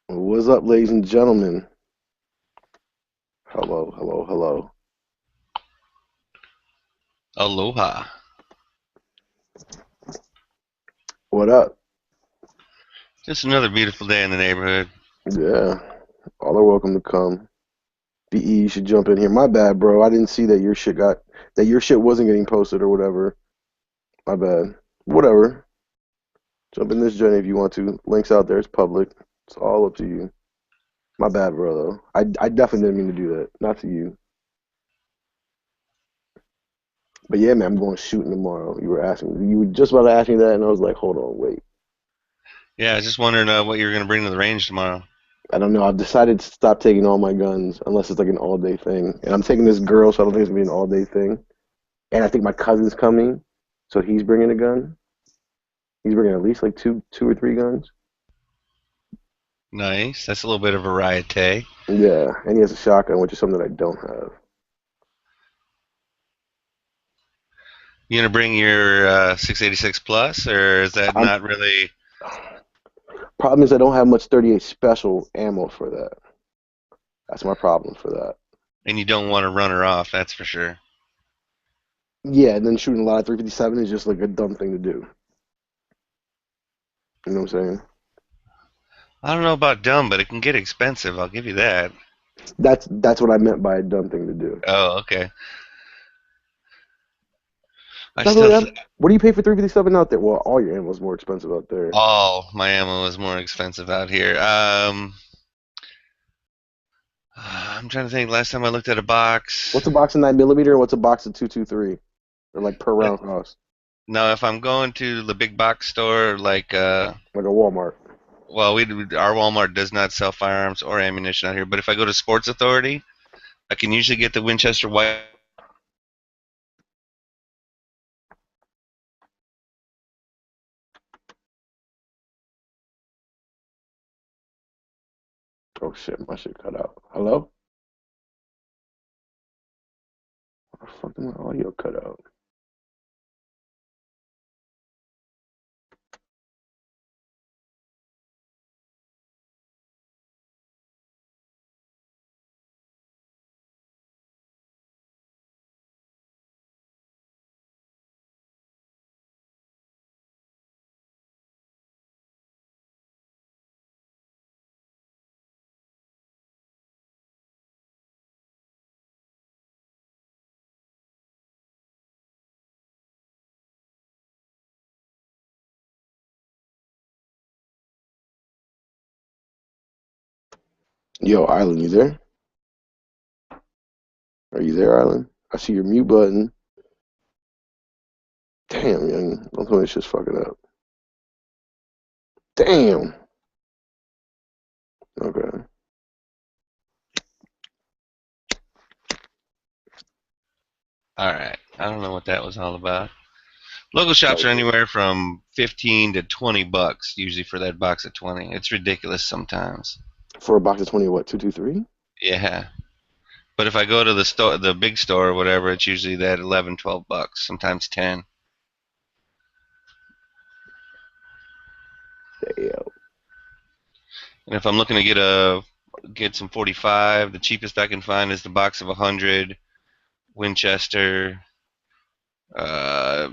What's up, ladies and gentlemen? Hello, hello, hello. Aloha. What up? Just another beautiful day in the neighborhood. Yeah, all are welcome to come. BE, you should jump in here. My bad, bro. I didn't see that your shit wasn't getting posted or whatever. My bad. Whatever. Jump in this journey if you want to. Links out there. It's public. It's all up to you. My bad, bro. Though I definitely didn't mean to do that. Not to you. But yeah, man, I'm going shooting tomorrow. You were just about to ask me that, and I was like, hold on, wait. Yeah, I was just wondering what you were going to bring to the range tomorrow. I don't know. I've decided to stop taking all my guns unless it's like an all day thing. And I'm taking this girl, so I don't think it's gonna be an all day thing. And I think my cousin's coming, so he's bringing a gun. He's bringing at least like two or three guns. Nice. That's a little bit of variety. Yeah, and he has a shotgun, which is something that I don't have. You going to bring your 686 plus, or is that I'm not really? Problem is I don't have much 38 special ammo for that. That's my problem for that. And you don't want to run her off, that's for sure. Yeah, and then shooting a lot of 357 is just like a dumb thing to do. You know what I'm saying? I don't know about dumb, but it can get expensive. I'll give you that. That's what I meant by a dumb thing to do. Oh, okay. I It's not still really that. What do you pay for 357 out there? Well, all your ammo is more expensive out there. all my ammo is more expensive out here. I'm trying to think. Last time I looked at a box. What's a box of 9 millimeter and what's a box of 223? Or like per round cost? Now, if I'm going to the big box store, like Like a Walmart. well, our Walmart does not sell firearms or ammunition out here. But if I go to Sports Authority, I can usually get the Winchester White. Oh shit, my shit cut out. Hello? What the fuck did my audio cut out? Yo, Island, you there? Are you there, Island? I see your mute button. Damn, young. Don't tell me it's just fucking up. Damn. Okay. All right, I don't know what that was all about. Local shops Like are anywhere from 15 to 20 bucks usually for that box of 20. It's ridiculous sometimes. for a box of 20, what, 223? Yeah, but if I go to the store, the big store or whatever, it's usually that 11, 12 bucks, sometimes 10. Damn. And if I'm looking to get some 45, the cheapest I can find is the box of 100 Winchester,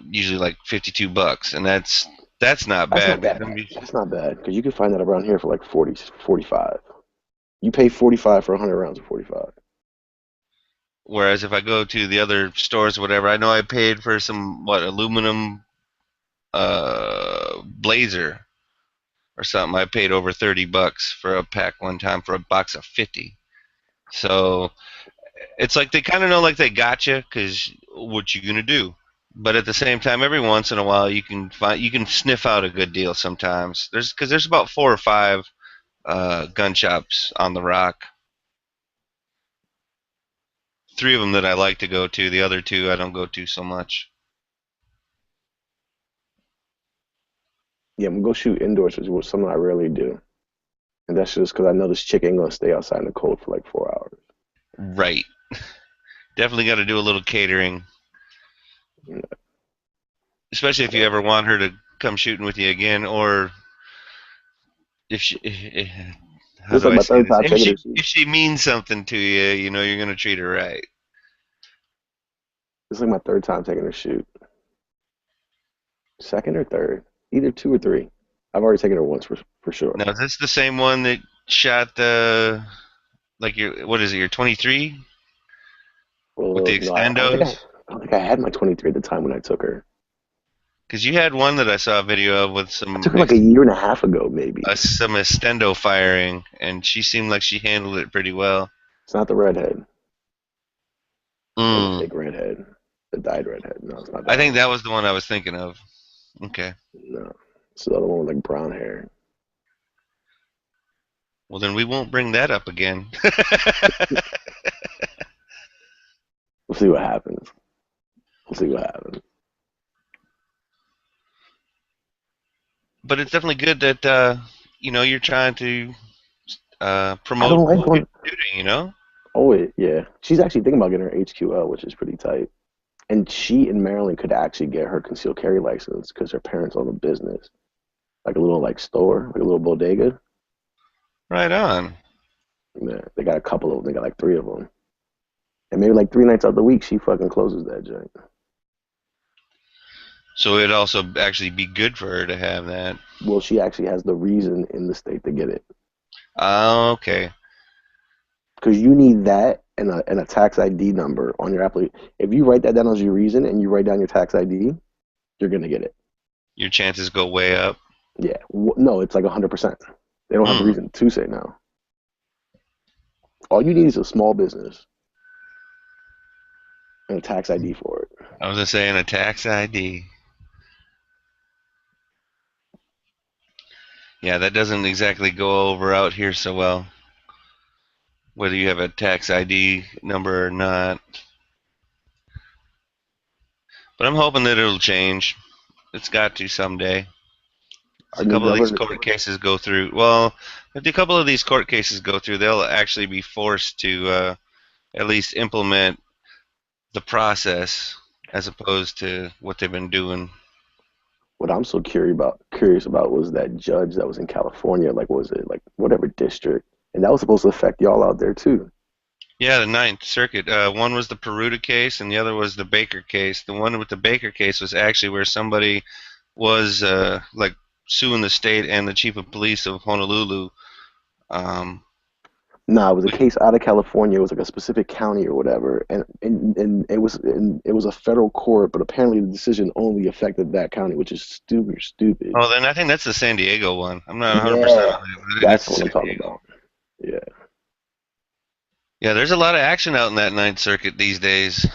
usually like 52 bucks, and that's not That's bad. not bad. That's not bad because you can find that around here for like 40, 45. You pay 45 for 100 rounds of 45. Whereas if I go to the other stores or whatever, I know I paid for some aluminum blazer or something. I paid over 30 bucks for a pack one time for a box of 50. So it's like they kind of know like they got you because what you gonna do. But at the same time, every once in a while, you can sniff out a good deal. Sometimes there's about four or five gun shops on the rock. Three of them that I like to go to. The other two I don't go to so much. Yeah, I'm gonna go shoot indoors, which is something I rarely do. And that's just because I know this chick ain't gonna stay outside in the cold for like 4 hours. Right. Definitely got to do a little catering, You especially if you know, ever want her to come shooting with you again, or if she, How This is do like I my say third this? time taking her If shoot. she means something to you, you know you're gonna treat her right. This is like my third time taking her shoot. Second or third, either two or three. I've already taken her once for sure. Now, is this the same one that shot the like your what is it? Your 23 with the No, I don't think extendos? I don't think I had my 23 at the time when I took her. Because you had one that I saw a video of with I took her like a year and a half ago, maybe. some extendo firing, and she seemed like she handled it pretty well. It's not the redhead or the Mm. fake redhead, the dyed redhead. No, it's not I that think one. that was the one I was thinking of. Okay. No, it's the other one with like brown hair. Well, then we won't bring that up again. We'll see what happens. We'll see what happens. But it's definitely good that you're trying to I promote don't like good going. shooting. You know. Oh, yeah. She's actually thinking about getting her HQL, which is pretty tight. And she in Maryland could actually get her concealed carry license because her parents own a business, like a little like store, like a little bodega. Right on. Yeah, they got a couple of them. They got like three of them. And maybe like 3 nights out of the week, she fucking closes that joint. So it'd also actually be good for her to have that. Well, she actually has the reason in the state to get it Okay. because you need that and a tax ID number on your application. If you write that down as your reason and you write down your tax ID, you're gonna get it. Your chances go way up. Yeah, no, it's like 100%. They don't have a Hmm. reason to say no. All you need is a small business and a tax ID for it. I was just saying a tax ID. Yeah, that doesn't exactly go over out here so well. Whether you have a tax ID number or not. But I'm hoping that it'll change. It's got to someday. As Our a new couple of these governor, court cases go through. Well, if a couple of these court cases go through, they'll actually be forced to at least implement the process as opposed to what they've been doing. what I'm so curious about was that judge that was in California, like was it like whatever district, and that was supposed to affect y'all out there too. Yeah, the Ninth Circuit. One was the Peruta case, and the other was the Baker case. The one with the Baker case was actually where somebody was like suing the state and the chief of police of Honolulu. Um, Nah, it was a case out of California. It was like a specific county or whatever, and it was a federal court, but apparently the decision only affected that county, which is stupid, stupid. oh, then I think that's the San Diego one. I'm not 100% Yeah, on that, but I think that's that's the what I'm San talking Diego one. about. Yeah, Yeah, there's a lot of action out in that Ninth Circuit these days.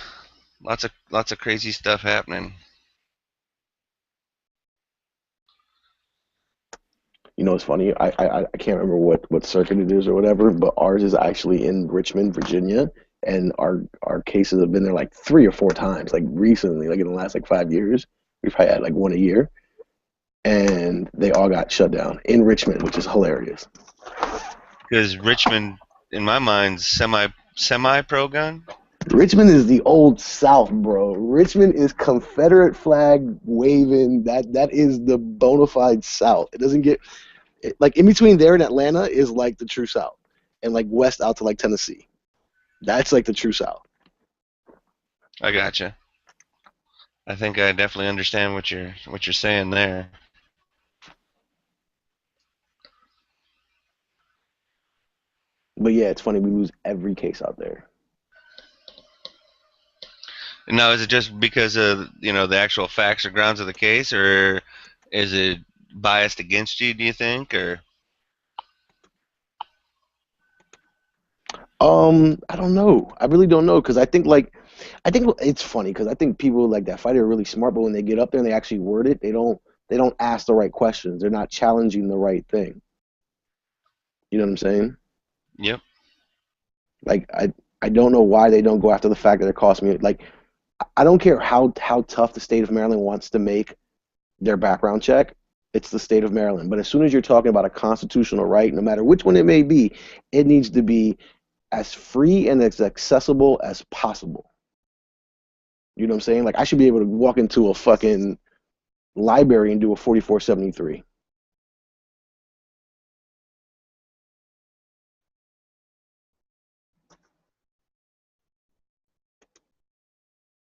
Lots of crazy stuff happening. it's funny. I can't remember what circuit it is or whatever, but ours is actually in Richmond, Virginia, and our cases have been there like 3 or 4 times, like recently, like in the last like 5 years. We've probably had like one a year, and they all got shut down in Richmond, which is hilarious. Because Richmond, in my mind, semi pro gun. Richmond is the old South, bro. Richmond is Confederate flag waving. That is the bona fide South. It doesn't get like in between there and Atlanta is like the true South, and like west out to like Tennessee. That's like the true South. I gotcha. I think I definitely understand what you're saying there. But yeah, it's funny we lose every case out there. Now, is it just because of the actual facts or grounds of the case, or is it biased against you? Do you think, or I don't know. I really don't know because I think it's funny because I think people like that fighter are really smart, but when they get up there and they actually word it, they don't ask the right questions. They're not challenging the right thing. You know what I'm saying? yep? Like I don't know why they don't go after the fact that it cost me. Like I don't care how tough the state of Maryland wants to make their background check. It's the state of Maryland. But as soon as you're talking about a constitutional right, no matter which one it may be, it needs to be as free and as accessible as possible. You know what I'm saying? Like I should be able to walk into a fucking library and do a 4473.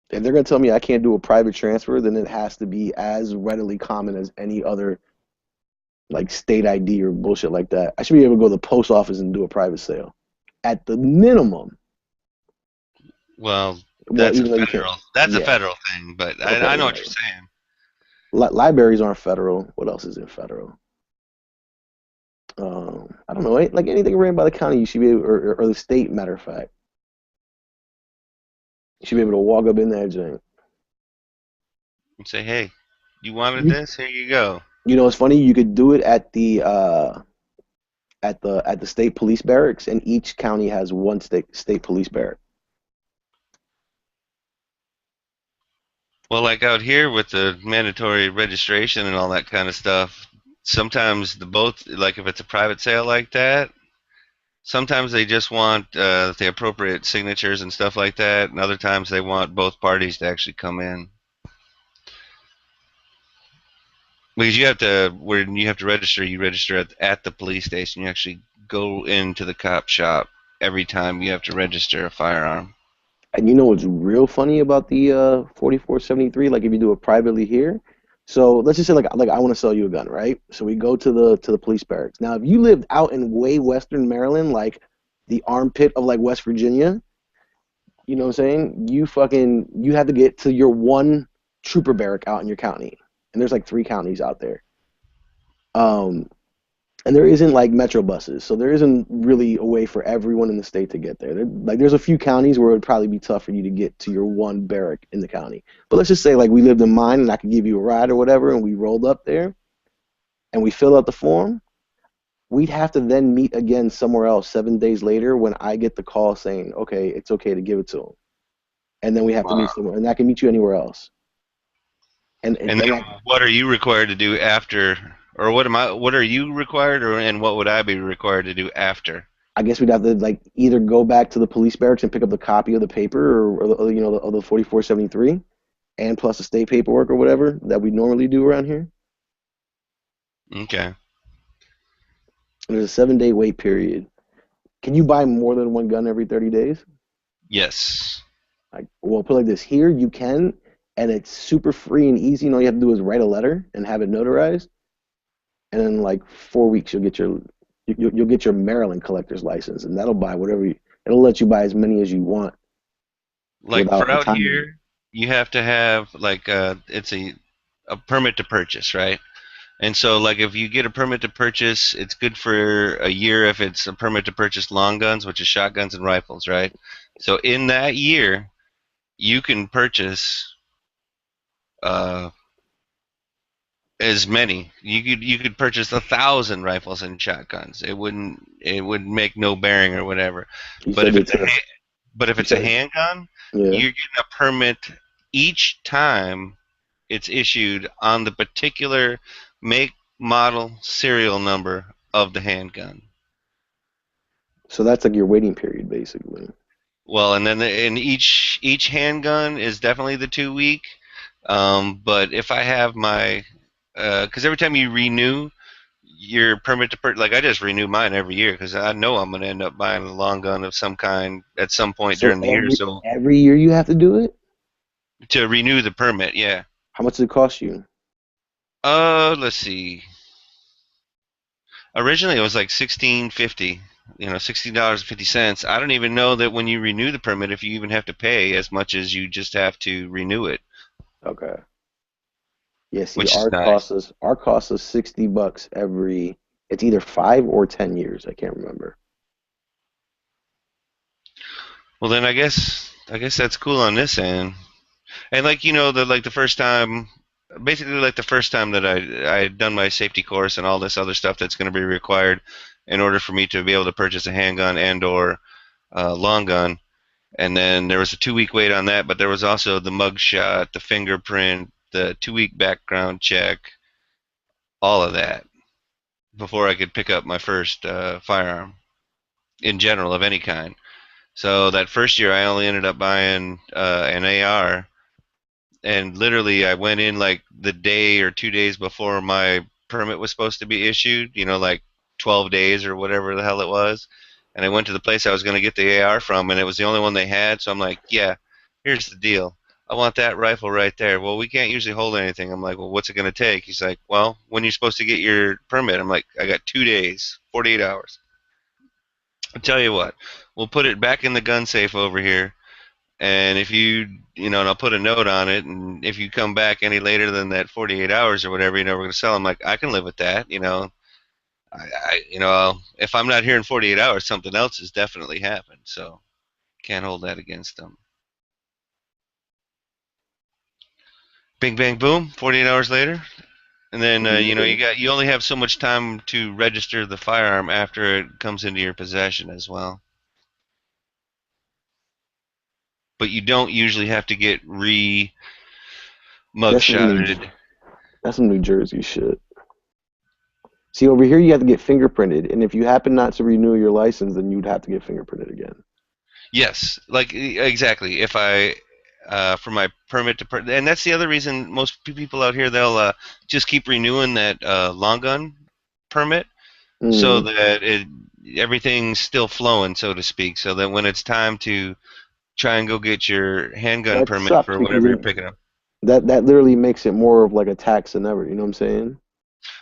If they're gonna tell me I can't do a private transfer, then it has to be as readily common as any other like state ID or bullshit like that. I should be able to go to the post office and do a private sale at the minimum. Well, Well, that's a even though you can't. federal. That's a Yeah. federal thing, but Okay. I know what you're Whatever. saying. Libraries aren't federal. What else is in federal? I don't know. Like anything ran by the county, you should be able, or the state. Matter of fact, you should be able to walk up in that joint. And say, hey, you wanted You, this? Here you go. it's funny. You could do it at the state police barracks, and each county has one state police barrack. Well, like out here with the mandatory registration and all that kind of stuff, sometimes the both, like if it's a private sale like that, sometimes they just want the appropriate signatures and stuff like that, and other times they want both parties to actually come in. Because you have to, when you have to register, you register at the police station. You actually go into the cop shop every time you have to register a firearm. And you know what's real funny about the 4473? Like if you do it privately here. So let's just say like I want to sell you a gun, right? So we go to the police barracks. Now, if you lived out in way western Maryland, like the armpit of like West Virginia, you know what I'm saying? You have to get to your one trooper barrack out in your county. And there's like three counties out there. Um, and there isn't like metro buses, so there isn't really a way for everyone in the state to get there. There's a few counties where it would probably be tough for you to get to your one barrack in the county. But let's just say like we lived in mine and I could give you a ride or whatever, and we rolled up there and we filled out the form. We'd have to then meet again somewhere else 7 days later when I get the call saying, okay, it's okay to give it to them, and then we have to meet Wow. somewhere, and I can meet you anywhere else. And And then like what are you required to do after, or what am I? What are you required, or and what would I be required to do after? I guess we'd have to like either go back to the police barracks and pick up the copy of the paper or the 4473 and plus the state paperwork or whatever that we normally do around here. Okay. And there's a 7 day wait period. Can you buy more than one gun every 30 days? Yes. Like, well, put it like this: here you can, and it's super free and easy. And all you have to do is write a letter and have it notarized, and in like 4 weeks you'll get your Maryland collector's license, and that'll buy whatever it'll let you buy as many as you want Like without for a out time limit. here, you have to have like it's a permit to purchase, right? And so, like, if you get a permit to purchase, it's good for a year if it's a permit to purchase long guns, which is shotguns and rifles, right? So, in that year, you can purchase uh, as many. You could purchase 1,000 rifles and shotguns. It would make no bearing or whatever. You But said if it's it's a a ha- but if you it's a said handgun, yeah. you're getting a permit each time it's issued on the particular make, model, serial number of the handgun. So that's like your waiting period basically. Well, and then and each handgun is definitely the 2 week. But if I have my, because every time you renew your permit to like I just renew mine every year because I know I'm gonna end up buying a long gun of some kind at some point So during the year. So every year you have to do it? to renew the permit, yeah. How much does it cost you? Let's see. Originally, it was like 16.50. $16.50. I don't even know that when you renew the permit, if you even have to pay as much as you just have to renew it, Okay. Yeah, see, which is nice. our costs us $60 every. It's either 5 or 10 years. I can't remember. Well, then I guess that's cool on this end. And like the first time, basically like the first time that I had done my safety course and all this other stuff that's going to be required in order for me to be able to purchase a handgun and or long gun. And then there was a 2 week wait on that, but there was also the mug shot, the fingerprint, the 2 week background check, all of that before I could pick up my first firearm in general of any kind. So that first year, I only ended up buying an AR, and literally, I went in like the day or 2 days before my permit was supposed to be issued. Like 12 days or whatever the hell it was. And I went to the place I was going to get the AR from, and it was the only one they had. So I'm like, yeah, here's the deal. I want that rifle right there. Well, we can't usually hold anything. I'm like, well, what's it going to take? He's like, well, when you're supposed to get your permit? I'm like, I got 2 days, 48 hours. I'll tell you what, we'll put it back in the gun safe over here. And if and I'll put a note on it. And if you come back any later than that 48 hours or whatever, we're going to sell. I'm like, I can live with that. If I'm not here in 48 hours, something else has definitely happened. So can't hold that against them. Bing, bang, boom. 48 hours later, and then Yeah. you only have so much time to register the firearm after it comes into your possession as well. But you don't usually have to get re That's some New mugshotted. that's some New Jersey shit. See, over here you have to get fingerprinted, and if you happen not to renew your license, then you'd have to get fingerprinted again. Yes, like exactly. If I for my permit and that's the other reason most people out here they'll just keep renewing that long gun permit so Mm. that everything's still flowing, so to speak. So that when it's time to try and go get your handgun That permit sucks for because whatever you're picking up. that literally makes it more of like a tax than ever. You know what I'm saying?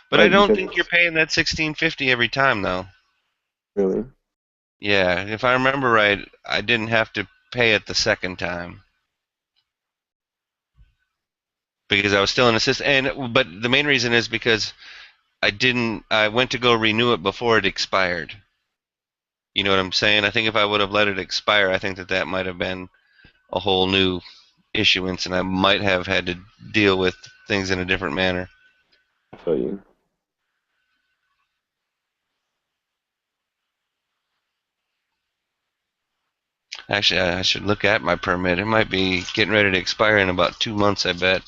But I Like don't because think you're it's paying that 1650 every time though. really. Yeah, if I remember right, I didn't have to pay it the second time because I was still an assistant. And but the main reason is because I didn't. I went to go renew it before it expired. You know what I'm saying? I think if I would have let it expire, I think that might have been a whole new issuance, and I might have had to deal with things in a different manner. I feel you. Actually, I should look at my permit. It might be getting ready to expire in about 2 months, I bet.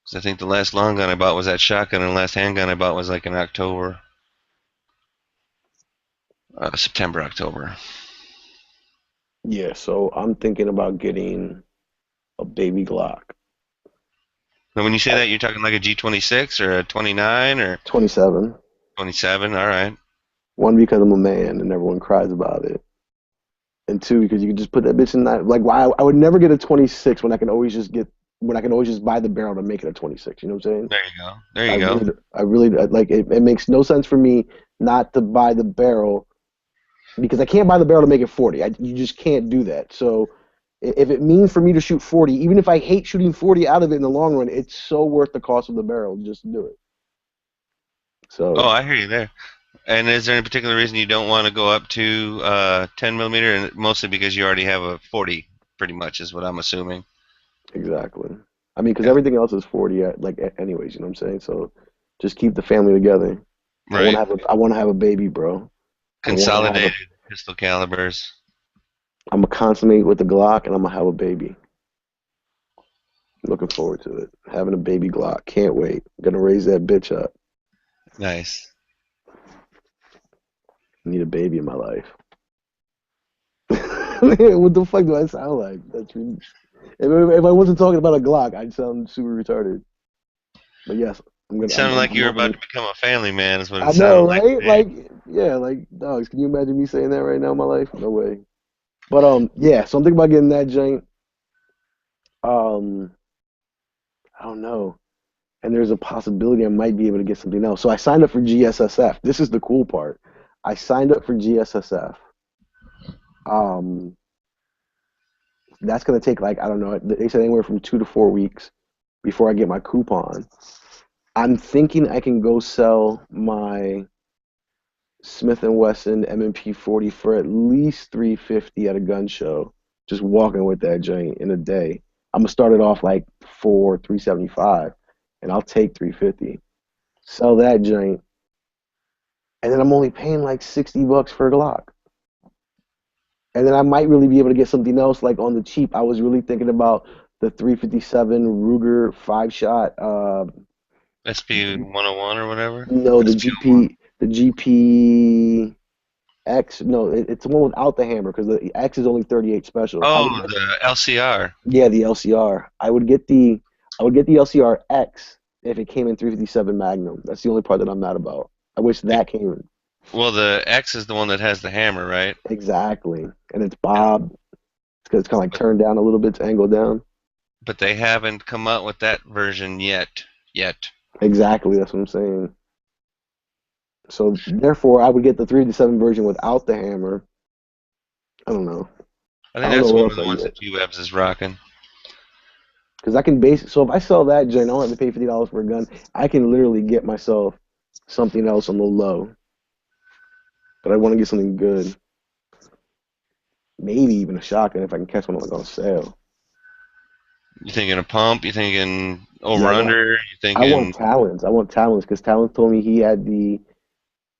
'Cause I think the last long gun I bought was that shotgun, and the last handgun I bought was like in October, September, October. Yeah, so I'm thinking about getting a baby Glock Now, when you say at that, you're talking like a G26 or a 29 or 27. 27. All right. One, because I'm a man and everyone cries about it, and two, because you can just put that bitch in that. Like, why I would never get a 26 when I can always just buy the barrel to make it a 26. You know what I'm saying? There you go. There you go. I really like it. It makes no sense for me not to buy the barrel because I can't buy the barrel to make it 40. You just can't do that. So if it means for me to shoot 40, even if I hate shooting 40 out of it in the long run, it's so worth the cost of the barrel just to do it. Oh, So I hear you there. And is there any particular reason you don't want to go up to 10 millimeter? And mostly because you already have a 40, pretty much, is what I'm assuming. exactly. I mean, because Yeah. everything else is 40, anyways. You know what I'm saying? So just keep the family together. Right. I want to have a baby, bro. I want to have a. Consolidated pistol calibers. I'm gonna consummate with the Glock, and I'm gonna have a baby. Looking forward to it. Having a baby Glock. Can't wait. Gonna raise that bitch up. Nice. Need a baby in my life. What the fuck do I sound like? If I wasn't talking about a Glock, I'd sound super retarded. But yes, It sounded like I'm you were hoping about to. to become a family man, is what it I know, sounded like right? to me. Like, yeah, like dogs. Can you imagine me saying that right now in my life? No way. But yeah. So I'm thinking about getting that joint. Um, I don't know. And there's a possibility I might be able to get something else. So I signed up for GSSF. This is the cool part. I signed up for GSSF. Um, that's gonna take like I don't know. They said anywhere from 2 to 4 weeks before I get my coupon. I'm thinking I can go sell my Smith and Wesson M&P 40 for at least 350 at a gun show. Just walking with that joint in a day. I'm gonna start it off like for 375, and I'll take 350. Sell that joint, and then I'm only paying like $60 for a Glock. And then I might really be able to get something else like on the cheap. I was really thinking about the 357 Ruger 5 shot. SP 101 or whatever. No, SP. The GP X. No, it's the one without the hammer because the X is only 38 special. I would Oh, get the LCR. yeah the LCR. I would get the LCR X if it came in 357 Magnum. That's the only part that I'm mad about. I wish that came in Well, the X is the one that has the hammer, right? exactly, and it's And Bob. It's because it's kind of like but turned down a little bit, to angle down. but they haven't come out with that version yet. Yet. Exactly, that's what I'm saying. So therefore, I would get the 357 version without the hammer. I don't know. I I think don't know that's what one of else the I ones get that G-Webs is rocking. because I can base. So if I sell that joint, I don't have to pay $50 for a gun. I can literally get myself something else on the low, but I want to get something good. Maybe even a shotgun if I can catch one like on sale. You thinking a pump? You thinking Yeah, over under? You I want thinking Talons. I want Talons because Talons told me he had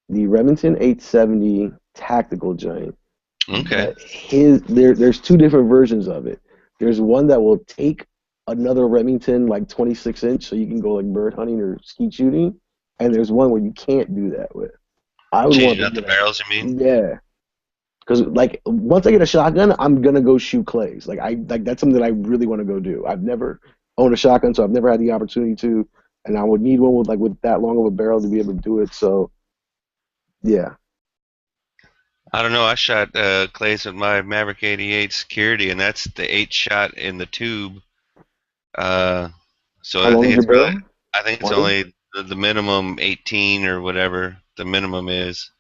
the Remington 870 tactical joint, okay? but there's two different versions of it. There's one that will take another Remington like 26 inch, so you can go like bird hunting or skeet shooting, and there's one where you can't do that with. I would want Changing to out the get a barrels, you mean? yeah, because like once I get a shotgun, I'm gonna go shoot clays. Like that's something that I really want to go do. I've never owned a shotgun, so I've never had the opportunity to, and I would need one with that long of a barrel to be able to do it. So yeah, I don't know. I shot clays with my Maverick 88 security, and that's the 8 shot in the tube. Uh, so how long is your barrel? I think it's 20. only the minimum 18 or whatever the minimum is,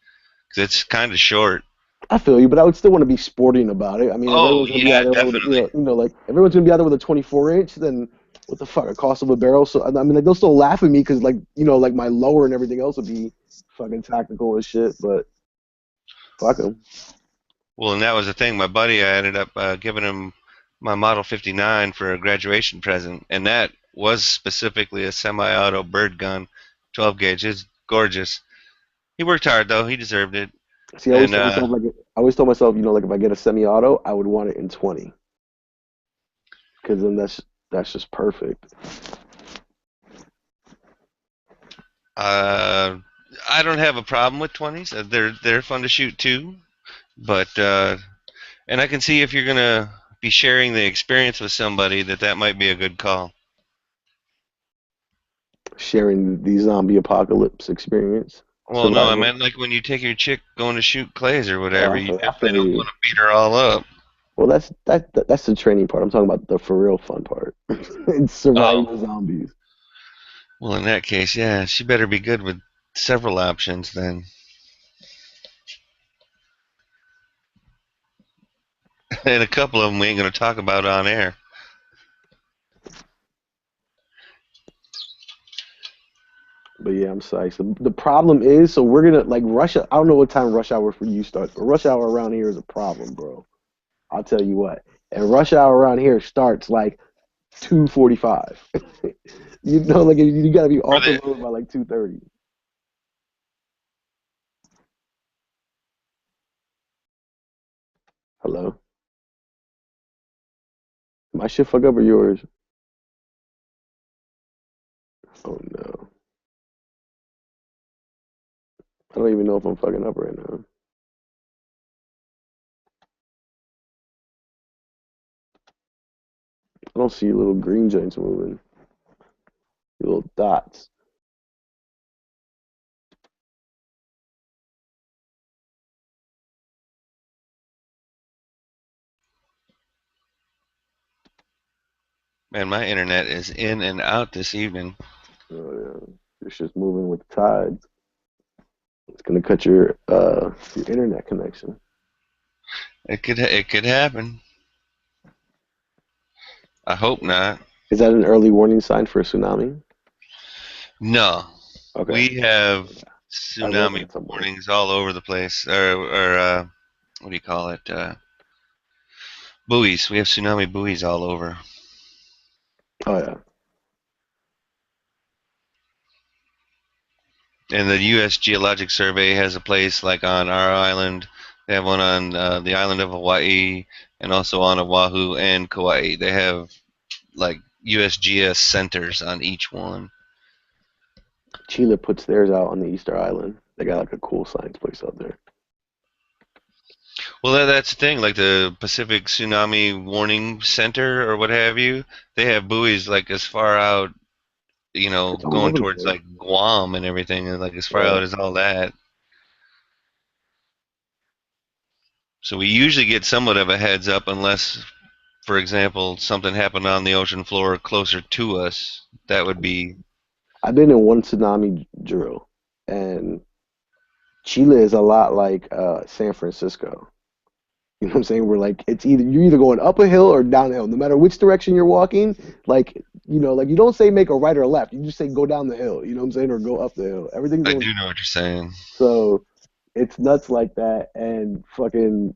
because it's kind of short. I feel you, but I would still want to be sporting about it. I mean, if Oh everyone's gonna be out yeah, there with definitely. like if everyone's gonna be out there with a 24 inch, then what the fuck, a cost of a barrel? So I mean, like they'll still laugh at me because like like my lower and everything else would be fucking tactical as shit. But fuck them. Well, and that was the thing. My buddy, I ended up giving him my Model 59 for a graduation present, and that was specifically a semi-auto bird gun, 12 gauge. It's gorgeous. He worked hard though. He deserved it. See, I always And told myself like I always told myself, like if I get a semi-auto, I would want it in 20 because then that's just perfect. uh, I don't have a problem with 20s. They're fun to shoot too. But and I can see if you're gonna be sharing the experience with somebody that might be a good call. Sharing the zombie apocalypse experience, Well, no, I survival. meant like when you take your chick going to shoot clays or Oh, whatever, you I definitely feel don't you. want to beat her all up. Well, that's the training part. I'm talking about the for real fun part. It's surviving Oh, the zombies. well, in that case, yeah, she better be good with several options then. And a couple of them we ain't going to talk about on air. But yeah, I'm sorry. So the problem is, so we're gonna like rush. I don't know what time rush hour for you starts, but rush hour around here is a problem, bro. I'll tell you what. And rush hour around here starts like 2:45. Like you gotta be Were off the they, road by like 2:30. Hello, my shit fuck up or yours? Oh no, I don't even know if I'm fucking up right now. I don't see little green joints moving. Little dots. man, my internet is in and out this evening. Oh yeah, it's just moving with the tides. It's gonna cut your internet connection. It could happen. I hope not. Is that an early warning sign for a tsunami? No, Okay, we have I read tsunami that somewhere. warnings all over the place, or what do you call it? Buoys. We have tsunami buoys all over. Oh yeah. And the U.S. Geologic Survey has a place like on our island. They have one on the island of Hawaii and also on Oahu and Kauai. They have like USGS centers on each one. Chile puts theirs out on the Easter Island. They got like a cool science place out there. Well, that's the thing. Like the Pacific Tsunami Warning Center or what have you, they have buoys like as far out, It's all going over the towards place. like Guam and everything, and like as far Right. out as all that. So we usually get somewhat of a heads up, unless for example, something happened on the ocean floor closer to us, that would be. I've been in one tsunami drill, and Chile is a lot like San Francisco. You know what I'm saying? We're like it's either you're either going up a hill or down a hill. No matter which direction you're walking, like like you don't say make a right or a left. You just say go down the hill. You know what I'm saying? Or go up the hill. Everything's I going. do know what you're saying. So it's nuts like that. And fucking,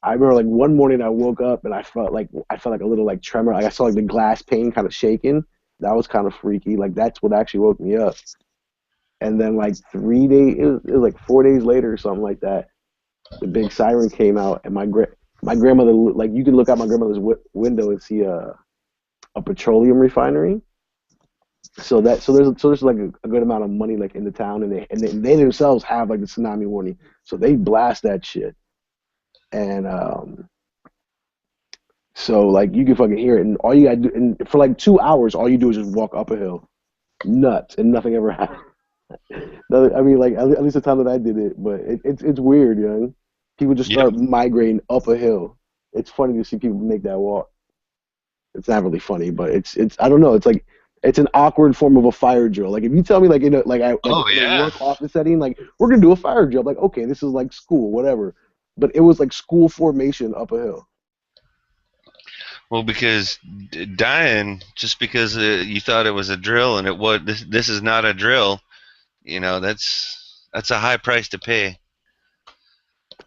I remember like one morning I woke up and I felt like a little like tremor. Like I saw like the glass pane kind of shaking. That was kind of freaky. Like that's what actually woke me up. And then like 3 days, it was like 4 days later or something like that. The big siren came out, and my grandmother, like you can look out my grandmother's window and see a petroleum refinery. So there's like a good amount of money like in the town, and they themselves have like the tsunami warning, so they blast that shit, and so like you can fucking hear it, and all you gotta do, and for like 2 hours, all you do is just walk up a hill, nuts, and nothing ever happened. I mean, like at least the time that I did it, but it's weird, young. People just Yep. start migrating up a hill. It's funny to see people make that walk. It's not really funny, but it's I don't know. It's like it's an awkward form of a fire drill. Like if you tell me like Oh in a yeah. work office setting, like we're gonna do a fire drill, like okay, this is like school, whatever. But it was like school formation up a hill. Well, because dying just because you thought it was a drill and it was this is not a drill. That's a high price to pay,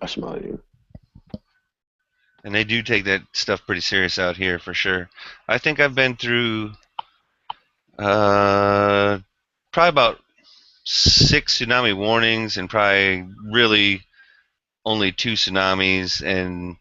I smell you. and they do take that stuff pretty serious out here for sure. I think I've been through uh, probably about six tsunami warnings and probably really only two tsunamis and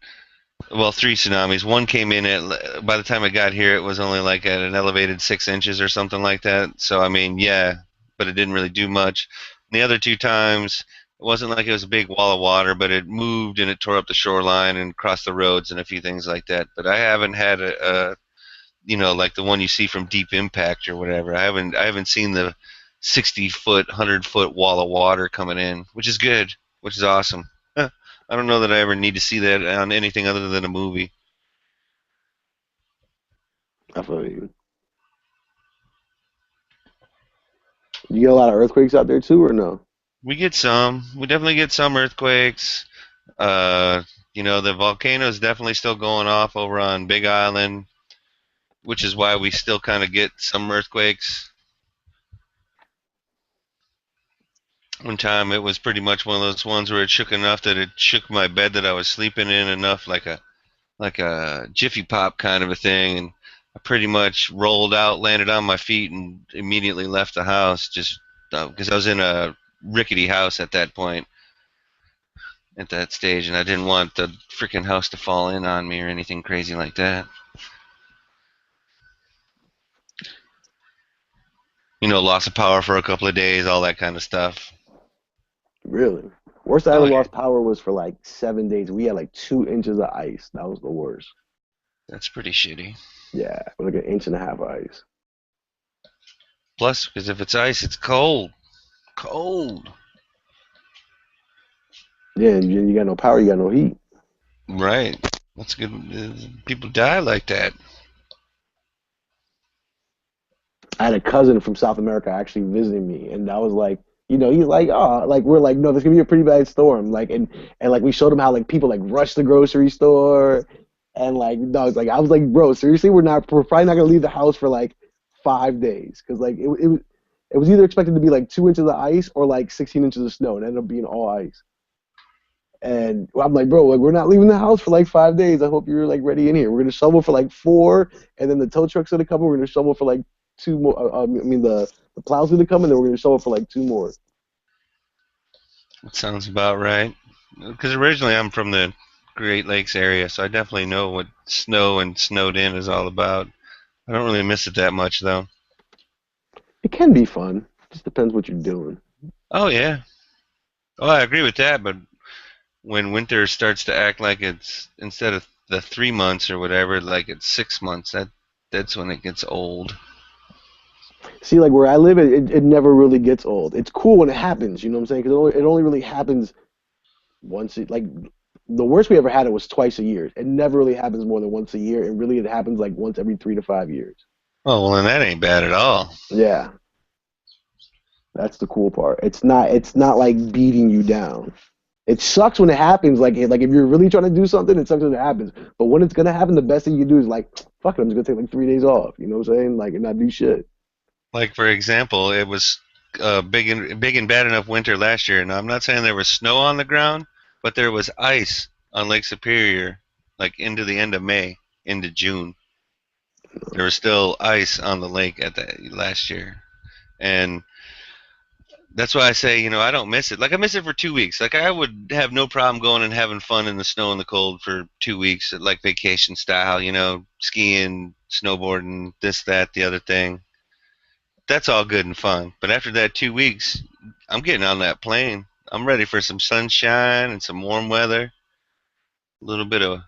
well, three tsunamis. One came in at by the time I got here, it was only like at an elevated 6 inches or something like that. So I mean, yeah, but it didn't really do much. And the other two times, it wasn't like it was a big wall of water, but it moved and it tore up the shoreline and crossed the roads and a few things like that. But I haven't had like the one you see from Deep Impact or whatever. I haven't seen the 60-foot, 100-foot wall of water coming in, which is good, which is awesome. I don't know that I ever need to see that on anything other than a movie. I feel you. You get a lot of earthquakes out there too, or no? We get some. We definitely get some earthquakes. Uh, the volcano is definitely still going off over on Big Island, which is why we still kind of get some earthquakes. One time it was pretty much one of those ones where it shook enough that it shook my bed that I was sleeping in enough, like a jiffy pop kind of a thing, and I pretty much rolled out, landed on my feet, and immediately left the house just because I was in a rickety house at that point, at that stage, and I didn't want the freaking house to fall in on me or anything crazy like that. Loss of power for a couple of days, all that kind of stuff. Really? Worst I ever Oh yeah, lost power was for like 7 days. We had like 2 inches of ice. That was the worst. that's pretty shitty. Yeah, like an inch and a half of ice. Plus, because if it's ice, it's cold. Cold. Yeah, and you got no power, you got no heat. Right. That's good. People die like that. I had a cousin from South America actually visiting me, and I was like, he's like, oh, like we're like, no, there's gonna be a pretty bad storm, like, and like we showed him how like people like rush the grocery store, and like, no, it's like I was like, bro, seriously, we're probably not gonna leave the house for like 5 days, because like it was either expected to be like 2 inches of ice or like 16 inches of snow, and it ended up being all ice. And I'm like, bro, like we're not leaving the house for like 5 days. I hope you're like ready in here. We're gonna shovel for like four, and then the tow truck's gonna come. We're gonna shovel for like two more. I mean, the plow's gonna come, and then we're gonna shovel for like two more. That sounds about right. Because originally I'm from the Great Lakes area, so I definitely know what snow and snowed in is all about. I don't really miss it that much, though. It can be fun. Just depends what you're doing. Oh, yeah. Oh, I agree with that, but when winter starts to act like it's, instead of the 3 months or whatever, like it's 6 months, that's when it gets old. See, like where I live, it never really gets old. It's cool when it happens. You know what I'm saying? Because it only really happens once. Like The worst we ever had it was twice a year. It never really happens more than once a year, and really it happens like once every 3 to 5 years. Oh well, then that ain't bad at all. Yeah, that's the cool part. It's not like beating you down. It sucks when it happens. Like if you're really trying to do something, it sucks when it happens. But when it's gonna happen, the best thing you do is like, fuck it, I'm just gonna take like 3 days off. You know what I'm saying? Like and not do shit. Like for example, it was big and bad enough winter last year. Now I'm not saying there was snow on the ground, but there was ice on Lake Superior, like into the end of May, into June. There was still ice on the lake at the last year, and that's why I say, I don't miss it. Like I miss it for 2 weeks. Like I would have no problem going and having fun in the snow and the cold for 2 weeks, like vacation style. Skiing, snowboarding, this, that, the other thing. That's all good and fun. But after that 2 weeks, I'm getting on that plane. I'm ready for some sunshine and some warm weather. A little bit of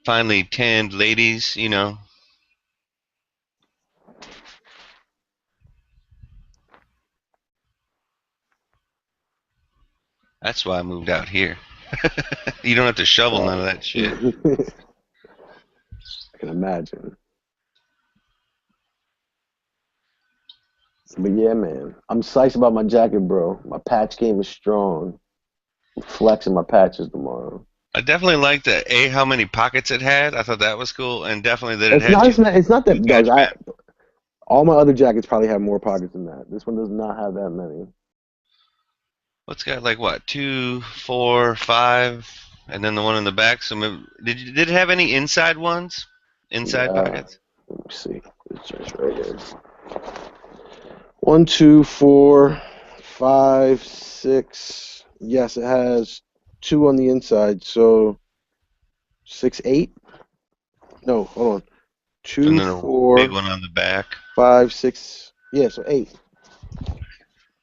finely tanned ladies. That's why I moved out here. You don't have to shovel none of that shit. I can imagine. But yeah, man, I'm psyched about my jacket, bro. My patch game is strong. I'm flexing my patches tomorrow. I definitely liked how many pockets it had. I thought that was cool, and definitely that it It's had not. two It's not two that, Doug. patch I pans. all my other jackets probably have more pockets than that. This one does not have that many. What's got like what 2, 4, 5, and then the one in the back. So maybe, did it have any inside ones? Inside Yeah. pockets? Let me see. It's just right here. 1, 2, 4, 5, 6. Yes, it has two on the inside. So 6, 8. No, hold on. And Two, then a big 4, one on the back. 5, 6. Yeah, so 8.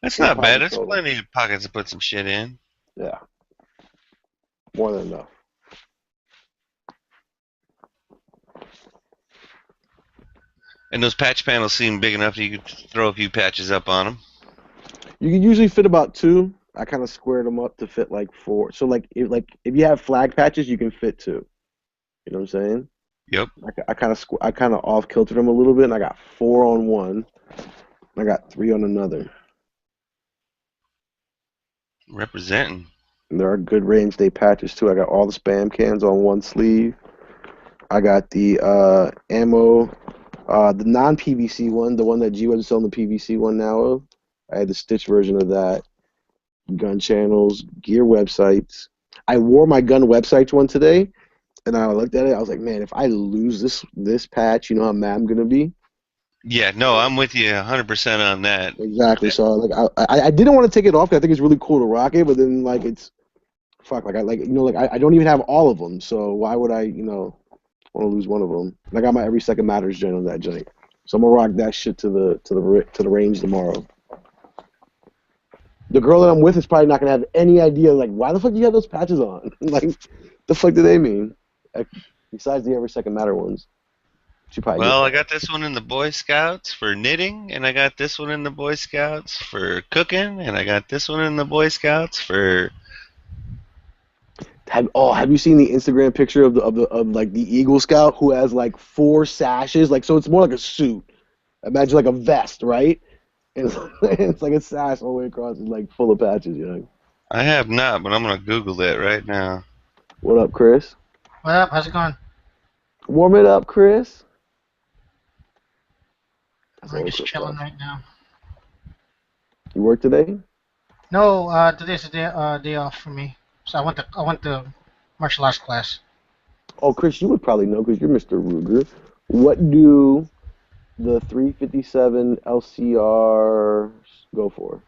That's 8 not bad. pockets That's total. plenty of pockets to put some shit in. Yeah, more than enough. And those patch panels seem big enough that you could throw a few patches up on them. You can usually fit about two. I kind of squared them up to fit like four. So like if you have flag patches, you can fit two. You know what I'm saying? Yep, I kind of off kiltered them a little bit, and I got four on one. And I got three on another. representing. And there are good range day patches too. I got all the spam cans on one sleeve. I got the ammo, the non PVC one, the one that G Web is selling the PVC one now of. I had the stitch version of that. Gun channels, gear websites. I wore my gun websites one today, and I looked at it. I was like, man, if I lose this patch, you know how mad I'm gonna be. Yeah, no, I'm with you 100% on that. Exactly. So like I didn't want to take it off 'cause I think it's really cool to rock it, but then like it's fuck like I like like I don't even have all of them. So why would I want to lose one of them? And I got my every second matters joint on that joint. So I'm gonna rock that shit to the range tomorrow. The girl that I'm with is probably not gonna have any idea like why the fuck do you have those patches on? Like the fuck do they mean? Like, besides the every second matter ones, she probably get Well, I that. got this one in the Boy Scouts for knitting, and I got this one in the Boy Scouts for cooking, and I got this one in the Boy Scouts for. Have you seen the Instagram picture of like the Eagle Scout who has like four sashes? Like so it's more like a suit. Imagine like a vest, right? And it's like a sash all the way across, it's like full of patches, you know. I have not, but I'm gonna Google that right now. What up, Chris? What up? How's it going? Warm it up, Chris. That's We're all just Chris chilling talks. right now. You work today? No, today's a day off for me. So I went to martial arts class. Oh, Chris, you would probably know because you're Mr. Ruger. What do the 357 LCR go for?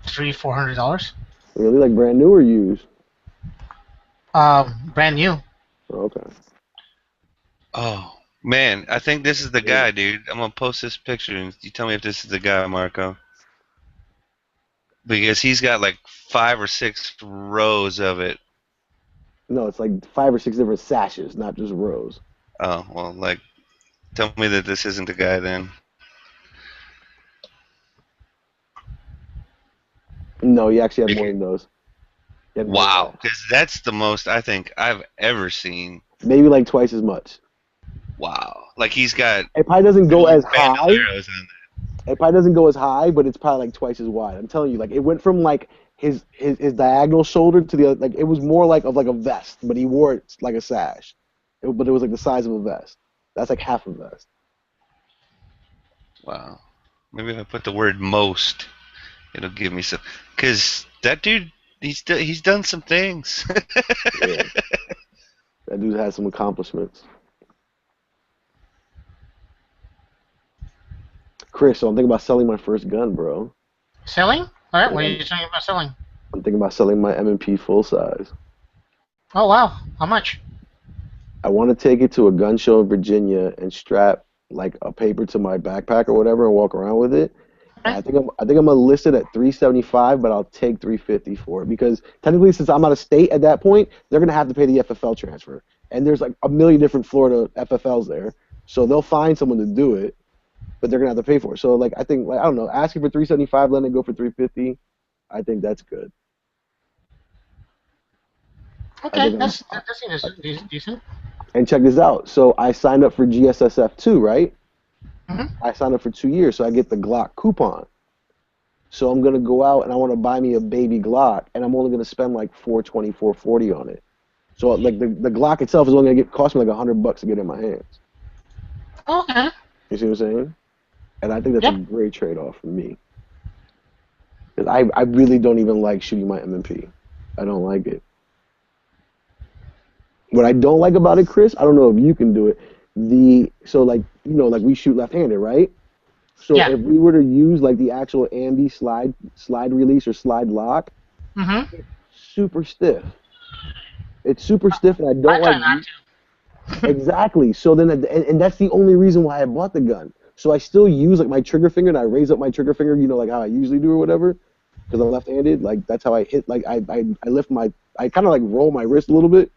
$400. Really, like brand new or used? Brand new. Oh, okay. Oh man, I think this is the guy, dude. I'm gonna post this picture, and you tell me if this is the guy, Marco. Because he's got like 5 or 6 rows of it. No, it's like five or six different sashes, not just rows. Oh well, like tell me that this isn't the guy then. No, he actually had more than those. He had more than Wow, that. because that's the most I think I've ever seen. Maybe like twice as much. Wow, like he's got It probably doesn't go as high. bandoleros on It probably doesn't go as high, but it's probably like twice as wide. I'm telling you, like it went from like his diagonal shoulder to the other, like it was more like of like a vest, but he wore it like a sash. But it was like the size of a vest. That's like half a vest. Wow. Maybe if I put the word most, it'll give me some. Because that dude, he's done some things. Yeah, that dude has some accomplishments. Chris, so I'm thinking about selling my first gun, bro. Selling? All right. Yeah, What are you talking about selling? I'm thinking about selling my M&P full size. Oh wow. How much? I want to take it to a gun show in Virginia and strap like a paper to my backpack or whatever and walk around with it. And Okay. I think I'm gonna list it at 375, but I'll take 350 for it because technically, since I'm out of state at that point, they're gonna have to pay the FFL transfer. And there's like a million different Florida FFLs there, so they'll find someone to do it, but they're gonna have to pay for it. So like I think like I don't know, asking for 375, letting it go for 350, I think that's good. I Okay. think I'm. That's decent. And check this out. So I signed up for GSSF 2, right? Mm-hmm. I signed up for 2 years, so I get the Glock coupon. So I'm gonna go out and I want to buy me a baby Glock, and I'm only gonna spend like 420, 440 on it. So like the Glock itself is only gonna cost me like $100 to get in my hands. Okay. You see what I'm saying? And I think that's a Yep. great trade-off for me. Because I really don't even like shooting my M&P. I don't like it. What I don't like about it, Chris, I don't know if you can do it. So like like we shoot left-handed, right? So Yeah. if we were to use like the actual ambi slide release or slide lock, Mm-hmm. super stiff. It's super stiff, and I I don't try like not to. exactly. So then, and that's the only reason why I bought the gun. So I still use like my trigger finger, and I raise up my trigger finger, like how I usually do or whatever, because I'm left-handed. Like that's how I hit. Like I lift my, I kind of like roll my wrist a little bit.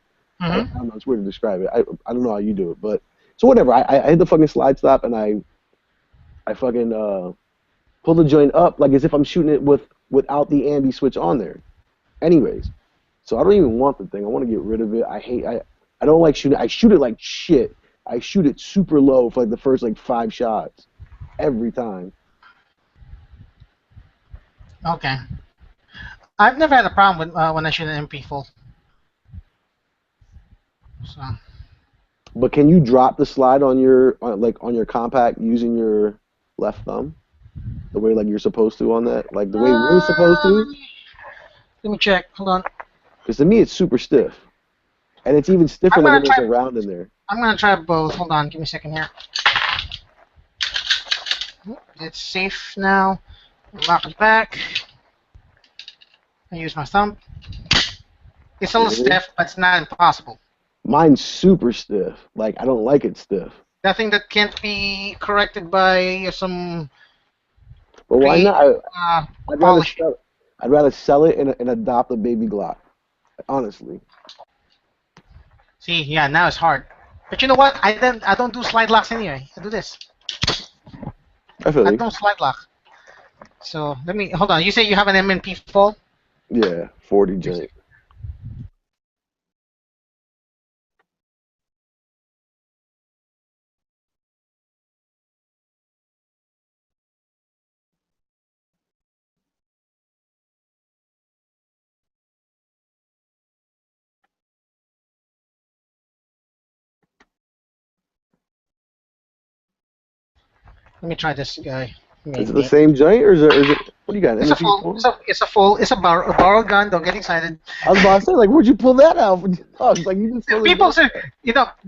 I Mm-hmm. don't know. It's weird to describe it. I don't know how you do it, but so whatever. I hit the fucking slide stop, and I fucking pull the joint up like as if I'm shooting it without the ambi switch on there. Anyways, so I don't even want the thing. I want to get rid of it. I don't like shooting. I shoot it like shit. I shoot it super low for like the first like 5 shots every time. Okay. I've never had a problem with when I shoot an MP full. So. But can you drop the slide on your compact using your left thumb the way like you're supposed to on that, like the way we're supposed Let to? me check. Hold on. Because to me it's super stiff, and it's even stiffer I'm like gonna when there's try. a round in there. I'm gonna try both. Hold on. Give me a second here. It's safe now. Lock it back. I use my thumb. It's a little Really? stiff, but it's not impossible. Mine's super stiff. Like I don't like it stiff. Nothing that can't be corrected by some But why creative not? uh, I'd rather polish. sell. I'd rather sell it and adopt a baby Glock. Honestly, See, yeah, now it's hard. But you know what? I don't do slide locks anyway. I do this. I feel I you. don't slide lock. So let me hold on. You say you have an MNP full? Yeah, 40 joint. Let me try this guy. Is it the Maybe. same joint or is it what do you got? It's a M&P full. It's 4? a it's a full. It's a borrow gun. Don't get excited. I was about to say like, where'd you pull that out? Oh, it's like you didn't sell this People joint. say,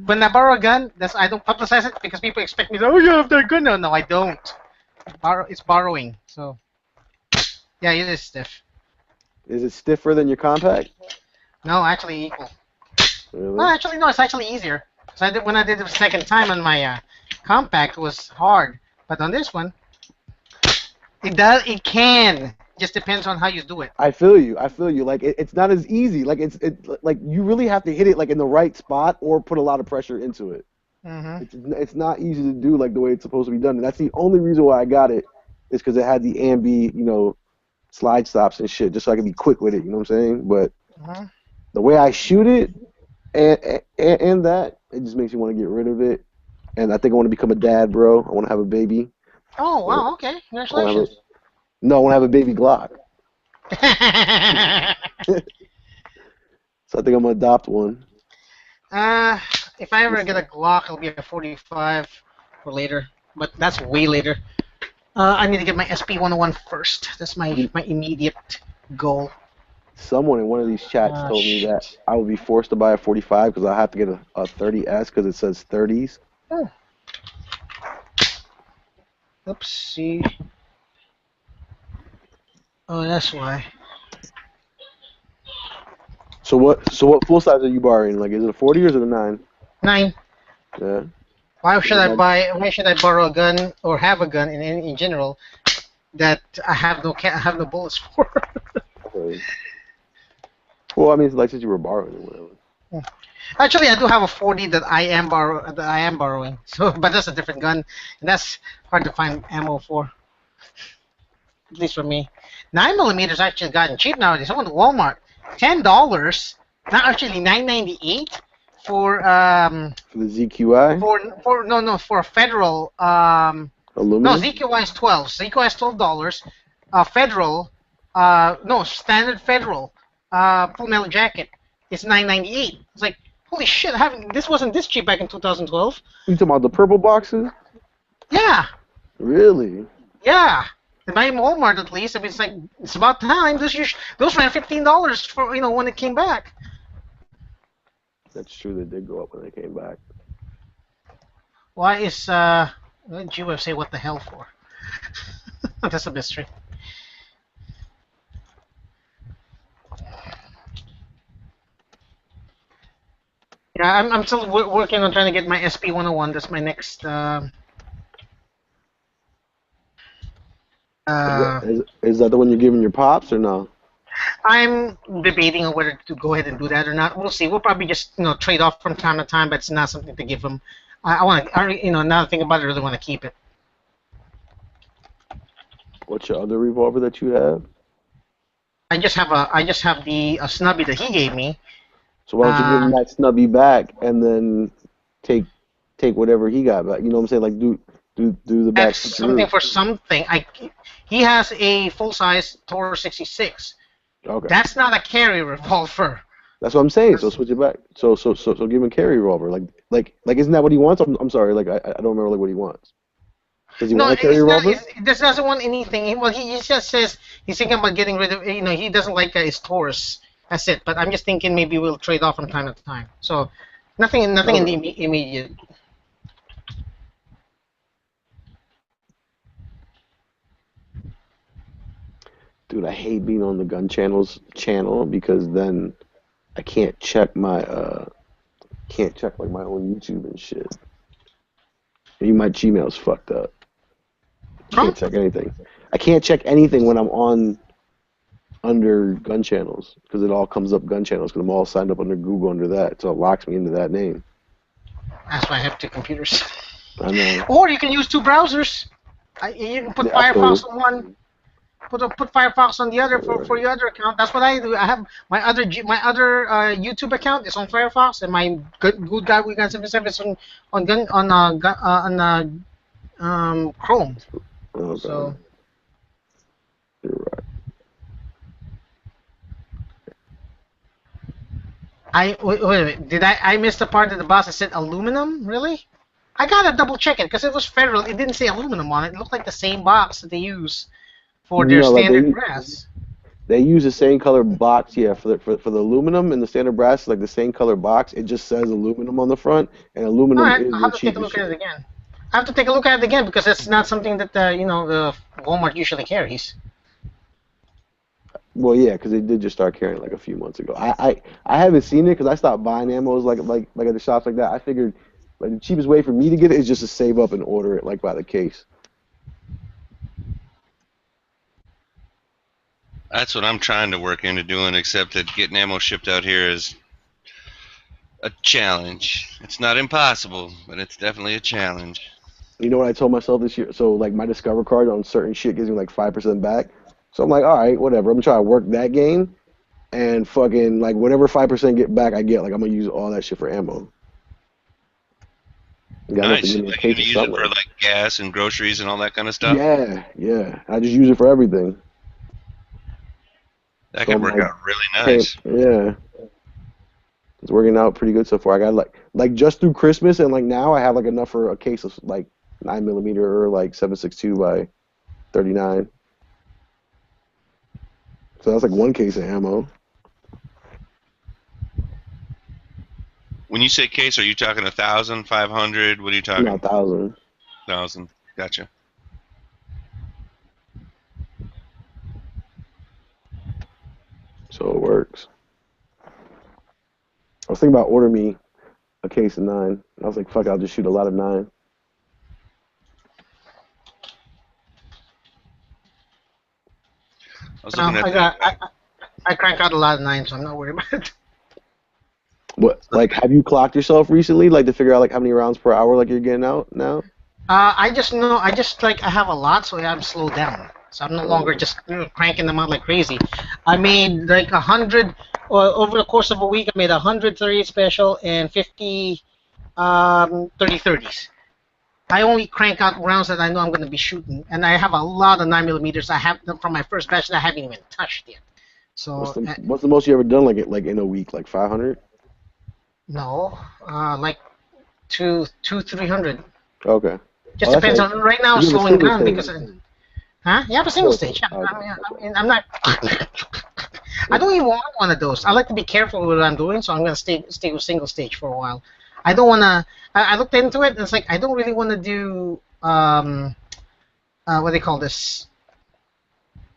when I borrow a gun, I don't publicize it because people expect me to. Oh, you have that gun? No, I don't. It's borrowing. So yeah, it is stiff. Is it stiffer than your compact? No, actually equal. No, Really? actually no. It's actually easier. So when I did it the second time on my compact, it was hard. But on this one, it does. It can. Just depends on how you do it. I feel you. I feel you. Like it's not as easy. Like it's like you really have to hit it like in the right spot or put a lot of pressure into it. Hmm. It's not easy to do like the way it's supposed to be done. And that's the only reason why I got it is because it had the ambi, slide stops and shit, just so I can be quick with it. You know what I'm saying? But Mhm. the way I shoot it and that, it just makes you want to get rid of it. And I think I want to become a dad, bro. I want to have a baby. Oh I want wow, okay, to have a congratulations. no, I want to have a baby Glock. So I think I'm gonna adopt one. uh, if I ever Just get a Glock, it'll be a 45 or later, but that's way later. I need to get my SP-101 first. That's you, my immediate goal. someone in one of these chats told me that Shit. I would be forced to buy a 45 because I have to get a 30s because it says 30s. Oh, oopsie. Oh, that's why. So what full size are you borrowing? Like, is it a 40 or is it a 9? 9. Yeah. Why Is should it I mag- buy? Why should I borrow a gun or have a gun in general that I have no bullets for? okay. Well, I mean, it's like since you were borrowing or whatever. Actually, I do have a 40 that I am borrowing. So, but that's a different gun, and that's hard to find ammo for, at least for me. 9 millimeters actually gotten cheap nowadays. I went to Walmart, $10. Not actually 9.98 for For the ZQI for no for a federal no aluminum. ZQI is 12. ZQI is $12. Federal no standard federal full metal jacket is 9.98. It's like holy shit! This wasn't this cheap back in 2012. You talking about the purple boxes? Yeah, Really? yeah. In my Walmart at least, I mean, it's about time. Those ran $15 for when it came back. That's true. They did go up when they came back. Why is GWF say what the hell for? That's a mystery. Yeah, I'm still working on trying to get my SP-101. That's my next. Is that, Uh, is that the one you're giving your pops or no? I'm debating on whether to go ahead and do that or not. We'll see. We'll probably just trade off from time to time, but it's not something to give them. I want to. Now that I think about it, I really want to keep it. What's your other revolver that you have? I just have the snubby that he gave me. So why don't you give him Uh, that snubby back and then take take whatever he got back? You know what I'm saying? Like do the back that's something switcheroo. for something. He has a full size Toro 66. Okay, That's not a carry revolver. that's what I'm saying. So That's, switch it back. So give him a carry revolver. Like isn't that what he wants? I'm sorry. Like I don't remember like what he wants. Does he no, want a carry it's not. revolver? This doesn't want anything. Well, he just says he's thinking about getting rid of. He doesn't like his Taurus. That's it. But I'm just thinking maybe we'll trade off from time to time. So nothing in the Okay. immediate. Dude, I hate being on the gun channels channel because then I can't check like my own YouTube and shit. Maybe my Gmail's fucked up. Huh? Can't check anything. I can't check anything when I'm on under gun channels because it all comes up gun channels because I'm all signed up under Google under that, so it locks me into that name. That's why I have two computers. I know. Or you can use two browsers. You can put Yeah, I feel Firefox you. on one. Put Firefox on the other for Right. your other account. That's what I do. I have my other YouTube account is on Firefox, and my good guy we got 77 is on gun on Chrome. Okay. So You're right. wait a minute. Did I miss the part of the box that said aluminum? Really? I gotta double check it because it was federal. It didn't say aluminum on it. It looked like the same box that they use for their No, like standard brass. they use the same color box, yeah, for the aluminum and the standard brass, like the same color box. It just says aluminum on the front, and All aluminum right, is I'll the have to take a cheapest look at it shit. again. I have to take a look at it again because it's not something that the Walmart usually carries. Well, yeah, because they did just start carrying like a few months ago. I haven't seen it because I stopped buying ammos like at the shops like that. I figured like the cheapest way for me to get it is just to save up and order it like by the case. That's what I'm trying to work into doing, except that getting ammo shipped out here is a challenge. It's not impossible, but it's definitely a challenge. You know what I told myself this year? So like my Discover card on certain shit gives me like 5% back. So I'm like, all right, whatever. I'm trying to work that game and fucking like whatever 5% get back, I get. Like I'm gonna use all that shit for ammo. You got enough to Nice. give me a Like you're case gonna of use it for something. like gas and groceries and all that kind of stuff. Yeah, yeah. I just use it for everything. That So could I'm work like, out really paying, nice. yeah, it's working out pretty good so far. I got like just through Christmas and like now I have like enough for a case of like 9 millimeter or like 7.62 by 39. So that's like one case of ammo. When you say case, are you talking 1,000, 500? What are you No, talking? 1,000. 1,000. Gotcha. So it works. I was thinking about ordering me a case of 9. I was like, fuck, I'll just shoot a lot of 9. I was No, looking at I the. got I crank out a lot of 9s, so I'm not worried about it. What, like, have you clocked yourself recently, like to figure out like how many rounds per hour like you're getting out now? I just know I just like I have a lot, so I'm slowed down. So I'm no longer Okay. just cranking them out like crazy. I made like 100 over the course of a week. I made 138 special and 50 30's. I only crank out rounds that I know I'm going to be shooting, and I have a lot of 9 millimeters. I have them from my first batch that I haven't even touched yet. What's So the what's the most you ever done like in a week? Like 500? no, like 300. Okay. Just Oh, that's depends right. on. Right now, I'm You have a slowing single down because. stage. Huh? You have a You single have a, stage. Yeah. okay, that's I right. mean, I'm not. I don't even want one of those. I like to be careful with what I'm doing, so I'm gonna stay with single stage for a while. I don't wanna. I looked into it. And it's like I don't really want to do what do they call this?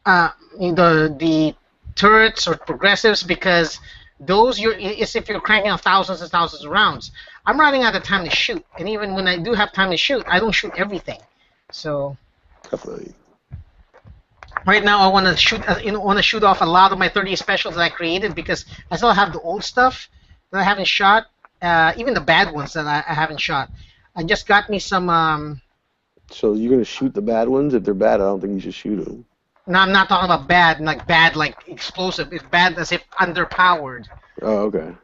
The turrets or progressives because those it's if you're cranking out thousands and thousands of rounds. I'm running out of time to shoot, and even when I do have time to shoot, I don't shoot everything. So I feel you. right now, I want to shoot. Want to shoot off a lot of my 30 specials that I created because I still have the old stuff that I haven't shot. Even the bad ones that I haven't shot. I just got me some. So you're gonna shoot the bad ones? If they're bad, I don't think you should shoot them. No, I'm not talking about bad like explosive. It's bad as if underpowered. Oh, okay.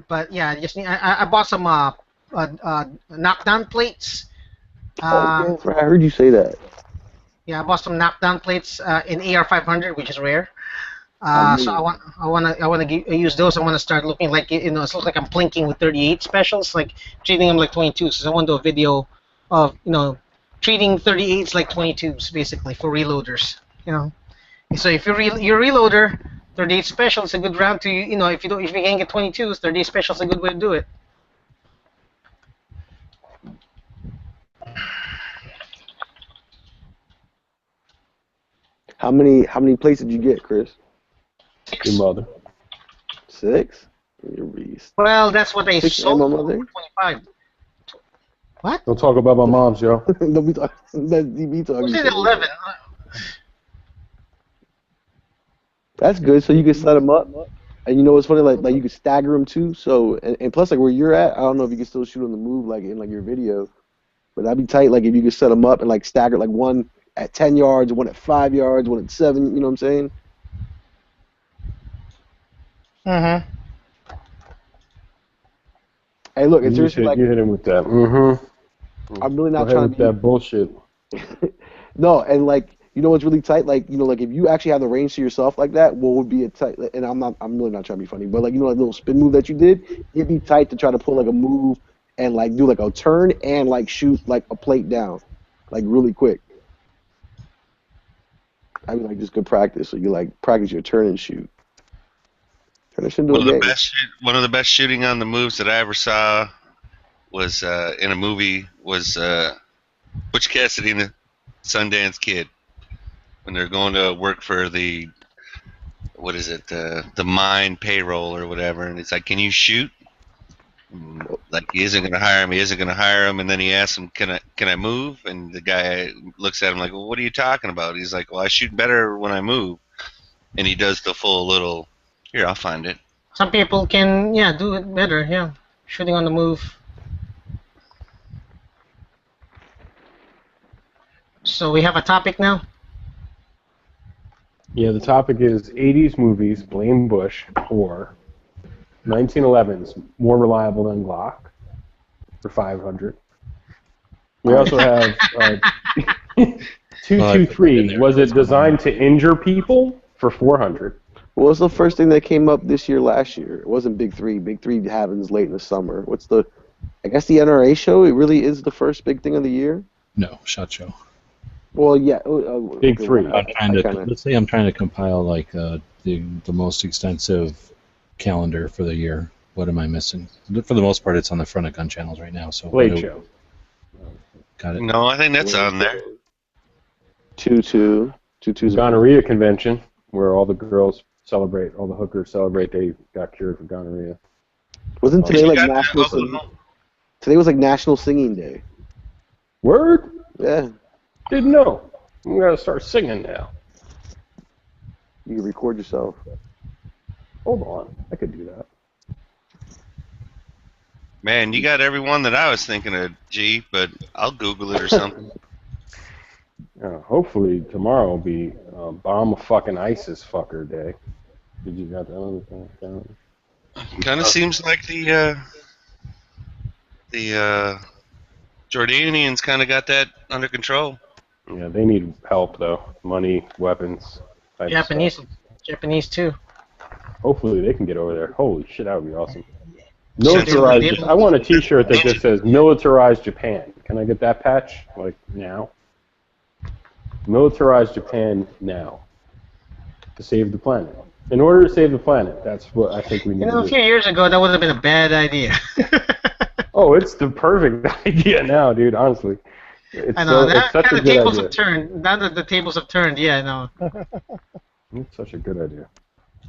But yeah, I just need. I bought some knockdown plates. Oh Uh, yeah, that's right. I heard you say that. yeah, I bought some knockdown plates in AR 500, which is rare. How So many? I want to use those. I want to start looking like it looks like I'm plinking with 38 specials, like treating them like 22s. So I want to do a video of treating 38s like 22s, basically for reloaders. You know, so if you're a reloader, 38 special is a good round to if you can get 22s, 38 special is a good way to do it. How many plates did you get, Chris? Your 6. mother. 6? You're a beast. Well, that's what they 6 sold ammo, for mother? 25. What? Don't talk about my moms, yo. Don't be talking. That's DB Who talking said shit. 11? That's good. So you can set them up, and you know what's funny? Like you can stagger them too. So and plus like where you're at, I don't know if you can still shoot on the move like in like your video, but that'd be tight. Like if you could set them up and like stagger like one at 10 yards, one at 5 yards, one at 7. You know what I'm saying? Mm-hmm. Hey, look, and You seriously, hit, like you hit him with that. Mm-hmm. I'm really Go not ahead trying with to that bullshit. be. No, and like you know what's really tight? Like like if you actually have the range to yourself like that, what would be a tight? And I'm really not trying to be funny, but like like little spin move that you did, it'd be tight to try to pull like a move and like do like a turn and like shoot like a plate down, like really quick. I mean like just good practice. So you like practice your turn and shoot. Turn this into a game. One of the best shooting on the moves that I ever saw was in a movie was Butch Cassidy and the Sundance Kid when they're going to work for the what is it the mine payroll or whatever, and it's like, can you shoot? Like he isn't going to hire him. He isn't going to hire him, and then he asks him, can I move? And the guy looks at him like, well, what are you talking about? He's like, well, I shoot better when I move, and he does the full little Here, I'll find it. Some people can, yeah, do it better. Yeah, shooting on the move. So we have a topic now. Yeah, the topic is 80s movies blame Bush or 1911's more reliable than Glock for 500. We also have 223. Was it designed to injure people for 400? What was the first thing that came up this year, last year? It wasn't Big Three. Big Three happens late in the summer. What's the? I guess the NRA show. It really is the first big thing of the year. No, SHOT Show. Well, yeah. Big Three. Let's say I'm trying to compile like the most extensive calendar for the year. What am I missing? For the most part, it's on the front of gun channels right now. So Blade Show. Got it. No, I think that's on there. 2-2. Gonorrhea convention, where all the girls celebrate, all the hookers celebrate they got cured for gonorrhea. Wasn't today like got National? Today was like National Singing Day. Word? Yeah, Didn't know. I'm gonna start singing now. you can record yourself. Hold on, I could do that. Man, you got every one that I was thinking of, G, but I'll Google it or something. Hopefully tomorrow will be bomb a fucking ISIS fucker day. Did you got that on the calendar? Kind of seems like the Jordanians kind of got that under control. Yeah, they need help though. Money, weapons. Type of stuff. Japanese too. Hopefully they can get over there. Holy shit, that would be awesome. Since Militarized. they- I want a T-shirt that just says "Militarized Japan." Can I get that patch? Like now? Militarized Japan now. To save the planet. In order to save the planet, that's what I think we need You know, to a do. few years ago, that would have been a bad idea. Oh, it's the perfect idea now, dude. Honestly, it's I know. it's such Now a the good tables idea. have turned. Now that the tables have turned, yeah, I know. It's such a good idea.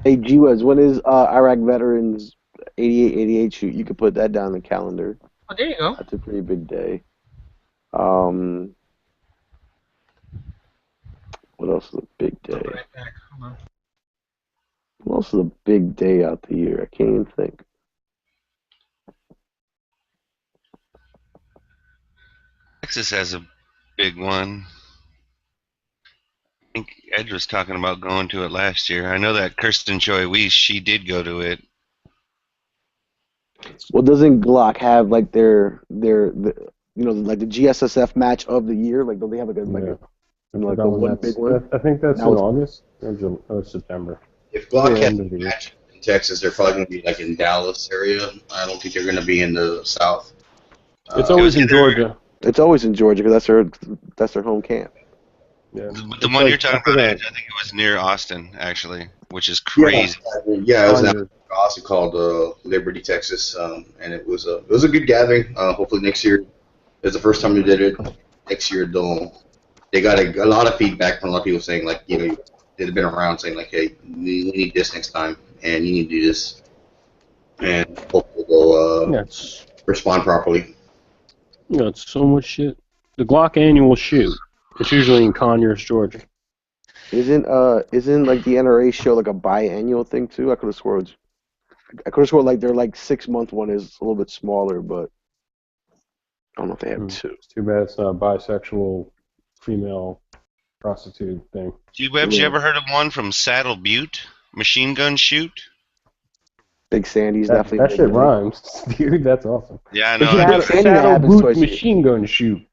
Hey, G-Wes, when is Iraq Veterans 88 shoot? You could put that down in the calendar. Oh, there you go. That's a pretty big day. What else is a big I'll day? be right back. Hold on. What else is a big day out the year? I can't even think. Texas has a big one. I think Ed was talking about going to it last year. I know that Kirsten Joy Weiss, she did go to it. Well, doesn't Glock have like their like the GSSF match of the year? Like, don't they have like a Yeah. like That a one, one that's- big one? I think that's Now in it's- August or September. If Glock Yeah, has end a of the year. match in Texas, they're probably going to be like in Dallas area. I don't think they're going to be in the South. It's always in either- Georgia. It's always in Georgia because that's their home camp. Yeah. The It's one like you're talking after about, that. Ed, I think it was near Austin, actually, which is crazy. Yeah, it was Under- also called Liberty, Texas, and it was a good gathering. Hopefully next year is the first time they did it. Next year they got a lot of feedback from a lot of people saying like they've been around saying like, hey, we need this next time and you need to do this, and hopefully they'll Yeah, it's respond properly. it's so much shit. The Glock annual shoot. It's usually in Conyers, Georgia. Isn't like the NRA show like a biannual thing too? I could have sworn like their like 6-month one is a little bit smaller, but I don't know if they have two. It's too bad it's not a bisexual female prostitute thing. G-Webs, you ever heard of one from Saddle Butte? Machine gun shoot? Big Sandy's That definitely. a big shit one. rhymes, dude. That's awesome. Yeah, I Big know. Sandy- Sandy happens Boot twice a year. machine gun shoot.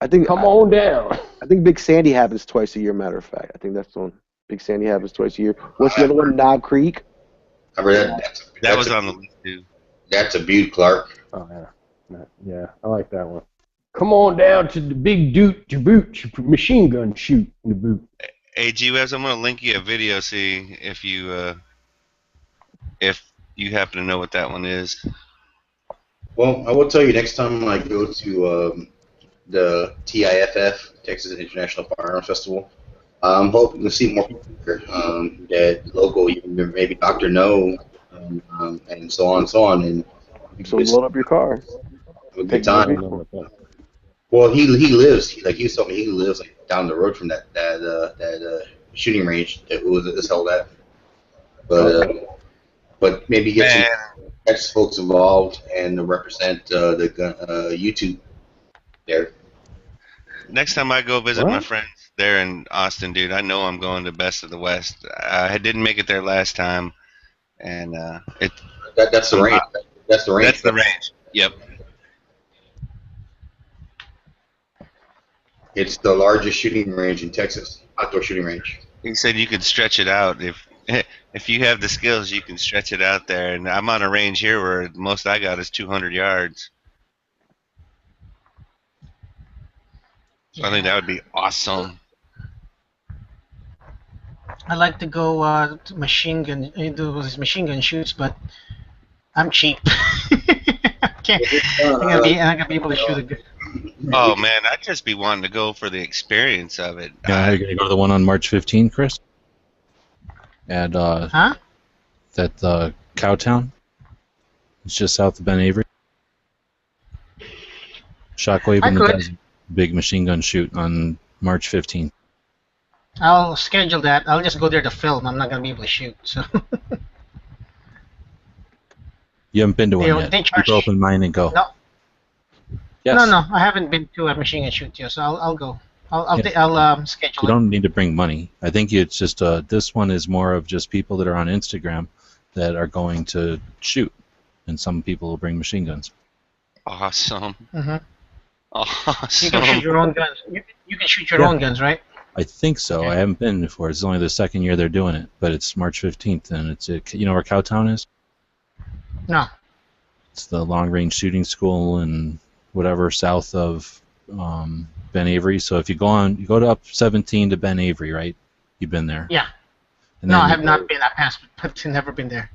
I think. Come on down. I think Big Sandy happens twice a year. Matter of fact, I think that's the one. Big Sandy happens twice a year. What's the other one? Knob Creek. I read that. That was on the list, too. That's a Butte, Clark. Oh yeah, yeah. I like that one. Come on down to the big boot machine gun shoot in the boot. Hey, G-Webs, I'm going to link you a video, see if you happen to know what that one is. Well, I will tell you next time I go to the TIFF, Texas International Firearms Festival, I'm hoping to see more people here. That local, even maybe Dr. No, and so on and so on, and So load up your car. have a good Take I time. don't know about that. Well, he lives like he was telling me he lives like down the road from that shooting range that was held at. But but maybe get some Man, ex folks involved and represent the YouTube there. next time I go visit my What? friends there in Austin, dude, I know I'm going to Best of the West. I didn't make it there last time, and That's the I'm, range. That's the range. that's the range. Yep. It's the largest shooting range in Texas, outdoor shooting range. He said you could stretch it out if you have the skills, you can stretch it out there. And I'm on a range here where the most I got is 200 yards. So I think that would be awesome. I like to go to machine gun, do those machine gun shoots, but I'm cheap. I'm gonna be able to shoot a good. Oh man, I'd just be wanting to go for the experience of it. Yeah, you're gonna go to the one on March 15, Chris? At Huh? that Cowtown. It's just south of Ben Avery. Shockwave I and the could. Desert. Big machine gun shoot on March 15th. I'll schedule that. I'll just go there to film. I'm not gonna be able to shoot. So You haven't been to one yet. they Keep charge. an open mind and go. No, Yes. no, I haven't been to a machine gun shoot yet. So I'll go. Yeah. I'll schedule You it. don't need to bring money. I think it's just this one is more of just people that are on Instagram that are going to shoot, and some people will bring machine guns. Awesome. Hmm. Awesome. You can shoot your own guns. You can shoot your Yeah. own guns, right? I think so. Okay. I haven't been before. It's only the second year they're doing it, but it's March 15th, and it's you know where Cowtown is? No. It's the long range shooting school and whatever south of Ben Avery. So if you go to up 17 to Ben Avery, right? You've been there. Yeah. And No, then I you have go- not been. I passed, but never been there.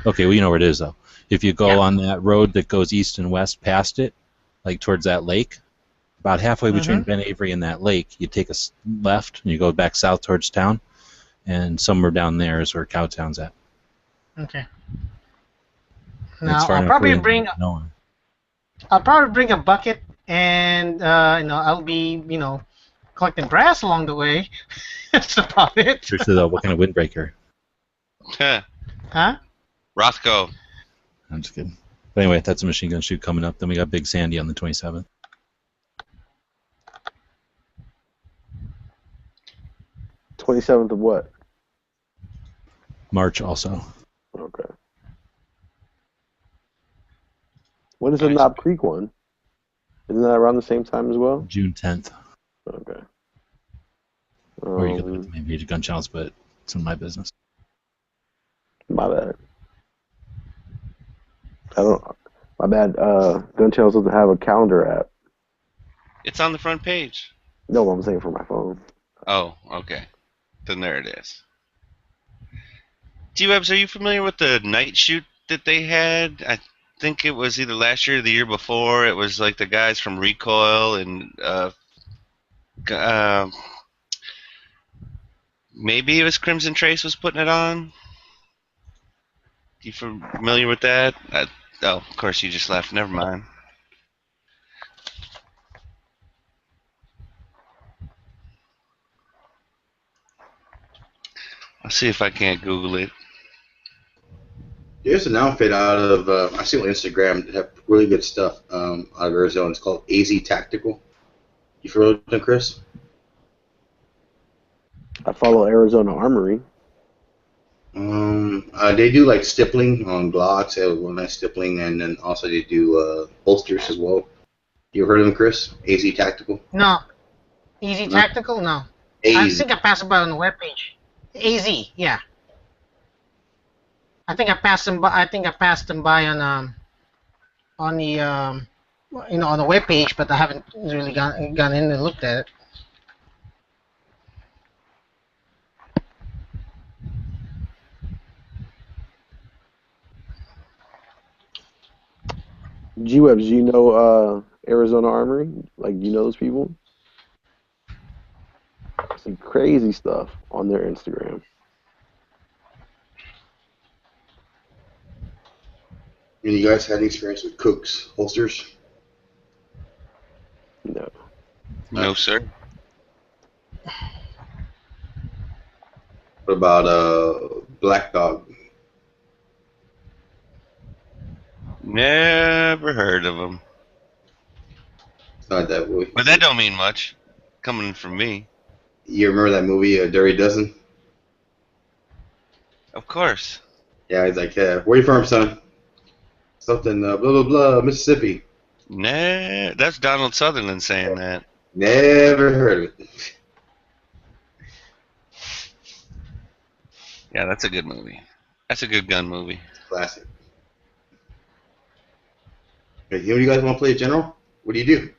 Okay, well you know where it is though. If you go Yeah. on that road that goes east and west past it, like towards that lake, about halfway between Ben Avery and that lake, you take a left and you go back south towards town, and somewhere down there is where Cowtown's at. Okay. And it's Now far I'll enough probably away bring. that no one. I'll probably bring a bucket, and I'll be collecting brass along the way. That's about it. Search it up. What kind of windbreaker? Huh? Rothko. I'm just kidding. But anyway, that's a machine gun shoot coming up. Then we got Big Sandy on the 27th. 27th of what? March also. Okay. When is the Nice. Knob Creek one? Isn't that around the same time as well? June 10th. Okay. Or you could look at maybe gun channels, but it's in my business. My bad. My bad. Gun Channels doesn't have a calendar app. It's on the front page. No, I'm saying for my phone. Oh, okay. Then there it is. T-Webs, are you familiar with the night shoot that they had? I think it was either last year or the year before. It was like the guys from Recoil and maybe it was Crimson Trace was putting it on. You familiar with that? Oh, of course you just left. Never mind. I'll see if I can't Google it. There's an outfit out of I see on Instagram that have really good stuff out of Arizona. It's called AZ Tactical. You familiar with them, Chris? I follow Arizona Armory. They do like stippling on Glocks. They have one nice stippling, and then also they do holsters as well. You ever heard of them, Chris? AZ Tactical. No. Easy No. Tactical? No. I AZ. think I passed by on the webpage. AZ, yeah. I think I passed them by. I think I passed them by on the on the webpage, but I haven't really gone in and looked at it. G-Webs, do you know Arizona Armory? Like, do you know those people? Some crazy stuff on their Instagram. And you guys had any experience with Cook's holsters? No. No, sir. What about Black Dog? Never heard of them. It's not that movie. But that don't mean much, coming from me. You remember that movie, Dirty Dozen? Of course. Yeah, he's like, where you from, son? Something, blah, blah, blah, Mississippi. Nah, that's Donald Sutherland saying that. Never heard of it. Yeah, that's a good movie. That's a good gun movie. Classic. Hey, you know, you guys want to play a general? What do you do?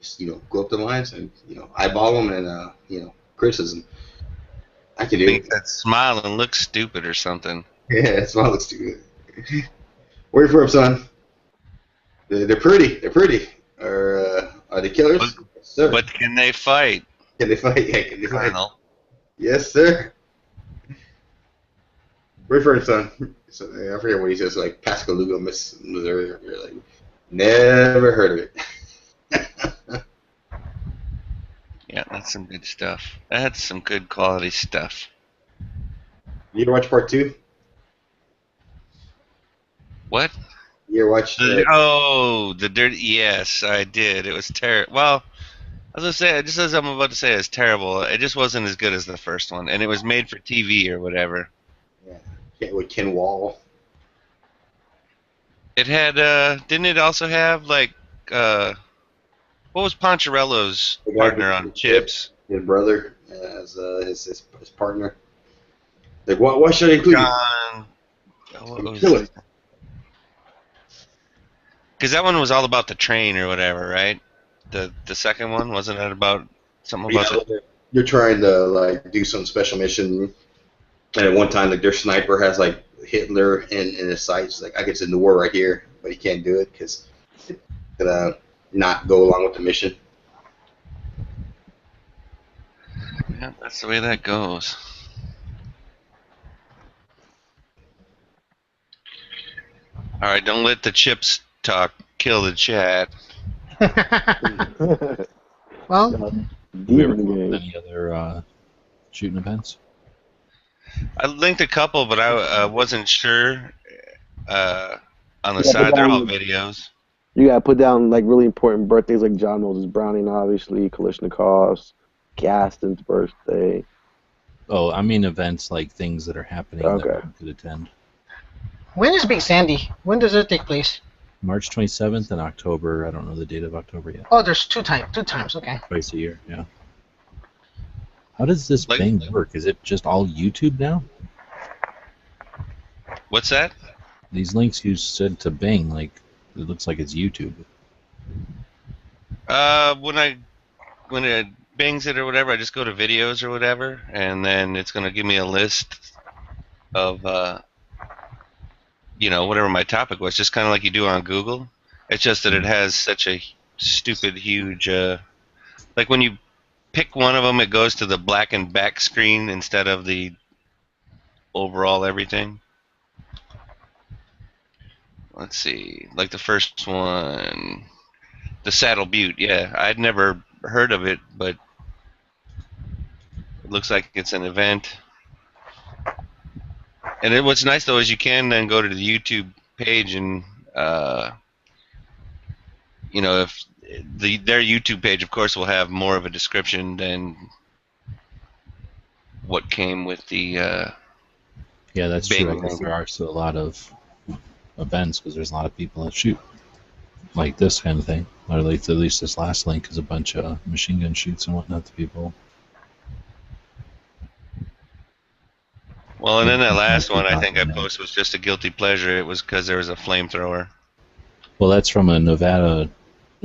Just, go up the lines and, eyeball them and, criticism. I can do Make it. that smile and look stupid or something. Yeah, that's why it looks too good. Where you from, son? They're pretty. They're pretty. Are they killers? Yes, sir. But can they fight, Can they fight? Yeah, can they fight? Colonel? Yes, sir. Where you from, son? So, I forget what he says, like Pascagoula, Missouri. You're like, never heard of it. Yeah, that's some good stuff. That's some good quality stuff. You ever watch part 2? What? You ever watch? The dirty. Yes, I did. It was terrible. Well, I was gonna say, just as I'm about to say, it's terrible. It just wasn't as good as the first one, and it was made for TV or whatever. Yeah, with Ken Wall. It had. Didn't it also have like? What was Poncherello's partner on Chips? His brother as his partner. Like, what should I include? John. What was Kill it? it. Because that one was all about the train or whatever, right? The second one, wasn't it about something about the... You're trying to like do some special mission, and at one time, like their sniper has like Hitler in his sights. Like, I could send the war right here, but he can't do it because it's gonna not go along with the mission. Yeah, that's the way that goes. All right, don't let the chips talk kill the chat. Well, We ever Demon game. any other shooting events? I linked a couple, but I wasn't sure on the Yeah, side. but, They're all videos. You gotta put down like really important birthdays like John Moses Browning, obviously, Kalishnikov's, Gaston's birthday. Oh, I mean events like things that are happening that Okay. one could attend. when is Big Sandy? When does it take place? March 27th and October. I don't know the date of October yet. Oh, there's two times. Okay. Twice a year, yeah. How does this Like- thing work? Is it just all YouTube now? What's that? These links you sent to Bing, like, it looks like it's YouTube. When it bangs it or whatever, I just go to videos or whatever, and then it's gonna give me a list of whatever my topic was, just kind of like you do on Google. It's just that it has such a stupid huge like when you pick one of them, it goes to the black and back screen instead of the overall everything. Let's see, like the first one, the Saddle Butte. Yeah, I'd never heard of it, but it looks like it's an event. And what's nice though is you can then go to the YouTube page and if their YouTube page, of course, will have more of a description than what came with the. Yeah, that's Bing true. I guess link. there are still a lot of events because there's a lot of people that shoot like this kind of thing. Or at least this last link is a bunch of machine gun shoots and whatnot to people. Well, and then that last one I think I posted was just a guilty pleasure. It was because there was a flamethrower. Well, that's from a Nevada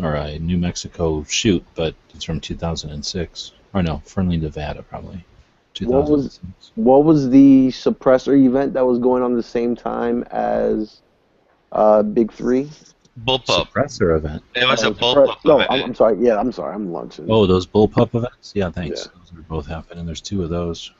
or a New Mexico shoot, but it's from 2006. Or no, Fernley, Nevada, probably. 2006. What was the suppressor event that was going on the same time as Big Three? Bullpup. Suppressor event. It was a Suppress- bullpup No, event. I'm sorry. Yeah, I'm sorry. I'm lunching. Oh, those bullpup events? Yeah, thanks. Yeah. Those are both happening. There's two of those.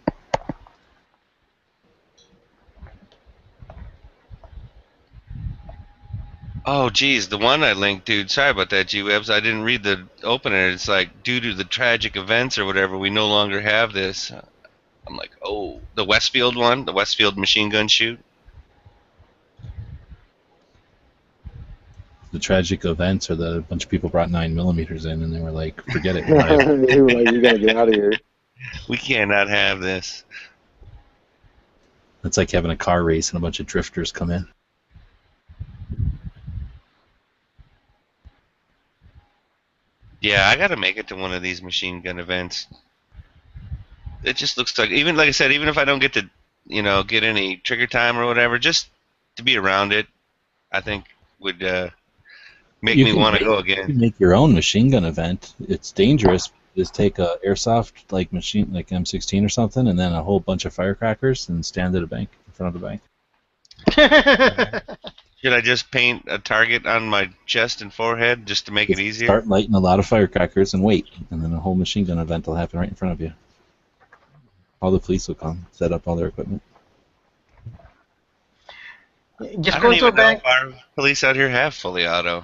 Oh, geez, the one I linked, dude. Sorry about that, G-Webs. I didn't read the opener. It's like, due to the tragic events or whatever, we no longer have this. I'm like, oh, the Westfield one, the Westfield machine gun shoot. The tragic events are that a bunch of people brought 9mm in, and they were like, "Forget it, They were like, "We gotta get out of here." We cannot have this. It's like having a car race and a bunch of drifters come in. Yeah, I got to make it to one of these machine gun events. It just looks like, even like I said, even if I don't get to, get any trigger time or whatever, just to be around it, I think would make me want to go You again. can make your own machine gun event. It's dangerous. Just take a airsoft like machine, like M16 or something, and then a whole bunch of firecrackers, and stand at a bank in front of the bank. Should I just paint a target on my chest and forehead just to make it easier? Start lighting a lot of firecrackers and wait, and then a whole machine gun event will happen right in front of you. All the police will come, set up all their equipment. Just I go don't into a even know bank. if our police out here have fully auto.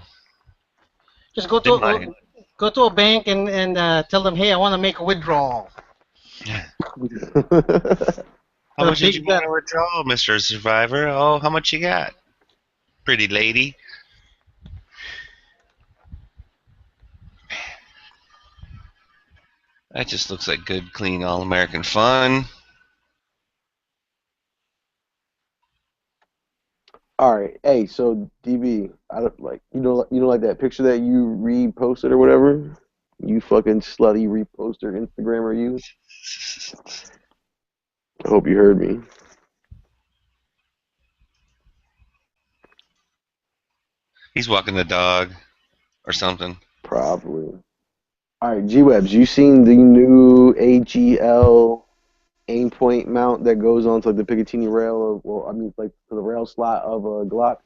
Just go They to might. go to a bank and tell them, hey, I want to make a withdrawal. How much did big you want to withdraw, Mr. Survivor? Oh, how much you got? Pretty lady. That just looks like good, clean, all-American fun. All right, hey, so DB, I don't like like that picture that you reposted or whatever. You fucking slutty reposter Instagrammer, you. I hope you heard me. He's walking the dog or something. Probably. All right, G-Webs, you seen the new AGL aim point mount that goes onto like the Picatinny rail, like to the rail slot of a Glock?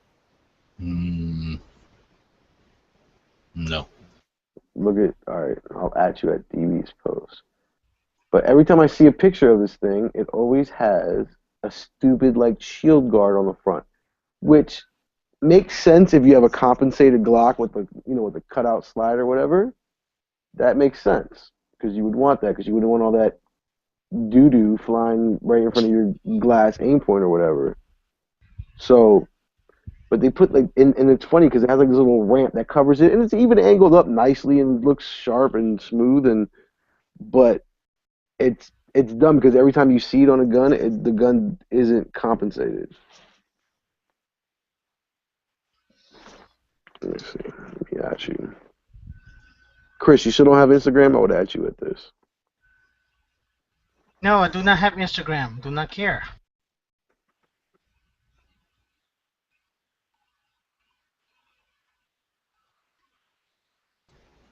No. All right, I'll add you at DB's post. But every time I see a picture of this thing, it always has a stupid like shield guard on the front, which makes sense if you have a compensated Glock with the cutout slide or whatever. That makes sense because you would want that because you wouldn't want all that doo-doo flying right in front of your glass aim point or whatever. So, but they put and it's funny because it has like this little ramp that covers it, and it's even angled up nicely and looks sharp and smooth, but it's dumb because every time you see it on a gun, the gun isn't compensated. Let me see. Let me add you. Chris, you still don't have Instagram? I would add you at this. No, I do not have Instagram. Do not care.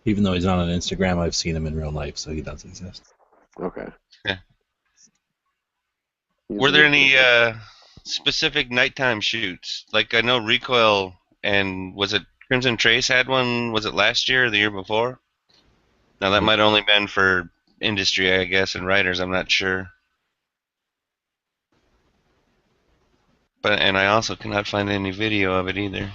Even though he's not on Instagram, I've seen him in real life, so he does exist. Okay. Yeah. Were there any specific nighttime shoots? Like I know Recoil and was it Crimson Trace had one? Was it last year or the year before? Now that might have only been for industry, I guess, and writers. I'm not sure. And I also cannot find any video of it either.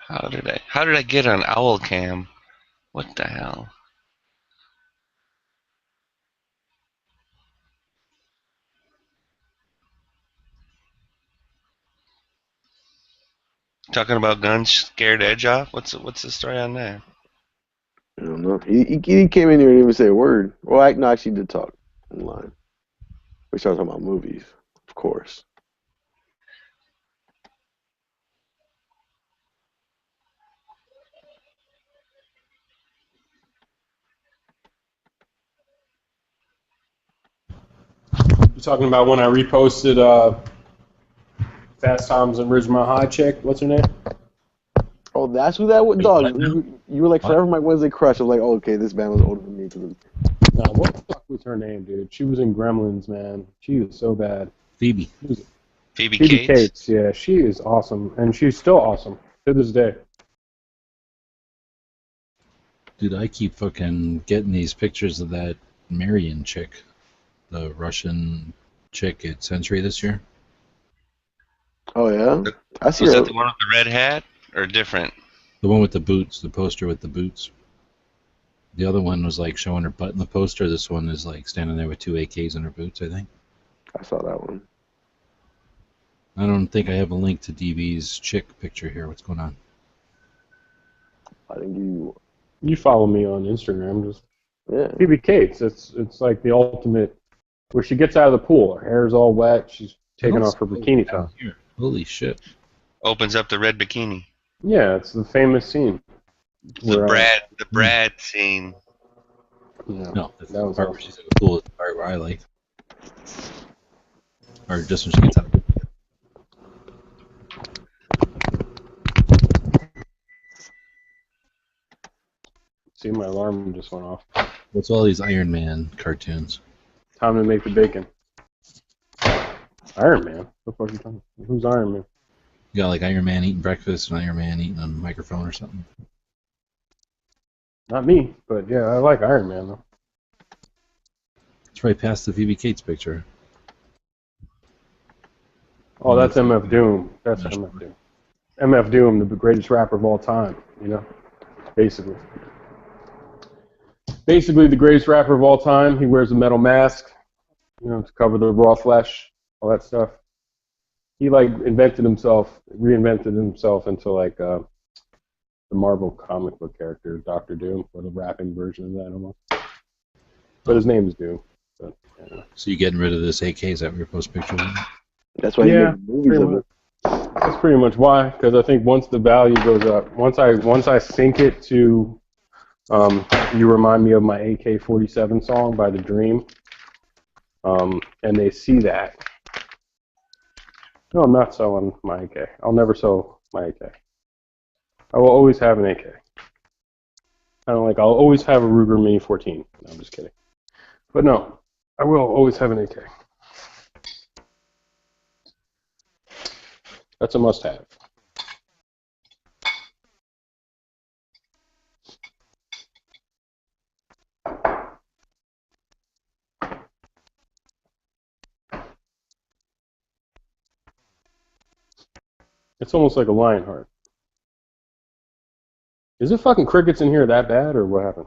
How did I get on Owlcam? What the hell? Talking about guns scared Edge off? What's the story on that? I don't know. He came in here and didn't even say a word. Well, I actually did talk online. We started talking about movies, of course. You talking about when I reposted Fast Times and Ridgemont High chick? What's her name? Oh, that's who that was? Dog, what you were like forever my Wednesday crush. I was like, oh, okay, this band was older than me. No, what the fuck was her name, dude? She was in Gremlins, man. She was so bad. Phoebe. Phoebe Cates. Cates? Yeah, she is awesome, and she's still awesome to this day. Dude, I keep fucking getting these pictures of that Marion chick, the Russian chick at Century this year. Oh, yeah? I see Was her. that the one with the red hat or different? The one with the boots, the poster with the boots. The other one was like showing her butt in the poster. This one is like standing there with 2 AKs in her boots, I think. I saw that one. I don't think I have a link to DB's chick picture here. What's going on? I think you. You follow me on Instagram, just Yeah. Phoebe Cates. It's like the ultimate. Where she gets out of the pool, her hair's all wet. She's taking off her bikini top. Here. Holy shit! Opens up the red bikini. Yeah, it's the famous scene. The Brad scene. Yeah, No, that's that the was part awesome. where she's in the pool. Is the part where I like, or just when she gets out. Of the pool. See, my alarm just went off. What's all these Iron Man cartoons? Time to make the bacon. Iron Man? What the fuck are you talking about? Who's Iron Man? You got like Iron Man eating breakfast and Iron Man eating a microphone or something. Not me, but yeah, I like Iron Man though. It's right past the Phoebe Cates picture. Oh, that's MF Doom. That's MF Doom. MF Doom, the greatest rapper of all time, you know? Basically. Basically the greatest rapper of all time. He wears a metal mask, you know, to cover the raw flesh, all that stuff. He like reinvented himself into like the Marvel comic book character, Doctor Doom, or the rapping version of that almost. But his name is Doom. But, yeah. So you getting rid of this AK? Is that what your post picture was? That's why Yeah, you make movies of it. That's pretty much why. Because I think once the value goes up, once I sync it to, you remind me of my AK-47 song by The Dream, and they see that. No, I'm not selling my AK. I'll never sell my AK. I will always have an AK. I'll always have a Ruger Mini 14. No, I'm just kidding. But no, I will always have an AK. That's a must-have. It's almost like a lion heart. Is it fucking crickets in here that bad, or what happened?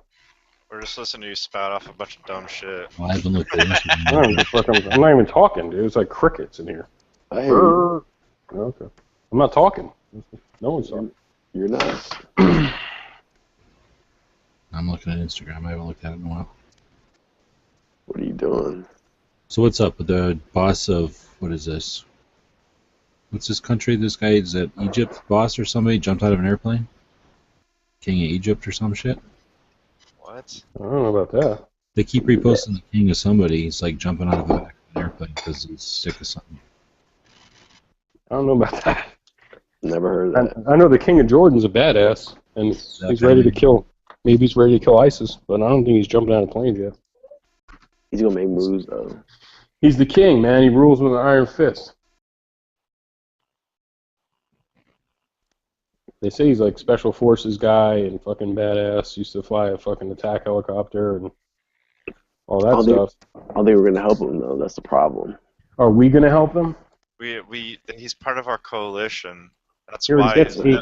We're just listening to you spout off a bunch of dumb shit. Well, I haven't looked at I'm not even talking, dude. It's like crickets in here. I hear you. Okay. I'm not talking. No one's talking. You're not. I'm looking at Instagram. I haven't looked at it in a while. What are you doing? So what's up with the boss of, what is this? What's this country? This guy is at Egypt boss or somebody jumped out of an airplane? King of Egypt or some shit? What? I don't know about that. They keep reposting the king of somebody. He's like jumping out of the back of an airplane because he's sick of something. I don't know about that. Never heard of that. I know the King of Jordan's a badass, and he's ready to kill. Maybe he's ready to kill ISIS, but I don't think he's jumping out of planes yet. He's gonna make moves though. He's the king, man. He rules with an iron fist. They say he's like special forces guy and fucking badass. Used to fly a fucking attack helicopter and all that stuff. I don't think we're gonna help him though. That's the problem. Are we gonna help him? He's part of our coalition. That's Here he why. gets me.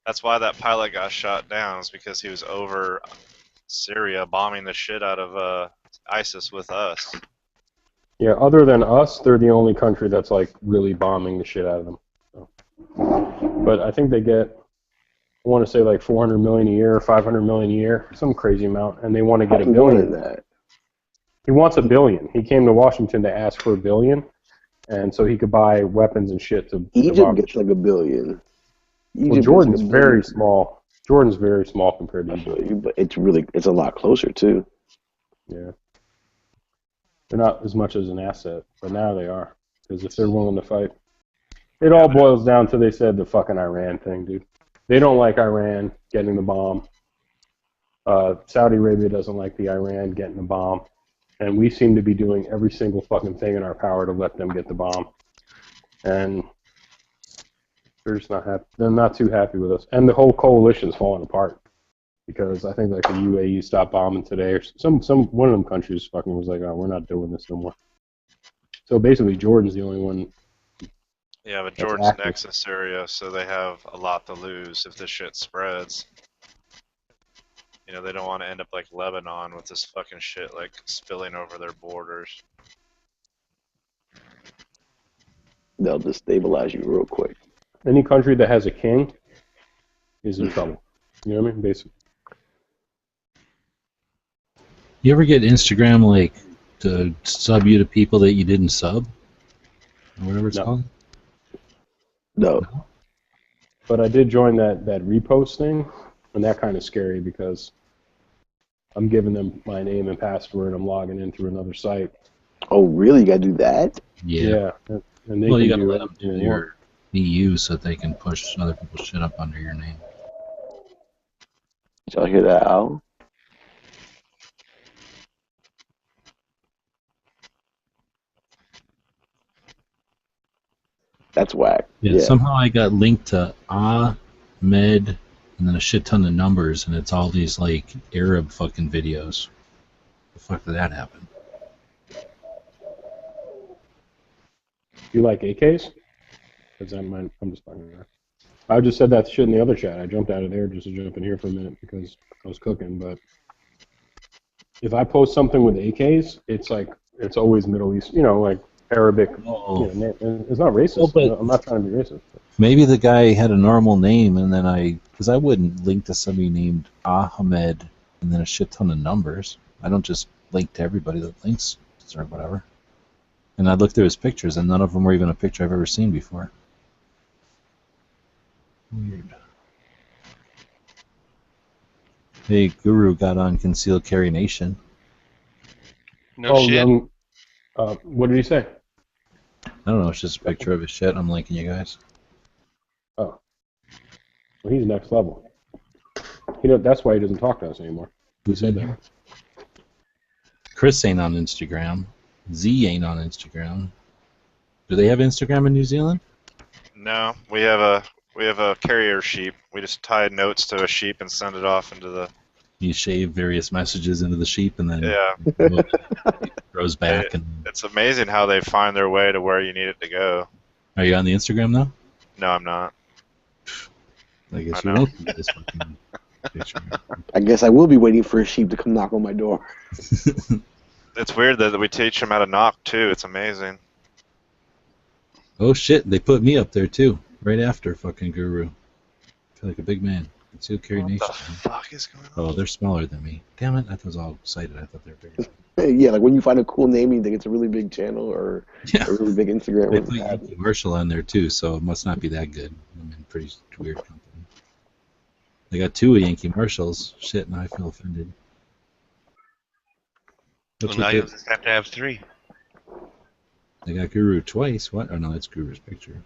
That's why that pilot got shot down. Is because he was over Syria bombing the shit out of ISIS with us. Yeah, other than us, they're the only country that's like really bombing the shit out of them. So. But I think they get, I want to say like 400 million a year, 500 million a year, some crazy amount, and they want to get $1 billion. That. He wants $1 billion. He came to Washington to ask for $1 billion, and so he could buy weapons and shit to. Egypt gets like $1 billion. Well, Jordan's very small. Jordan's very small compared to Egypt. But it's a lot closer too. Yeah. They're not as much as an asset, but now they are. Because if they're willing to fight. It all boils down to they said the fucking Iran thing, dude. They don't like Iran getting the bomb. Saudi Arabia doesn't like the Iran getting the bomb. And we seem to be doing every single fucking thing in our power to let them get the bomb. And they're just not happy. They're not too happy with us. And the whole coalition's falling apart. Because I think like the UAE stopped bombing today, or one of them countries fucking was like, oh, we're not doing this no more. So basically, Jordan's the only one. Yeah, but Jordan's next to Syria, so they have a lot to lose if this shit spreads. You know, they don't want to end up like Lebanon with this fucking shit like spilling over their borders. They'll destabilize you real quick. Any country that has a king is in trouble. You know what I mean? Basically. You ever get Instagram like to sub you to people that you didn't sub, or whatever it's No. called? No. But I did join that repost thing, and that kind of scary because I'm giving them my name and password. I'm logging in through another site. Oh, really? You gotta do that? Yeah. And they Well, can you gotta do let them do anything they want. your EU so that they can push other people's shit up under your name. Did y'all hear that, Al? That's whack. Yeah. Somehow I got linked to Med, and then a shit ton of numbers, and it's all these like Arab fucking videos. The fuck did that happen? You like AKs? Because I'm just talking about. I just said that shit in the other chat. I jumped out of there just to jump in here for a minute because I was cooking. But if I post something with AKs, it's like it's always Middle East, like Arabic. Oh. It's not racist. Well, but I'm not trying to be racist. maybe the guy had a normal name, and then because I wouldn't link to somebody named Ahmed and then a shit ton of numbers. I don't just link to everybody that links or whatever. And I looked through his pictures, and none of them were even a picture I've ever seen before. Weird. Hey, Guru got on Concealed Carry Nation. No shit. What did he say? I don't know, it's just a picture of his shit. I'm linking you guys. Oh. Well, he's next level. That's why he doesn't talk to us anymore. Who said that? Chris ain't on Instagram. Z ain't on Instagram. Do they have Instagram in New Zealand? No, we have a carrier sheep. We just tie notes to a sheep and send it off into the. You shave various messages into the sheep, and then Yeah. it grows back. And It's amazing how they find their way to where you need it to go. are you on the Instagram now? No, I'm not. I guess I you know. won't see this fucking picture. I guess I will be waiting for a sheep to come knock on my door. It's weird that we teach them how to knock too. It's amazing. Oh shit! They put me up there too, right after fucking Guru. I feel like a big man. Concealed Carry What Nation. the fuck is going on? Oh, they're smaller than me. Damn it! I was all excited. I thought they were bigger. Yeah, like when you find a cool name, you think it's a really big channel or Yeah. a really big Instagram. They put Yankee Marshall on there too, so it must not be that good. I'm in pretty weird company. They got 2 Yankee Marshalls. Shit, now I feel offended. Well, now you just have to have 3. They got Guru twice. What? Oh no, that's Guru's picture.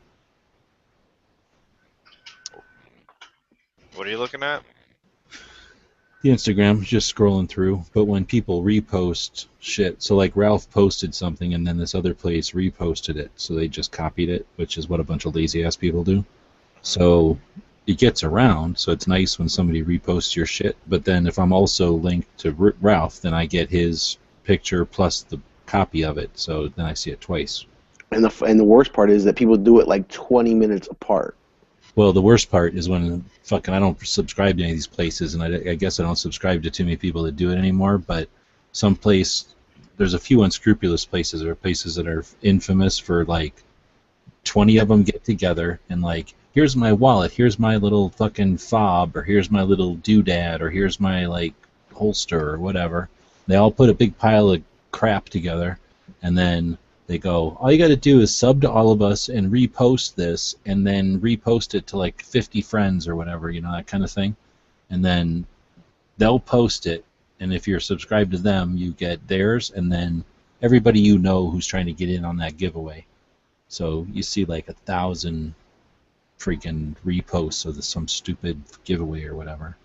What are you looking at? The Instagram, just scrolling through. But when people repost shit, so like Ralph posted something and then this other place reposted it, so they just copied it, which is what a bunch of lazy ass people do. So it gets around, so it's nice when somebody reposts your shit. But then if I'm also linked to Ralph, then I get his picture plus the copy of it, so then I see it twice. And the worst part is that people do it like 20 minutes apart. Well, the worst part is when fucking I don't subscribe to any of these places, and I guess I don't subscribe to too many people that do it anymore, but there's a few unscrupulous places, or places that are infamous for like 20 of them get together and like, here's my wallet, here's my little fucking fob, or here's my little doodad, or here's my like holster or whatever. They all put a big pile of crap together, and then they go, all you got to do is sub to all of us and repost this, and then repost it to like 50 friends or whatever, that kind of thing. And then they'll post it, and if you're subscribed to them, you get theirs, and then everybody who's trying to get in on that giveaway. So you see like 1,000 freaking reposts of some stupid giveaway or whatever.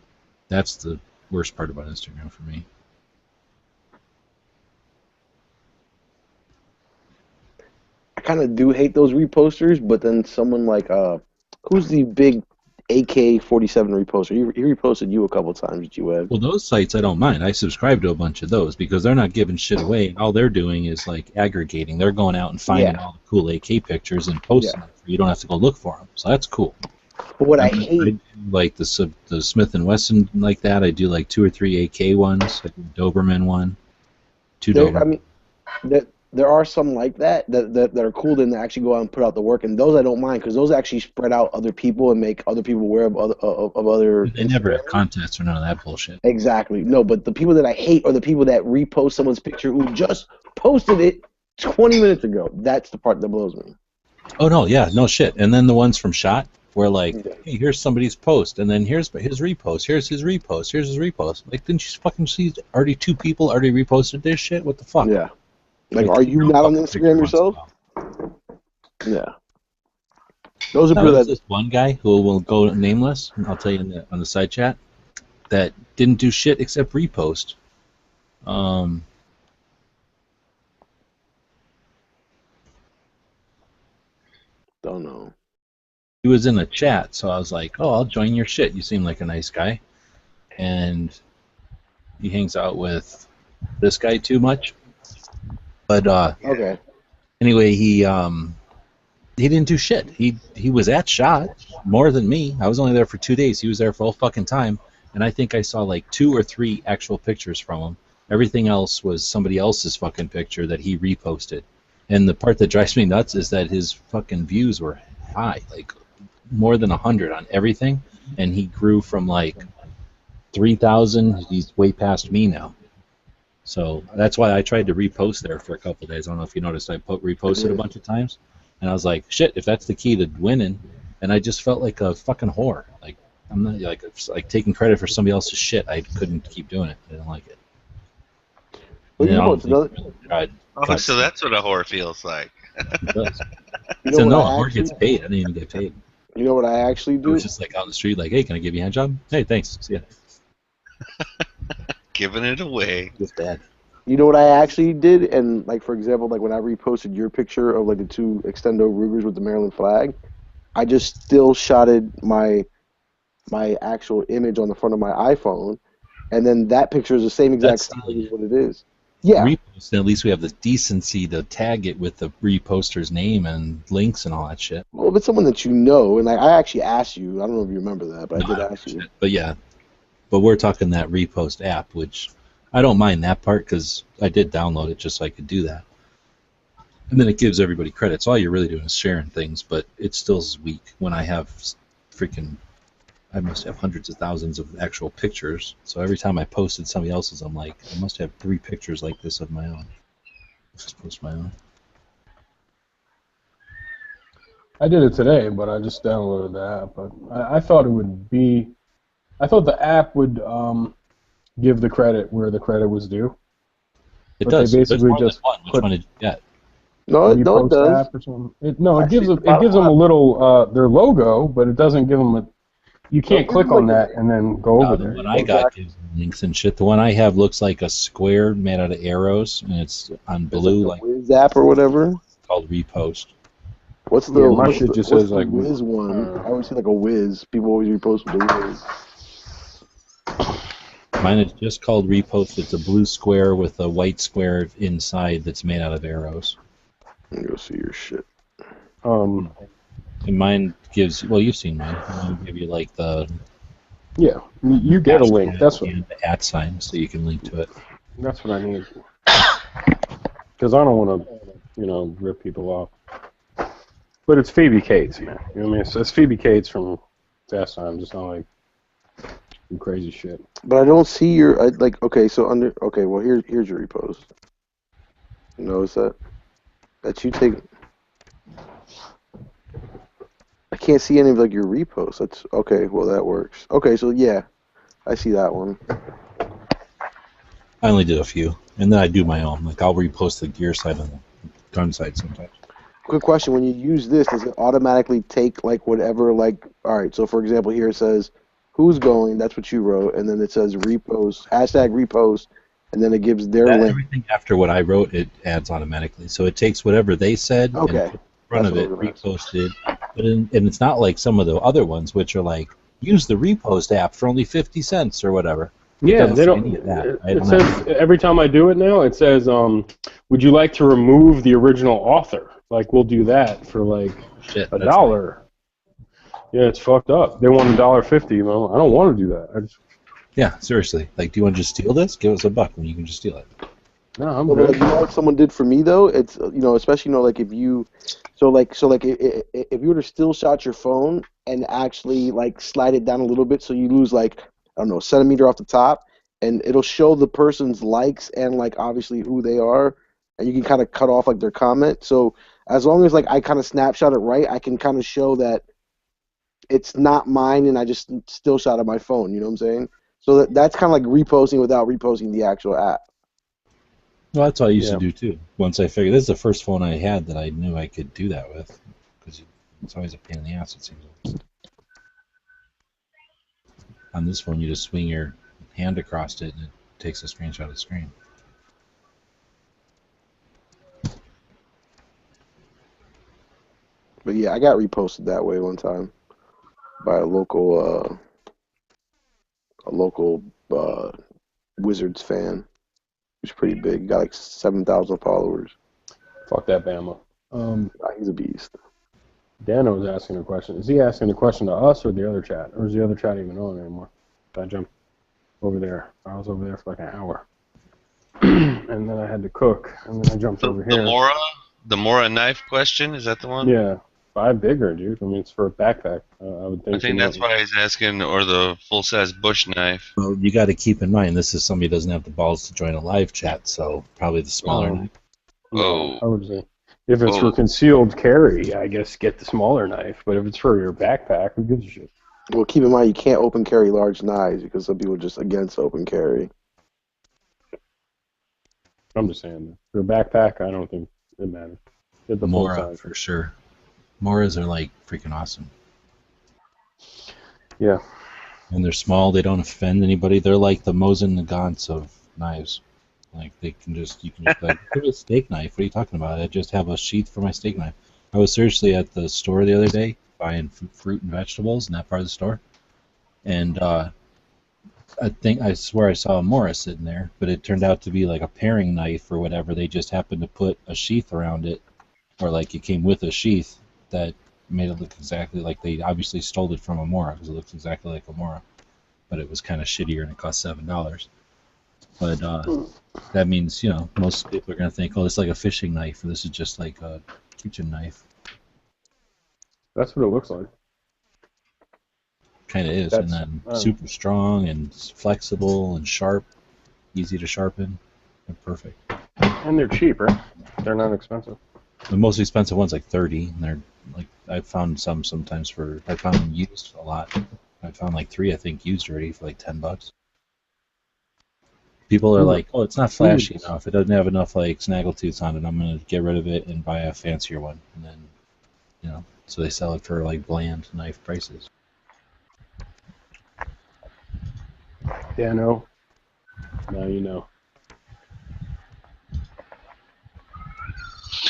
That's the worst part about Instagram for me. I kind of do hate those reposters, but then someone like who's the big AK-47 reposter? He reposted you a couple times, G-Web. Well, those sites I don't mind. I subscribe to a bunch of those because they're not giving shit away. All they're doing is like aggregating. They're going out and finding all the cool AK pictures and posting them. You don't have to go look for them, so that's cool. But what I I hate, do like the Smith and Wesson like that. I do like 2 or 3 AK ones. I do a Doberman one, 2 I Doberman. mean, there are some like that are cool to actually go out and put out the work, and those I don't mind because those actually spread out other people and make other people aware of other They never have Instagrammers. contests or none of that bullshit. Exactly. No, but the people that I hate are the people that repost someone's picture who just posted it 20 minutes ago. That's the part that blows me. Oh no, yeah, no shit. And then the ones from Shot where like, Yeah. hey, here's somebody's post, and then here's his repost, here's his repost, here's his repost. Like, didn't you fucking see already 2 people already reposted this shit? What the fuck? Yeah. Like, Like, are take you your not on fucking Instagram picture once in a yourself? while. Yeah. Those are Now, people there's that. this one guy who will go nameless, and I'll tell you on the side chat, that didn't do shit except repost. Don't know. He was in a chat, so I was like, oh, I'll join your shit. You seem like a nice guy. And he hangs out with this guy too much. But Okay. anyway, he didn't do shit. He was at Shot more than me. I was only there for 2 days. He was there for all fucking time, and I think I saw like 2 or 3 actual pictures from him. Everything else was somebody else's fucking picture that he reposted. And the part that drives me nuts is that his fucking views were high, like more than 100 on everything, and he grew from like 3,000. He's way past me now. So that's why I tried to repost there for a couple of days. I don't know if you noticed I reposted a bunch of times. And I was like, shit, if that's the key to winning, and I just felt like a fucking whore. Like, I'm not like taking credit for somebody else's shit. I couldn't keep doing it. I didn't like it. Well, And you I know, don't it's think another. I really tried. Oh, so that's what a whore feels like. It does. You So know no, what a I whore actually. gets paid. I didn't even get paid. You know what I actually It do? was just like out in the street, like, hey, can I give you a hand job? Hey, thanks. See ya. Giving it away. Just bad. You know what I actually did? And like for example, like when I reposted your picture of like the 2 extendo Rugers with the Maryland flag, I just still shotted my actual image on the front of my iPhone, and then that picture is the same exact That's size stealing as it. what it is. Yeah. Repost, and at least we have the decency to tag it with the reposter's name and links and all that shit. Well, if it's someone that you know, and like I actually asked you, I don't know if you remember that, but I No, did I ask you. shit. But yeah, but we're talking that repost app, which I don't mind that part because I did download it just so I could do that. And then it gives everybody credit. So all you're really doing is sharing things, but it still is weak when I have freaking, I must have hundreds of thousands of actual pictures. So every time I posted somebody else's, I'm like, I must have 3 pictures like this of my own. Let's just post my own. I did it today, but I just downloaded the app. But I thought it would be, I thought the app would give the credit where the credit was due. It But they does. There's basically more than just one. Which put one did you get? No, it repost does. app or something. No, I it gives see them, the it gives bottom them a little their logo, but it doesn't give them a. You can't gives click them on like that and then go over The there. one I got gives links and shit. The one I have looks like a square made out of arrows, and it's on It's blue, like like the Wiz app or whatever. called repost. What's the Yeah, my what's shit the, just what's says the like. Wiz one? I always see like a Wiz. People always repost with the Wiz. Mine is just called repost. It's a blue square with a white square inside that's made out of arrows. Let me go see your shit. And mine gives, well, you've seen mine. Mine give you like the Yeah, you get a link. That's what. and the @ sign, so you can link to it. That's what I need. Because I don't want to, rip people off. But it's Phoebe Cates, man. You know what I mean? It's Phoebe Cates from Fast Times. It's not like some crazy shit. But I don't see your okay. So well here's your repost. You notice that you take. I can't see any of like your reposts. That's okay. Well, that works. Okay, so yeah, I see that one. I only did a few, and then I do my own. Like I'll repost the gear side and the gun side sometimes. Quick question: when you use this, does it automatically take like whatever? Like, all right. So for example, here it says who's going. That's what you wrote, and then it says repost #repost, and then it gives their link. Everything after what I wrote, it adds automatically. So it takes whatever they said Okay. and put in front That's of it, what I was reposted. And it's not like some of the other ones, which are like, use the repost app for only 50 cents or whatever. Yeah, doesn't they say don't. any of that. It says every time I do it now, it says, "Would you like to remove the original author?" Like we'll do that for like Shit, $1. Yeah, it's fucked up. They want $1.50. I don't want to do that. Yeah, seriously. Like, do you want to just steal this? Give us $1 when you can just steal it. No, I'm Well, but, good. like, you know what someone did for me though? It's especially like if you, if you were to still shot your phone and actually like slide it down a little bit, so you lose like I don't know, a centimeter off the top, and it'll show the person's likes and like obviously who they are, and you can kind of cut off like their comment. So as long as like I kind of snapshot it right, I can kind of show that it's not mine, and I just still shot at my phone. You know what I'm saying? So that's kind of like reposting without reposting the actual app. Well, that's what I used Yeah. to do too. Once I figured this is the first phone I had that I knew I could do that with, because it's always a pain in the ass. It seems like. On this phone, you just swing your hand across it and it takes a screenshot of the screen. But yeah, I got reposted that way one time by a local Wizards fan. He's pretty big. He got like 7,000 followers. Fuck that Bama. He's a beast. Dano was asking a question. Is he asking a question to us or the other chat? Or is the other chat even on anymore? I jumped over there. I was over there for like an hour. And then I had to cook. And then I jumped over here. The Mora knife question, is that the one? Yeah. 5 bigger, dude. I mean, it's for a backpack. I would think. I think that's why he's asking, or the full-size bush knife. Well, you got to keep in mind this is somebody who doesn't have the balls to join a live chat, so probably the smaller knife. No, I would say if it's for concealed carry, I guess get the smaller knife. But if it's for your backpack, who gives a shit? Well, keep in mind you can't open carry large knives because some people are just against open carry. I'm just saying. For a backpack, I don't think it matters. Get the full Mora size. for sure. Moras are like freaking awesome. Yeah. And they're small. They don't offend anybody. They're like the Mosin Nagants of knives. Like you can just like, put a steak knife. What are you talking about? I just have a sheath for my steak knife. I was seriously at the store the other day buying fruit and vegetables in that part of the store, and I swear I saw a Mora sitting there, but it turned out to be like a paring knife or whatever. They just happened to put a sheath around it, or like it came with a sheath that made it look exactly like they obviously stole it from a Mora because it looks exactly like a Mora, but it was kind of shittier and it cost $7. But that means, most people are going to think, oh, it's like a fishing knife, or this is just like a kitchen knife. That's what it looks like. Kind of is, and then super strong and flexible and sharp, easy to sharpen. They're perfect. And they're cheap, right? They're not expensive. The most expensive one's like $30, and they're like I found some sometimes I found them used a lot. I found like 3, I think, used already for like $10. People are like, oh, it's not flashy enough. It doesn't have enough like snaggletooths on it. I'm gonna get rid of it and buy a fancier one, and then, so they sell it for like bland knife prices. Yeah, no. Now you know.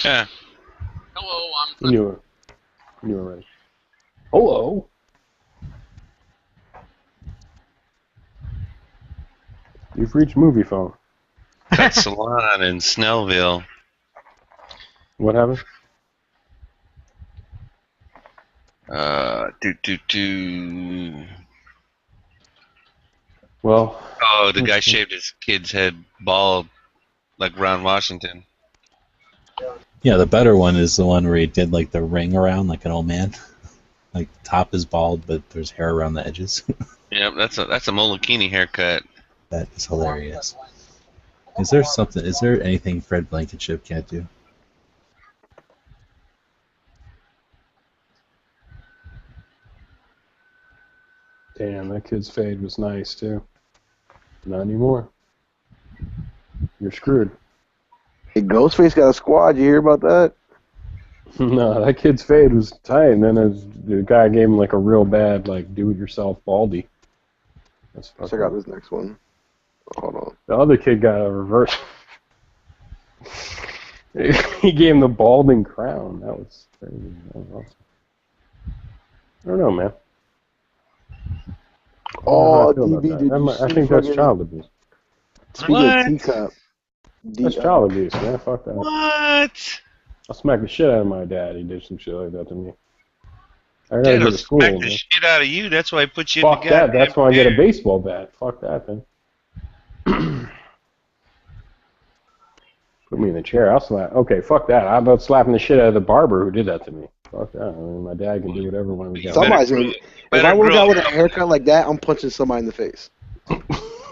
Yeah. Hello, You knew already. Hello. You've reached movie phone. That salon in Snellville. What happened? Well. Oh, the guy shaved his kid's head bald, like Ron Washington. Yeah, the better one is the one where he did like the ring around like an old man. Like the top is bald, but there's hair around the edges. Yep, that's a Molokini haircut. That is hilarious. Is there anything Fred Blankenship can't do? Damn, that kid's fade was nice too. Not anymore. You're screwed. Hey, Ghostface got a squad. You hear about that? No, that kid's fade was tight, and then the guy gave him like a real bad, like, do-it-yourself baldy. Check out this next one. Hold on. The other kid got a reverse. He gave him the balding crown. That was crazy. That was awesome. I don't know, man. Oh, DB, I think that's child abuse. Speaking of teacup. That's child abuse, man. Fuck that. What? I'll smack the shit out of my dad. He did some shit like that to me. I gotta Dad go will to school. smack the Man. shit out of you. That's why I put you Fuck in the that. goddamn That's why I get a chair. baseball bat. Fuck that thing. Put me in the chair. I'll slap. Okay, fuck that. How about slapping the shit out of the barber who did that to me? Fuck that. I mean, my dad can do whatever when we You get better home. Somebody's gonna. grow, If I better work grow out with a up. haircut like that, I'm punching somebody in the face.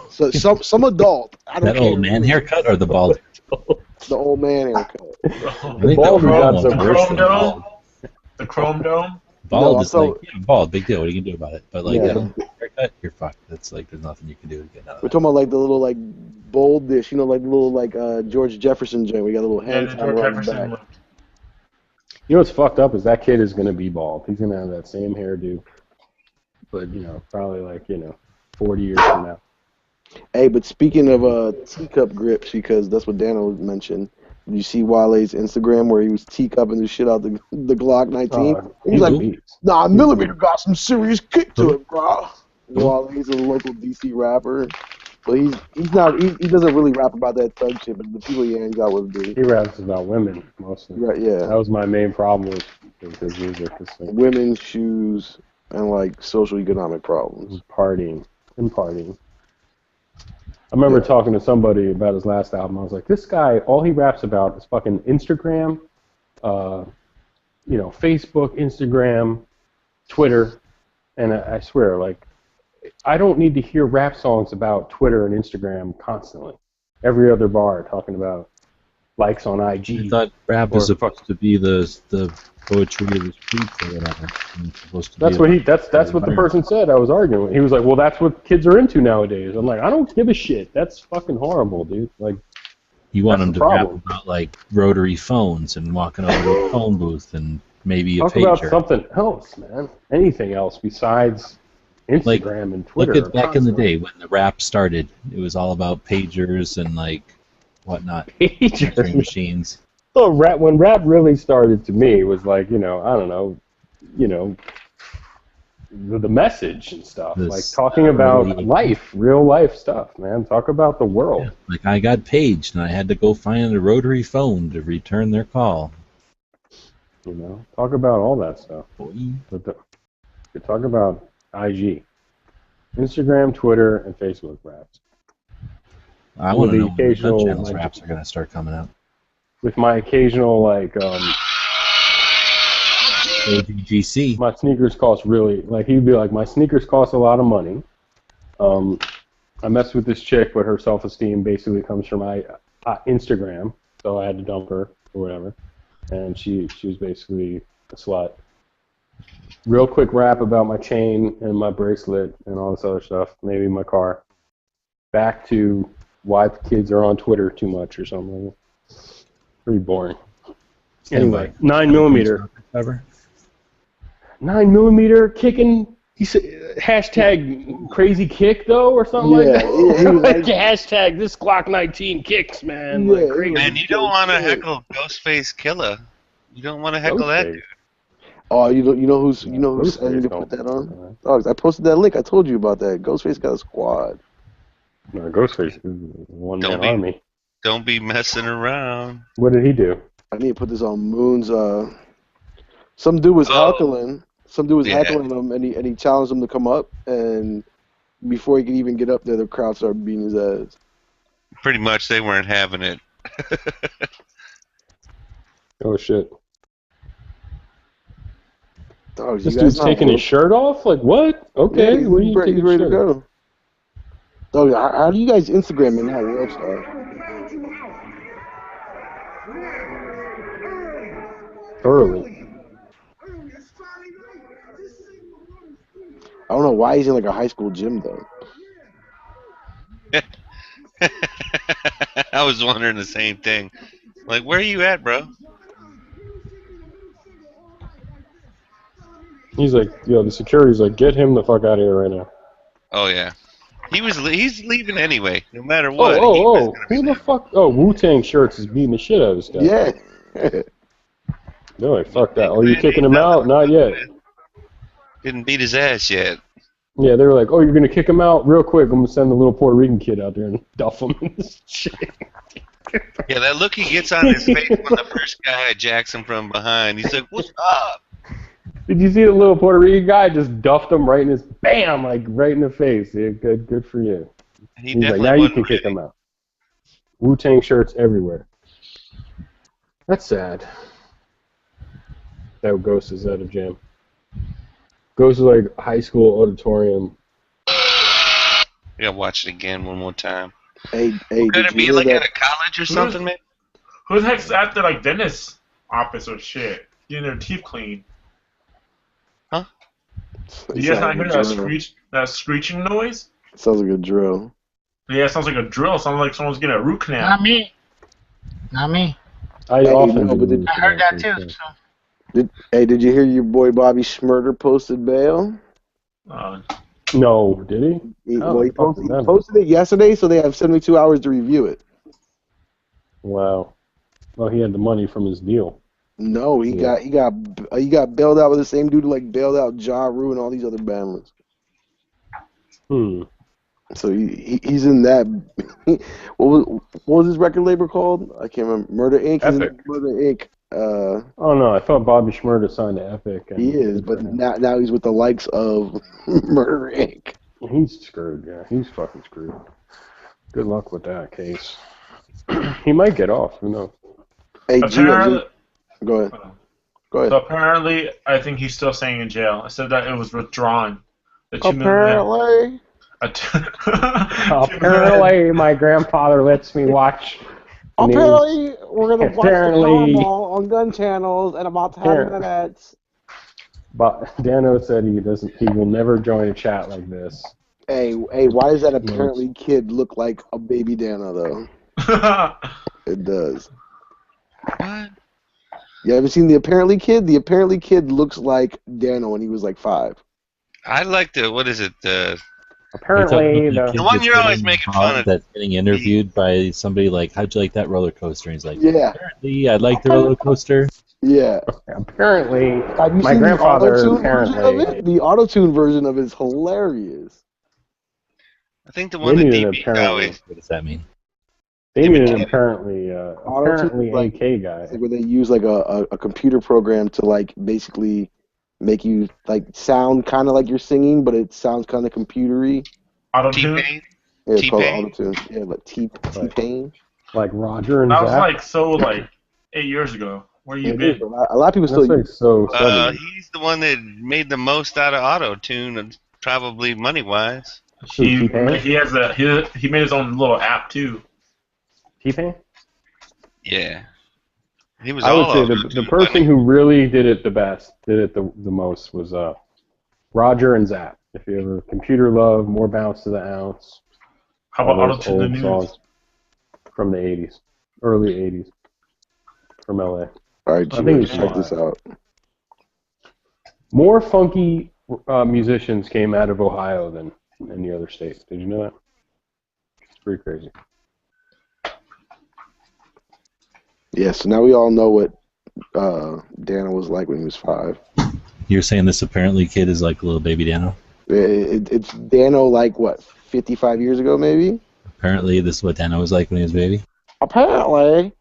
So some adult. I don't That care. old man haircut or the bald? The old man haircut. I The think bald the has got one's some. worse Chrome than Dome? bald. The Chrome Dome? Bald No, is so like, yeah, bald, big deal. What are you gonna do about it? But like Yeah. that old haircut, you're fucked. That's like there's nothing you can do to get out we're of talking about like the little like bold dish, like the little like George Jefferson joint. We got a little Yeah, hand the timer George on the Jefferson back. one. You know what's fucked up is that kid is gonna be bald. He's gonna have that same hairdo, but probably like 40 years from now. Hey, but speaking of teacup grips, because that's what Dano mentioned. Did you see Wale's Instagram where he was teacupping the shit out the Glock 19? He was He's a like, beast. "Nah, He's a Millimeter beast. got some serious kick to Who? it, bro." Who? Wale's a local DC rapper, but he's not he doesn't really rap about that thug shit, but the people he hangs out with do. He raps about women mostly. Right? Yeah, That was my main problem with his music. Is like women's shoes and like social economic problems. partying and partying. I remember Yeah. talking to somebody about his last album. I was like, this guy, all he raps about is fucking Instagram, Facebook, Instagram, Twitter, and I swear, like, I don't need to hear rap songs about Twitter and Instagram constantly. Every other bar talking about likes on I IG. thought rap Or is supposed to be the poetry of the streets or whatever. And it's supposed to That's be what that's what the person said. I was arguing with. He was like, "Well, that's what kids are into nowadays." I'm like, "I don't give a shit. That's fucking horrible, dude." Like, You want that's them the to rap problem. about like rotary phones and walking over to a phone booth and maybe a Talk about pager. something else, man. Anything else besides Instagram and Twitter. Look at back in the constantly. day when the rap started. It was all about pagers and like whatnot, Pagers. answering machines. So when rap really started to me was like, I don't know, the message and stuff, This, like talking about early- life, real life stuff, man. Talk about the world. Yeah, like I got paged and I had to go find a rotary phone to return their call. Talk about all that stuff. Boy. But you talk about IG, Instagram, Twitter, and Facebook raps. I With want to the know when the occasional, Gun Channel's like, raps are going to start coming out. With my occasional AGGC. my sneakers cost really, like, he'd be like, my sneakers cost a lot of money. I messed with this chick, but her self-esteem basically comes from my Instagram, so I had to dump her or whatever. And she was basically a slut. Real quick rap about my chain and my bracelet and all this other stuff, maybe my car. Back to why kids are on Twitter too much or something. Pretty boring. Anyway, 9mm. Ever? 9mm kicking. He said hashtag crazy kick though or something like that. Yeah, he was like like- hashtag this Glock 19 kicks, man. Yeah, Like crazy. Man, you don't want to heckle Ghostface Killer. You don't want to heckle that dude. Oh, you know who's sending me Ghostface to don't- put that on? Oh, I posted that link. I told you about that. Ghostface got a squad. No, Ghostface is a one-man Don't be- army. Don't be messing around. What did he do? I need to put this on Moon's. Some dude was Oh. heckling. Some dude was Yeah. heckling him, and he challenged him to come up. And before he could even get up there, the crowd started beating his ass. Pretty much, they weren't having it. Oh shit! Dog, This you guys dude's not taking his woke? shirt off? Like what? Okay, Yeah, what are you he's taking ready his to shirt off? go. Dog, how do you guys Instagram and not Worldstar? Thoroughly. I don't know why he's in like a high school gym though. I was wondering the same thing. Like, where are you at, bro? He's like, yo, the security's like, get him the fuck out of here right now. Oh yeah, he's leaving anyway. No matter what. he Oh, was gonna be who the leaving. fuck? Oh, Wu-Tang Shirts is beating the shit out of this guy. Yeah. They're like, fuck that. Oh, you kicking him out? Not yet. Didn't beat his ass yet. Yeah, they were like, oh, you're gonna kick him out real quick. I'm gonna send the little Puerto Rican kid out there and duff him and shit. Yeah, that look he gets on his face when the first guy jacks him from behind. He's like, "What's up?" Did you see the little Puerto Rican guy just duffed him right in his bam, like right in the face? Yeah, good for you. He He's like, definitely now you wasn't can kick ready. him out. Wu-Tang shirts everywhere. That's sad. That Ghost is at a jam. Ghost is like high school auditorium. I gotta watch it again one more time. Hey, Could did it you be hear like at that? a college or something, man? Who the heck's at the like dentist office or shit? Getting their teeth cleaned. Huh? Do It you guys sounds not like hear a drill. that screeching noise? It sounds like a drill. Yeah, it sounds like a drill. It sounds like someone's getting a root canal. Not me. Not me. I Hey, often no, do. but root I heard that canals, too. so. So. did you hear your boy Bobby Schmurder posted bail? Uh, No, did he? He, How well, the he fuck posted, did he that posted it yesterday, so they have 72 hours to review it. Wow. Well, he had the money from his deal. No, Yeah. he got bailed out with the same dude who like bailed out Ja Rule and all these other Bama's. So he's in that. What was his record label called? I can't remember. Murder Inc. He's in Epic. Murder Inc. Oh no, I thought Bobby Schmurda signed to Epic. And He is, good for but him. now he's with the likes of Murder Inc. He's screwed. Yeah, he's fucking screwed. Good luck with that case. He might get off. Who knows? Hey, apparently, go ahead. Go ahead. so apparently, I think he's still staying in jail. I said that it was withdrawn. The $2 million. Apparently. Apparently, my grandfather lets me watch. Apparently, we're gonna watch the Apparently- Powerball on gun channels in about 10 minutes. But Dano said he will never join a chat like this. Hey, why does that apparently kid look like a baby Dana though? It does. What? You haven't seen the apparently kid? The apparently kid looks like Dano when he was like 5. I like the what is it? The Apparently, the one you're always making fun of. That's getting interviewed by somebody like, how'd you like that roller coaster? And he's like, Yeah. apparently, I like the roller coaster. Yeah. apparently, Have you my seen grandfather the auto-tune version of apparently. it? The auto-tune version of it is hilarious. I think the one They that need an DB apparently. always. What does that mean? They need an Auto-tune, apparently like- AK guy. Like where they use like a computer program to like basically make you like sound kind of like you're singing, but it sounds kind of computery. Auto-tune? T-Pain. Yeah, it's called T-Pain? auto-tune. Yeah, like T-Pain. Like Roger and That was Zach. like so like 8 years ago. Where you It been? is, but a lot of people That's still like so 70s. He's the one that made the most out of auto-tune, and probably money-wise. He T-Pain? he made his own little app too. T-Pain? Yeah. He was I all would say over the person who really did it the most was Roger and Zap. If you ever Computer Love, More Bounce to the Ounce. How all about those auto-tune the old news? songs from the 80s, early 80s, from LA. All right, I think it's check fine. this out. More funky musicians came out of Ohio than any other state. Did you know that? It's pretty crazy. Yeah, so now we all know what Dana was like when he was 5. You're saying this apparently kid is like little baby Dano? It's Dano like what, 55 years ago maybe? Apparently, this is what Dano was like when he was a baby? Apparently.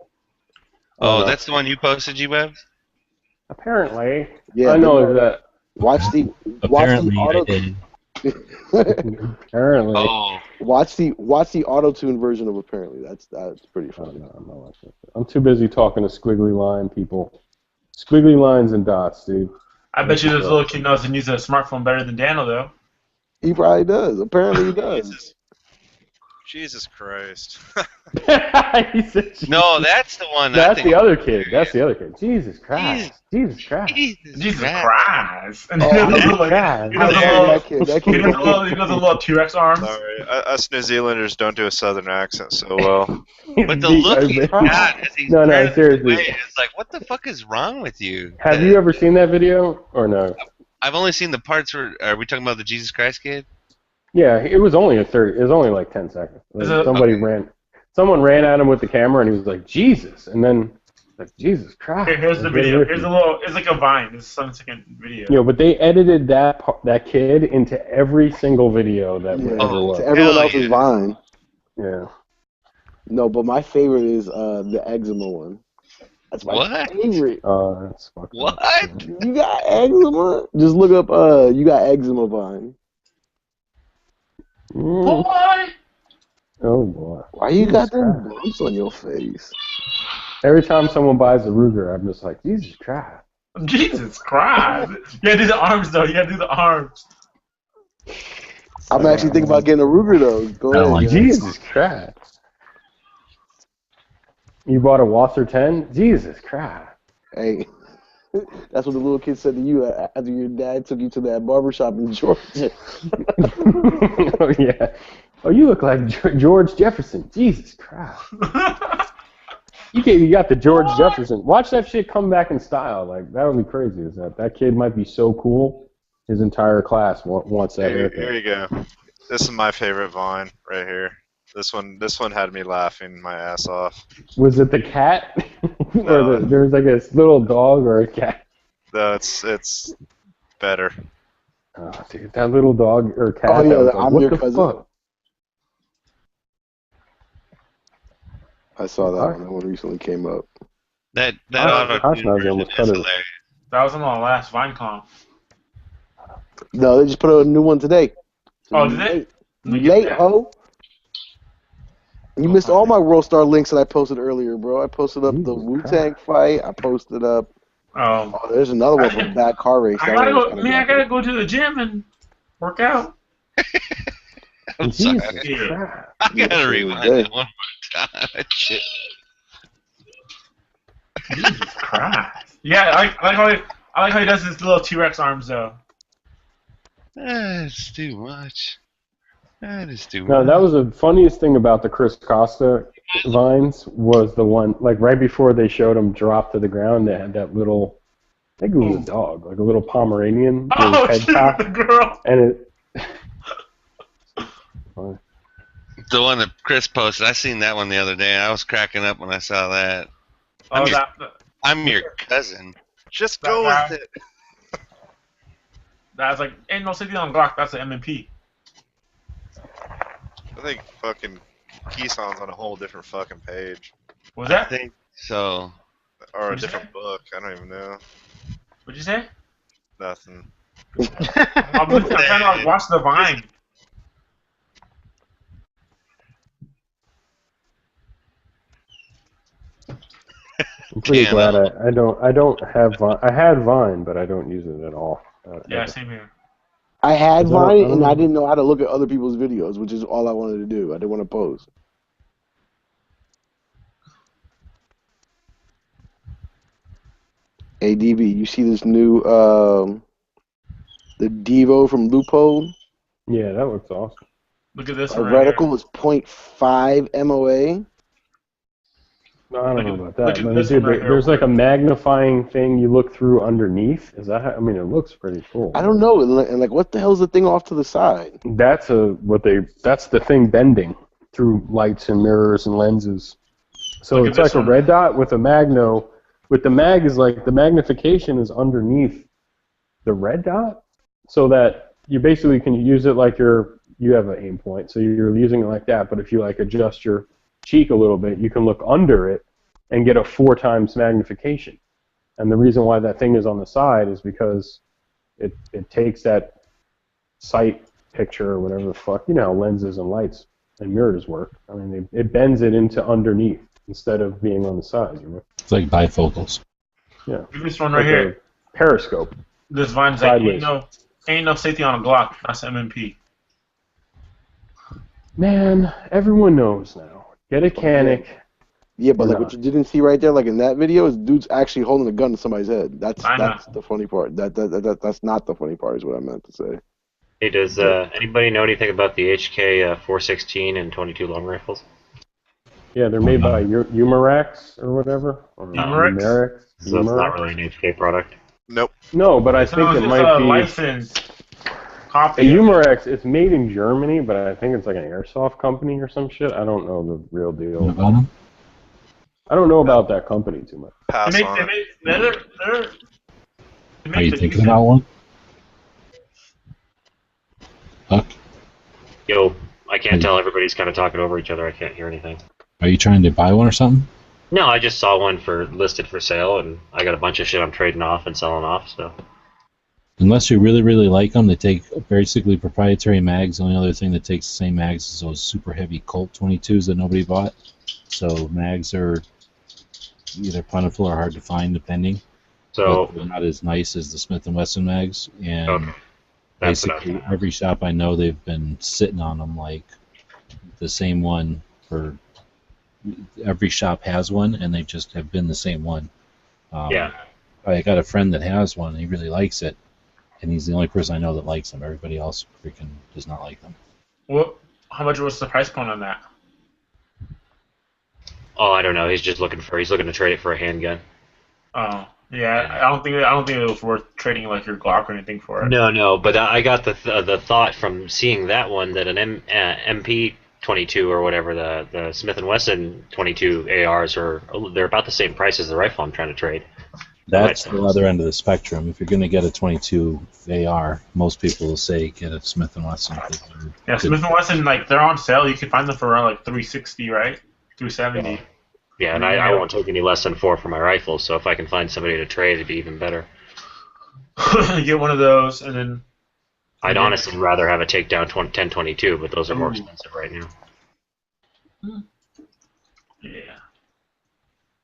Oh, that's the one you posted, G-Web? Apparently. Yeah, I know that. Watch the Apparently, I auto did. Apparently. Oh. watch the auto-tune version of apparently. That's pretty Oh, funny. no, I'm not like that. I'm too busy talking to squiggly line people. Squiggly lines and dots, dude. I bet you this little kid knows to use a smartphone better than Daniel though. He probably does. Apparently he does. Jesus Christ. He said, No, that's the one. I That's think the other kid. That's the other kid. Jesus Christ. Jesus Christ. Jesus Christ. Christ. And Oh, he does that- like, God. he does a Yeah, little, that kid he does a little T-Rex arms. Sorry, us New Zealanders don't do a southern accent so well. But the look he's got as he's No, turning seriously. away is like, what the fuck is wrong with you? Have you ever seen that video or no? I've only seen the parts where. Are we talking about the Jesus Christ kid? Yeah, it was only It was only like 10 seconds. Is it- Someone ran at him with the camera, and he was like, "Jesus!" And then, like, Jesus Christ. Here's the video. Here's a little. It's like a Vine. It's a 7-second video. You know, but they edited that kid into every single video that Yeah, ever was. to everyone Hell else's yeah. Vine. Yeah. No, but my favorite is the eczema one. That's my What? favorite. That's fucked What? up. You got eczema? Just look up you got eczema Vine. Mm. Boy! Oh boy. Why you Jesus got them Christ. bumps on your face? Every time someone buys a Ruger, I'm just like, Jesus Christ. Jesus Christ! You gotta do the arms though. You gotta do the arms. I'm actually thinking about getting a Ruger though. Go I don't ahead, like guys. Jesus Christ. You bought a Wasser 10? Jesus Christ. Hey, that's what the little kid said to you after your dad took you to that barbershop in Georgia. Oh, yeah. Oh, you look like George Jefferson. Jesus Christ. You got the George Jefferson. Watch that shit come back in style. Like, that would be crazy. Is that kid might be so cool, his entire class wants that Here haircut. you go. This is my favorite Vine right here. This one had me laughing my ass off. Was it the cat? No. Or there was like a little dog or a cat? No, it's better. Oh, dude, that little dog or cat. Oh, yeah, that was like, I'm what your the cousin. fuck? I saw that one. That one recently came up. That Hosh auto-tune Nazi version almost is cut it. hilarious. That was on the last VineCon. No, they just put out a new one today. So Oh, you did they? late. Let me You get late, that. ho. You missed all my World Star links that I posted earlier, bro. I posted up the Jesus Wu-Tang fight. I posted up. Oh. Oh, there's another one from a bad car race. I That gotta one was go. kinda Man, I graphic. gotta go to the gym and work out. I'm sorry. Jesus Yeah. Christ. I Yeah, gotta sure rewind did. that one more time. Shit. Jesus Christ. Yeah, I like how he does his little T-Rex arms though. That's too much. That is too No, much. that was the funniest thing about the Chris Costa vines was the one, like right before they showed him drop to the ground, they had that little, I think it was a dog, like a little Pomeranian with Oh, his head shoot, cocked, the girl. and it. The one that Chris posted, I seen that one the other day. I was cracking up when I saw that. Oh, I'm your, that I'm your cousin. Just That go guy. with it. that's like ain't no safety on Glock. That's an MMP. I think fucking Keyson's on a whole different fucking page. Was I that? think so. Or a What'd you different book. I don't even know. What'd you say? Nothing. I'm trying to like, watch the Vine. I'm pretty Camo. glad I don't have Vine. I had Vine, but I don't use it at all. Yeah, ever. same here. I had 'Cause I don't- Vine, I don't and I know. didn't know how to look at other people's videos, which is all I wanted to do. I didn't want to post. Hey, DB, you see this new, the Devo from Loophole? Yeah, that looks awesome. Look at this A one right reticle is 0.5 MOA. No, I don't know about that. look at But this dude, one right here. there's like a magnifying thing you look through underneath. Is that? I mean, it looks pretty cool. I don't know, and like, what the hell's the thing off to the side? That's the thing bending through lights and mirrors and lenses. So Look at it's like this a one. red dot with a magno. With the mag is like the magnification is underneath the red dot, so that you basically can use it like you have an aim point, so you're using it like that. But if you like adjust your cheek a little bit, you can look under it and get a 4 times magnification. And the reason why that thing is on the side is because it takes that sight picture or whatever the fuck, you know how lenses and lights and mirrors work. I mean, it bends it into underneath instead of being on the side, you know? It's like bifocals. Yeah. Look at this one right Like here. a periscope. This Vine's like Sideways. ain't no safety on a Glock. That's MMP. Man, everyone knows now. Get a Canic. Yeah, but Or like not. what you didn't see right there, like in that video, is dude's actually holding a gun to somebody's head. I know. That's the funny part. That's not the funny part, is what I meant to say. Hey, does anybody know anything about the HK 416 and 22 long rifles? Yeah, they're made by Umarax or whatever. Or Umarex? Umarex? So it's not Umarex? really an HK product. Nope. No, but I think No, it it's might a be. licensed A copy. Umarex, it's made in Germany, but I think it's like an airsoft company or some shit. I don't know the real deal. About 'em? I don't know about that company too much. Pass They on it. make Are you the thinking decent- about one? Huck, Yo, I can't tell. Everybody's kind of talking over each other. I can't hear anything. are you trying to buy one or something? No, I just saw one listed for sale, and I got a bunch of shit I'm trading off and selling off. So Unless you really, really like them, they take basically proprietary mags. The only other thing that takes the same mags is those super heavy Colt 22s that nobody bought. So mags are either plentiful or hard to find, depending. so But they're not as nice as the Smith & Wesson mags. And okay, that's what I was basically, thinking. every shop I know, they've been sitting on them like the same one for. Every shop has one, and they just have been the same one. Yeah. I got a friend that has one, and he really likes it. And he's the only person I know that likes them. Everybody else freaking does not like them. What? How much was the price point on that? Oh, I don't know. He's looking to trade it for a handgun. Oh, yeah. I don't think it was worth trading like your Glock or anything for it. No. But I got the thought from seeing that one that an MP 22 or whatever the Smith & Wesson 22 ARs they're about the same price as the rifle I'm trying to trade. That's the other end of the spectrum. If you're going to get a 22 AR, most people will say get a Smith & Wesson. Yeah, Smith & Wesson, like, they're on sale. You can find them for around like $360, right? $370. Yeah, and I won't take any less than 4 for my rifle. So if I can find somebody to trade, it'd be even better. Get one of those, and then I'd honestly rather have a takedown 1022, but those are more expensive right now. Yeah.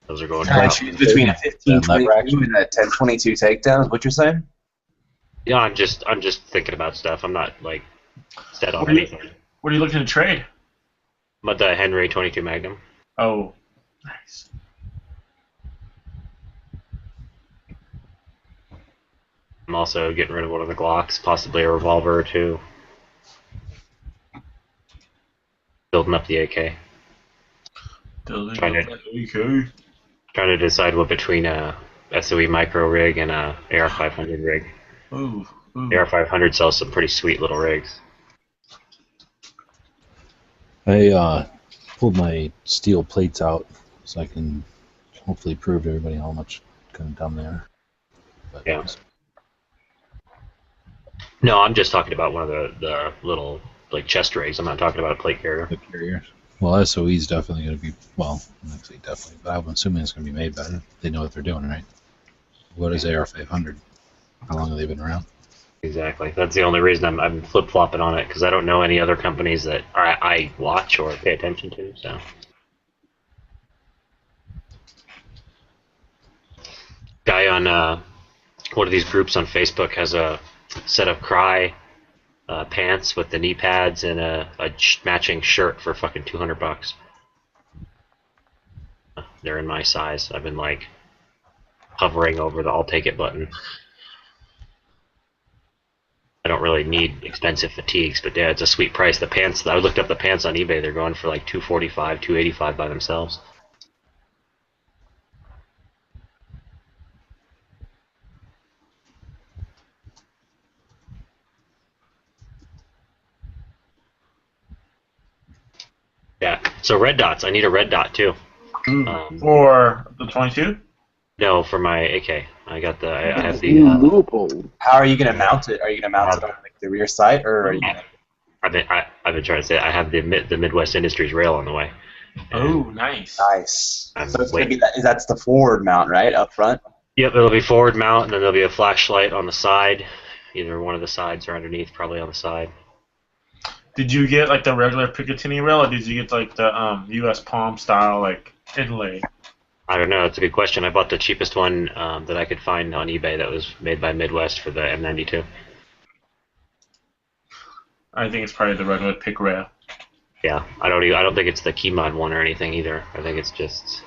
Those are going. I choose between a 15-22 and a 10-22 takedown. Is what you're saying? Yeah, I'm just thinking about stuff. I'm not like set on What are you- anything. What are you looking to trade? But the Henry 22 Magnum. Oh, nice. I'm also getting rid of one of the Glocks, possibly a revolver or two. Building up the AK. Building Trying up that AK. Trying to decide what between a SOE micro rig and a AR500 rig. Ooh. AR500 sells some pretty sweet little rigs. I pulled my steel plates out so I can hopefully prove to everybody how much kind of dumb they are. But Yeah. No, I'm just talking about one of the little like chest rigs. I'm not talking about a plate carrier. The carriers. Well, SOE is definitely going to be, well, I'm not say definitely, but I'm assuming it's going to be made better. They know what they're doing, right? What is AR500? How long have they been around? Exactly. That's the only reason I'm flip-flopping on it, because I don't know any other companies that I watch or pay attention to. So, guy on one of these groups on Facebook has a set of Cry pants with the knee pads and a matching shirt for fucking $200. They're in my size. I've been like hovering over the "I'll take it" button. I don't really need expensive fatigues, but yeah, it's a sweet price. The pants, I looked up the pants on eBay. They're going for like $245, $285 by themselves. Yeah. So red dots. I need a red dot too. For the 22? No, for my AK. I got the. I have the. Leopold. How are you going to mount it? Are you going to mount it on like the rear sight, or are you going to... I've been trying to say I have the Midwest Industries rail on the way. Oh, nice. Nice. I'm So it's going to waiting. be that's the forward mount, right, up front. Yep, it'll be forward mount, and then there'll be a flashlight on the side, either one of the sides or underneath, probably on the side. Did you get like the regular Picatinny rail, or did you get like the U.S. Palm style like inlay? I don't know. It's a good question. I bought the cheapest one that I could find on eBay that was made by Midwest for the M92. I think it's probably the regular pick rail. Yeah, I don't think it's the key mod one or anything either. I think it's just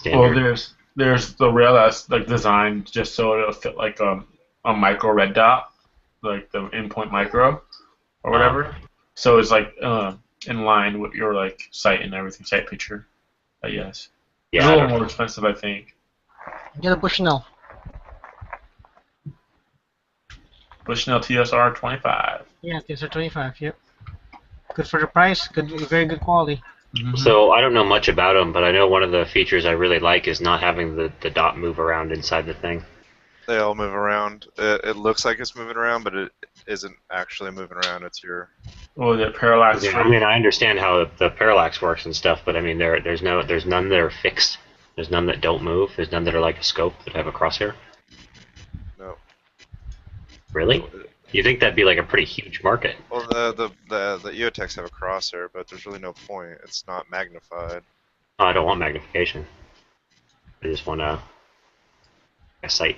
Well, standard. there's the rail that's like designed just so it'll fit like a micro red dot, like the endpoint micro or whatever. So it's like in line with your like sight and everything, sight picture. Yes. It's Yeah, a I little don't- more expensive, I think. Get a Bushnell. Bushnell TSR 25. Yeah, these are 25. Yep. Good for the price. Good, very good quality. So I don't know much about them, but I know one of the features I really like is not having the dot move around inside the thing. They all move around. It looks like it's moving around, but it isn't actually moving around. It's your... Or the parallax. I mean, I understand how the parallax works and stuff, but I mean, there's none that are fixed. There's none that don't move. There's none that are like a scope that have a crosshair. No. Really? You think that'd be like a pretty huge market? Well, the EOTechs have a crosshair, but there's really no point. It's not magnified. Oh, I don't want magnification. I just want a sight.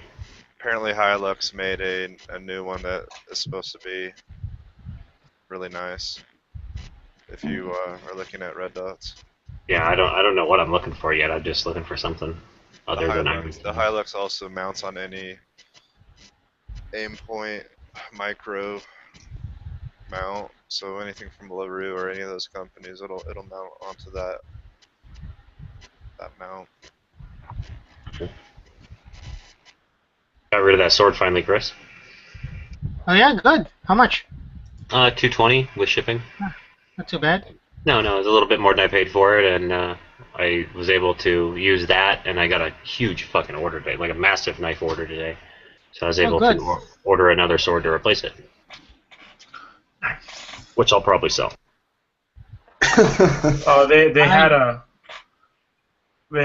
Apparently, Hilux made a new one that is supposed to be really nice. If you are looking at red dots. Yeah, I don't know what I'm looking for yet. I'm just looking for something other than The Hilux also mounts on any aim point micro mount, so anything from LaRue or any of those companies, it'll mount onto that mount. Got rid of that sword finally, Chris. Oh yeah, good. How much? $220 with shipping. Not too bad. No, it was a little bit more than I paid for it, and I was able to use that, and I got a huge fucking order today, like a massive knife order today. So I was able to order another sword to replace it, which I'll probably sell. Oh, they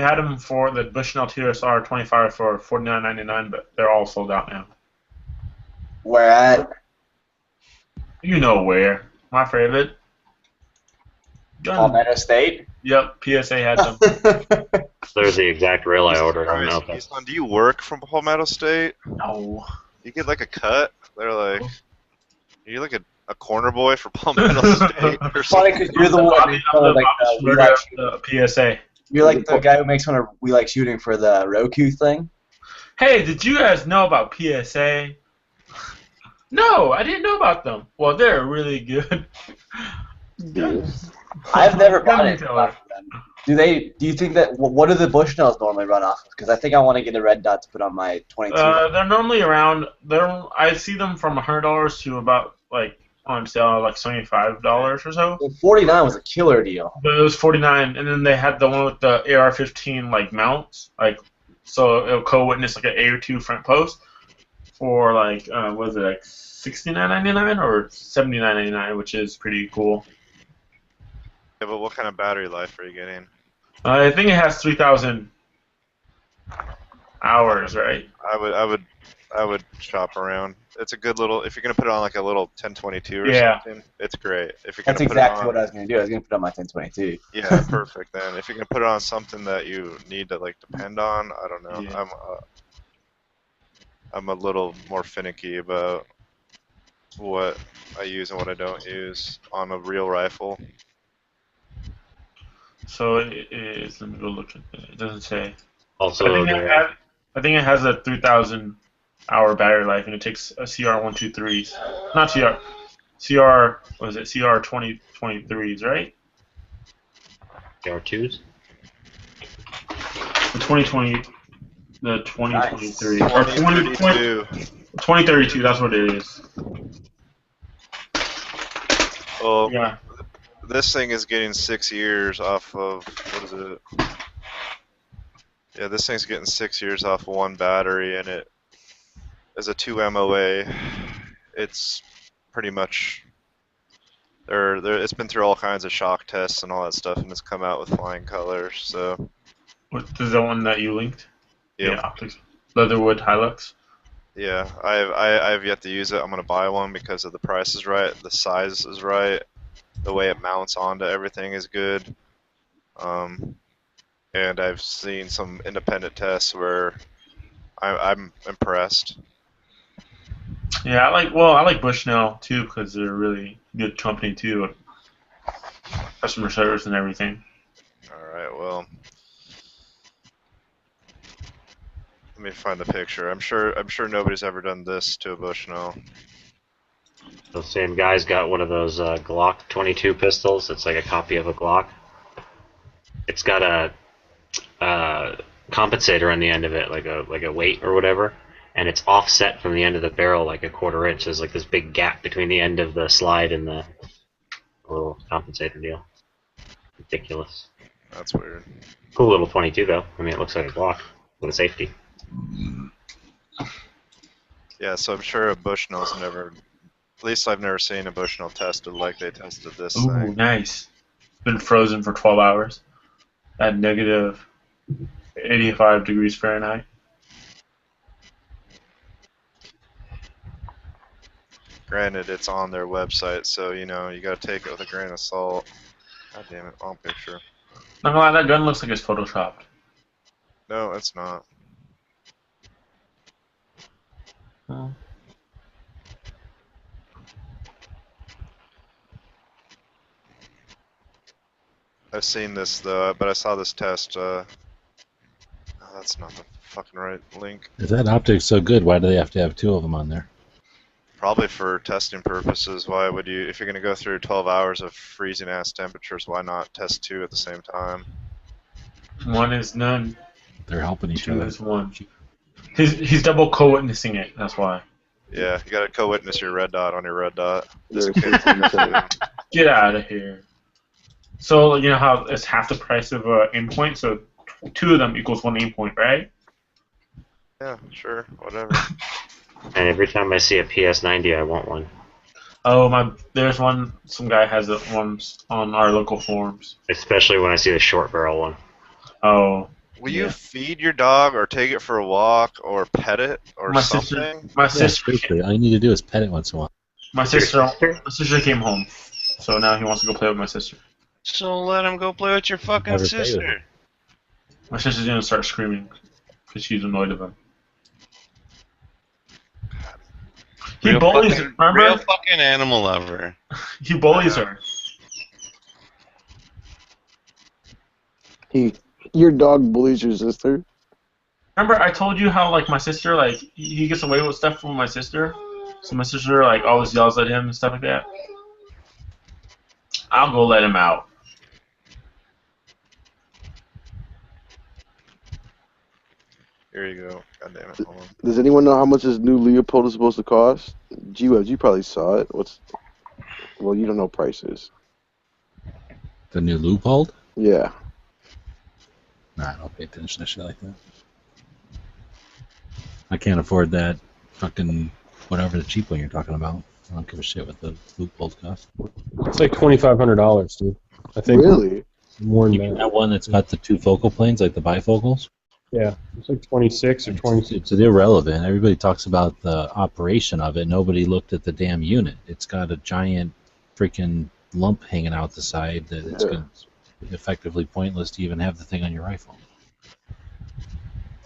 had them for the Bushnell TSR 25 for $49.99, but they're all sold out now. Where at? You know where? My favorite. Palmetto State? Yep, PSA had them. There's the exact rail I ordered. I don't know if that's... Do you work from Palmetto State? No. You get like a cut? They're like, you're like a corner boy for Palmetto State or Funny because you're the one that makes fun of like the PSA. You're like the guy who makes fun of we like shooting for the Roku thing. Hey, did you guys know about PSA? No, I didn't know about them. Well, they're really good. I've never bought it. Do you think that? What do the Bushnells normally run off of? Because I think I want to get a red dot to put on my 22. They're normally around. I see them from $100 to about like on sale like $75 or so. Well, 49 was a killer deal. But it was 49, and then they had the one with the AR-15 like mounts, like so it'll co-witness like an A2 front post for like what is it, like $69.99 or $79.99, which is pretty cool. Yeah, but what kind of battery life are you getting? I think it has 3,000 hours, right? I would shop around. It's a good little. If you're gonna put it on like a little 1022 or something, it's great. If you're That's gonna exactly put it on, what I was gonna do. I was gonna put it on my 1022. Yeah, perfect. Then if you're gonna put it on something that you need to like depend on, I don't know. Yeah. I'm a little more finicky about what I use and what I don't use on a real rifle. So it is. Let me go look at it. It doesn't say. Also, I think it has a 3,000 hour battery life, and it takes a CR123s, not CR. What is it? CR2023s, right? CR2s. The 2020, the 2023, Nice. or 2032. That's what it is. Well, Yeah. this thing is getting 6 years off of, what is it? Yeah, this thing's getting 6 years off of one battery, and it is a 2 MOA. It's pretty much, it's been through all kinds of shock tests and all that stuff, and it's come out with flying colors. So. What is the one that you linked? Yep. Yeah, optics. Leatherwood Hilux. Yeah, I've yet to use it. I'm gonna buy one because of the price is right, the size is right, the way it mounts onto everything is good. And I've seen some independent tests where I'm impressed. Yeah, I like Bushnell too because they're a really good company too, customer service and everything. All right, well, let me find the picture. I'm sure nobody's ever done this to a Bushnell. The same guy's got one of those Glock 22 pistols. It's like a copy of a Glock. It's got a compensator on the end of it, like a weight or whatever, and it's offset from the end of the barrel like a 1/4 inch. There's like this big gap between the end of the slide and the little compensator deal. Ridiculous. That's weird. Cool little 22 though. I mean, it looks like a Glock with a safety. Yeah, so I'm sure a Bushnell's never, at least I've never seen a Bushnell tested like they tested this Ooh, thing. nice. Been frozen for 12 hours at negative. 85 degrees Fahrenheit. Granted, it's on their website, so you gotta take it with a grain of salt. God damn it, wrong picture. Not gonna lie, that gun looks like it's photoshopped. No, it's not. Oh. I've seen this though, but I saw this test. Oh, that's not the fucking right link. If that optic's so good, why do they have to have two of them on there? Probably for testing purposes. Why would you, if you're gonna go through 12 hours of freezing ass temperatures, why not test two at the same time? One is none. They're helping each Two other. is one. He's double co-witnessing it. That's why. Yeah, you gotta co-witness your red dot on your red dot. They're assisting each other. Get out of here. So you know how it's half the price of aim point, so two of them equals one aim point, right? Yeah, sure, whatever. And every time I see a PS90, I want one. Oh, there's one. Some guy has it on our local forums. Especially when I see the short barrel one. Oh. Will Yeah. you feed your dog or take it for a walk or pet it or My something? sister. My Yeah, sister. seriously, all you need to do is pet it once in a while. My sister came home, so now he wants to go play with my sister. So let him go play with your fucking Never play with sister. him. My sister's gonna start screaming because she's annoyed with him. He bullies her. Remember? Real fucking animal lover. He bullies her. Your dog bullies your sister? Remember, I told you how like my sister he gets away with stuff from my sister. So my sister always yells at him and stuff like that. I'll go let him out. Here you go. God damn it. Hold on. Does anyone know how much this new Leopold is supposed to cost? G-Webs, you probably saw it. Well, you don't know prices. The new Loopold? Yeah. Nah, I don't pay attention to shit like that. I can't afford that fucking whatever the cheap one you're talking about. I don't give a shit what the Loopold costs. It's like $2,500, dude. I think Really? more You than mean that. that one that's got the two focal planes, like the bifocals? Yeah, it's like 26 or 26. It's irrelevant. Everybody talks about the operation of it. Nobody looked at the damn unit. It's got a giant freaking lump hanging out the side that it's going to be effectively pointless to even have the thing on your rifle.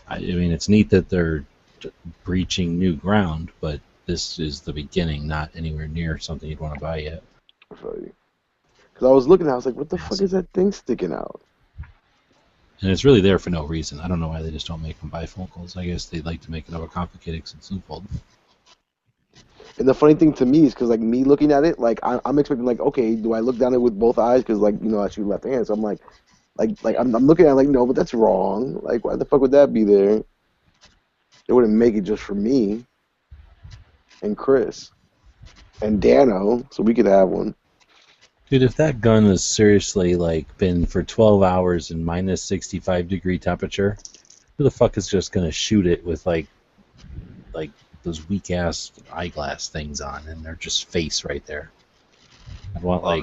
I mean, it's neat that they're breaching new ground, but this is the beginning, not anywhere near something you'd want to buy yet. Because I was looking, I was like, what the fuck is that thing sticking out? And it's really there for no reason. I don't know why they just don't make them bifocals. I guess they'd like to make it overcomplicated since Loopold. And the funny thing to me is because, like, me looking at it, like, I'm expecting, like, okay, do I look down it with both eyes? Because, like, I shoot left hand. So I'm like I'm looking at it like, no, but that's wrong. Like, why the fuck would that be there? They wouldn't make it just for me and Chris and Dano, so we could have one. Dude, if that gun has seriously been for 12 hours in minus 65-degree temperature, who the fuck is just gonna shoot it with like those weak ass eyeglass things on, and they're just face right there? I'd want all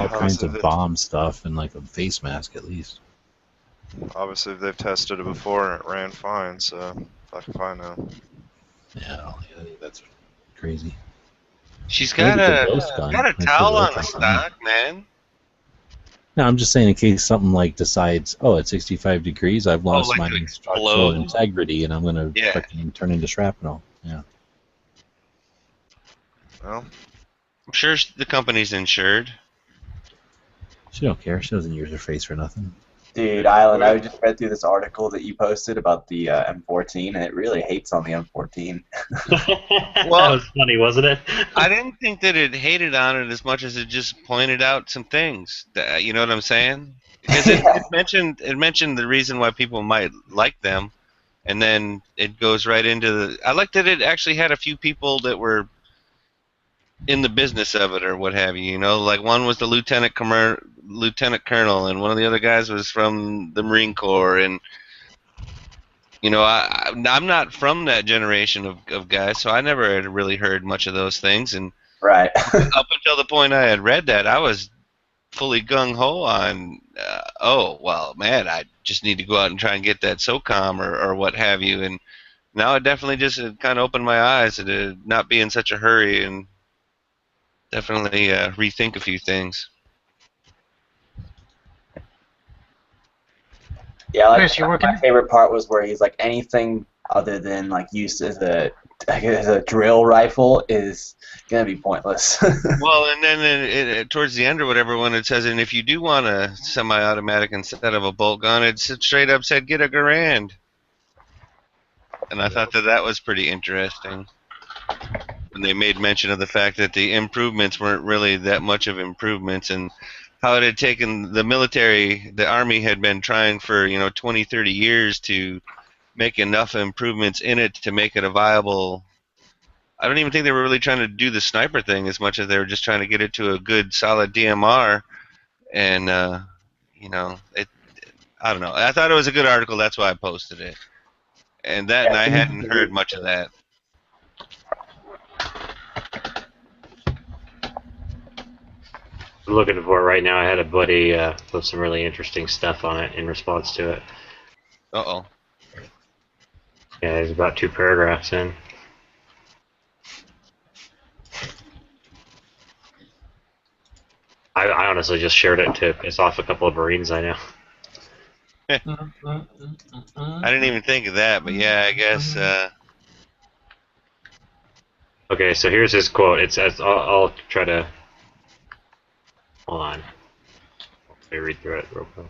kinds of bomb stuff and like a face mask at least. Obviously, they've tested it before and it ran fine, so fucking fine now. Yeah, I think that's crazy. She's Maybe got it's a ghost gun. a It could towel work on the like that. stock, man. No, I'm just saying in case something decides, at 65 degrees, I've lost my to structural explode. integrity and I'm gonna Yeah. fucking turn into shrapnel. Yeah. Well, I'm sure the company's insured. She don't care. She doesn't use her face for nothing. Dude, Island, I just read through this article that you posted about the M14, and it really hates on the M14. That was funny, wasn't it? I didn't think that it hated on it as much as it just pointed out some things. You know what I'm saying? Because it mentioned the reason why people might like them, and then it goes right into the. I like that it actually had a few people that were in the business of it or what have you. You know, like one was the lieutenant colonel, and one of the other guys was from the Marine Corps, and I'm not from that generation of guys, so I never had really heard much of those things. And right. up until the point I had read that, I was fully gung ho on oh, well, man, I just need to go out and try and get that SOCOM or what have you. And now it definitely just kind of opened my eyes to not be in such a hurry and definitely rethink a few things. Yeah, like Chris, you're working? my favorite part was where he's like anything other than like used as a drill rifle is gonna be pointless. Well, and then towards the end or whatever, when it says, and if you do want a semi-automatic instead of a bolt gun, it straight up said get a Garand. And I thought that was pretty interesting. And they made mention of the fact that the improvements weren't really that much of improvements, and how it had taken the military, the Army had been trying for 20, 30 years to make enough improvements in it to make it a viable. I don't even think they were really trying to do the sniper thing as much as they were just trying to get it to a good, solid DMR. And it. I don't know. I thought it was a good article. That's why I posted it. And that, and I hadn't heard much of that. I'm looking for it right now. I had a buddy post some really interesting stuff on it in response to it. Uh-oh. Yeah, there's about 2 paragraphs in. I honestly just shared it to piss off a couple of Marines I know. I didn't even think of that, but yeah, I guess. Okay, so here's his quote. It says, I'll try to. Hold on. Let me read through it real quick.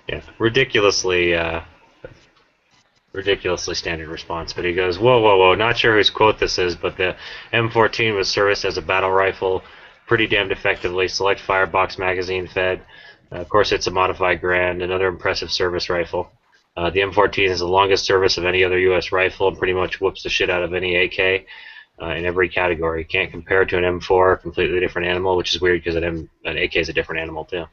Yeah, ridiculously standard response. But he goes, whoa, not sure whose quote this is, but the M14 was serviced as a battle rifle pretty damned effectively. Select firebox magazine fed. Of course, it's a modified Garand, another impressive service rifle. The M14 is the longest service of any other U.S. rifle and pretty much whoops the shit out of any AK in every category. Can't compare it to an M4, completely different animal, which is weird because an AK is a different animal too.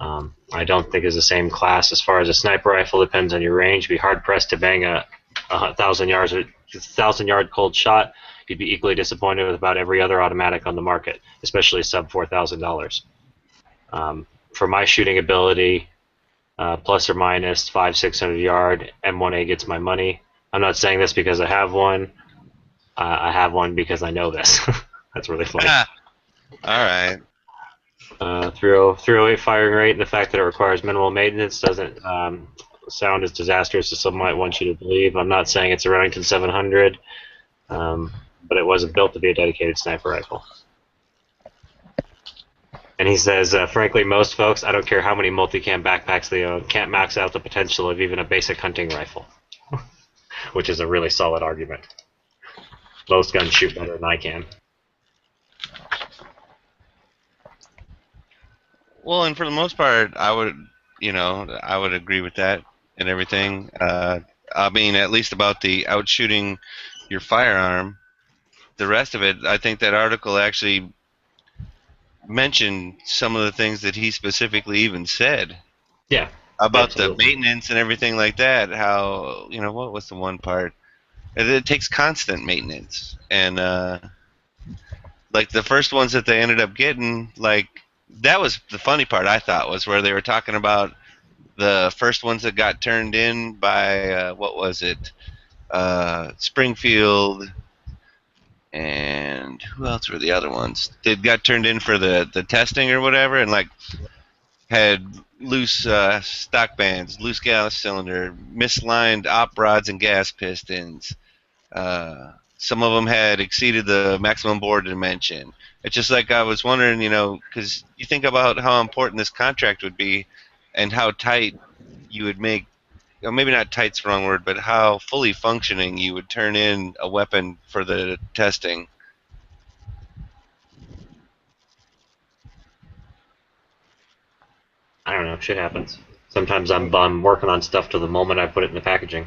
I don't think it's the same class as far as a sniper rifle. Depends on your range. Be hard pressed to bang a 1,000-yard cold shot. You'd be equally disappointed with about every other automatic on the market, especially sub $4,000. For my shooting ability, plus or minus 500-600 yard, M1A gets my money. I'm not saying this because I have one. I have one because I know this. That's really funny. All right. 308 firing rate, and the fact that it requires minimal maintenance doesn't sound as disastrous as some might want you to believe. I'm not saying it's a Remington 700, but it wasn't built to be a dedicated sniper rifle. And he says, frankly, most folks, I don't care how many multicam backpacks they own, can't max out the potential of even a basic hunting rifle, which is a really solid argument. Most guns shoot better than I can. Well, and for the most part, I would agree with that and everything. I mean, at least about the outshooting your firearm. The rest of it, I think that article actually mentioned some of the things that he specifically even said. Yeah. About absolutely. the maintenance and everything like that. How, what was the one part? It takes constant maintenance. And, like, the first ones that they ended up getting, like, that was the funny part, I thought, was where they were talking about the first ones that got turned in by, what was it? Springfield, and who else were the other ones? They got turned in for the testing or whatever, and, like, had loose stock bands, loose gas cylinder, mislined op rods and gas pistons. Some of them had exceeded the maximum bore dimension. It's just like I was wondering, because you think about how important this contract would be and how tight you would make, maybe not tight's the wrong word, but how fully functioning you would turn in a weapon for the testing. I don't know. Shit happens. Sometimes I'm working on stuff to the moment I put it in the packaging.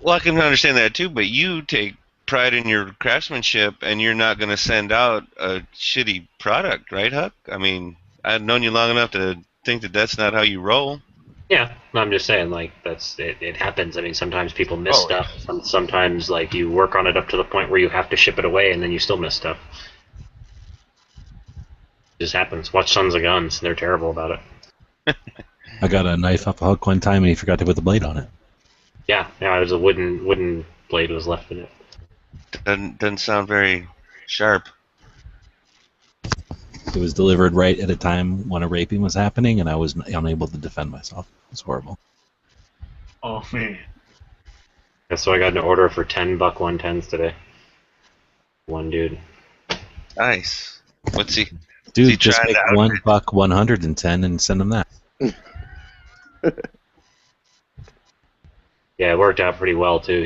Well, I can understand that too, but you take pride in your craftsmanship, and you're not going to send out a shitty product, right, Huck? I mean, I've known you long enough to think that that's not how you roll. Yeah, no, I'm just saying, like, it happens. I mean, sometimes people miss Oh, stuff. Sometimes, like, you work on it up to the point where you have to ship it away, and then you still miss stuff. It just happens. Watch Sons of Guns. They're terrible about it. I got a knife off a hook one time, and he forgot to put the blade on it. Yeah, it was a wooden blade was left in it. doesn't sound very sharp. It was delivered right at a time when a raping was happening, and I was unable to defend myself. It was horrible. Oh man. Yeah, so I got an order for 10 buck 110s today. One dude. Nice. What's he? Dude, he just trying make to one buck 110 and send him that. Yeah, it worked out pretty well too.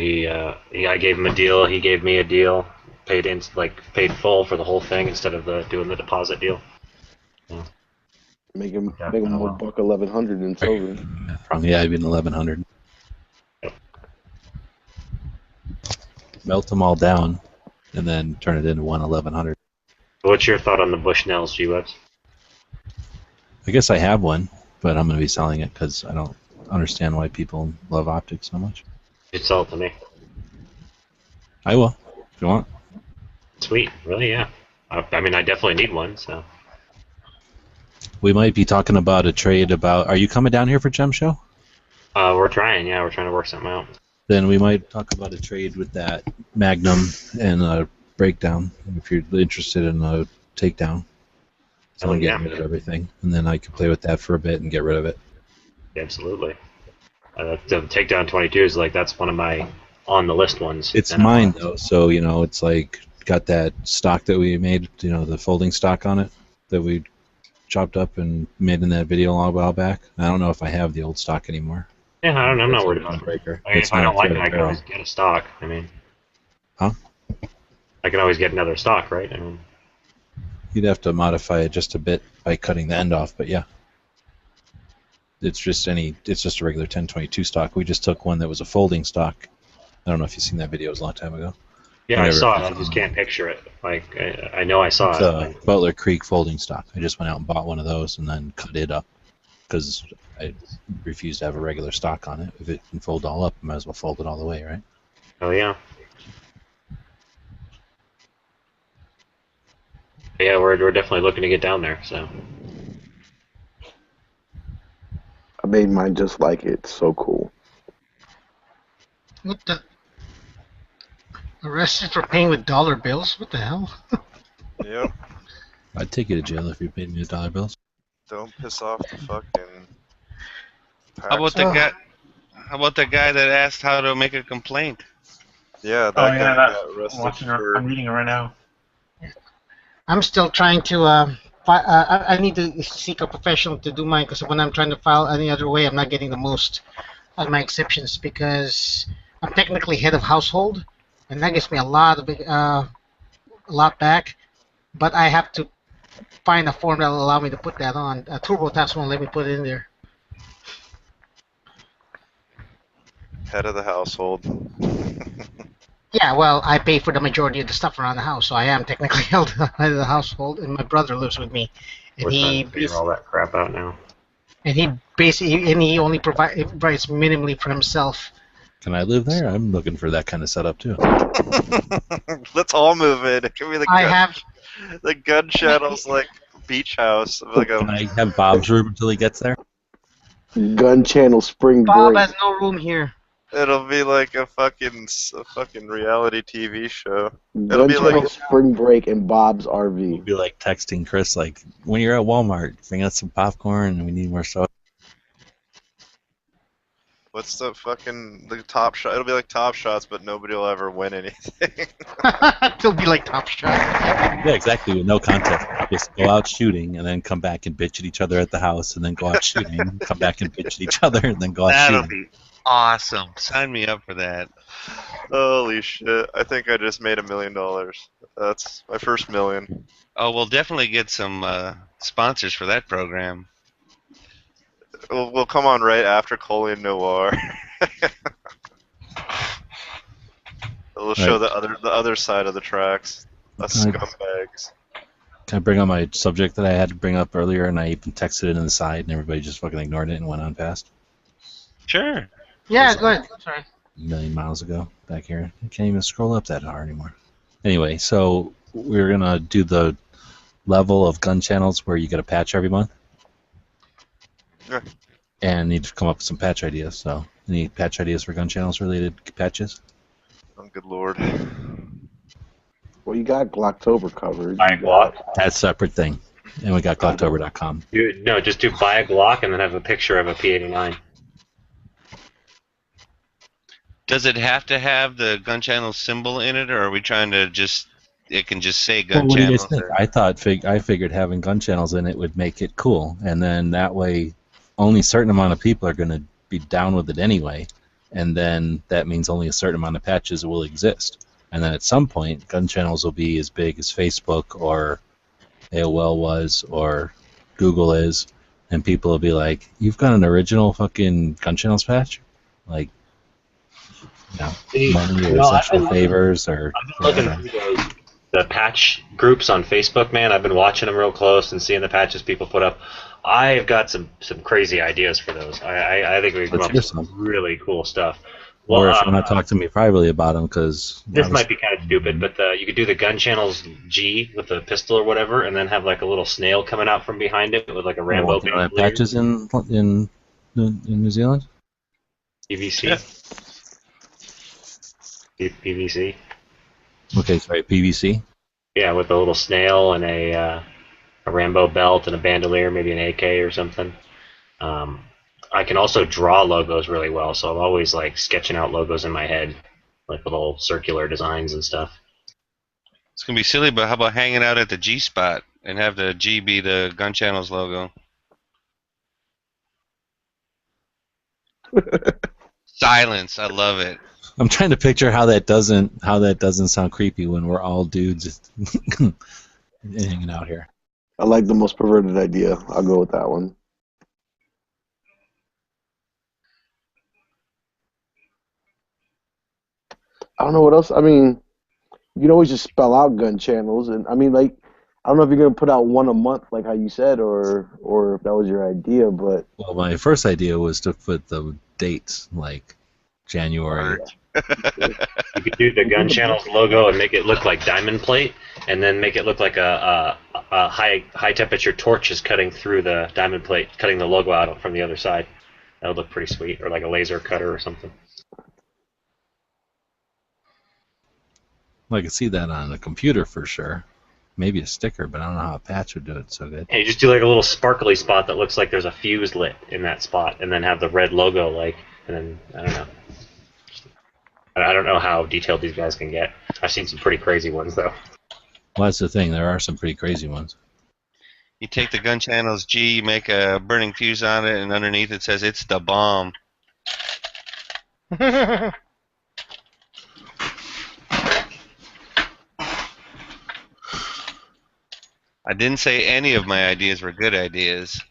I gave him a deal. He gave me a deal. Paid full for the whole thing instead of doing the deposit deal. Yeah. Make him Yeah, make him well. a buck 1100 and silver. Yeah, I've been 1100. Melt them all down, and then turn it into 1100. What's your thought on the Bushnells G-Webs? I guess I have one, but I'm going to be selling it because I don't understand why people love optics so much. You should sell it to me. I will, if you want. Sweet, really? Yeah. I mean, I definitely need one. So. We might be talking about a trade about... Are you coming down here for Gem Show? We're trying. Yeah, we're trying to work something out. Then we might talk about a trade with that Magnum and a breakdown, if you're interested in a takedown. So I'm getting rid of everything, and then I can play with that for a bit and get rid of it. Absolutely. The Takedown 22 is like, that's one of my on the list ones. It's mine though, so it's like got that stock that we made, the folding stock on it that we chopped up and made in that video a while back. I don't know if I have the old stock anymore. Yeah, I don't know. I'm not worried about it. Breaker. I mean, if I don't like it, I can always get a stock. I mean, huh? I can always get another stock, right? I mean, you'd have to modify it just a bit by cutting the end off, but yeah. It's just a regular 1022 stock. We just took one that was a folding stock. I don't know if you've seen that video. It was a long time ago. Yeah, I saw it. I just can't picture it. Like, I know I saw it's it. A Butler Creek folding stock. I just went out and bought one of those and then cut it up because I refuse to have a regular stock on it. If it can fold all up, I might as well fold it all the way, right? Oh, yeah. Yeah, we're definitely looking to get down there, so. I made mine just like it. So cool. What the? Arrested for paying with dollar bills? What the hell? Yep. I'd take you to jail if you paid me with dollar bills. Don't piss off the fucking. How about the guy? How about the guy that asked how to make a complaint? Yeah, that guy got arrested for. I'm reading it right now. I'm still trying to. I need to seek a professional to do mine because when I'm trying to file any other way, I'm not getting the most of my exceptions because I'm technically head of household, and that gives me a lot back. But I have to find a form that will allow me to put that on. TurboTax won't let me put it in there. Head of the household. Yeah, well, I pay for the majority of the stuff around the house, so I am technically head of the household, and my brother lives with me. And We're trying to figure all that crap out now. And he only provides minimally for himself. Can I live there? I'm looking for that kind of setup too. Let's all move in. It can be the gun channel's like beach house. Like Can I have Bob's room until he gets there? Gun channel spring Bob break. has no room here. It'll be like a fucking reality TV show. It'll Gun be channel like spring break in Bob's RV. We'll be like texting Chris, like, when you're at Walmart, bring us some popcorn and we need more soda. what's the Top Shot? It'll be like Top Shots, but nobody will ever win anything. It'll be like Top Shot. Yeah, exactly, with no contest. Just go out shooting and then come back and bitch at each other at the house, and then go out shooting, come back and bitch at each other, and then go out That'll shooting. be awesome. Sign me up for that. Holy shit! I think I just made $1 million. That's my first million. Oh, we'll definitely get some sponsors for that program. We'll come on right after Coley and Noir. We'll show the other side of the tracks. Us scumbags. Can I bring up my subject that I had to bring up earlier, and I even texted it in the side, and everybody just fucking ignored it and went on past? Sure. Yeah, go ahead. Sorry. A million miles ago back here. I can't even scroll up that hard anymore. Anyway, so we're gonna do the level of gun channels where you get a patch every month. Yeah. And need to come up with some patch ideas. So, any patch ideas for gun channels related patches? Oh, good lord. Well, you got Glocktober covered. Buy a Glock. That's a separate thing. And we got Glocktober.com. No, just do buy a Glock and then have a picture of a P89. Does it have to have the gun channel symbol in it, or are we trying to just? It can just say gun Well, what do you channels. guys think? I figured having gun channels in it would make it cool, and then that way, only a certain amount of people are going to be down with it anyway, and then that means only a certain amount of patches will exist, and then at some point, gun channels will be as big as Facebook or AOL was or Google is, and people will be like, "You've got an original fucking gun channels patch," like, money or sexual favors or I've been looking through the patch groups on Facebook, man. I've been watching them real close and seeing the patches people put up. I've got some crazy ideas for those. I think we can come up with some really cool stuff. Well, or if you want to talk to me privately about them, because this might be kind of stupid, but you could do the gun channels G with the pistol or whatever, and then have like a little snail coming out from behind it with like a Rambo. They don't have patches in New Zealand. PVC. PVC. Okay, sorry, PVC. Yeah, with a little snail and a Rambo belt and a bandolier, maybe an AK or something. I can also draw logos really well, so I'm always like sketching out logos in my head, like little circular designs and stuff. It's gonna be silly, but how about hanging out at the G spot and have the G be the gun channels logo? Silence. I love it. I'm trying to picture how that doesn't sound creepy when we're all dudes hanging out here. I like the most perverted idea. I'll go with that one. I don't know what else. I mean, you can always just spell out gun channels, and I mean, like, I don't know if you're gonna put out one a month, like how you said, or if that was your idea. But well, my first idea was to put the dates, like January. You could do the gun channels logo and make it look like diamond plate, and then make it look like a high temperature torch is cutting through the diamond plate, cutting the logo out from the other side. That would look pretty sweet, or like a laser cutter or something. Well, I could see that on a computer for sure. Maybe a sticker, but I don't know how a patch would do it so good. And you just do like a little sparkly spot that looks like there's a fuse lit in that spot, and then have the red logo, like, and then I don't know. I don't know how detailed these guys can get. I've seen some pretty crazy ones though. Well, that's the thing. There are some pretty crazy ones. You take the gun channels G, you make a burning fuse on it, and underneath it says it's the bomb. I didn't say any of my ideas were good ideas.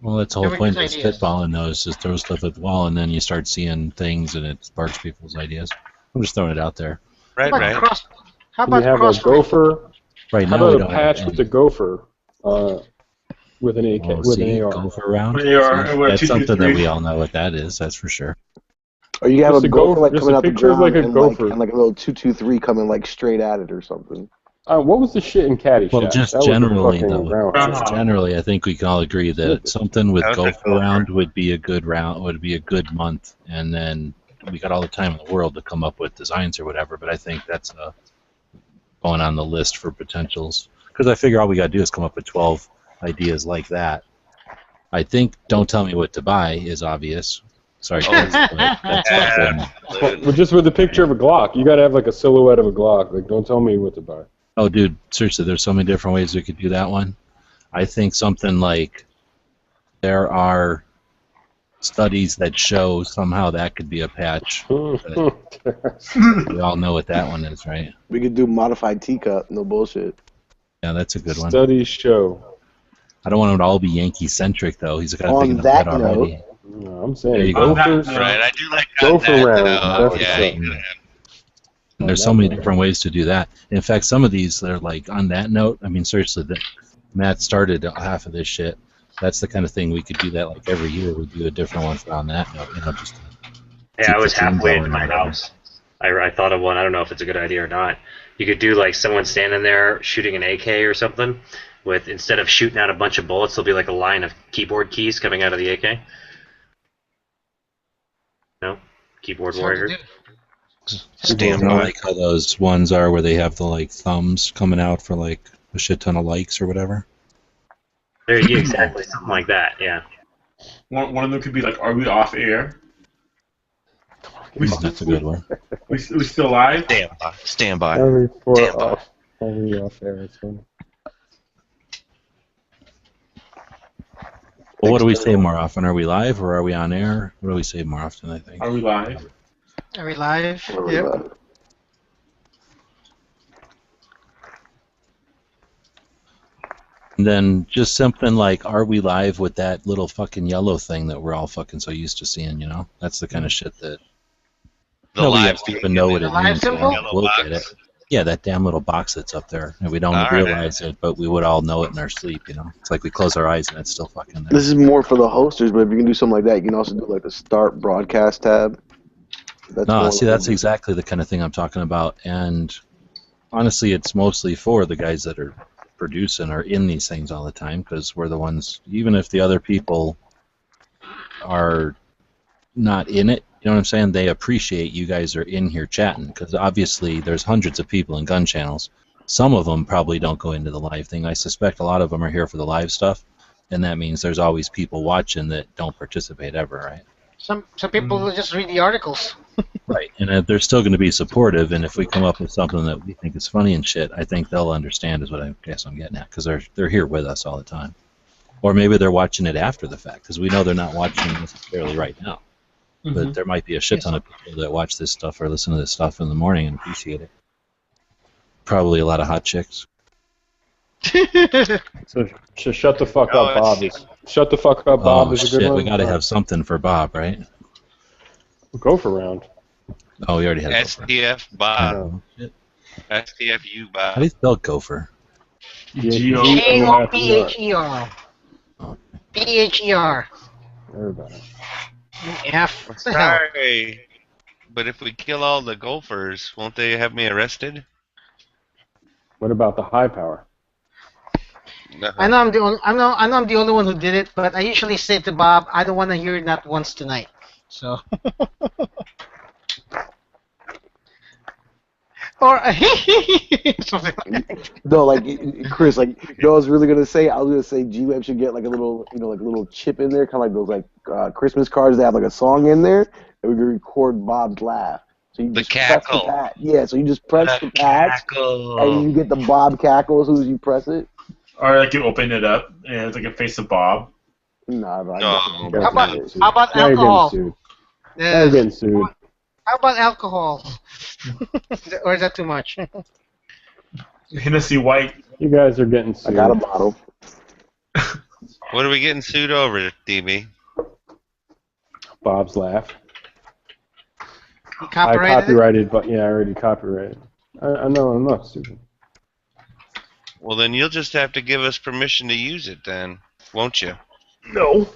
Well, that's the whole point of Everybody's ideas. spitballing those, is throw stuff at the wall, and then you start seeing things, and it sparks people's ideas. I'm just throwing it out there. Right, How about right. cross? How Can you about have cross? a gopher? Right How now, we about a don't have patch with a any. gopher with an AK, Oh, with see, an AR? go for a round. With AR, See, with that's 223. something that we all know what that is. That's for sure. or you have Just a a gopher gopher- like just coming a out the picture of, ground like, a and gopher. like a little 223 coming like straight at it or something. What was the shit in Caddyshack? Well, just That was a generally, fucking though. groundhog. Groundhog. Generally, I think we can all agree that something with That was a gopher gopher. round would be a good round, would be a good month, and then we got all the time in the world to come up with designs or whatever. But I think that's going on the list for potentials, because I figure all we got to do is come up with 12 ideas like that. I think "Don't Tell Me What to Buy" is obvious. Sorry, guys, but that's something. Well, just with the picture of a Glock, you gotta have like a silhouette of a Glock. Like, don't tell me what to buy. Oh, dude, seriously, there's so many different ways we could do that one. I think something like there are studies that show somehow that could be a patch. We all know what that one is, right? We could do modified teacup, no bullshit. Yeah, that's a good one. Studies show. I don't want him to all be Yankee-centric, though. He's got a On big enough that head already. No, I'm There saying you go. gophers. Right, I do like Gopher that. round, though. that's Yeah, what's you could have. And there's so many different ways to do that. In fact, some of these, they're like, on that note, I mean, seriously, Matt started half of this shit. That's the kind of thing we could do that like every year. We do a different one on that note, just to Yeah, keep I the was theme halfway into going or my whatever. house. I thought of one. I don't know if it's a good idea or not. You could do like someone standing there shooting an AK or something. With instead of shooting out a bunch of bullets, there'll be like a line of keyboard keys coming out of the AK. No, keyboard It's hard to warrior. do. You know, like how those ones are where they have the like thumbs coming out for like a shit ton of likes or whatever. There, yeah, exactly, something like that. Yeah. One of them could be like, "Are we off air? That's a good one. We still live?" Stand by. Every four Stand by. off. Only off air. It's funny. Well, what do we say more often? Are we live or are we on air? What do we say more often, I think? Are we live? Are we live? Or Yep. live. And then just something like, are we live with that little fucking yellow thing that we're all fucking so used to seeing, That's the kind of shit that The nobody live else even stream, know what The it live means. symbol? Yellow We'll box. get it. Yeah, that damn little box that's up there. And we don't All right. realize it, but we would all know it in our sleep, It's like we close our eyes and it's still fucking there. This is more for the hosters, but if you can do something like that, you can also do like the start broadcast tab. That's No, one see, of that's them. exactly the kind of thing I'm talking about. And honestly, it's mostly for the guys that are producing or in these things all the time, because we're the ones, even if the other people are not in it, you know what I'm saying? They appreciate you guys are in here chatting, because obviously there's hundreds of people in gun channels. Some of them probably don't go into the live thing. I suspect a lot of them are here for the live stuff, and that means there's always people watching that don't participate ever, right? Some people will just read the articles. Right, and they're still going to be supportive, and if we come up with something that we think is funny and shit, I think they'll understand is what I guess I'm getting at, because they're here with us all the time. Or maybe they're watching it after the fact, because we know they're not watching necessarily right now. But there might be a shit ton of people that watch this stuff or listen to this stuff in the morning and appreciate it. Probably a lot of hot chicks. So shut the fuck Oh, up, Bob. it's- Shut the fuck up, Bob. Oh Is a shit, good one. we got to have something for Bob, right? Go for round. Oh, we already had Gopher. STF Bob. Oh, shit. STFU How do Bob. you spell Gopher? G-O-P-H-E-R. Oh. P-H-E-R. Everybody. F. What the hell? Sorry, but if we kill all the golfers, won't they have me arrested? What about the high power? I know I'm the only. I know I'm the only one who did it, but I usually say to Bob, I don't want to hear that once tonight. So. Or something like that. No, like Chris, like I was really gonna say. I was gonna say G-Web should get like a little, like a little chip in there, kind of like those Christmas cards that have like a song in there, and we can record Bob's laugh. So you The just press cackle. the patch. Yeah, so you just press the patch, cackle. and you get the Bob cackle as soon as you press it. Or like you open it up and it's like a face of Bob. Nah, bro, I No. definitely How don't about do it. how about Now you're alcohol? getting sued. Now Yeah. you're getting sued. How about alcohol? Or is that too much? Hennessy White. You guys are getting I sued. got a bottle. What are we getting sued over, DB? Bob's laugh. You I copyrighted it? copyrighted, but yeah, I already copyrighted. I know I'm not stupid. Well, then you'll just have to give us permission to use it, then, won't you? No.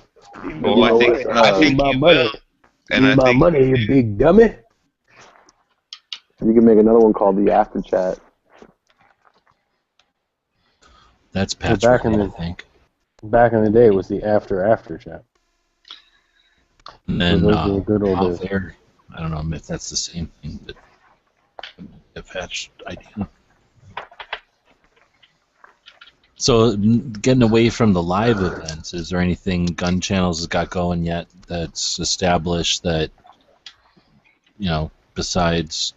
Well, You I know think what? I think my you money. will, and I Need my think money, you big dummy. You can make another one called the After Chat. That's Well, patch back in related, the- I think. Back in the day, it was the after chat. And then those were the good old off days. air, I don't know if that's the same thing, but a patch idea. So, getting away from the live events, is there anything Gun Channels has got going yet that's established that, besides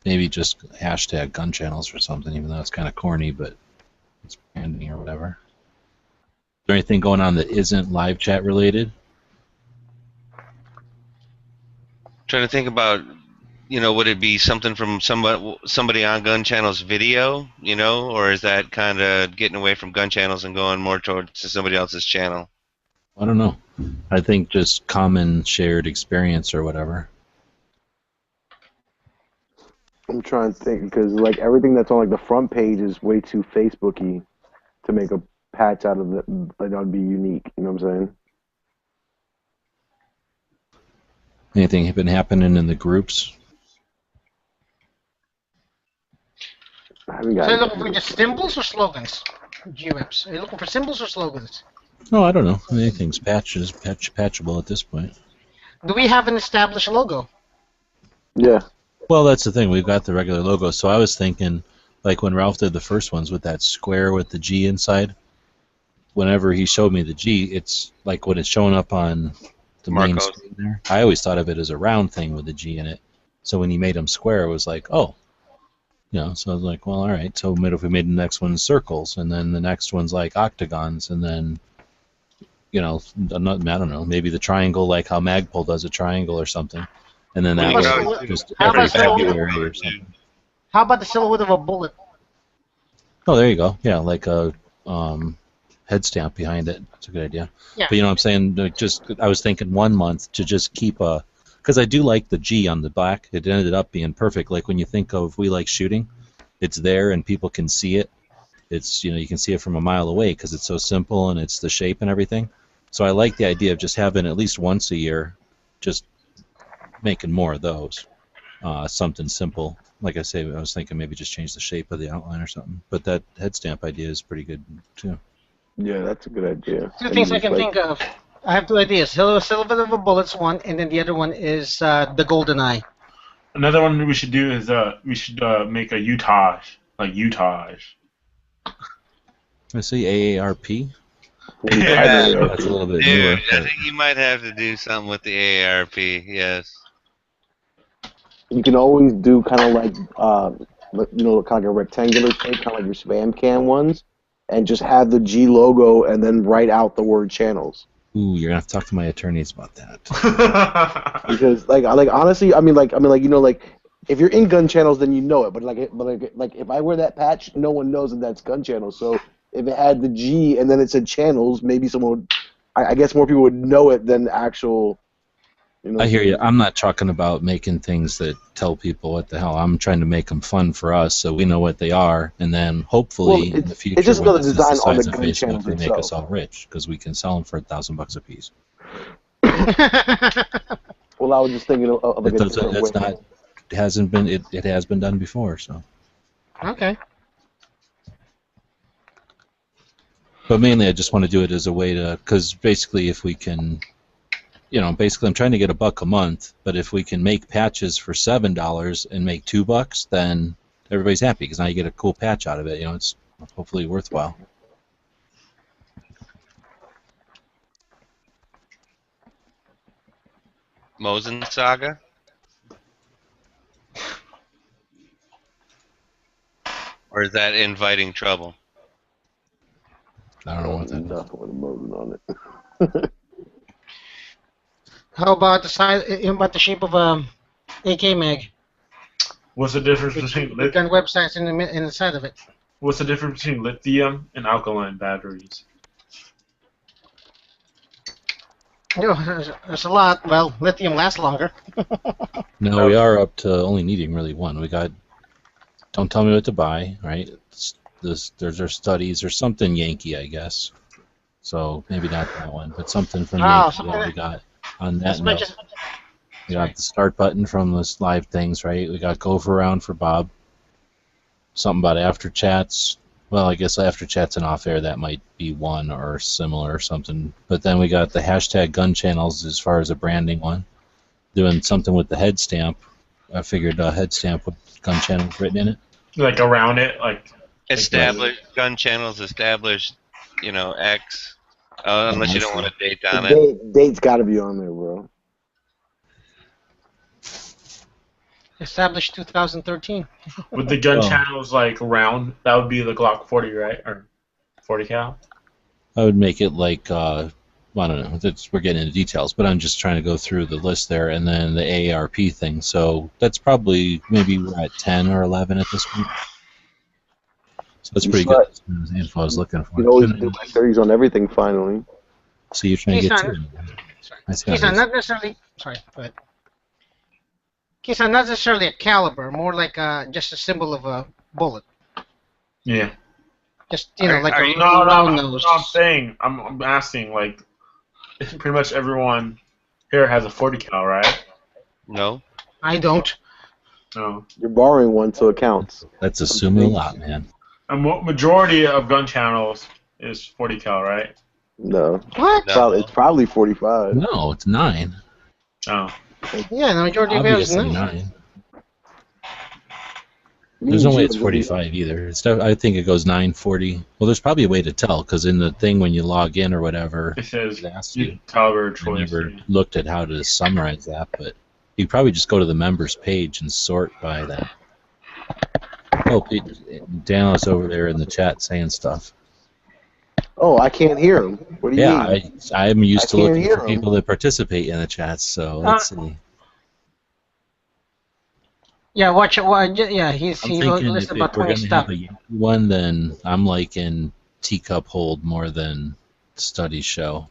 maybe just hashtag Gun Channels or something, even though it's kind of corny, but it's branding or whatever? Is there anything going on that isn't live chat related? trying to think about, would it be something from somebody on Gun Channel's video, or is that kind of getting away from Gun Channels and going more towards somebody else's channel? I don't know. I think just common shared experience or whatever. I'm trying to think because like everything that's on like the front page is way too Facebooky to make a patch out of it, like that would be unique. You know what I'm saying? Anything been happening in the groups? I haven't So you're gotten. looking for just symbols or slogans? GWebs. Are you looking for symbols or slogans? No, I don't know. Anything's patchable at this point. Do we have an established logo? Yeah. Well, that's the thing. We've got the regular logo. So I was thinking, like when Ralph did the first ones with that square with the G inside, whenever he showed me the G, it's like when it's showing up on the main Marcos. screen there, I always thought of it as a round thing with a G in it. So when he made them square, it was like, oh. So I was like, well, all right. So if we made the next one circles, and then the next one's like octagons, and then, I don't know, maybe the triangle, like how Magpul does a triangle or something. And then that Well, How you about was could just how every about silhouette? February or something. How about the silhouette of a bullet? Oh, there you go. Yeah, like a head stamp behind it. That's a good idea. Yeah. But you know what I'm saying? Like, I was thinking 1 month to just keep because I do like the G on the back. It ended up being perfect. Like when you think of We Like Shooting, it's there and people can see it. It's, you can see it from a mile away because it's so simple and it's the shape and everything. So I like the idea of just having at least once a year, just making more of those. Something simple. Like I say, I was thinking maybe just change the shape of the outline or something. But that head stamp idea is pretty good too. Yeah, that's a good idea. Two things I can think of. I have two ideas. Silhouette of a bullet's one, and then the other one is the golden eye. Another one we should do is we should make a Utah, like Utah. I see AARP. Yeah. That's a little bit newer. Dude, I think you might have to do something with the AARP. Yes. You can always do kind of like, kind of like a rectangular shape, kind of like your spam can ones, and just have the G logo and then write out the word channels. Ooh, you're gonna have to talk to my attorneys about that. Because like honestly, I mean like if you're in gun channels, then you know it. But like if I wear that patch, no one knows that that's gun channels. So if it had the G and then it said channels, maybe someone would, I guess more people would know it than actual. I hear you. I'm not talking about making things that tell people what the hell. I'm trying to make them fun for us so we know what they are, and then hopefully in the future, it's just when another this is design the on the size of gun Facebook, channels they make us itself. all rich because we can sell them for $1,000 a piece. Well, I was just thinking of like a That's different way. not. It hasn't been. It has been done before. So. Okay. But mainly, I just want to do it as a way to, because basically, if we can, basically, I'm trying to get $1 a month. But if we can make patches for $7 and make $2, then everybody's happy because now you get a cool patch out of it. It's hopefully worthwhile. Mosin Saga? Or is that inviting trouble? I don't know what that is. Nothing with a Mosin on it. How about the size? How about the shape of a AK mag? What's the difference between Gun websites in the side of it. What's the difference between lithium and alkaline batteries? There's a lot. Well, lithium lasts longer. No, we are up to only needing really one. We got. Don't tell me what to buy, right? There's our studies or something Yankee, I guess. So maybe not that one, but something from Yankee that we got on that note. We got the start button from this live things, right? We got go for round for Bob. Something about after chats. Well, I guess after chats and off air that might be one or similar or something. But then we got the hashtag gun channels as far as a branding one. Doing something with the head stamp. I figured a head stamp with gun channels written in it. Like around it, like established gun channels, established, X. Unless you don't want a date on it. Date's got to be on there, bro. Established 2013. With the gun channels like round, that would be the Glock 40, right? Or 40 cal? I would make it like, I don't know, we're getting into details, but I'm just trying to go through the list there, and then the AARP thing. So that's probably, maybe we're at 10 or 11 at this point. So that's pretty good. That's the info I was looking for. You always do like 30's on everything, finally. So you're trying to get to it. Keyshawn, not necessarily. Sorry, go ahead. Keyshawn, not necessarily a caliber, more like just a symbol of a bullet. Yeah. Just like a No, round no, nose. no, I'm saying, I'm asking, like, pretty much everyone here has a 40 cal, right? No. I don't. No. You're borrowing one, so it counts. That's assuming a lot, man. A majority of gun channels is 40 cal, right? No. What? No. It's probably 45. No, it's 9. Oh. Yeah, the majority of it is Obviously no. 9. There's no way it's 45 either. I think it goes 9, 40. Well, there's probably a way to tell, because in the thing when you log in or whatever, It says it asks you. caliber I choice. never looked at how to summarize that, but you probably just go to the members page and sort by that. Oh, Daniel's over there in the chat saying stuff. Oh, I can't hear him. What do you mean? Yeah, I'm used to can't looking hear for him. people that participate in the chats, so let's see. Yeah, watch it. Yeah, he I'm thinking lists if about we're 20 going to stuff. have a Yankee one, then I'm like in teacup hold more than study show.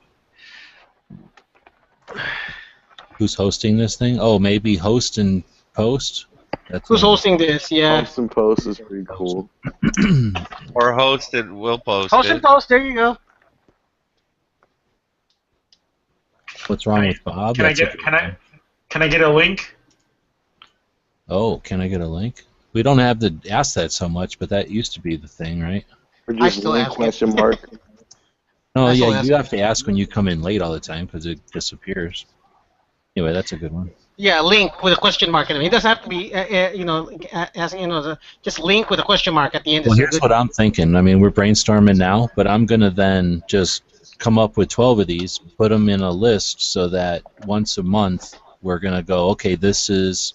Who's hosting this thing? Oh, maybe host and post? Who's hosting this? Yeah. Post and post is pretty cool. Or host it, we'll post Host it. and post, there you go. What's wrong with Bob? Can I get a link? Oh, can I get a link? We don't have to ask that so much, but that used to be the thing, right? Or just still link ask it. question mark. No, I still yeah, ask you it. have to ask when you come in late all the time because it disappears. Anyway, that's a good one. Yeah, link with a question mark in it. It doesn't have to be, asking, just link with a question mark at the end. Well, is here's good. what I'm thinking. I mean, we're brainstorming now, but I'm going to then just come up with 12 of these, put them in a list so that once a month we're going to go, okay, this is,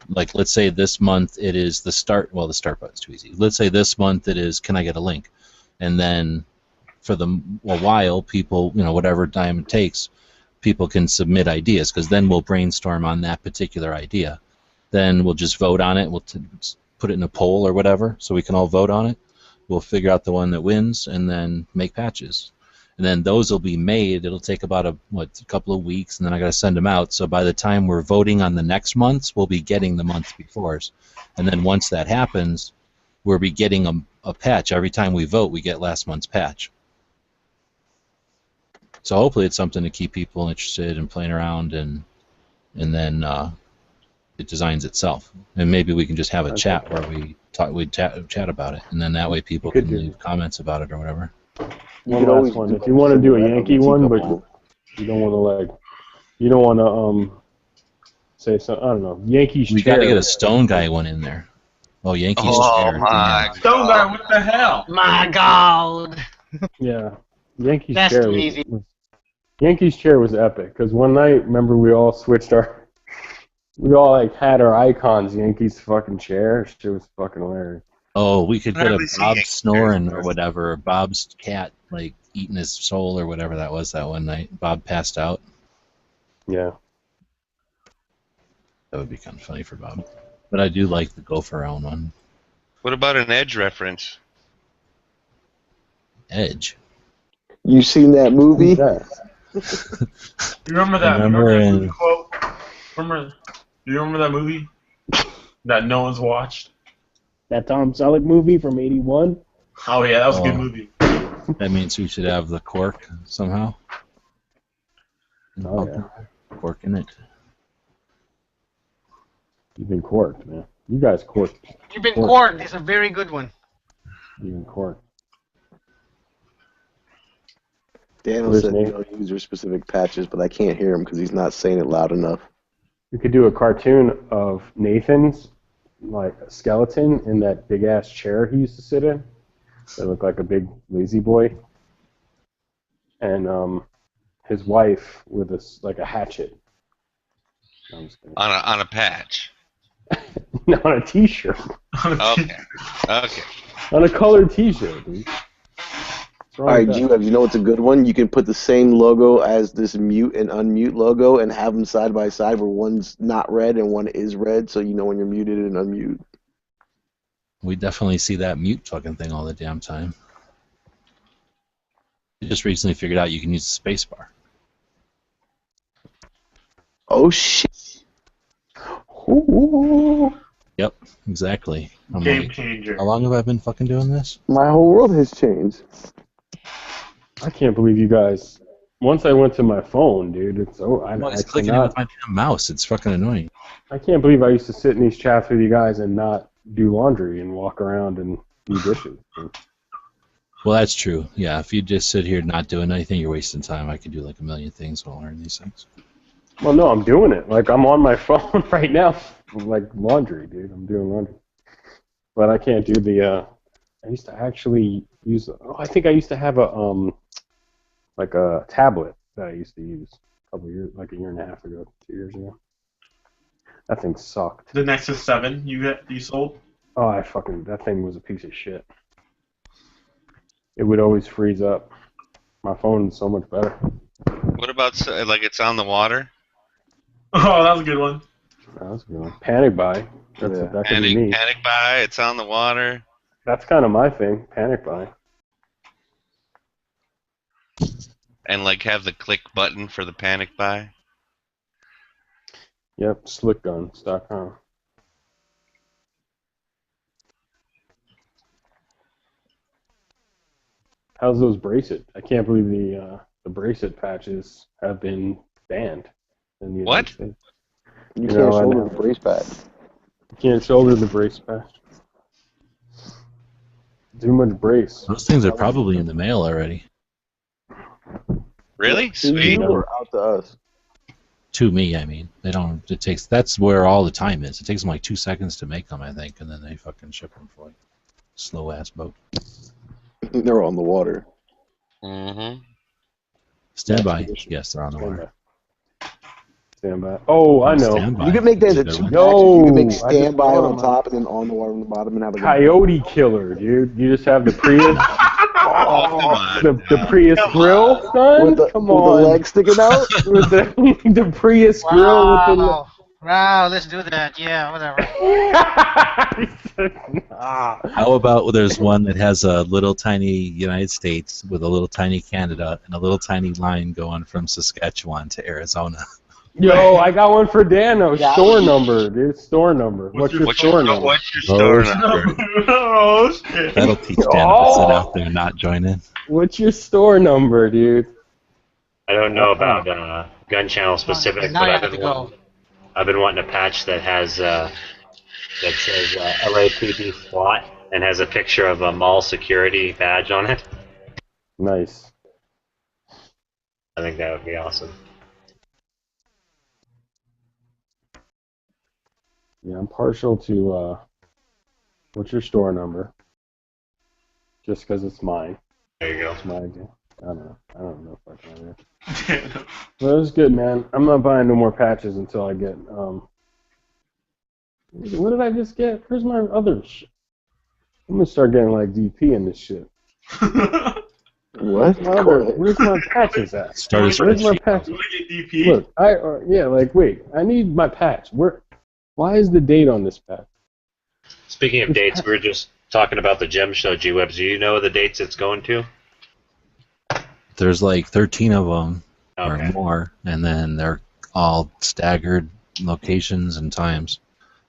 like, let's say this month it is the start button's too easy. Let's say this month it is, can I get a link? And then for a while, people, whatever time it takes, people can submit ideas because then we'll brainstorm on that particular idea. Then we'll just vote on it. We'll put it in a poll or whatever so we can all vote on it. We'll figure out the one that wins and then make patches. And then those will be made. It'll take about a couple of weeks, and then I got to send them out. So by the time we're voting on the next month's, we'll be getting the month before's. And then once that happens, we'll be getting a patch. Every time we vote, we get last month's patch. So hopefully it's something to keep people interested and playing around, and then it designs itself. And maybe we can just have a chat where we chat about it, and then that way people can leave comments about it or whatever. One last one. If you want to do a Yankee one, but you don't want to say something. I don't know. Yankees. We got to get a Stone Guy one in there. Oh, Yankees chair. My Stone Guy, what the hell? My God. Yeah, Yankees That's chair. too easy. Yankees chair was epic because one night, remember, we all had our icons. Yankees fucking chair. Shit was fucking hilarious. Oh, we could put a Bob Yankees snoring chairs. or whatever, or Bob's cat like eating his soul or whatever that was that one night. Bob passed out. Yeah. That would be kind of funny for Bob. But I do like the go for round one. What about an Edge reference? Edge. You seen that movie? You remember that? Remember quote? You remember that movie that no one's watched? That Tom Selleck movie from '81. Oh yeah, that was a good movie. That means we should have the cork somehow. Oh yeah. Cork in it. You've been corked, man. You guys corked. You've been corked. It's a very good one. You've been corked. Daniel said no user-specific patches, but I can't hear him because he's not saying it loud enough. You could do a cartoon of Nathan's, like a skeleton in that big-ass chair he used to sit in. That looked like a big lazy boy. And his wife with a hatchet. No, I'm just kidding. On a patch. On a T-shirt. Okay. Okay. On a colored T-shirt, dude. All right, you know what's a good one? You can put the same logo as this mute and unmute logo and have them side by side where one's not red and one is red, so you know when you're muted and unmute. We definitely see that mute fucking thing all the damn time. I just recently figured out you can use the space bar. Oh shit! Ooh. Yep, exactly. I'm Game like, changer. how long have I been fucking doing this? My whole world has changed. I can't believe you guys. Once I went to my phone, dude, it's I'm always I clicking it with cannot. my damn mouse. It's fucking annoying. I can't believe I used to sit in these chats with you guys and not do laundry and walk around and do dishes. Well, that's true. Yeah, if you just sit here not doing anything, you're wasting time. I could do like a million things while learning these things. Well, no, I'm doing it. Like, I'm on my phone right now. Like, laundry, dude. I'm doing laundry. But I can't do the, I used to actually use, I think I used to have like a tablet that I used to use a couple years, like a year and a half ago, 2 years ago. That thing sucked. The Nexus 7 you sold? Oh, that thing was a piece of shit. It would always freeze up. My phone is so much better. What about like it's on the water? Oh, that was a good one. That was a good one. Panic buy. That could be me. Panic buy. It's on the water. That's kind of my thing. Panic buy. And like have the click button for the panic buy. Yep, slickguns.com. How's those bracelet? I can't believe the bracelet patches have been banned in the United States. You can't shoulder the brace patch. You can't shoulder the brace patch. Too much brace. Those things are probably in the mail already. Really? To Sweet. you or out to us? To me, I mean. They don't. It takes. That's where all the time is. It takes them like 2 seconds to make them, I think, and then they fucking ship them for like slow ass boat. They're on the water. Mm-hmm. Stand by. Yes, they're on the water. Stand by. Oh, I know. Standby. You could make that as a two patches. You could make standby on top and then on the water on the bottom and have like Coyote killer, dude. You just have the Prius. the Prius grill, son. Come on. With the legs sticking out. With the Prius grill with the. Wow, let's do that. Yeah, whatever. How about there's one that has a little tiny United States with a little tiny Canada and a little tiny line going from Saskatchewan to Arizona? Yo, I got one for Dano. Store number, dude. Store number. What's your store number? What's your store number? Oh, shit. That'll teach Dano to sit out there and not join in. What's your store number, dude? I don't know about Gun Channel specific, Now but you I've have to go. been wanting a patch that has that says LAPD SWAT and has a picture of a mall security badge on it. Nice. I think that would be awesome. Yeah, I'm partial to, what's your store number? Just because it's mine. There you go. It's my idea. I don't know if I can do it. Well, it's good, man. I'm not buying no more patches until I get, what did I just get? Where's my other shit? I'm gonna start getting like DP in this shit. What? Where's my patches at? Where's my patches? Look, wait. I need my patch. Why is the date on this patch? Speaking of dates, we were just talking about the gem show, G-Webs. Do you know the dates it's going to? There's like 13 of them or Okay. more, and then they're all staggered locations and times.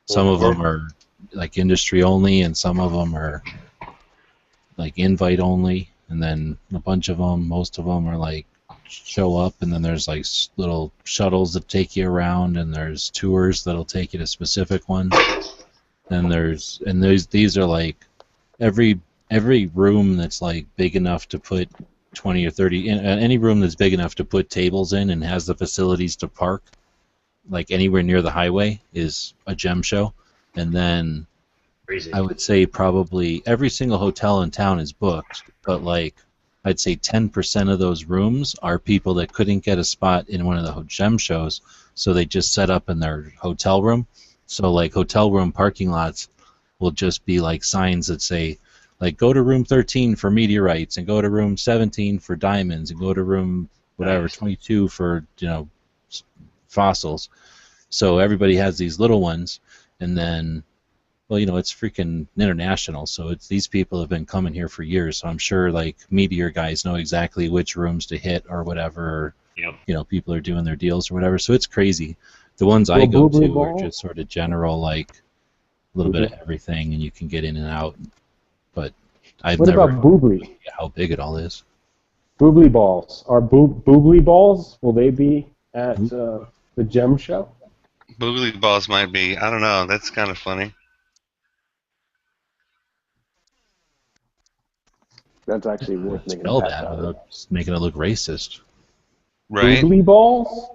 Some of them are like industry only, and some of them are like invite only, and then a bunch of them, most of them are like show up, and then there's like little shuttles that take you around, and there's tours that'll take you to specific ones. And these are like every room that's like big enough to put 20 or 30 in any room that's big enough to put tables in and has the facilities to park like anywhere near the highway is a gem show. And then Crazy. I would say probably every single hotel in town is booked, but like I'd say 10% of those rooms are people that couldn't get a spot in one of the gem shows, so they just set up in their hotel room. So like hotel room parking lots will just be like signs that say like go to room 13 for meteorites and go to room 17 for diamonds and go to room whatever 22 for fossils. So everybody has these little ones, and then well, it's freaking international, so it's these people have been coming here for years, so I'm sure like meteor guys know exactly which rooms to hit or whatever. Yep. People are doing their deals or whatever, so it's crazy. The ones I go to are just sort of general, like little bit of everything, and you can get in and out. But I've What never about boobly? how big it all is. Boobly balls. Are boobly balls? Will they be at the gem show? Boogly balls might be. I don't know. That's kind of funny. That's actually worth making a Spell patch that out of. without just making it look racist. Right? Boobly balls?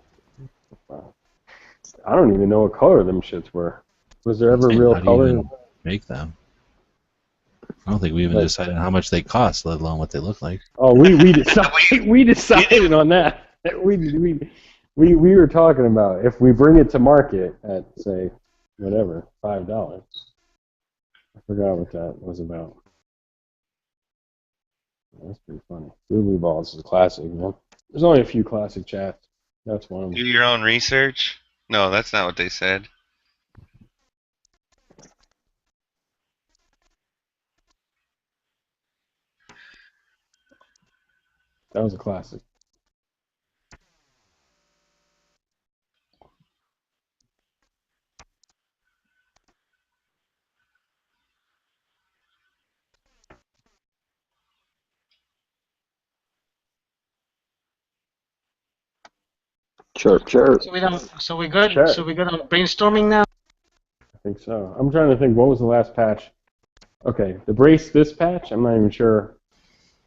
I don't even know what color them shits were. Was there ever real How do you color? even make them? I don't think we even Like- decided how much they cost, let alone what they look like. Oh, we decided we decided on that. We were talking about if we bring it to market at say whatever $5. I forgot what that was about. That's pretty funny. Boobly balls is a classic, man. There's only a few classic chats. That's one of Do them. your own research? No, that's not what they said. That was a classic. Chirp, chirp. So we don't. So we good. Sure. So we good on brainstorming now. I think so. I'm trying to think. What was the last patch? Okay, the brace this patch. I'm not even sure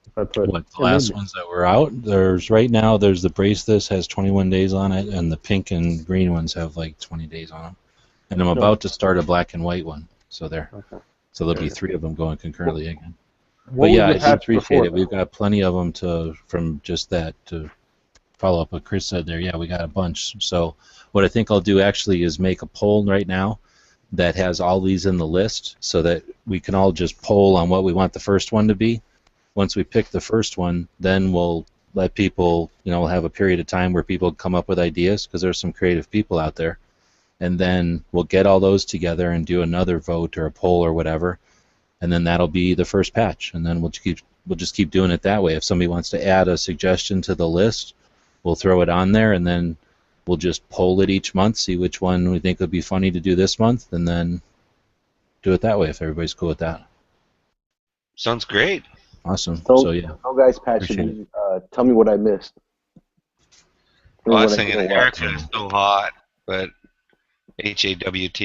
if I put. What, the last ones that were out? There's right now. There's the brace. This has 21 days on it, and the pink and green ones have like 20 days on them. And I'm about to start a black and white one. So there. Okay. So there'll be 3 of them going concurrently again. What But was yeah, the I do patch appreciate before it. We've got plenty of them to from just that to follow up what Chris said there. Yeah, we got a bunch. So what I think I'll do actually is make a poll right now that has all these in the list so that we can all just poll on what we want the first one to be. Once we pick the first one, then we'll let people, we'll have a period of time where people come up with ideas because there's some creative people out there. And then we'll get all those together and do another vote or a poll or whatever. And then that'll be the first patch. And then we'll just keep doing it that way. If somebody wants to add a suggestion to the list, we'll throw it on there, and then we'll just poll it each month, see which one we think would be funny to do this month, and then do it that way if everybody's cool with that. Sounds great. Awesome. So yeah. no guys patch should Appreciate be, tell me what I missed. Or Well, I what was I thinking didn't the watch. haircut is so hot, but HAWT.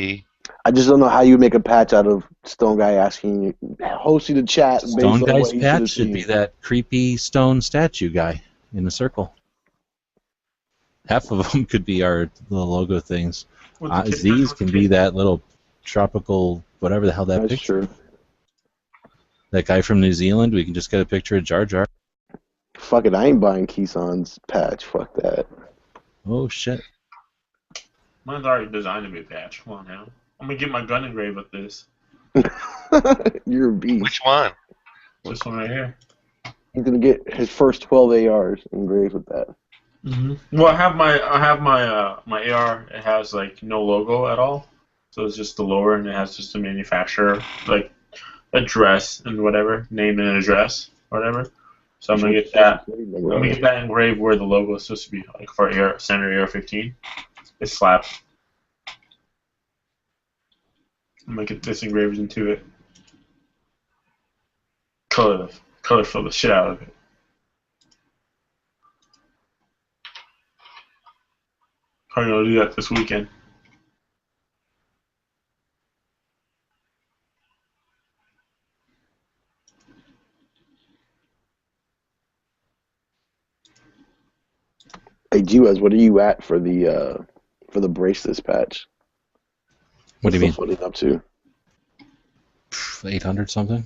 I just don't know how you make a patch out of Stone Guy asking you, hosting the chat based Stone on Guy's what he patch should be that creepy stone statue guy in a circle. Half of them could be our little logo things. These can be that little tropical, whatever the hell that That's picture. true. That guy from New Zealand, we can just get a picture of Jar Jar. Fuck it, I ain't buying Keyson's patch. Fuck that. Oh, shit. Mine's already designed to be a patch. Come on now. I'm gonna get my gun engraved with this. You're a beast. Which one? This one right here. He's gonna get his first 12 ARs engraved with that. Well, I have my AR. It has like no logo at all, so it's just the lower, and it has just a manufacturer like address and whatever, name and address, whatever. So I'm gonna get that. I'm gonna get that engraved where the logo is supposed to be, like for Standard AR-15. It's slapped. I'm gonna get this engraved into it. Color fill the shit out of it. Probably gonna do that this weekend. Hey, G-Wes, what are you at for the bracelets patch? What do you mean? What's the footing up to? 800 something?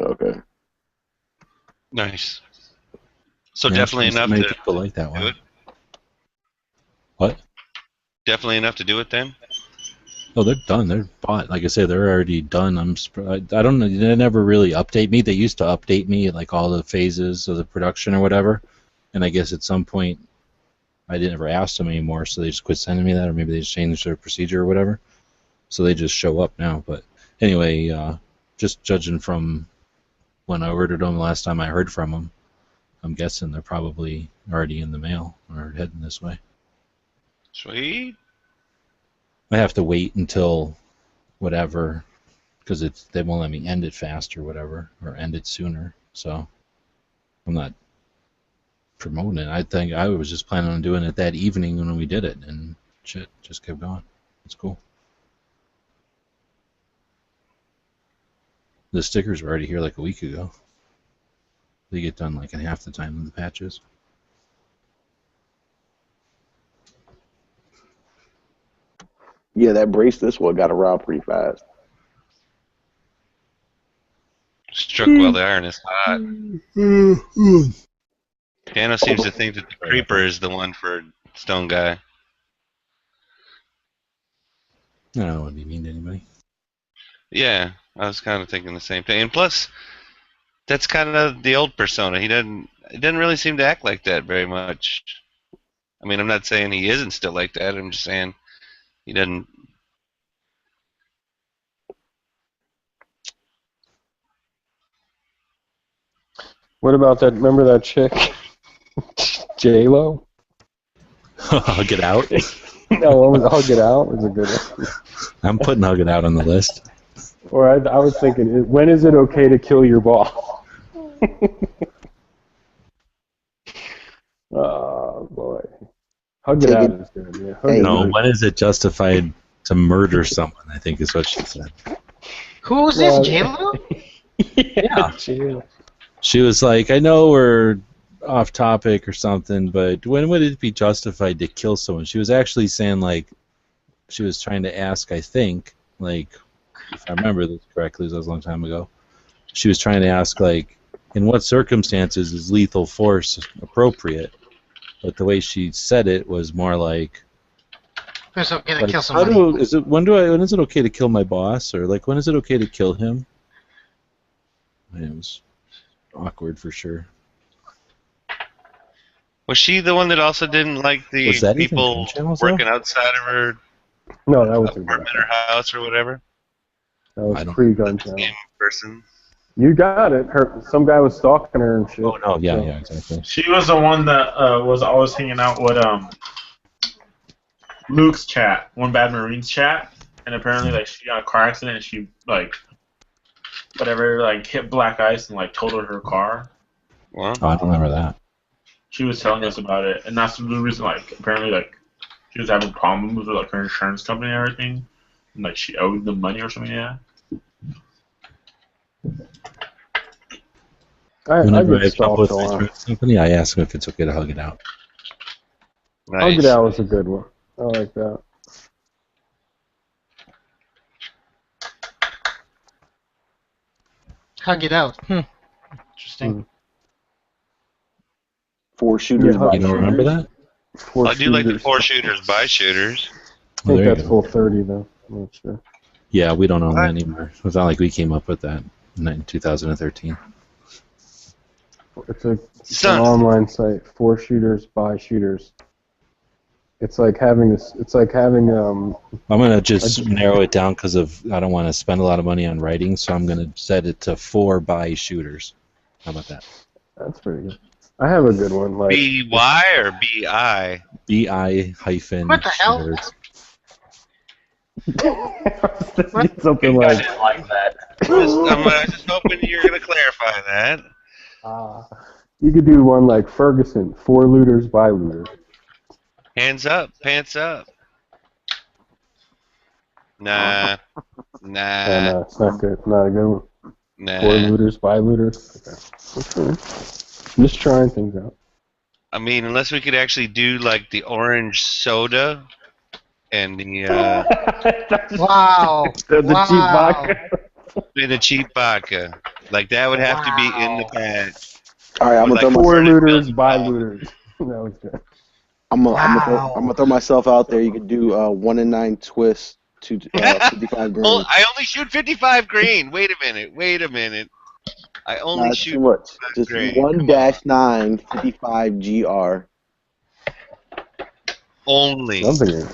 Okay. Nice. So Yeah, definitely so enough many to people like that do one. it? What? Definitely enough to do it then? Oh, they're done. They're bought. Like I said, they're already done. I don't know. They never really update me. They used to update me at like all the phases of the production or whatever. And I guess at some point I didn't ever ask them anymore, so they just quit sending me that, or maybe they just changed their procedure or whatever. So they just show up now. But anyway, just judging from when I ordered them last time I heard from them, I'm guessing they're probably already in the mail or heading this way. Sweet. I have to wait until whatever because they won't let me end it fast or whatever, or end it sooner. So I'm not promoting it. I think I was just planning on doing it that evening when we did it, and shit just kept going. It's cool. The stickers were already here like a week ago. They get done like in half the time of the patches. Yeah, that brace this one got around pretty fast. Struck while the iron is hot. Dano seems to think that the creeper is the one for Stone Guy. I don't want to be mean to anybody. Yeah, I was kind of thinking the same thing. And plus, that's kind of the old persona. He doesn't really seem to act like that very much. I mean, I'm not saying he isn't still like that. I'm just saying he doesn't. What about that? Remember that chick, J-Lo? Hug It Out? No, what was Hug It Out? Was a good one. I'm putting Hug It Out on the list. Or I was thinking, when is it okay to kill your ball? Oh boy, Hug It Out is good. Yeah, Hug It No, Out. when is it justified to murder someone? I think is what she said. Who's this, J-Lo? Yeah, J-Lo. She was like, I know we're off topic or something, but when would it be justified to kill someone? She was actually saying, like, she was trying to ask, I think, like, if I remember this correctly, that was a long time ago, she was trying to ask, like, in what circumstances is lethal force appropriate? But the way she said it was more like, Who's okay to like, kill somebody? when is it okay to kill my boss? Or, like, when is it okay to kill him? And it was awkward for sure. Was she the one that also didn't like the Was that even people Green Channels, working outside of her No, that was apartment or house or whatever? That was pre-gun channel. Same person. You got it. Some guy was stalking her and shit. Oh no, yeah, exactly. She was the one that was always hanging out with Luke's chat, One Bad Marines chat, and apparently like she got a car accident and she like whatever like hit black ice and like totaled her car. Well, Oh, I don't remember that. She was telling us about it, and that's the reason like apparently like she was having problems with like her insurance company and everything, and like she owed them money or something. Yeah. Whenever I get talk with stalked a my lot. insurance company, I ask them if it's okay to hug it out. Hug It Out was a good one. I like that. Hug It Out. Interesting. Four shooters. Yeah, by You don't shooters. remember that? Four I do like the shooters. 4 shooters by shooters. I think there you that's go. full 30 though. I'm not sure. Yeah, we don't own that anymore. It's not like we came up with that in 2013. It's an Son. online site. 4 shooters by shooters. It's like having this. It's like having I'm gonna just narrow it down because I don't want to spend a lot of money on writing, so I'm gonna set it to 4 by shooters. How about that? That's pretty good. I have a good one. Like BY or BI? BI hyphen What the hell? shooters. something I like. didn't like that. I'm just hoping you're going to clarify that. You could do one like Ferguson. 4 looters by looters. Hands up, pants up. Nah. No, it's not good. Not a good one. 4 Nah. looters by looters. Okay. Just trying things out. I mean, unless we could actually do like the orange soda and the Wow. The cheap vodka. and the cheap vodka. Like that would have to be in the pack. All right, I'm With, gonna like, throw 4 my, looters by looters. That was good. I'm gonna Wow. throw myself out there. You could do 1 in 9 twists to 55 green. Well, I only shoot 55 green. Wait a minute. I Nah, only that's shoot too much. 55 Just green. 1-9 55 GR. Only. Something.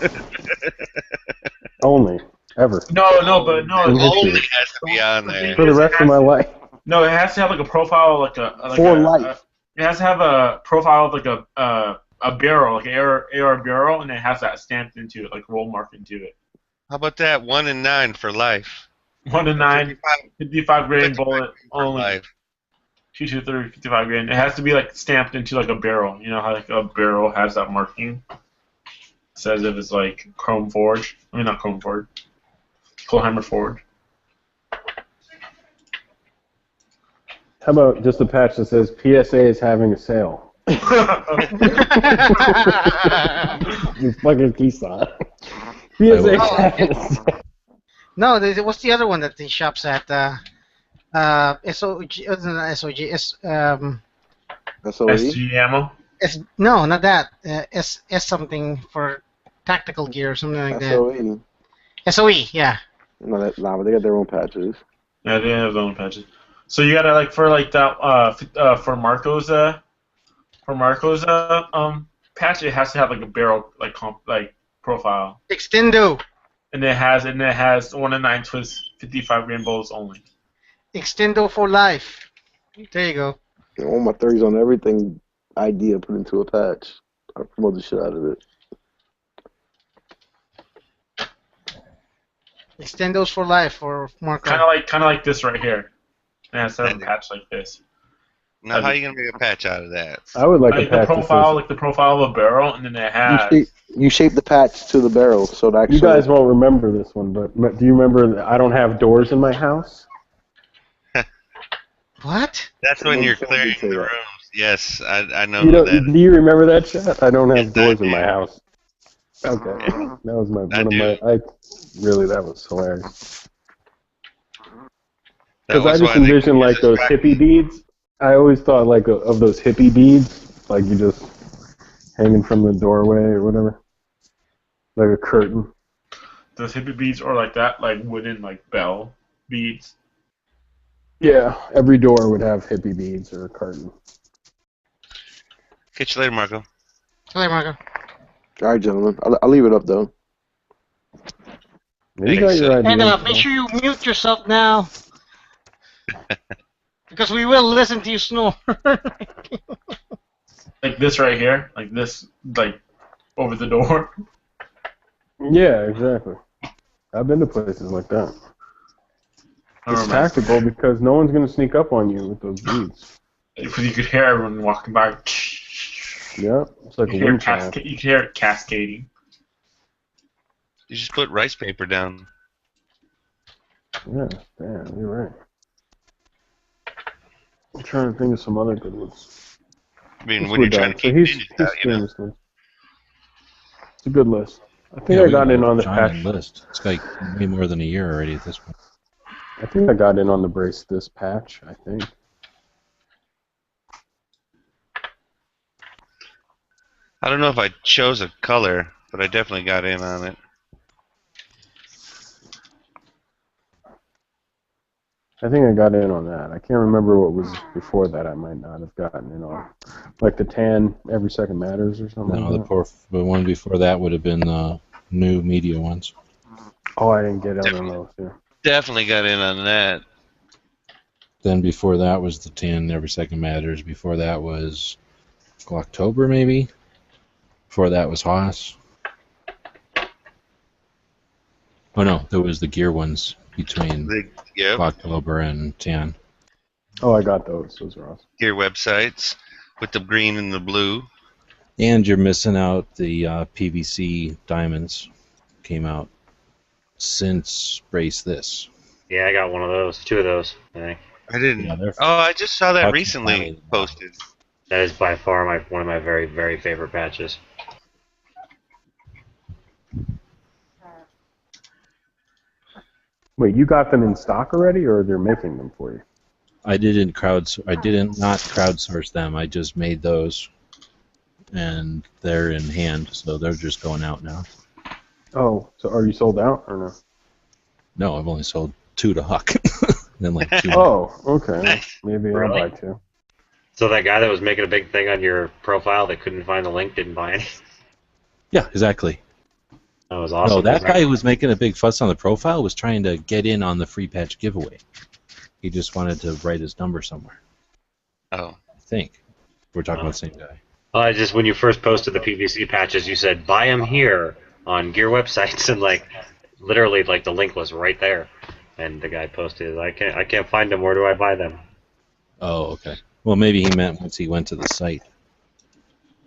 Only. Ever. No, but no. In Only history. has to be on there. For the rest of my life. No, it has to have like a profile, like For life. It has to have a profile of like a barrel, like an AR barrel, and it has that stamped into it, like roll mark into it. How about that? 1 in 9 for life. 1 to 9, 55 grain bullet for only. life. 2 to 30, 55 grain. It has to be like stamped into like a barrel. You know how like a barrel has that marking? It says if it's like chrome forged. I mean not chrome forged. Kohlheimer forged. How about just a patch that says PSA is having a sale? You fucking Keystone. PSA is having a sale. No, what's the other one that he shops at? SOG, not SOG, SOE? SG ammo. No, not that. S something for tactical gear or something like SOE. that. SOE, yeah. No, but they got their own patches. Yeah, they have their own patches. So you gotta like for like that for Marco's patch, it has to have like a barrel like profile. Extendo. And it has 1 to 9 twists, 55 grain bullets only. Extendo for life. There you go. All my 30s on everything idea put into a patch. I promote the shit out of it. Extendos for life for Marco. Kind of like this right here. It has to have a patch like this. Now, how are you gonna make a patch out of that? I would like a the patch. profile, like the profile of a barrel, and then it has. You shape the patch to the barrel, so it actually. You guys won't remember this one, but do you remember that I don't have doors in my house? What? That's when you're clearing the rooms. Yes, I know that. Do you remember that shit? I don't have Yes, doors in my house. Okay, that was one of my. That was hilarious. Because I just envisioned like those hippie beads. I always thought like of those hippie beads, like you just hanging from the doorway or whatever, like a curtain. Those hippie beads or like that, like wooden like bell beads. Yeah, every door would have hippie beads or a curtain. Catch you later, Marco. See you later, Marco. All right, gentlemen. I'll leave it up though. You got your idea. And make sure you mute yourself now. Because we will listen to you snore. Like this right here, like this, like over the door. Yeah, exactly. I've been to places like that. It's tactical because no one's gonna sneak up on you with those beads. Because you could hear everyone walking by. Yeah, it's like a wind tunnel. You could hear it cascading. You just put rice paper down. Yeah, damn, you're right. I'm trying to think of some other good ones. I mean, when you're trying to keep ninjas out, you know. It's a good list. I think I got in on the patch list. It's like way more than a year already at this point. I think I got in on the brace this patch, I think. I don't know if I chose a color, but I definitely got in on it. I think I got in on that. I can't remember what was before that. I might not have gotten in on, like the tan every second matters or something. No, like the one before that would have been the new media ones. Oh, I didn't get in on those. Yeah. Definitely got in on that. Then before that was the tan every second matters. Before that was October maybe. Before that was Haas. Oh no, there was the gear ones between October and tan. Oh, I got those. Those are awesome. Gear websites with the green and the blue. And you're missing out the PVC diamonds. Came out since Brace This. Yeah, I got one of those. 2 of those, I think. I didn't. Yeah, I just saw that recently posted. That is by far one of my very, very favorite patches. Wait, you got them in stock already, or they're making them for you? I didn't not crowdsource them. I just made those, and they're in hand, so they're just going out now. Oh, so are you sold out or no? No, I've only sold 2 to Huck. Then like 2. Oh, okay. Maybe I'll buy 2. So that guy that was making a big thing on your profile that couldn't find the link didn't buy any? Yeah, exactly. That was awesome. No, that guy who was making a big fuss on the profile was trying to get in on the free patch giveaway. He just wanted to write his number somewhere. Oh. I think. We're talking about the same guy. Just when you first posted the PVC patches, you said, buy them here on gear websites, and like, literally, like, the link was right there. and the guy posted, I can't find them. Where do I buy them? Oh, okay. Well, maybe he meant once he went to the site,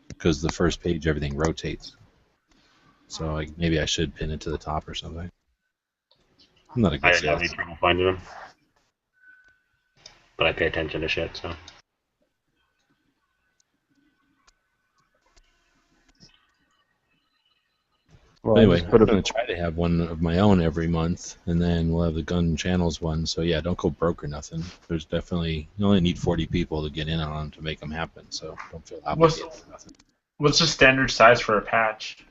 because the first page everything rotates. So maybe I should pin it to the top or something. I'm not a I good didn't have any salesman. trouble finding them, but I pay attention to shit, so. Well, I Anyway, just I'm put going to try to have one of my own every month, and then we'll have the gun channels one. So yeah, don't go broke or nothing. There's definitely, you only need 40 people to get in on them to make them happen. So don't feel obligated for nothing. What's the standard size for a patch?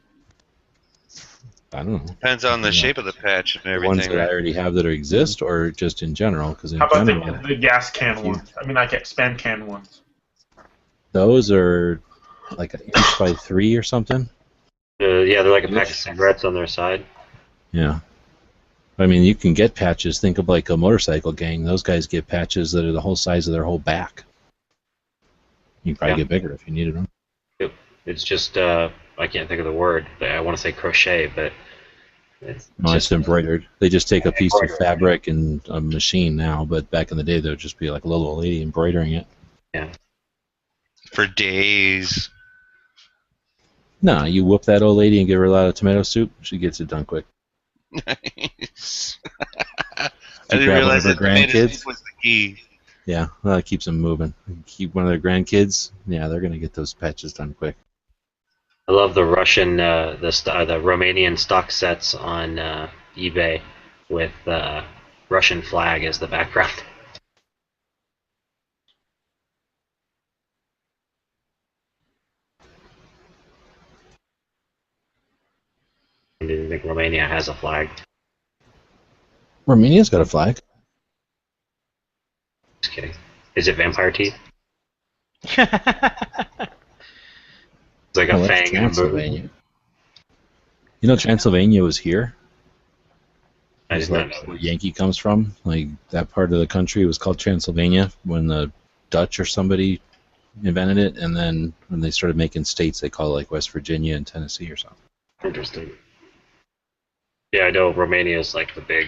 I don't know. Depends on the shape of the patch and The ones everything, that I right? already have that exist, or just in general? Because in How about general, the gas can if you- ones? I mean, like spam can ones. those are like an inch by 3 or something. Yeah, they're like a pack of cigarettes on their side. Yeah. I mean, you can get patches. Think of like a motorcycle gang. Those guys get patches that are the whole size of their whole back. You can probably get bigger if you needed them. It's just, I can't think of the word. I want to say crochet, but it's No, just it's embroidered. They just take a piece of embroidered. fabric and a machine now, but back in the day, there would just be like a little old lady embroidering it. Yeah. For days. No, you whoop that old lady and give her a lot of tomato soup, she gets it done quick. Nice. I You didn't grab one realize of her that tomato grandkids. soup was the key. Yeah, well, that keeps them moving. Keep one of their grandkids. Yeah, they're gonna get those patches done quick. I love the Russian, the Romanian stock sets on eBay with Russian flag as the background. I didn't think Romania has a flag. Romania's got a flag. Just kidding. Is it vampire teeth? It's like a Oh, that's fang and a Transylvania. boot. You know, Transylvania was here. I It's did not like know. where Yankee comes from. Like that part of the country was called Transylvania when the Dutch or somebody invented it, and then when they started making states, they call it like West Virginia and Tennessee or something. Interesting. Yeah, I know Romania is like the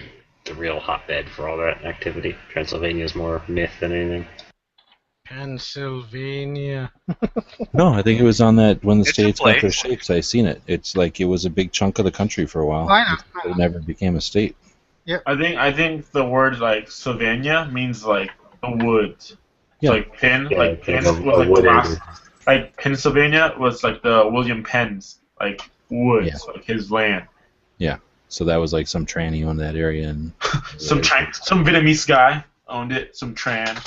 real hotbed for all that activity. Transylvania is more myth than anything. Pennsylvania. No, I think it was on that when the It's a states got their place. shapes. I seen it. It's like it was a big chunk of the country for a while. I know. But it never became a state. I think the word like Sylvania means like the woods. Yeah. It's like Penn, Yeah, like Penn a was like the wood last. area. Like Pennsylvania was like the William Penn's like woods, Yeah. like his land. So that was like some tranny on that area, and Some Vietnamese guy owned it. Some Tran.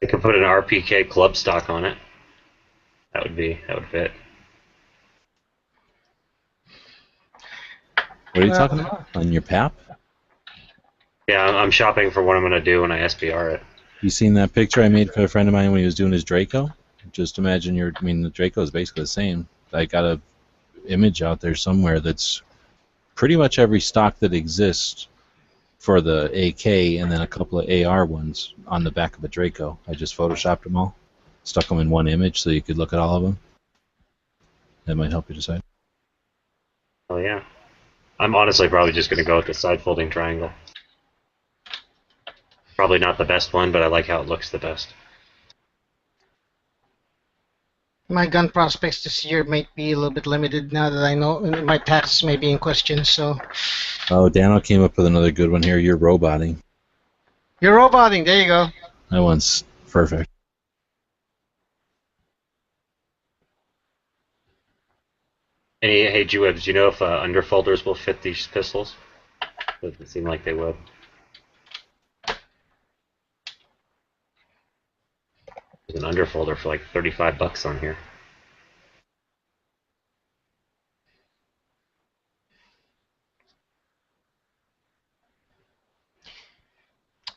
I could put an RPK club stock on it. That would fit. what are you talking about? On your PAP? Yeah, I'm shopping for what I'm gonna do when I SBR it. You seen that picture I made for a friend of mine when he was doing his Draco? Just imagine the Draco is basically the same. I got a image out there somewhere that's pretty much every stock that exists for the AK and then a couple of AR ones on the back of a Draco. I just photoshopped them all, stuck them in one image so you could look at all of them. That might help you decide. Oh yeah. I'm honestly probably just gonna go with the side folding triangle. Probably not the best one, but I like how it looks the best. My gun prospects this year might be a little bit limited now that I know my taxes may be in question. So Oh, Daniel came up with another good one here. You're roboting. you're roboting. There you go. That one's perfect. Hey, G-Webs, do you know if underfolders will fit these pistols? Doesn't seem like they would. There's an underfolder for like $35 on here.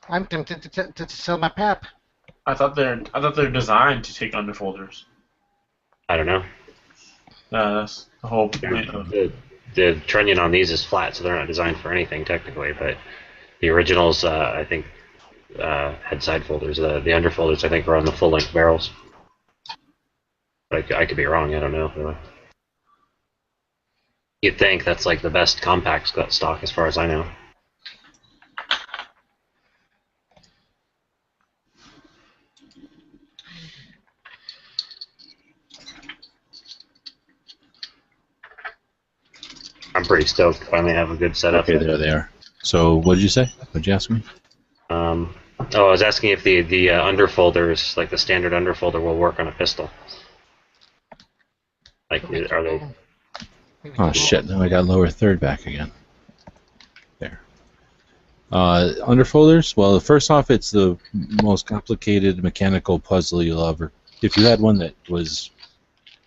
I'm tempted to sell my PAP. I thought they're designed to take underfolders. I don't know. That's the whole point of The trunnion on these is flat, so they're not designed for anything technically. But the originals, I think, had side folders. The underfolders, I think, are on the full-length barrels. But I could be wrong. I don't know. Really. You'd think that's like the best compact stock, as far as I know. I'm pretty stoked to finally have a good setup. Okay, there they are. So, what did you say? What did you ask me? Oh, I was asking if the underfolders, like the standard underfolder, will work on a pistol. Like, are they? Oh shit! Now I got lower third back again. There. Underfolders. Well, first off, it's the most complicated mechanical puzzle you'll ever. If you had one that was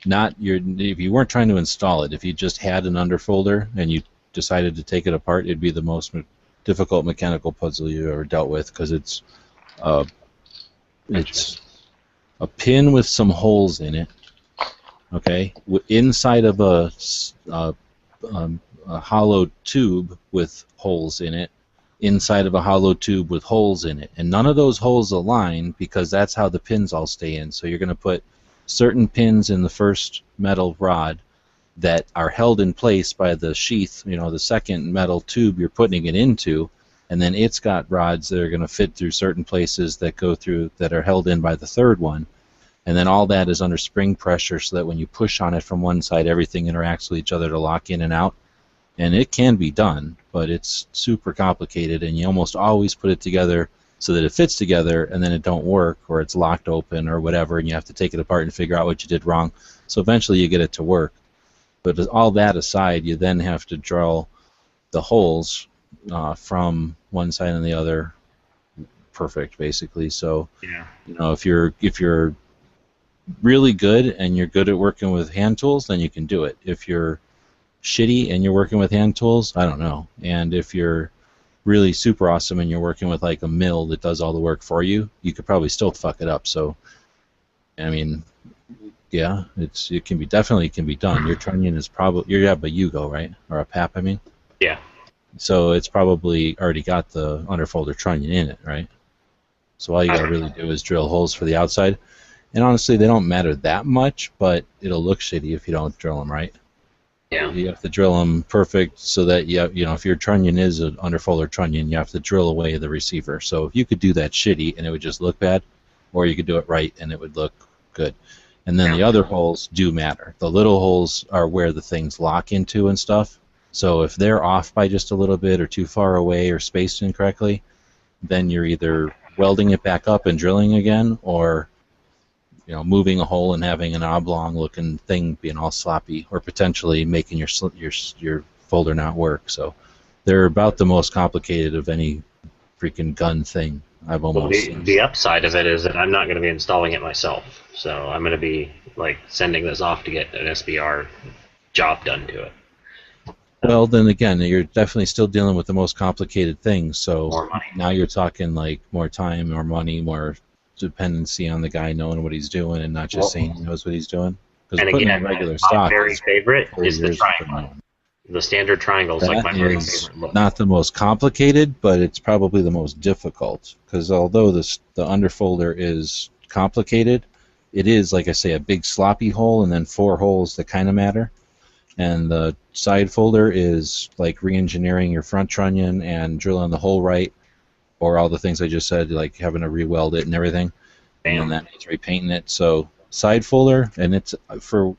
not your, if you weren't trying to install it, if you just had an underfolder and you decided to take it apart, it'd be the most difficult mechanical puzzle you ever dealt with, because it's a pin with some holes in it. Okay, inside of a hollow tube with holes in it, inside of a hollow tube with holes in it, and none of those holes align because that's how the pins all stay in. So you're going to put certain pins in the first metal rod that are held in place by the sheath, the second metal tube you're putting it into, and then it's got rods that are going to fit through certain places that go through, that are held in by the third one. And then all that is under spring pressure, so that when you push on it from one side, everything interacts with each other to lock in and out. And it can be done, but it's super complicated, and you almost always put it together so that it fits together, and then it don't work, or it's locked open or whatever, and you have to take it apart and figure out what you did wrong. So eventually you get it to work. But all that aside, you then have to drill the holes from one side and the other perfect, basically. So if you're really good and you're good at working with hand tools, then you can do it. If you're shitty and you're working with hand tools, I don't know. And if you're really super awesome and you're working with like a mill that does all the work for you, you could probably still fuck it up. So, I mean, yeah, it can be done. Your trunnion is probably, you have a Yugo, right? Or a PAP, I mean? Yeah. So it's probably already got the underfolder trunnion in it, right? So all you gotta really do is drill holes for the outside. And honestly, they don't matter that much, but it'll look shitty if you don't drill them right. Yeah. You have to drill them perfect so that if your trunnion is an underfolder trunnion, you have to drill away the receiver. So if you could do that shitty and it would just look bad, or you could do it right and it would look good. And then the other holes do matter. The little holes are where the things lock into and stuff. So if they're off by just a little bit or too far away or spaced incorrectly, then you're either welding it back up and drilling again, or moving a hole and having an oblong-looking thing being all sloppy, or potentially making your folder not work. So they're about the most complicated of any freaking gun thing I've almost seen. The upside of it is that I'm not going to be installing it myself, so I'm going to be like sending this off to get an SBR job done to it. Well, then again, you're definitely still dealing with the most complicated things. So More money. Now you're talking like more time, more money, more dependency on the guy knowing what he's doing and not just saying he knows what he's doing. Because And putting again, in regular my stock very is favorite 4 is the years triangle. The standard triangle is like my That very is favorite look. not the most complicated, but it's probably the most difficult. Because although the underfolder is complicated, it is, like I say, a big sloppy hole and then 4 holes that kind of matter. And the side folder is like re-engineering your front trunnion and drilling the hole right, or all the things I just said, like having to re-weld it and everything. Damn. And then that means repainting it. So side folder, and it's, for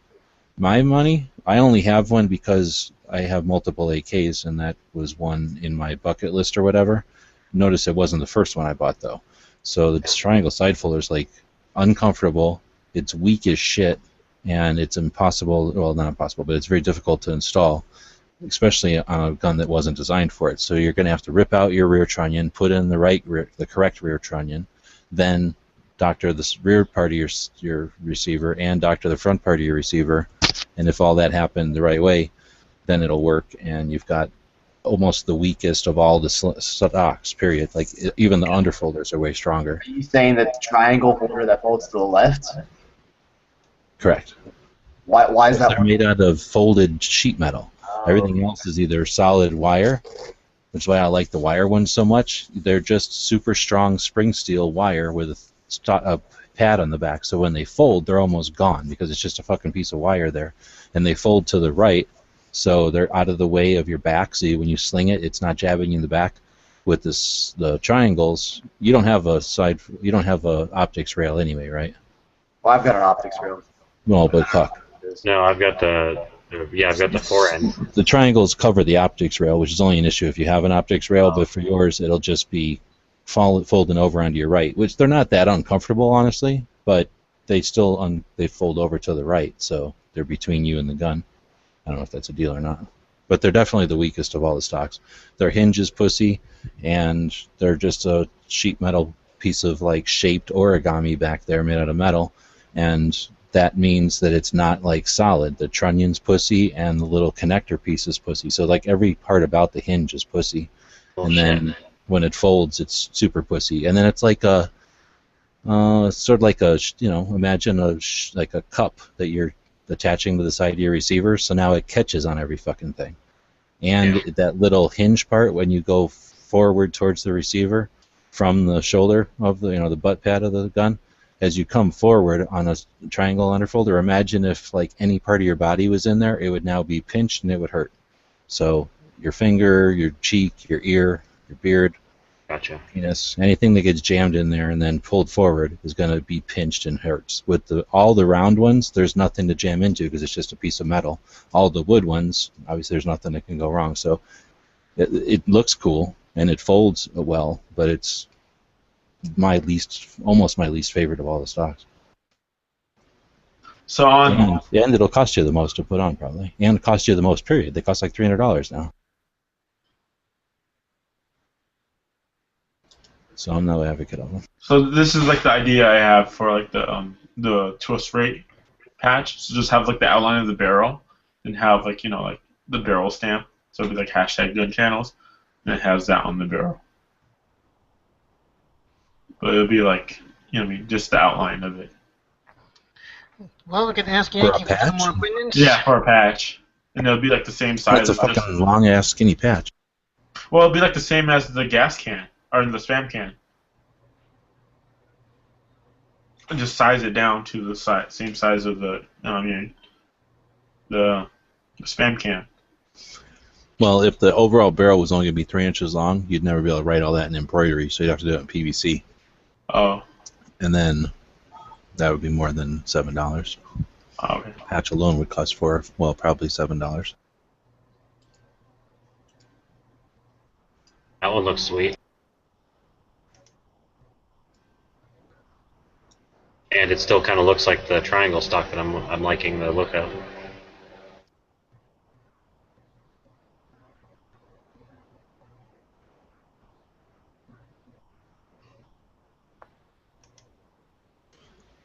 my money, I only have one because I have multiple AKs, and that was one in my bucket list or whatever. Notice it wasn't the first one I bought, though. So the triangle side folder is like uncomfortable, it's weak as shit, and it's impossible, well, not impossible, but it's very difficult to install, especially on a gun that wasn't designed for it. So you're going to have to rip out your rear trunnion, put in the correct rear trunnion, then doctor the rear part of your receiver and doctor the front part of your receiver, and if all that happened the right way, then it'll work, and you've got almost the weakest of all the stocks, period. Like, even the underfolders are way stronger. Are you saying that the triangle holder that bolts to the left? Correct. Why is that? They're made out of folded sheet metal. Everything else is either solid wire, which is why I like the wire ones so much. They're just super strong spring steel wire with a pad on the back, so when they fold, they're almost gone because it's just a fucking piece of wire there. And they fold to the right, so they're out of the way of your back, so when you sling it, it's not jabbing you in the back. With the triangles, you don't have a optics rail anyway, right? Well, I've got an optics rail. No, but fuck. No, I've got the Yeah, I've got the fore end. The triangles cover the optics rail, which is only an issue if you have an optics rail, but for yours, it'll just be folding over onto your right, which they're not that uncomfortable, honestly, but they still they fold over to the right, so they're between you and the gun. I don't know if that's a deal or not, but they're definitely the weakest of all the stocks. Their hinge is pussy, and they're just a sheet metal piece of like shaped origami back there made out of metal, and that means that it's not like solid. The trunnion's pussy, and the little connector piece is pussy. So like every part about the hinge is pussy, and then when it folds, it's super pussy. And then it's like a, sort of like a, imagine like a cup that you're attaching to the side of your receiver. So now it catches on every fucking thing. And that little hinge part when you go forward towards the receiver from the shoulder of the, the butt pad of the gun, as you come forward on a triangle underfolder, imagine if like any part of your body was in there, it would now be pinched and it would hurt. So your finger, your cheek, your ear, your beard, penis, anything that gets jammed in there and then pulled forward is going to be pinched and hurts. With all the round ones, there's nothing to jam into because it's just a piece of metal. All the wood ones, obviously there's nothing that can go wrong. So it looks cool and it folds well, but it's almost my least favorite of all the stocks. So on and it'll cost you the most to put on probably, and cost you the most. Period. They cost like $300 now. So I'm no advocate of them. So this is like the idea I have for like the twist rate patch. So just have like the outline of the barrel, and have like like the barrel stamp. So it'd be like hashtag gun channels, and it has that on the barrel. But it'll be like just the outline of it. Well, we can ask Yankee for some more opinions. Yeah, for a patch, and it'll be like the same size. That's a fucking long ass skinny patch. Well, it'll be like the same as the gas can or the spam can. And just size it down to the same size of the spam can. Well, if the overall barrel was only going to be 3 inches long, you'd never be able to write all that in embroidery, so you'd have to do it in PVC. Oh. And then that would be more than $7. Oh, okay. Patch alone would cost probably $7. That one looks sweet. And it still kind of looks like the triangle stock that I'm liking the look of.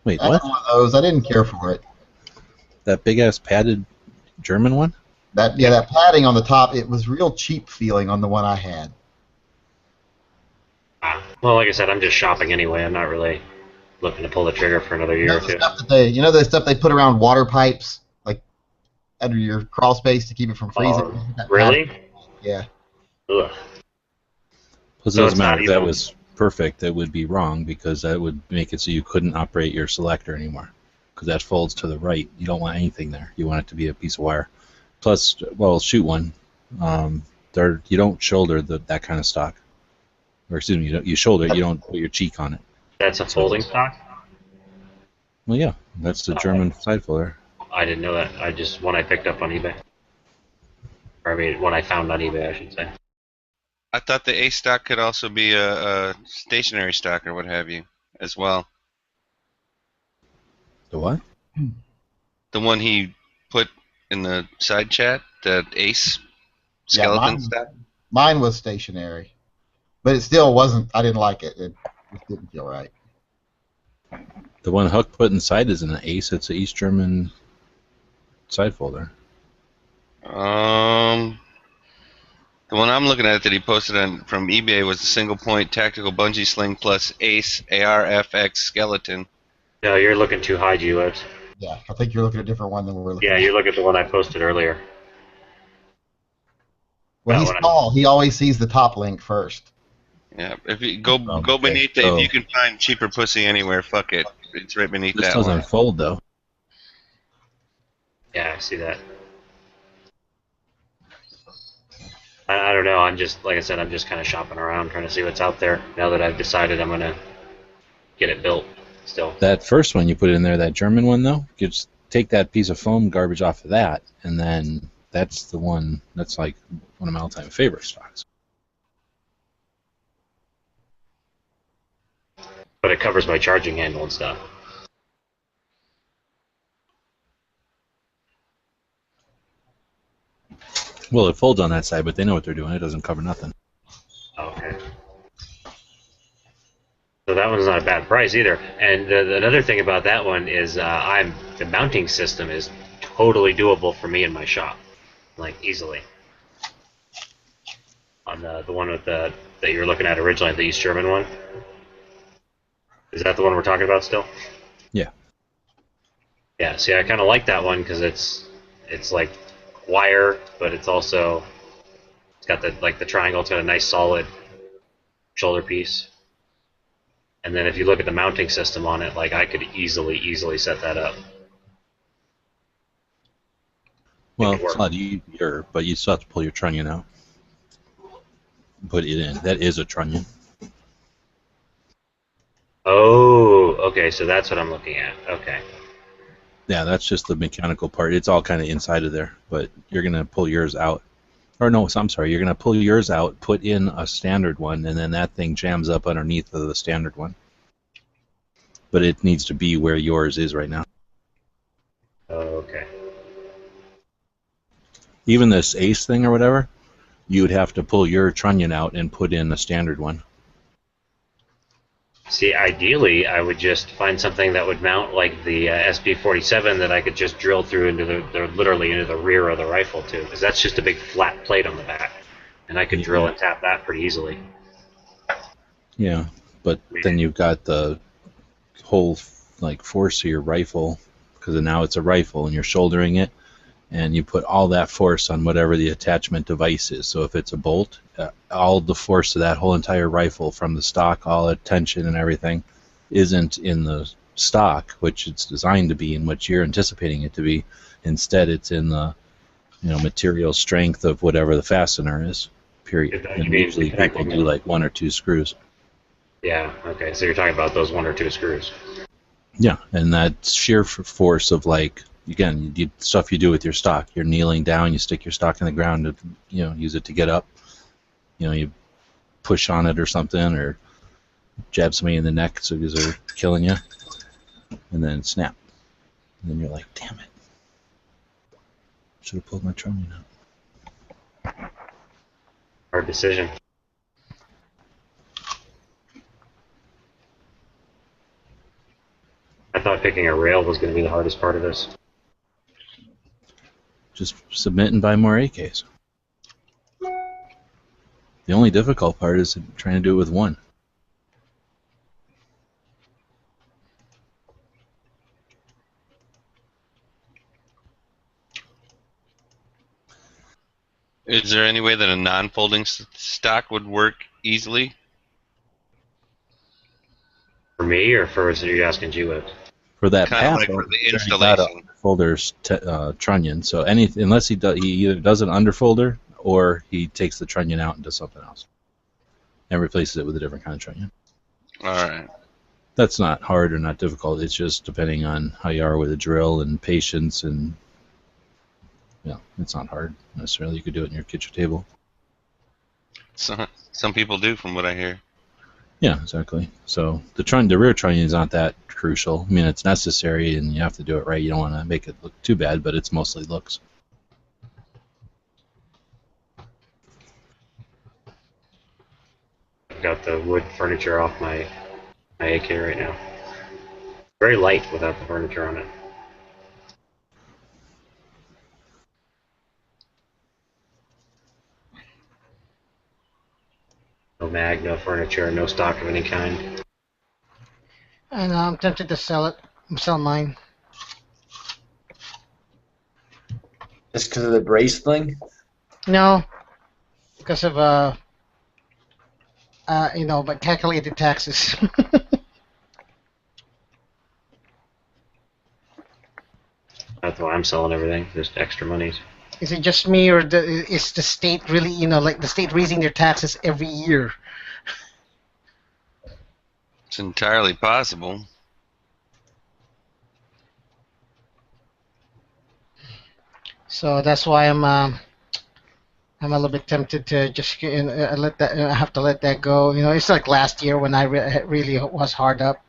Wait, I what? had one of those. I didn't care for it. That big ass padded German one? That padding on the top, it was real cheap feeling on the one I had. Well, like I said, I'm just shopping anyway. I'm not really looking to pull the trigger for another year or two. The stuff they put around water pipes, like under your crawl space to keep it from freezing. Really? Yeah. Ugh. Plus, it doesn't matter if that was perfect. That would be wrong because that would make it so you couldn't operate your selector anymore. Because that folds to the right. You don't want anything there. You want it to be a piece of wire. Plus, well, shoot one. You don't shoulder that kind of stock. Or excuse me, you shoulder it. You don't put your cheek on it. That's a folding stock? Well, yeah, that's the German side folder. I didn't know that. One I picked up on eBay. Or I mean, one I found on eBay, I should say. I thought the A stock could also be a stationary stock or what have you as well. The what? The one he put in the side chat, the Ace skeleton stock. Mine was stationary, but it still wasn't. I didn't like it. It didn't feel right. The one Huck put inside isn't an Ace. It's an East German side folder. The one I'm looking at that he posted from eBay was the single point tactical bungee sling plus Ace ARFX skeleton. No, you're looking too high, G-Webs. Yeah, I think you're looking at a different one than we're looking at. Yeah, you look at the one I posted earlier. Well, he's tall. He always sees the top link first. Yeah, if you go beneath it, if you can find cheaper pussy anywhere, fuck it. It's right beneath that one. This doesn't fold, though. Yeah, I see that. I don't know. I'm just, like I said, I'm just kind of shopping around, trying to see what's out there. Now that I've decided I'm going to get it built still. That first one you put in there, that German one, though, gets take that piece of foam garbage off of that, and then that's the one that's like one of my all-time favorite stocks. But it covers my charging handle and stuff. Well, it folds on that side, but they know what they're doing. It doesn't cover nothing. Okay. So that one's not a bad price either. And another thing about that one is the mounting system is totally doable for me in my shop, like easily. On the one with that you were looking at originally, the East German one. Is that the one we're talking about still? Yeah. Yeah. See, I kind of like that one because it's like wire, but it's got the triangle. It's got a nice solid shoulder piece. And then if you look at the mounting system on it, like I could easily set that up. Well, it's a lot easier, but you still have to pull your trunnion out. Put it in. That is a trunnion. Oh, okay, so that's what I'm looking at. Okay. Yeah, that's just the mechanical part. It's all kind of inside of there, but you're going to pull yours out. Or no, I'm sorry, you're going to pull yours out, put in a standard one, and then that thing jams up underneath of the standard one. But it needs to be where yours is right now. Oh, okay. Even this Ace thing or whatever, you would have to pull your trunnion out and put in a standard one. See, ideally, I would just find something that would mount like the SB-47 that I could just drill through literally into the rear of the rifle too, because that's just a big flat plate on the back, and I could drill and tap that pretty easily. Yeah, but then you've got the whole like force of your rifle, because now it's a rifle and you're shouldering it, and you put all that force on whatever the attachment device is. So if it's a bolt, all the force of that whole entire rifle from the stock, all the tension and everything, isn't in the stock, which it's designed to be and what you're anticipating it to be. Instead, it's in the material strength of whatever the fastener is. Period. And usually people do like 1 or 2 screws. Yeah. Okay. So you're talking about those 1 or 2 screws. Yeah, and that sheer force of like, again, stuff you do with your stock. You're kneeling down, you stick your stock in the ground to, use it to get up. You push on it or something, or jab somebody in the neck so because they're killing you, and then snap. And then you're like, damn it. Should have pulled my trunnion out. Hard decision. I thought picking a rail was going to be the hardest part of this. Just submit and buy more AKs. The only difficult part is trying to do it with one. Is there any way that a non-folding stock would work easily? For me, or for you asking G-Web? For that Kind of path, like for the got installation. a folder's trunnion. So unless he either does an underfolder or he takes the trunnion out and does something else and replaces it with a different kind of trunnion. All right. That's not hard or not difficult. It's just depending on how you are with a drill and patience, and it's not hard necessarily. You could do it in your kitchen table. Some people do, from what I hear. Yeah, exactly. So the rear trunnion is not that crucial. I mean, it's necessary and you have to do it right. You don't want to make it look too bad, but it's mostly looks. I've got the wood furniture off my AK right now. Very light without the furniture on it. No mag, no furniture, no stock of any kind. And I'm tempted to sell it. Sell mine. Just because of the brace thing? No, because of but calculated taxes. That's why I'm selling everything. Just extra monies. Is it just me, or is the state really, like the state raising their taxes every year? It's entirely possible. So that's why I'm a little bit tempted to just let that. I have to let that go. It's like last year when I really was hard up.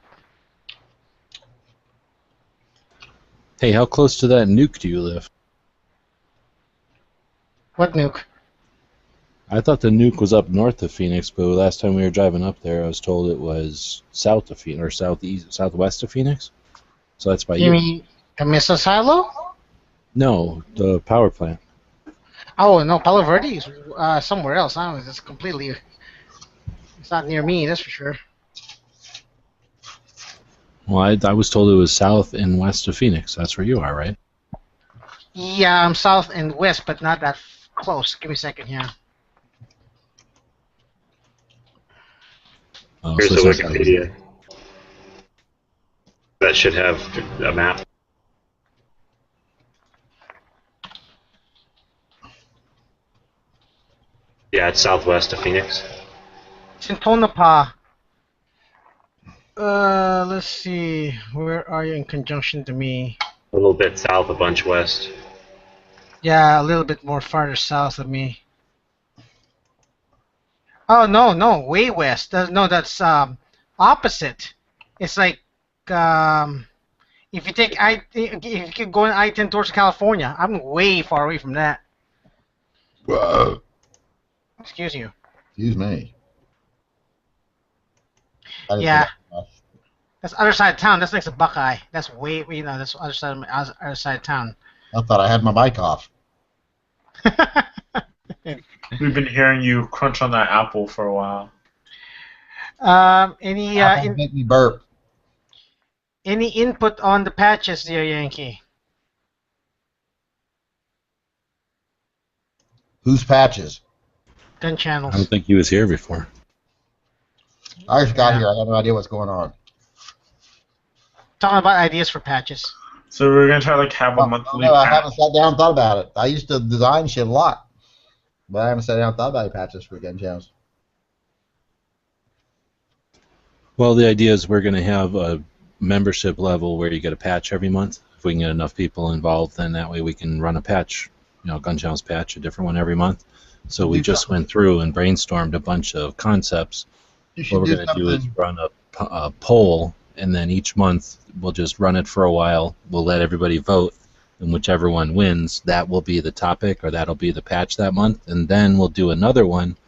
Hey, how close to that nuke do you live? What nuke? I thought the nuke was up north of Phoenix, but last time we were driving up there, I was told it was south of Phoenix or southwest of Phoenix. So that's by You you. mean the missile silo? No, the power plant. Oh no, Palo Verde is somewhere else. I don't know. It's completely. It's not near me. That's for sure. Well, I was told it was south and west of Phoenix. That's where you are, right? Yeah, I'm south and west, but not that close. Give me a second here. Oh, Here's so the it's not Wikipedia. That should have a map. Yeah, it's southwest of Phoenix. It's in Tonopah. Let's see. Where are you in conjunction to me? A little bit south, a bunch west. Yeah, a little bit more farther south of me. Oh no, way west. No, that's opposite. It's like if you take if you keep going I-10 towards California, I'm way far away from that. Whoa. Excuse you. Excuse me. Yeah. That's other side of town. That's next to Buckeye. That's way, that's other side of town. I thought I had my mic off. We've been hearing you crunch on that apple for a while. Make me burp. Any input on the patches, dear Yankee? Whose patches? Gun channels. I don't think he was here before. I just got here. I have no idea what's going on. Talking about ideas for patches. So we're gonna try have a monthly. No, I haven't sat down and thought about it. I used to design shit a lot, but I haven't sat down and thought about any patches for gun channels. Well, the idea is we're going to have a membership level where you get a patch every month. If we can get enough people involved, then that way we can run a patch, gun channels patch, a different one every month. So we just went through and brainstormed a bunch of concepts. What we're going to do is run a poll, and then each month we'll just run it for a while. We'll let everybody vote, and whichever one wins, that will be the topic, or that'll be the patch that month. And then we'll do another one,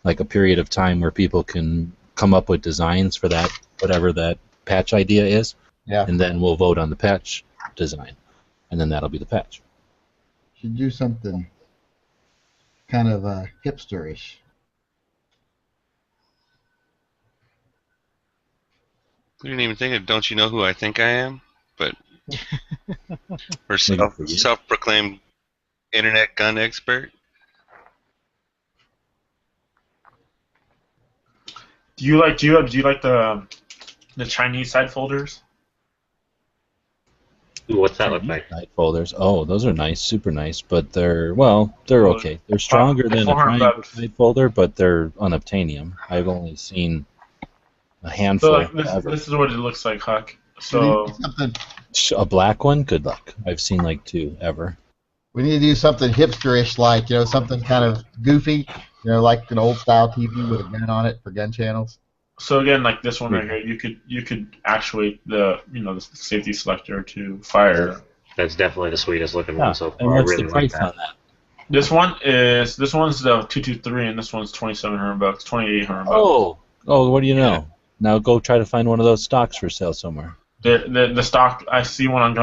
like a period of time where people can come up with designs for that, whatever that patch idea is. Yeah. And then we'll vote on the patch design, and then that'll be the patch. Should do something kind of hipsterish. We didn't even think of Don't You Know Who I Think I Am? But we're self-proclaimed internet gun expert. Do you like the Chinese side folders? Ooh, what's that look like? Side folders. Oh, those are nice, super nice, but they're okay. They're stronger than a triangle side folder, but they're unobtainium. I've only seen a handful. So this is what it looks like, Huck. So a black one? Good luck. I've seen like 2 ever. We need to do something hipsterish, like something kind of goofy, like an old style TV with a gun on it for gun channels. So again, like this one right here, you could actuate the the safety selector to fire. That's definitely the sweetest looking one so far. And what's I really the price like that. on that? This one's the 223, and this one's $2,700, $2,800. Oh, what do you know? Now go try to find one of those stocks for sale somewhere. The stock, I see one on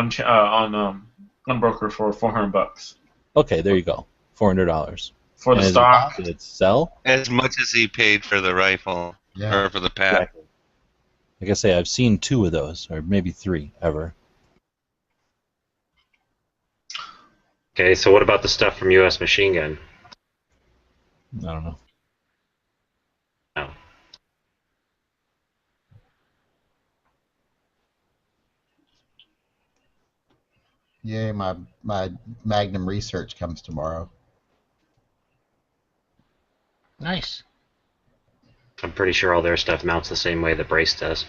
Gunbroker for $400. Okay, there you go. $400 for the stock. Did it sell? As much as he paid for the rifle or for the pack. Exactly. Like I say, I've seen 2 of those, or maybe 3 ever. Okay, so what about the stuff from U.S. Machine Gun? I don't know. No. Yeah, my Magnum research comes tomorrow. Nice. I'm pretty sure all their stuff mounts the same way the brace does.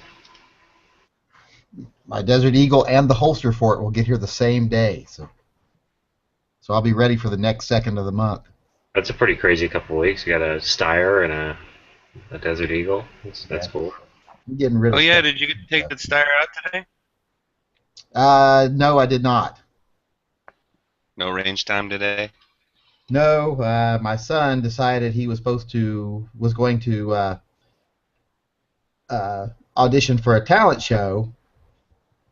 My Desert Eagle and the holster for it will get here the same day, so So I'll be ready for the next second of the month. That's a pretty crazy couple of weeks. You got a Steyr and a Desert Eagle. That's cool. I'm getting rid of Oh yeah, stuff. did you take the Steyr out today? No, I did not. No range time today. No, my son decided he was going to audition for a talent show.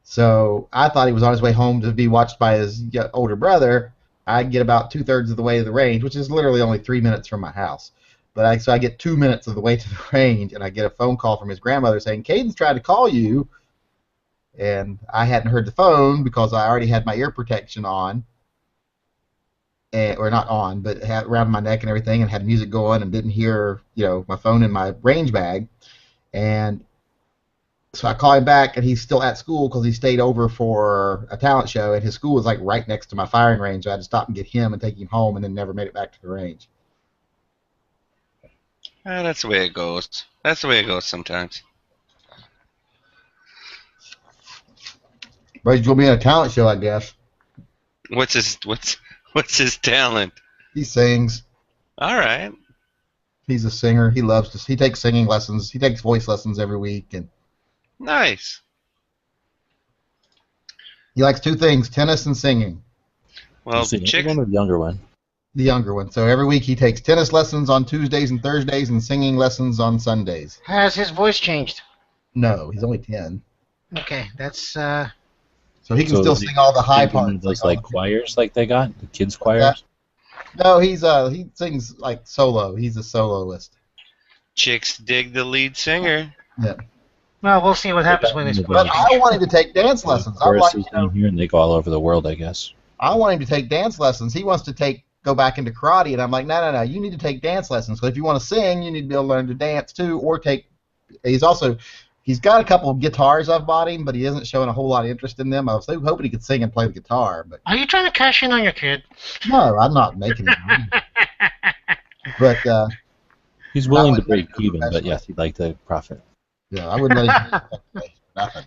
So I thought he was on his way home to be watched by his older brother. I get about 2/3 of the way to the range, which is literally only 3 minutes from my house. So I get 2 minutes of the way to the range, and I get a phone call from his grandmother saying, "Caden's tried to call you." And I hadn't heard the phone because I already had my ear protection on. Or not on, but had around my neck and everything, and had music going, and didn't hear, my phone in my range bag. And so I call him back, and he's still at school because he stayed over for a talent show, and his school was like right next to my firing range. So I had to stop and get him and take him home, and then never made it back to the range. That's the way it goes. That's the way it goes sometimes. But he's gonna be in a talent show, I guess. What's his talent? He sings. All right. He's a singer. He loves to. He takes singing lessons. He takes voice lessons every week, and Nice. he likes two things: tennis and singing. Well, Is it the chick. older one or the younger one? The younger one. So every week he takes tennis lessons on Tuesdays and Thursdays, and singing lessons on Sundays. Has his voice changed? No, he's only 10. Okay, that's So he can So still is he sing all the high thinking parts. of those all like the- choirs like they got, the kids choirs. No, he sings like solo. He's a soloist. Chicks dig the lead singer. Yeah. well. We'll see what happens when it's. But I want him to take dance lessons. I'm like, Choruses down here, and they go all over the world, I guess. I want him to take dance lessons. He wants to go back into karate, and I'm like, no. You need to take dance lessons. So if you want to sing, you need to be able to learn to dance too, or take. He's got a couple of guitars I've bought him, but he isn't showing a whole lot of interest in them. I was hoping he could sing and play the guitar, but Are you trying to cash in on your kid? no, I'm not making it. But He's willing to Not like break even, but yes, he'd like to profit. yeah, I wouldn't let him play nothing.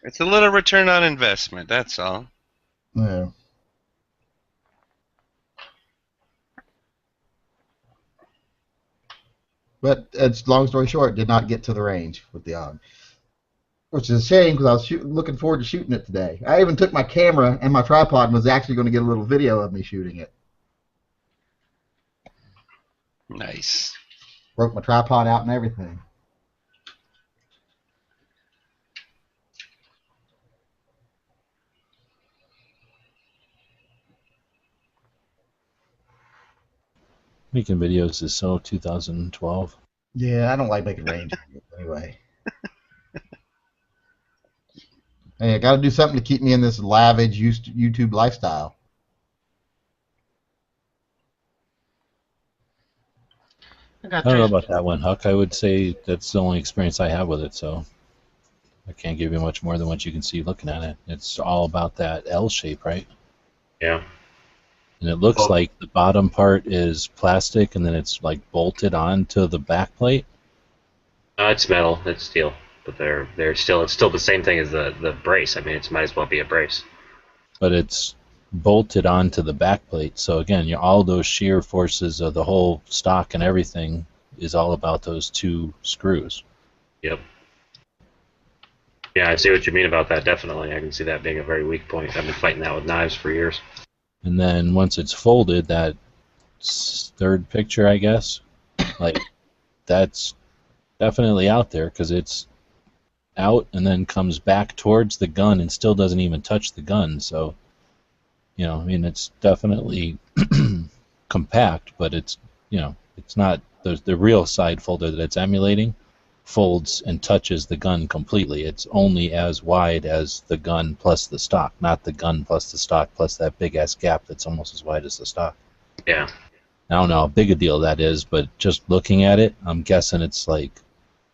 It's a little return on investment. That's all. Yeah. But it's long story short, did not get to the range with the Og, which is a shame because I was looking forward to shooting it today. I even took my camera and my tripod and was actually going to get a little video of me shooting it. Nice. Broke my tripod out and everything. Making videos is so 2012. Yeah, I don't like making range videos anyway. Hey, I got to do something to keep me in this lavish YouTube lifestyle. I I got don't know three. about that one, Huck. I would say that's the only experience I have with it, so I can't give you much more than what you can see looking at it. It's all about that L shape, right? Yeah. And it looks Well- like the bottom part is plastic, and then it's like bolted onto the back plate. It's metal. It's steel, but it's still the same thing as the brace. I mean, it might as well be a brace. But it's bolted onto the back plate. So again, all those shear forces of the whole stock and everything is all about those two screws. Yep. Yeah, I see what you mean about that. Definitely, I can see that being a very weak point. I've been fighting that with knives for years. And then once it's folded, that third picture, I guess, like that's definitely out there because it's out and then comes back towards the gun and still doesn't even touch the gun. So, I mean, it's definitely compact, but it's not the real side folder that it's emulating folds and touches the gun completely. It's only as wide as the gun plus the stock, not the gun plus the stock plus that big ass gap that's almost as wide as the stock. Yeah. I don't know how big a deal that is, but just looking at it, I'm guessing it's like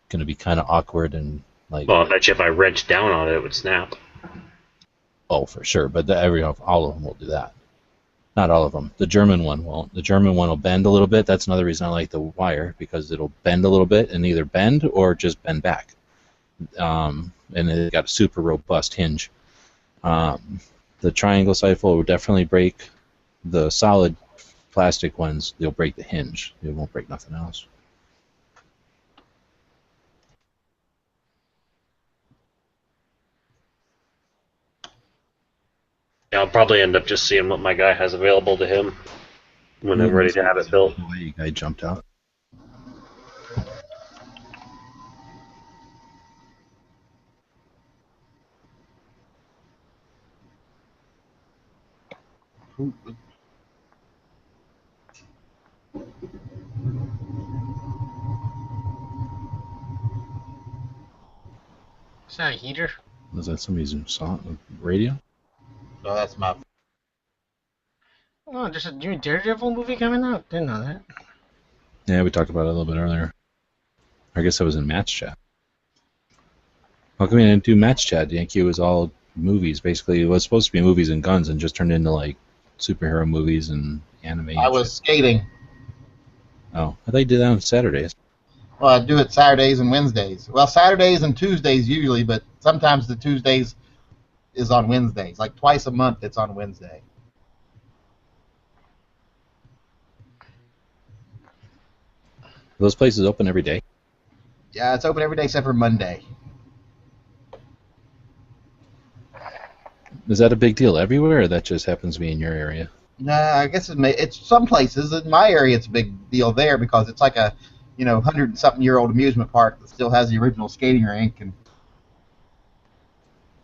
going to be kind of awkward and like. Well, I bet you if I wrenched down on it, it would snap. Oh, for sure, but all of them will do that. Not all of them. The German one won't. The German one will bend a little bit. That's another reason I like the wire, because it'll bend a little bit and either bend or just bend back. And it got a super robust hinge. The triangle siphon will definitely break. The solid plastic ones, they'll break the hinge. They won't break nothing else. Yeah, I'll probably end up just seeing what my guy has available to him when I'm ready to have it built. The guy jumped out. Is that a heater? Was that somebody's song radio? No, that's my. Oh, there's a new Daredevil movie coming out. Didn't know that. Yeah, we talked about it a little bit earlier. I guess I was in match chat. How come we didn't do match chat? Yankee was all movies. Basically, it was supposed to be movies and guns, and just turned into like superhero movies and anime. I was skating. Oh, I thought you did that on Saturdays. Well, I do it Saturdays and Wednesdays. Well, Saturdays and Tuesdays usually, but sometimes the Tuesdays is on Wednesdays. Like twice a month, it's on Wednesday. Those places open every day. Yeah, it's open every day except for Monday. Is that a big deal everywhere, or that just happens to be in your area? Nah, I guess it's some places. In my area, it's a big deal there because it's like a, 100-something-year-old amusement park that still has the original skating rink. And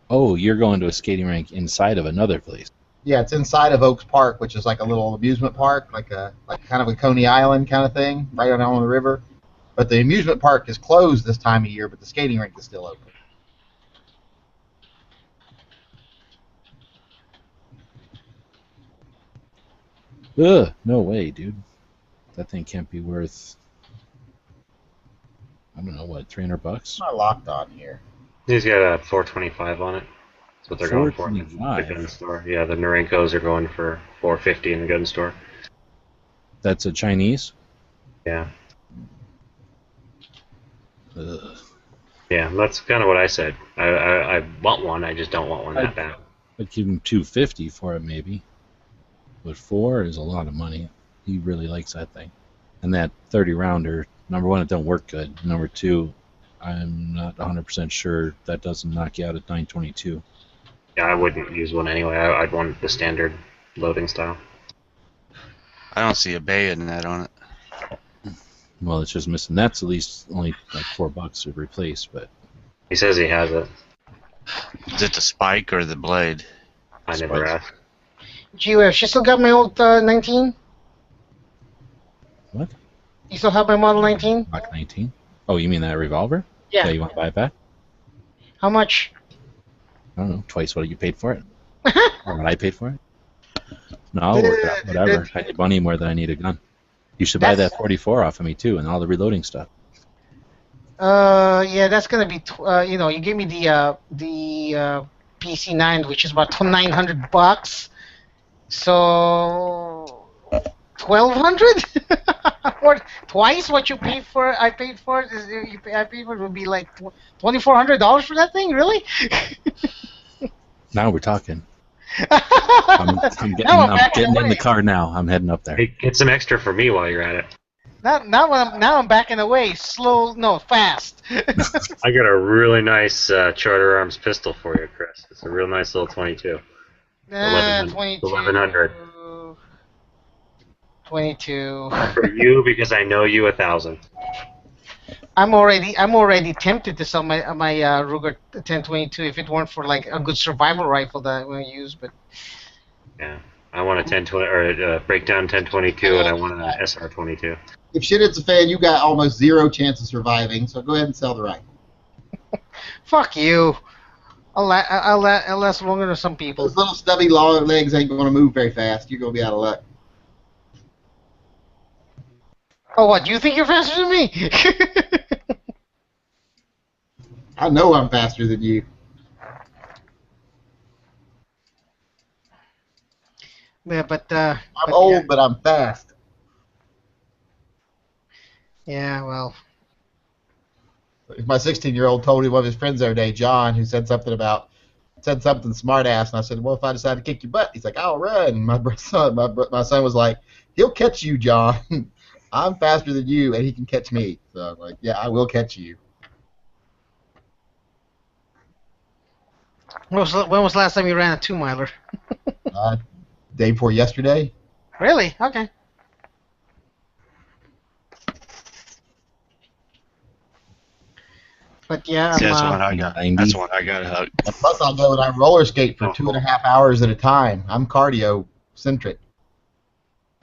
Oh, you're going to a skating rink inside of another place. yeah, it's inside of Oaks Park, which is like a little amusement park, like kind of a Coney Island kind of thing, right on the river. But the amusement park is closed this time of year, but the skating rink is still open. Ugh, no way, dude. That thing can't be worth, I don't know, what, $300? It's not locked on here. He's got a 425 on it. That's what they're going for. The 425? gun store. Yeah, the Norenkos are going for 450 in the gun store. That's a Chinese? Yeah. Ugh. Yeah, that's kind of what I said. I want one, I just don't want one that bad. I'd give him $250 for it, maybe. But $4 is a lot of money. He really likes that thing. And that 30 rounder, number one, it don't work good. Number two, I'm not 100% sure that doesn't knock you out at 922. Yeah, I wouldn't use one anyway. I'd want the standard loading style. I don't see a bayonet on it. Well, it's just missing. That's at least only like $4 to replace, but He says he has it. Is it the spike or the blade? I never asked. Gee, she still got my old 19? What? You still have my Model 19? Glock 19? Oh, you mean that revolver? Yeah. You want to buy it back? How much? I don't know, twice what you paid for it. Or what I paid for it? No, I'll work it out, whatever. I need money more than I need a gun. You should buy that 44 off of me, too, and all the reloading stuff. Yeah, that's gonna be, you gave me the PC9, which is about $900. So, 1,200? Or twice what you paid for? I paid for it. I paid for it would be like $2,400 for that thing. Really? Now we're talking. I'm getting in the car now. I'm heading up there. Hey, get some extra for me while you're at it. Now I'm backing away. Fast. I got a really nice Charter Arms pistol for you, Chris. It's a real nice little 22. 22. 1100. 22. For you, because I know you 1,000. I'm already tempted to sell my Ruger 1022 if it weren't for like a good survival rifle that I'm gonna use, but Yeah, I want a 1020 or a breakdown 1022, and I want an SR22. If shit hits a fan, you got almost zero chance of surviving, so go ahead and sell the rifle. fuck you. I'll last longer than some people. Those little stubby long legs ain't going to move very fast. You're going to be out of luck. Oh, what? You think you're faster than me? I know I'm faster than you. Yeah, but I'm old, yeah. but I'm fast. Yeah, well. My 16-year-old told one of his friends the other day, John, who said something about said something smart ass, and I said, well, if I decide to kick your butt, he's like, I'll run. And my son was like, he'll catch you, John. I'm faster than you, and he can catch me. So I'm like, yeah, I will catch you. When was the last time you ran a 2-miler? Day before yesterday. Really? Okay. But yeah, That's one I got. 90. That's one I got to hug. Plus, I'll go and I roller skate for 2.5 hours at a time. I'm cardio centric.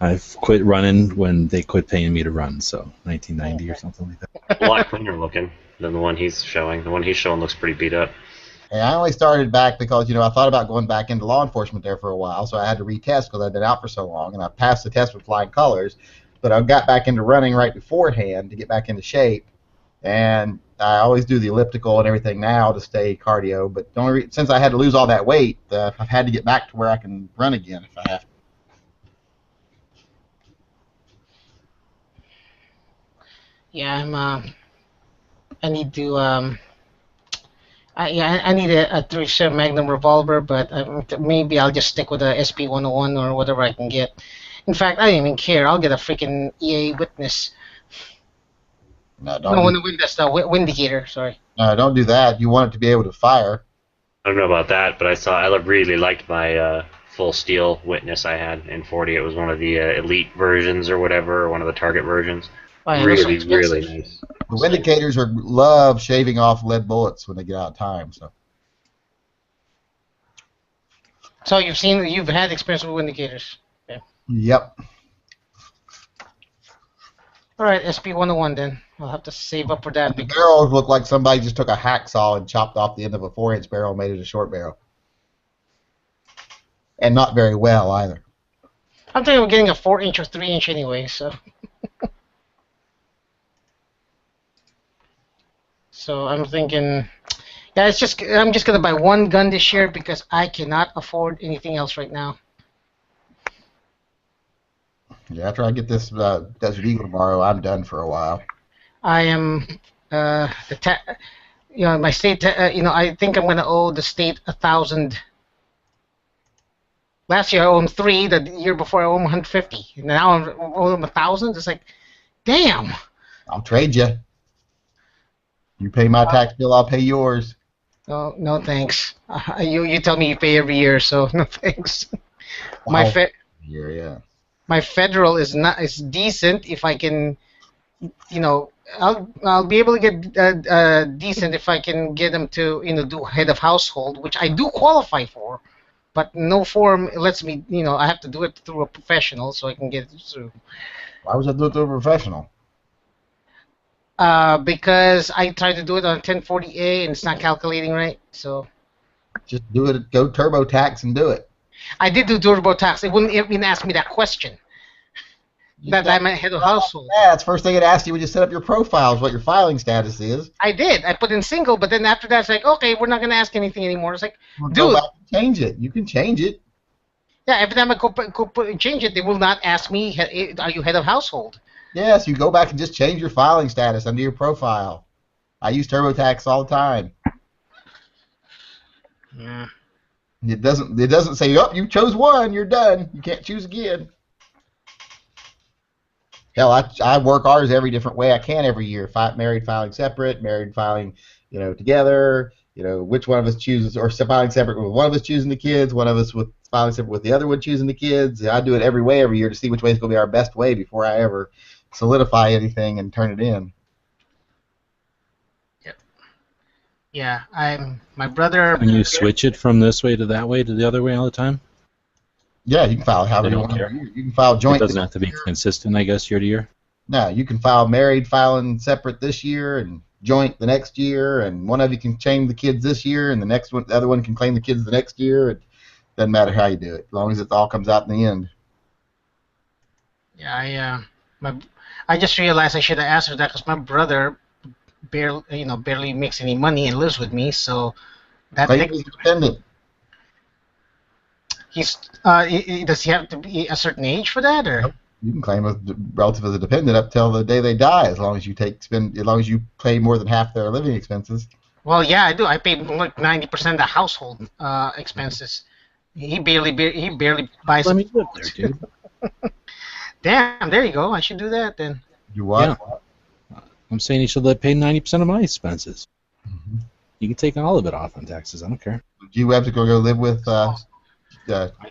I've quit running when they quit paying me to run, so 1990 or something like that. A lot cleaner looking than the one he's showing. The one he's showing looks pretty beat up. And I only started back because, I thought about going back into law enforcement there for a while, so I had to retest because I'd been out for so long, and I passed the test with flying colors, but I got back into running right beforehand to get back into shape, and I always do the elliptical and everything now to stay cardio, but since I had to lose all that weight, I've had to get back to where I can run again if I have to. Yeah, I need to I need a 37 Magnum revolver, but maybe I'll just stick with a SP-101 or whatever I can get. In fact, I don't even care. I'll get a freaking EA Witness. No, Witness, Windicator. Sorry. No, don't do that. You want it to be able to fire. I don't know about that, but I really liked my full steel Witness I had in 40. It was one of the elite versions or whatever, or one of the target versions. Oh, yeah, really nice. The Windicators love shaving off lead bullets when they get out of time. So you've had experience with Windicators. Yeah. Yep. All right, SP-101 then. I'll have to save up for that. The barrels look like somebody just took a hacksaw and chopped off the end of a 4-inch barrel and made it a short barrel. And not very well either. I'm thinking of getting a 4-inch or 3-inch anyway, so. So I'm thinking, yeah, I'm just gonna buy one gun this year because I cannot afford anything else right now. Yeah, after I get this Desert Eagle tomorrow, I'm done for a while. I am, my state, I think I'm gonna owe the state 1,000. Last year I owed them 3. The year before I owe them 150. And now I owe them 1,000. It's like, damn. I'll trade you. You pay my tax bill, I'll pay yours. No thanks. You tell me you pay every year, so no thanks. Wow. Yeah. My federal is decent if I can, I'll be able to get decent if I can get them to do head of household, which I do qualify for, but no form lets me. I have to do it through a professional so I can get it through. Why was I do it through a professional? Because I tried to do it on 1040A and it's not calculating right. So just do it. Go TurboTax and do it. I did do TurboTax. It wouldn't even ask me that question. That I'm a head of household. Yeah, that's the first thing it asked you when you set up your profiles, what your filing status is. I did. I put in single, but then after that, it's like, okay, we're not going to ask anything anymore. It's like, dude. Go back and change it. You can change it. Yeah, every time I go change it, they will not ask me, are you head of household? Yes, you go back and just change your filing status under your profile. I use TurboTax all the time. Yeah. It doesn't say, oh, you chose one, you're done. You can't choose again. Hell, I work ours every different way I can every year. Married filing separate, married filing, together. Which one of us chooses, or filing separate with one of us choosing the kids, one of us with filing separate with the other one choosing the kids. I do it every way every year to see which way is going to be our best way before I ever solidify anything and turn it in. Yep. Yeah, my brother. Can you switch it from this way to that way to the other way all the time? Yeah, you can file however you want. You can file joint. It doesn't have to be consistent, I guess, year to year. No, you can file married filing separate this year and joint the next year, and one of you can claim the kids this year, and the other one can claim the kids the next year. It doesn't matter how you do it, as long as it all comes out in the end. Yeah, I just realized I should have asked her that because my brother barely makes any money and lives with me, so that he's dependent. Does he have to be a certain age for that, or? You can claim a relative as a dependent up till the day they die, as long as you pay more than half their living expenses. Well, yeah, I do. I pay like 90% of the household expenses. He barely buys. Let me live there, dude. Damn, there you go. I should do that then. You what? Yeah. I'm saying you should pay 90% of my expenses. Mhm. You can take all of it off on taxes. I don't care. You have to go live with. I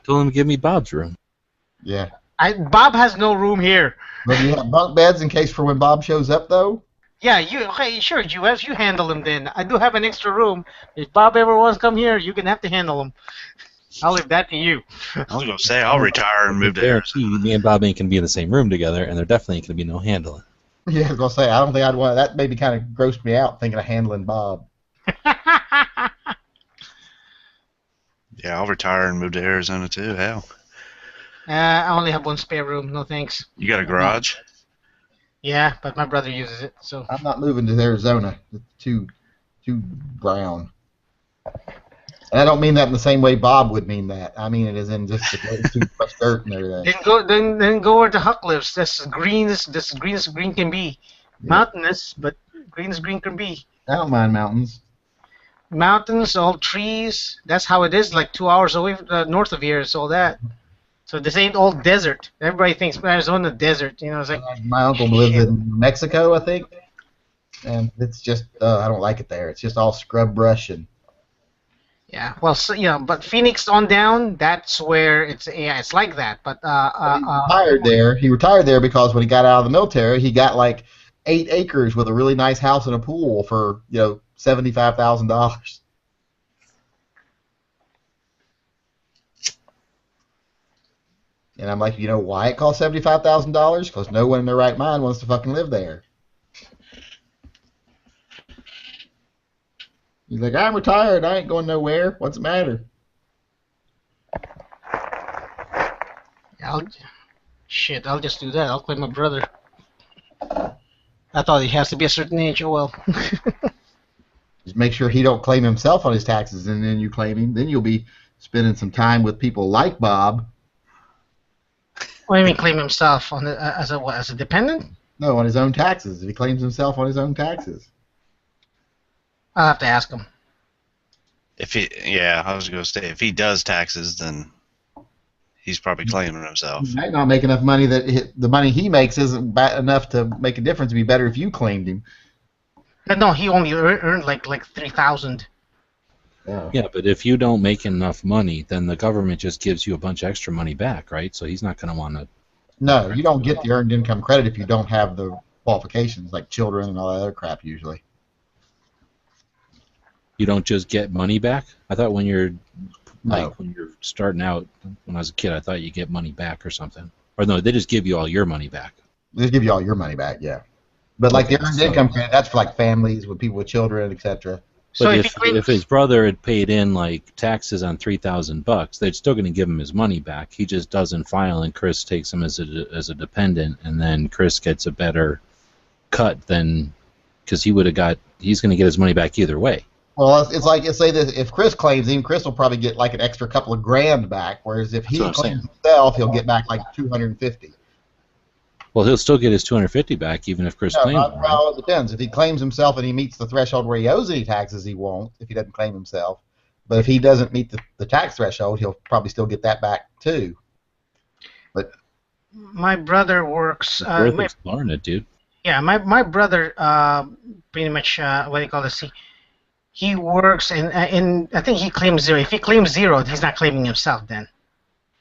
told him to give me Bob's room. Yeah. Bob has no room here. But you have bunk beds in case for when Bob shows up, though. Yeah, okay, sure, US, you handle him then. I do have an extra room. If Bob ever wants to come here, you're gonna have to handle him. I'll leave that to you. I was gonna say I'll retire and move to Arizona. Me and Bob ain't gonna be in the same room together, and there definitely ain't gonna be no handling. Yeah, I was gonna say I don't think I'd want that. Maybe kind of grossed me out thinking of handling Bob. Yeah, I'll retire and move to Arizona too. Hell, I only have one spare room. No thanks. you got a garage? Yeah, but my brother uses it, so. I'm not moving to Arizona. It's too brown. And I don't mean that in the same way Bob would mean that. I mean it as in just too much dirt and everything. Then go where the Huck lives. That's as green as green can be. Yeah. Mountainous, but green as green can be. I don't mind mountains. Mountains, all trees. That's how it is. Like 2 hours away north of here is all that. So this ain't all desert. Everybody thinks Arizona desert. You know, it's like My uncle lives in Mexico, I think, and it's just I don't like it there. It's just all scrub brush and. Yeah, well, so, but Phoenix on down, that's where it's like that. But He retired there because when he got out of the military, he got like 8 acres with a really nice house and a pool for $75,000. And I'm like, you know why it cost $75,000? Because no one in their right mind wants to fucking live there. He's like, I'm retired. I ain't going nowhere. What's the matter? I'll just do that. I'll claim my brother. I thought he has to be a certain age. Oh well. Just make sure he don't claim himself on his taxes, and then you claim him. Then you'll be spending some time with people like Bob. What do you mean claim himself on as a dependent? No, on his own taxes. If he claims himself on his own taxes. I'll have to ask him. I was gonna say if he does taxes, then he's probably claiming himself. He might not make enough money that the money he makes isn't enough to make a difference. It'd be better if you claimed him. But no, he only earned like 3,000. Yeah, but if you don't make enough money, then the government just gives you a bunch of extra money back, right? So he's not going to want to. No, you don't get the earned income credit if you don't have the qualifications, like children and all that other crap usually. You don't just get money back? I thought when you're No. when you're starting out, when I was a kid, I thought you get money back or something. Or no, they just give you all your money back. They just give you all your money back, yeah. But like the earned income credit, that's for like families with people with children, etc. So But if his brother had paid in like taxes on $3,000, they're still going to give him his money back. He just doesn't file, and Chris takes him as a dependent, and then Chris gets a better cut than because he's going to get his money back either way. Well, it's like say that if Chris claims him, Chris will probably get like an extra couple of grand back, whereas if he That's what I'm claims himself, he'll get back like 250. Well, he'll still get his 250 back even if Chris claims him, right? Well, it depends. If he claims himself and he meets the threshold where he owes any taxes, he won't. If he doesn't claim himself, but if he doesn't meet the tax threshold, he'll probably still get that back too. But My brother works. It's worth exploring it, dude. Yeah, my brother pretty much what do you call this? He works and I think he claims 0. If he claims 0, he's not claiming himself then.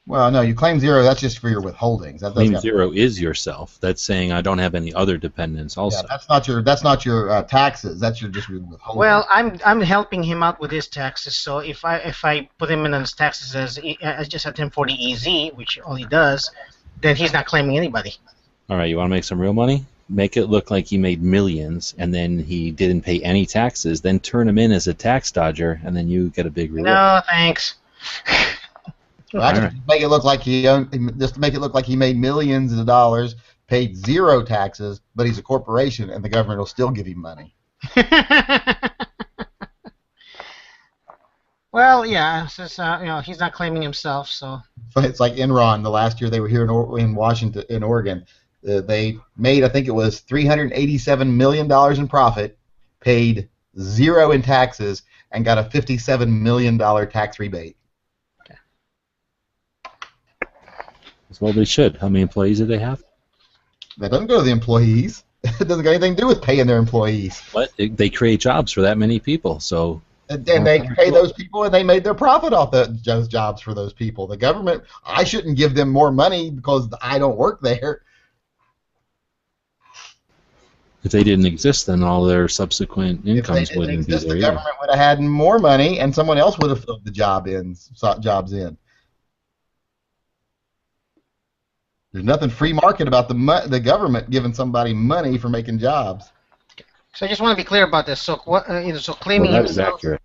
well, no, you claim 0. That's just for your withholdings. That Claim doesn't- 0 is yourself. That's saying I don't have any other dependents also. Yeah, that's not your taxes. That's your just your withholdings. Well, I'm helping him out with his taxes. So if I put him in his taxes as I just had him for the EZ, which all he does, then he's not claiming anybody. All right, you want to make some real money? Make it look like he made millions, and then he didn't pay any taxes. Then turn him in as a tax dodger, and then you get a big reward. No, thanks. Well, I just make it look like just to make it look like he made millions of dollars, paid 0 taxes, but he's a corporation, and the government will still give him money. Well, yeah, since he's not claiming himself, so. It's like Enron. The last year they were here in Washington, in Oregon, they made, I think it was $387 million in profit, paid zero in taxes, and got a $57 million tax rebate. Well, they should. How many employees do they have? That doesn't go to the employees. It doesn't got anything to do with paying their employees. What? They create jobs for that many people, so... And they pay those people, and they made their profit off those jobs for those people. The government, I shouldn't give them more money because I don't work there. If they didn't exist, then all their subsequent incomes If they wouldn't didn't be exist, there the either. government would have had more money, and someone else would have filled the jobs in. There's nothing free market about the government giving somebody money for making jobs. So I just want to be clear about this. So what? So claiming Well, that is himself. accurate.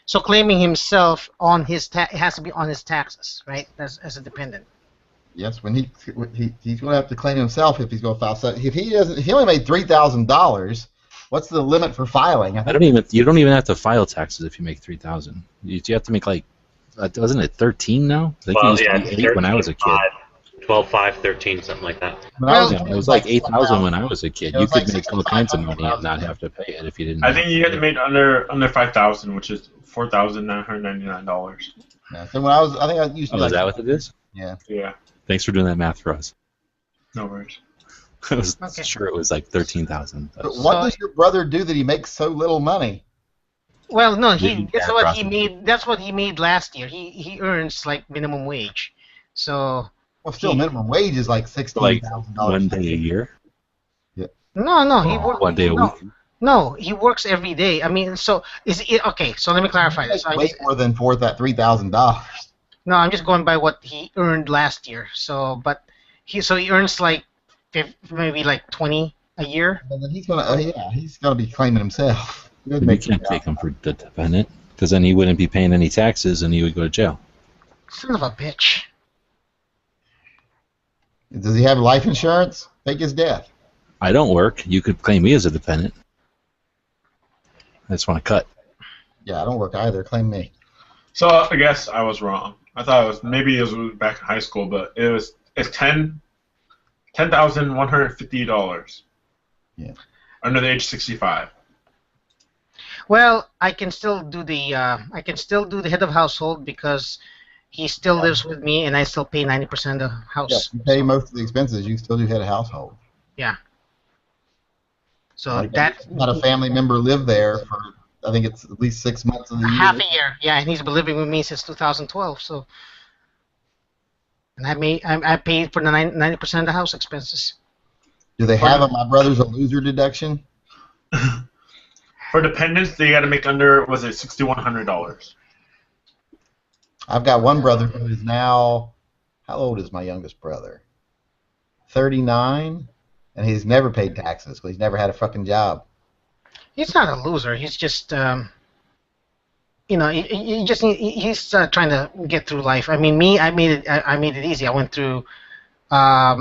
So claiming himself on his it has to be on his taxes, right? As a dependent. Yes, when he's going to have to claim himself if he's going to file. So if he only made $3,000, what's the limit for filing? You don't even have to file taxes if you make 3,000. You have to make like, wasn't it 13 now? I think it Well, used yeah, to be 8 when I was a kid. 12, 5, 13, something like that. It was like 8,000 when I was a kid. It You was like could make all kinds of money and 65,000. not have to pay it if you didn't. I think you have to make under 5,000, which is $4,999. Yeah, so when I think I used to. Oh, is that what it is? Yeah. Yeah, Thanks for doing that math for us. no worries. I was Okay. sure it was like 13,000. But what does your brother do that he makes so little money? Well, no, Maybe that's bad what he processing. made. That's what he made last year. He earns like minimum wage. So Well, still, minimum wage is like Like $16,000. one day a year? no, he works 1 day a week? No, he works every day. I mean, so is it okay? So let me clarify this. That's way more than $3,000. No, I'm just going by what he earned last year. So, but he earns like maybe like 20 a year. And then he's gonna be claiming himself. He doesn't You make can't take him for the dependent because then he wouldn't be paying any taxes and he would go to jail. Son of a bitch. Does he have life insurance? Fake his death. I don't work. You could claim me as a dependent. I just want to cut. Yeah, I don't work either. Claim me. So I guess I was wrong. I thought it was back in high school, but it's $10,150. Yeah. Under the age 65. Well, I can still do the head of household because he still lives with me and I still pay 90% of the house. Yeah, you pay most of the expenses. You still do head of household. Yeah. So Like, that not a family member live there for I think it's at least 6 months of the year. half a year. Yeah, and he's been living with me since 2012. So, and I paid for the 90% of the house expenses. Do they have a my brother's a loser deduction? For dependents, they got to make under, was it $6,100? I've got one brother who is now, how old is my youngest brother? 39, and he's never paid taxes because he's never had a fucking job. He's not a loser. He's just, he's trying to get through life. I mean, me, I made it easy. I went through, I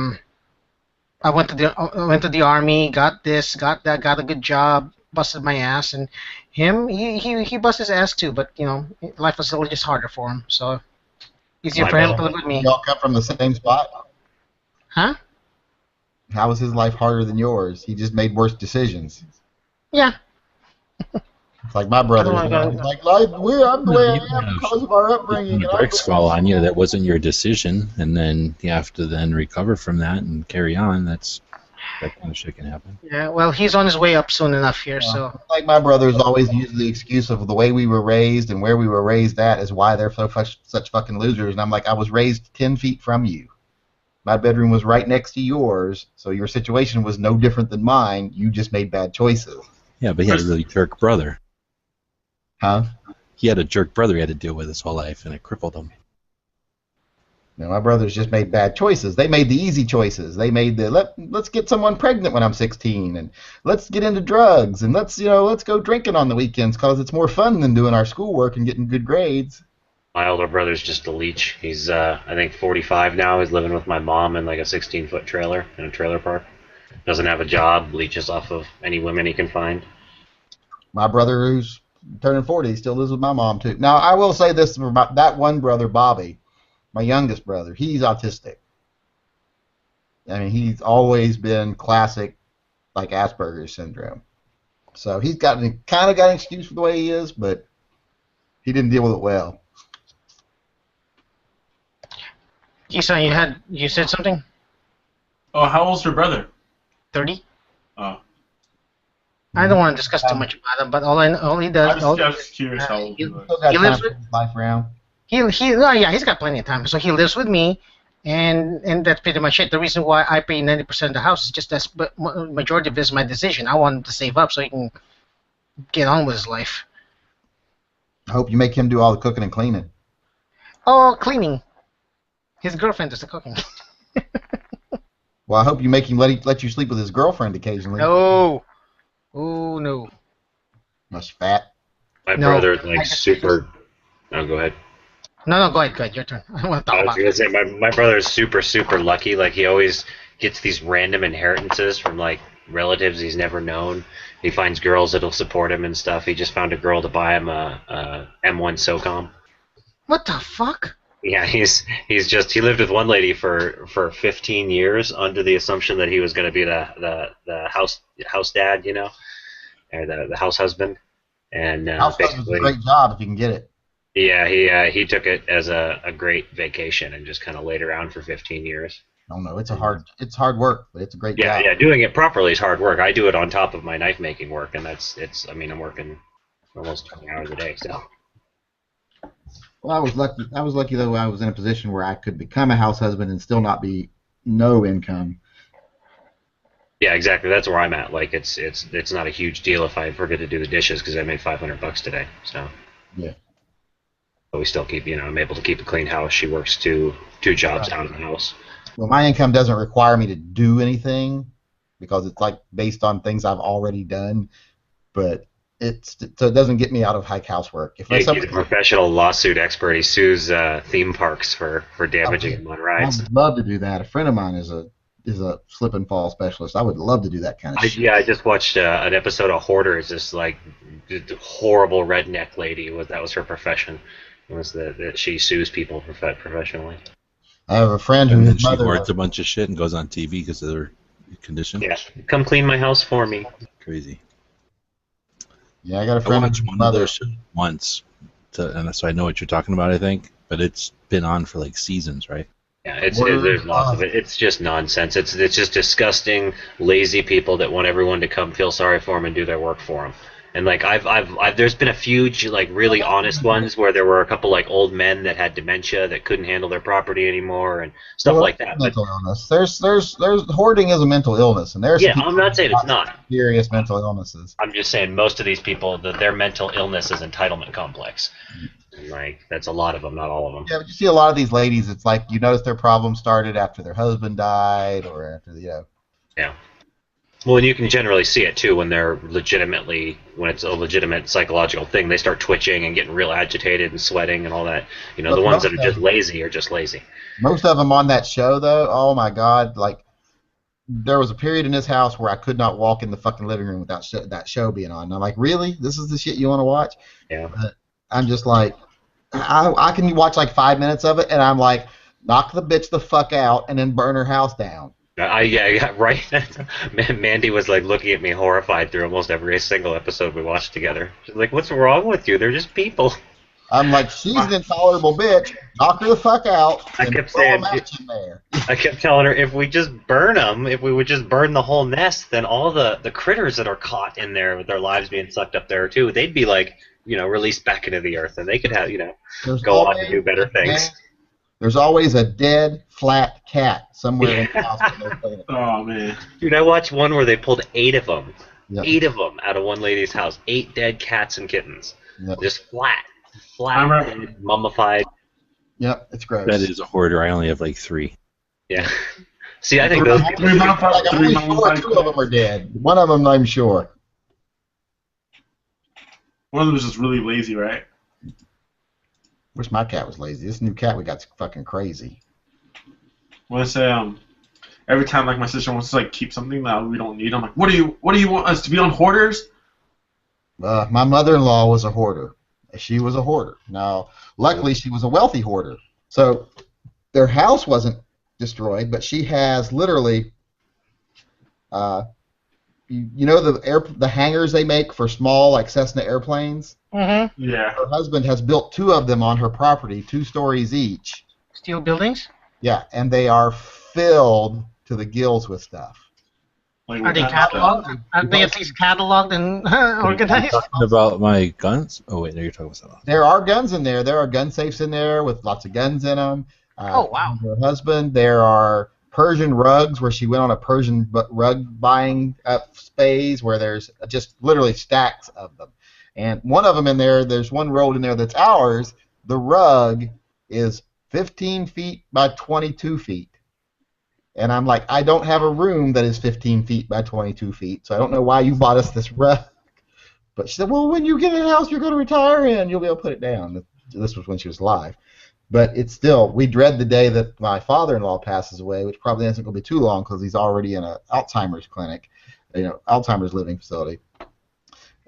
went to the army, got this, got that, got a good job, busted my ass, and him, he busted his ass too. But life was a little just harder for him. So easier for him to live with me. Y'all come from the same spot? Huh? How was his life harder than yours? He just made worse decisions. Yeah. It's like my brother. He's like, I'm the way I am because of our upbringing. When the bricks fall on you, that wasn't your decision, and then you have to then recover from that and carry on. That kind of shit can happen. Yeah. Well, he's on his way up soon enough here. So. Like my brothers always use the excuse of the way we were raised and where we were raised at is why they're such fucking losers. And I'm like, I was raised 10 feet from you. My bedroom was right next to yours, so your situation was no different than mine. You just made bad choices. Yeah, but he had a really jerk brother. Huh? He had a jerk brother he had to deal with his whole life, and it crippled him. No, my brothers just made bad choices. They made the easy choices. They made let's get someone pregnant when I'm 16, and let's get into drugs, and let's go drinking on the weekends because it's more fun than doing our schoolwork and getting good grades. My older brother's just a leech. He's I think 45 now. He's living with my mom in like a 16-foot trailer in a trailer park. Doesn't have a job. Leeches off of any women he can find. My brother, who's turning 40, still lives with my mom too. Now I will say this about that one brother, Bobby, my youngest brother. He's autistic. I mean, he's always been classic, like Asperger's syndrome. So he's kind of got an excuse for the way he is, but he didn't deal with it well. Kisan, you said something? Oh, how old's your brother? 30? Oh. I don't want to discuss too much about him, but all he does. I was just curious how old he, you were. Still got he time lives to with turn his life around. he's got plenty of time. So he lives with me, and that's pretty much it. The reason why I pay 90% of the house is just but majority of this is my decision. I want him to save up so he can get on with his life. I hope you make him do all the cooking and cleaning. Oh, cleaning. His girlfriend does the cooking. Well, I hope you make him let you sleep with his girlfriend occasionally. No. Oh, no. That's fat. My No, brother's I like just- super. Oh, go ahead. No, go ahead. Your turn. I want to I talk was about gonna say my brother is super lucky. Like he always gets these random inheritances from like relatives he's never known. He finds girls that'll support him and stuff. He just found a girl to buy him a M1 SOCOM. What the fuck? Yeah, he lived with one lady for 15 years under the assumption that he was going to be the house dad, you know, or the house husband, and House husband's a great job if you can get it. yeah, he took it as a great vacation and just kind of laid around for 15 years. Oh no, it's hard work, but it's a great Yeah, job. yeah, doing it properly is hard work. I do it on top of my knife making work, and I mean, I'm working almost 20 hours a day, so. Well, I was lucky. I was lucky though. I was in a position where I could become a house husband and still not be no income. Yeah, exactly. That's where I'm at. Like, it's not a huge deal if I forget to do the dishes because I made $500 today. So. Yeah. But we still keep, I'm able to keep a clean house. She works two jobs out of the house. Well, my income doesn't require me to do anything because it's like based on things I've already done, but so it doesn't get me out of hike housework. If He's a professional lawsuit expert. He sues theme parks for damaging him on I rides. would love to do that. A friend of mine is a slip and fall specialist. I would love to do that kind of shit. Yeah, I just watched an episode of Hoarders. This like horrible redneck lady that was her profession. Was that she sues people professionally. I have a friend And whose then she mother. hoards a bunch of shit and goes on TV because of their condition. Yeah, come clean my house for me. Crazy. Yeah, I got a I friend watched whose one of mother. those shows once, and so I know what you're talking about, I think. But it's been on for like seasons, right? Yeah, there's lots of it. It's just nonsense. It's just disgusting, lazy people that want everyone to come feel sorry for them and do their work for them. And like I've there's been a few like really honest ones where there were a couple like old men that had dementia that couldn't handle their property anymore and stuff like that. Mental illness. There's hoarding is a mental illness, and there's Yeah, I'm not saying it's not. serious mental illnesses. I'm just saying most of these people their mental illness is entitlement complex. And like that's a lot of them, not all of them. Yeah, but you see a lot of these ladies. It's like you notice their problem started after their husband died, or after Yeah. Well, and you can generally see it too when when it's a legitimate psychological thing. They start twitching and getting real agitated and sweating and all that. But The ones that are most just of- lazy are just lazy. Most of them on that show, though, oh my God! Like there was a period in this house where I could not walk in the fucking living room without that show being on. And I'm like, really? This is the shit you want to watch? Yeah. But I'm just like, I can watch like 5 minutes of it, and I'm like, knock the bitch the fuck out, and then burn her house down. Yeah, right. Mandy was like looking at me horrified through almost every single episode we watched together. She's like, "What's wrong with you? They're just people." I'm like, she's an intolerable bitch. Knock her the fuck out. I And kept throw a saying, match in there. I kept telling her if we just burn them, if we would just burn the whole nest, then all the critters that are caught in there with their lives being sucked up there too, they'd be like, released back into the earth, and they could have, There's go on always and do better a things. dead- There's always a dead, flat cat somewhere in the house. Oh man. Dude, I watched one where they pulled 8 of them. Yep. 8 of them out of one lady's house. 8 dead cats and kittens. Yep. Just flat, remember- dead, mummified. Yep, it's gross. That is a hoarder. I only have like 3. Yeah. See, I think those people. Three mummified- Like, I'm three only sure mummified 2 of them are dead. One of them, I'm sure. One of them was just really lazy, right? Wish my cat was lazy. This new cat we got's fucking crazy. When I say every time like my sister wants to like keep something that we don't need, I'm like, what do you want us to be on Hoarders? My mother-in-law was a hoarder. She was a hoarder. Now, luckily, she was a wealthy hoarder. So their house wasn't destroyed, but she has literally you know the hangars they make for small like Cessna airplanes. Mm-hmm. Yeah. Her husband has built 2 of them on her property, 2 stories each. Steel buildings? Yeah, and they are filled to the gills with stuff. Like, Are they what kind of stuff? cataloged? Are they at least cataloged and Are you organized? talking about my guns? Oh wait, no, you're talking about something else. There are guns in there. There are gun safes in there with lots of guns in them. Oh, wow. Her husband. There are Persian rugs where she went on a Persian rug buying phase where there's just literally stacks of them. And one of them in there, there's one rolled in there that's ours. The rug is 15 feet by 22 feet. And I'm like, I don't have a room that is 15 feet by 22 feet, so I don't know why you bought us this rug. But she said, well, when you get in a house you're going to retire in, you'll be able to put it down. This was when she was alive. But it's still, we dread the day that my father-in-law passes away, which probably isn't going to be too long because he's already in an Alzheimer's clinic, Alzheimer's living facility.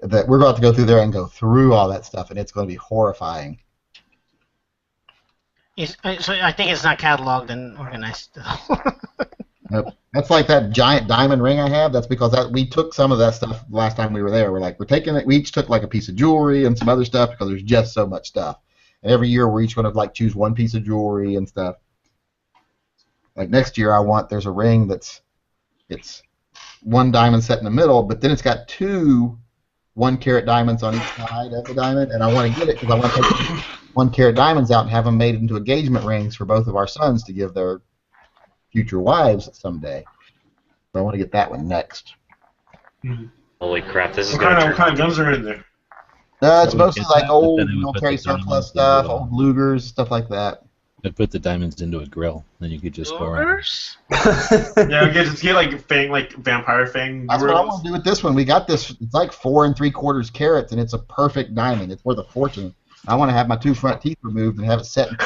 That we're going to have to go through there and go through all that stuff, and it's going to be horrifying. So I think it's not cataloged and organized. Nope. That's like that giant diamond ring I have. That's because we took some of that stuff last time we were there. We're taking it. We each took like a piece of jewelry and some other stuff because there's just so much stuff. And every year we're each going to like choose one piece of jewelry and stuff. Like next year there's a ring it's 1 diamond set in the middle, but then it's got 2 1-carat diamonds on each side of the diamond, and I want to get it because I want to take 1-carat diamonds out and have them made into engagement rings for both of our sons to give their future wives someday. So I want to get that one next. Holy crap! This is What going kind to of, what kind of guns are in there? It's So mostly get like that, old but then it would put military the diamonds surplus into stuff, a- old Lugers, stuff like that. I'd put the diamonds into a grill, then you could just go around. Louvers? Yeah, just get like vampire fang. That's what I grills. want to do with this one. We got this. It's like 4 3/4 carats, and it's a perfect diamond. It's worth a fortune. I want to have my 2 front teeth removed and have it set and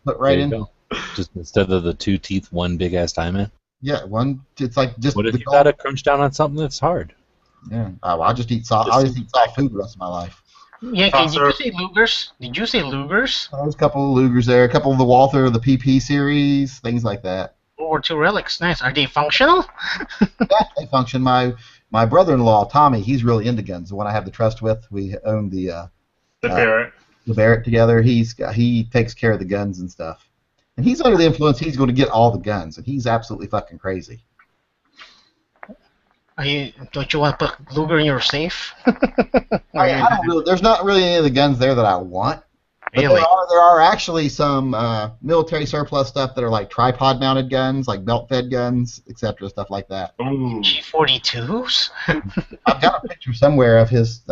put right There you in. go. Just instead of the 2 teeth, 1 big ass diamond. Yeah, one. It's like just. What if the you gold. gotta crunch down on something that's hard? Yeah. Oh, I'll just eat soft. I'll just eat soft food the rest of my life. Yankee, did you say Lugers? Did you say Lugers? There's a couple of Lugers there, a couple of the Walther, the PP series, things like that. World War II relics. Nice. Are they functional? Yeah, they function. My brother-in-law Tommy, he's really into guns. The one I have the trust with, we own the Barrett. the Barrett together. He takes care of the guns and stuff. And he's under the influence. He's going to get all the guns, and he's absolutely fucking crazy. Don't you want to put Luger in your safe? I don't really. There's not really any of the guns there that I want. But Really? there are actually some military surplus stuff that are like tripod-mounted guns, like belt-fed guns, etc., stuff like that. Ooh. G42s? I've got a picture somewhere of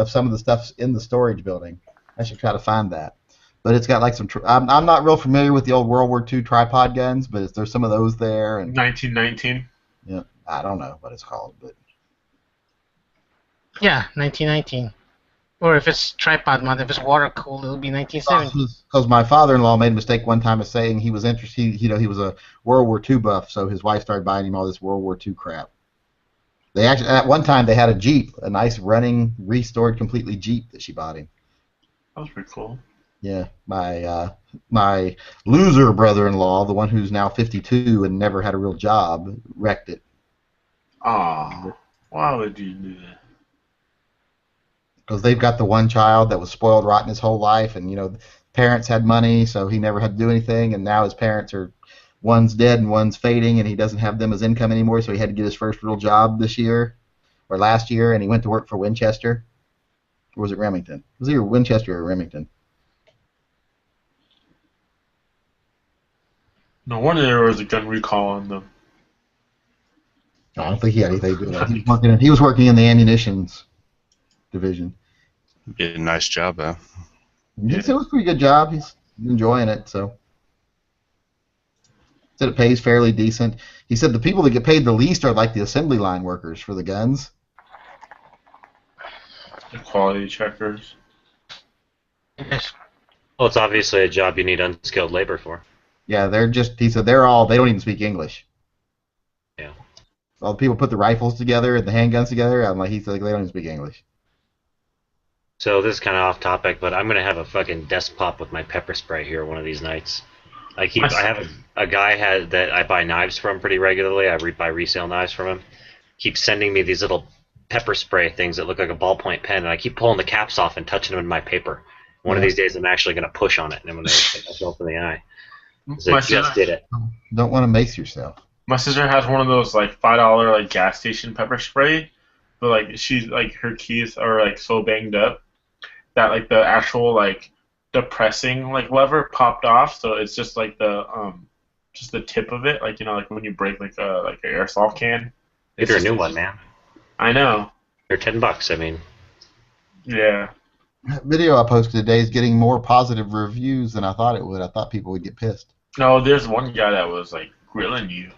some of the stuff in the storage building. I should try to find that. But it's got like some. I'm not real familiar with the old World War II tripod guns, but there's some of those there. And 1919. yeah, I don't know what it's called, but Yeah, 1919. Or if it's tripod mount, if it's water cooled, it'll be 1970. because my father-in-law made a mistake one time of saying he was interested. He was a World War II buff, so his wife started buying him all this World War II crap. They actually at one time they had a Jeep, a nice running, restored completely Jeep that she bought him. That was pretty cool. Yeah, my loser brother-in-law, the one who's now 52 and never had a real job, wrecked it. Aw, why would you do that? Because they've got the one child that was spoiled rotten his whole life, and parents had money, so he never had to do anything, and now his parents are, one's dead and one's fading, and he doesn't have them as income anymore, so he had to get his first real job this year, or last year, and he went to work for Winchester. Or was it Remington? It was either Winchester or Remington. No wonder there was a gun recall on them. I don't think he had anything to do with it. He was working in the ammunitions division. Did a nice job, though. He said it was a pretty good job. He's enjoying it, so. Said it pays fairly decent. He said the people that get paid the least are like the assembly line workers for the guns. The quality checkers. Yes. Well, it's obviously a job you need unskilled labor for. Yeah, he said they don't even speak English. Yeah. All the people put the rifles together and the handguns together, he said they don't even speak English. So this is kind of off topic, but I'm gonna have a fucking desk pop with my pepper spray here one of these nights. I have a guy that I buy knives from pretty regularly. I buy resale knives from him, keeps sending me these little pepper spray things that look like a ballpoint pen, and I keep pulling the caps off and touching them in my paper. One of these days, I'm actually going to push on it, and I'm going to hit myself in the eye. I just did it. Don't want to mace yourself. My sister has one of those like $5 like gas station pepper spray, but like she's like her keys are like so banged up that like the actual like depressing like lever popped off, so it's just like the tip of it, like like when you break like an aerosol can. Get her a new one, man. I know. They're $10. I mean. Yeah. That video I posted today is getting more positive reviews than I thought it would. I thought people would get pissed. No, there's one guy that was like grilling you.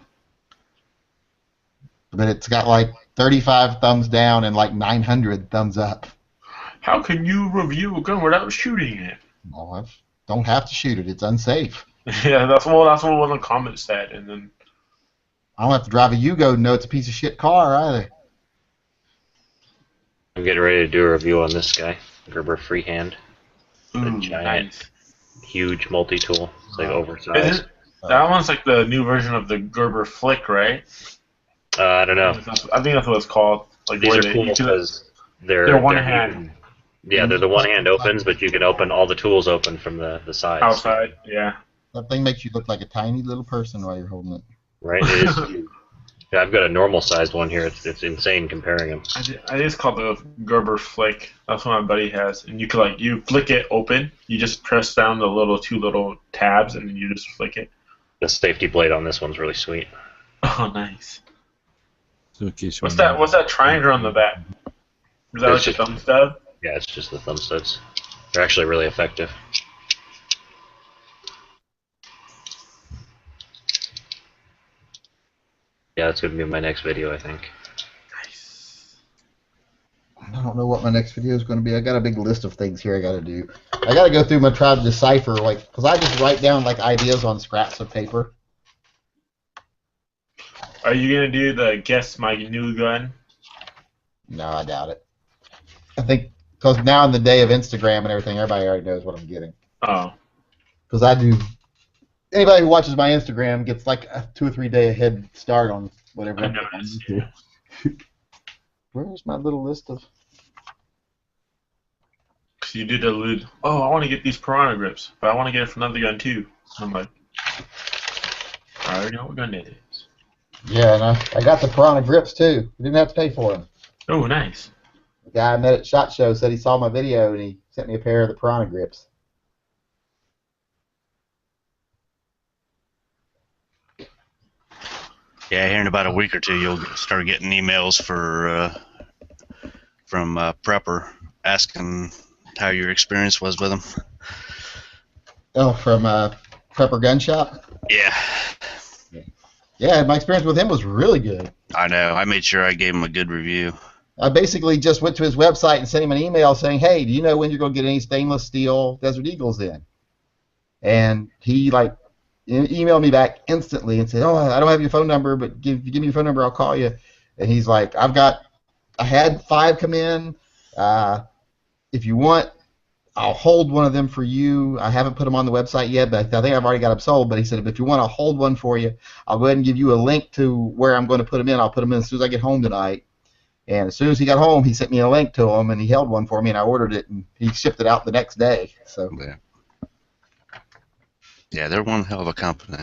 But it's got like 35 thumbs down and like 900 thumbs up. How can you review a gun without shooting it? Well, I don't have to shoot it. It's unsafe. Yeah, that's what one of the comments said, and then I don't have to drive a Yugo to know it's a piece of shit car either. I'm getting ready to do a review on this guy, Gerber Freehand. Ooh, giant, nice. huge multi-tool. It's like oversized. That one's like the new version of the Gerber Flick, right? I don't know. I think that's what it's called. Like These are cool because they're one hand. Yeah, they're the one hand opens, but you can open all the tools open from the sides. Outside, yeah. That thing makes you look like a tiny little person while you're holding it. Right? It is huge. Yeah, I've got a normal sized one here. It's insane comparing them. I just call the Gerber Flick. That's what my buddy has, and you can you flick it open. You just press down the two little tabs, and then you just flick it. The safety blade on this one's really sweet. Oh, nice. So in case you What's wanna- that? What's that triangle on the back? Is that It's like a just- thumb stud? Yeah, it's just the thumb studs. They're actually really effective. Yeah, that's going to be my next video, I think. I don't know what my next video is going to be. I got a big list of things here I got to do. I got to go through and try to decipher, because I just write down like ideas on scraps of paper. Are you gonna do the guess my new gun? No, I doubt it. I think because now in the day of Instagram and everything, everybody already knows what I'm getting. Oh. Because I do. Anybody who watches my Instagram gets like a 2 or 3 day ahead start on whatever. I noticed. Yeah. Where's my little list of? So you did a lid. Oh, I want to get these Piranha grips, but I want to get it for another gun too. I'm like, I already know what gun it is. Yeah, and I got the Piranha grips too. You didn't have to pay for them. Oh, nice. The guy I met at SHOT Show said he saw my video and he sent me a pair of the Piranha grips. Yeah, here in about a week or two, you'll start getting emails from Prepper asking how your experience was with them. Oh, from Prepper Gun Shop? Yeah. Yeah, my experience with him was really good. I know. I made sure I gave him a good review. I basically just went to his website and sent him an email saying, hey, do you know when you're going to get any stainless steel Desert Eagles in? And he, emailed me back instantly and said, oh, I don't have your phone number, but if you give me your phone number, I'll call you. And he's like, I had 5 come in. If you want, I'll hold one of them for you. I haven't put them on the website yet, but I think I've already got them sold. But he said, if you want, I'll hold one for you. I'll go ahead and give you a link to where I'm going to put them in. I'll put them in as soon as I get home tonight. And as soon as he got home, he sent me a link to them, and he held one for me, and I ordered it, and he shipped it out the next day. So. Yeah, they're one hell of a company.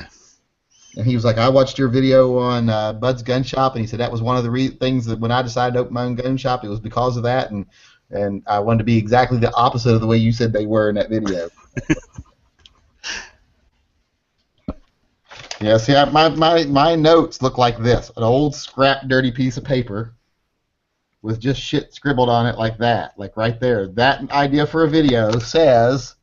And he was like, I watched your video on Bud's Gun Shop, and he said that was one of the things that when I decided to open my own gun shop, it was because of that, and I wanted to be exactly the opposite of the way you said they were in that video. Yeah, see, my notes look like this: an old scrap, dirty piece of paper with just shit scribbled on it like that, like right there. That idea for a video says,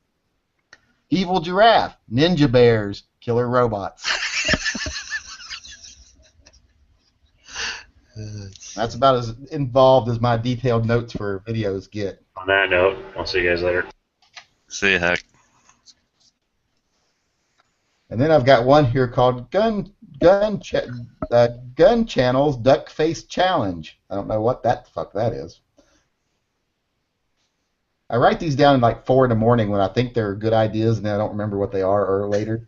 "Evil giraffe, ninja bears, killer robots." That's about as involved as my detailed notes for videos get. On that note, I'll see you guys later. See ya, Heck. And then I've got one here called Gun Channel's Duck Face Challenge. I don't know what the fuck that is. I write these down in like 4 in the morning when I think they're good ideas, and then I don't remember what they are or later.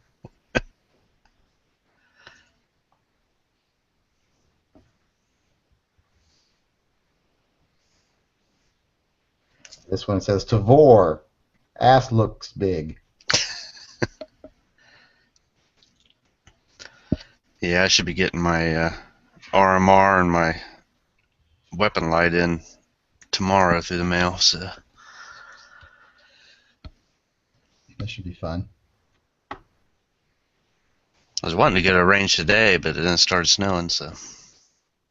This one says Tavor. Ass looks big. Yeah, I should be getting my RMR and my weapon light in tomorrow through the mail. So That should be fun. I was wanting to go to a range today, but it then started snowing. So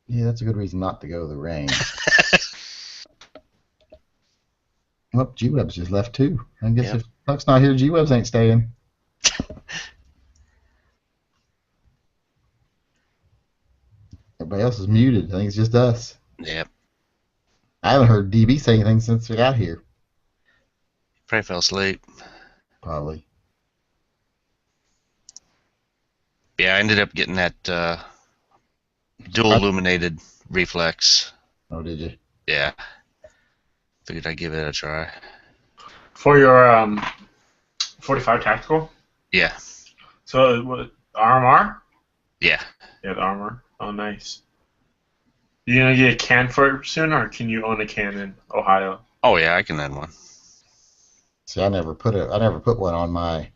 Yeah, that's a good reason not to go to the range. Well, G-Web's just left too. I guess Yep. if Puck's not here, G-Web's ain't staying. Everybody else is muted. I think it's just us. yep, I haven't heard DB say anything since we got here. probably fell asleep. Probably. Yeah, I ended up getting that dual illuminated reflex. Oh, did you? Yeah, figured I'd give it a try. For your 45 tactical. Yeah, So what? RMR? yeah. Yeah, the armor. Oh, nice. You gonna get a can for it soon, or can you own a can in Ohio? Oh yeah, I can add one. See, I never put one on my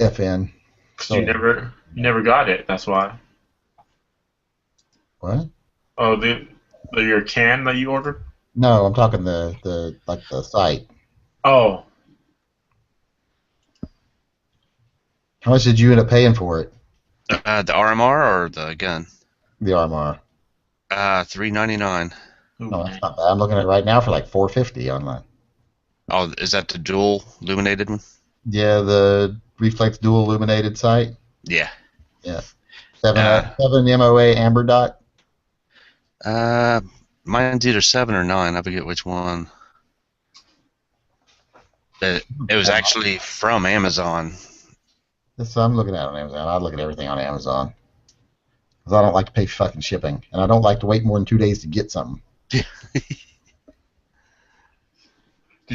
FN. You never got it. That's why. What? Oh, your can that you ordered. No, I'm talking the site. Oh, How much did you end up paying for it? The RMR or the gun? The Armor. $3.99. No, that's not bad. I'm looking at it right now for like $4.50 online. Oh, is that the dual illuminated one? Yeah, the Reflex Dual Illuminated site. Yeah. Yeah. 7 MOA Amber Dot. Mine's either 7 or 9. I forget which one. But it was actually from Amazon. That's what I'm looking at on Amazon. I look at everything on Amazon. Because I don't like to pay fucking shipping. And I don't like to wait more than 2 days to get something. did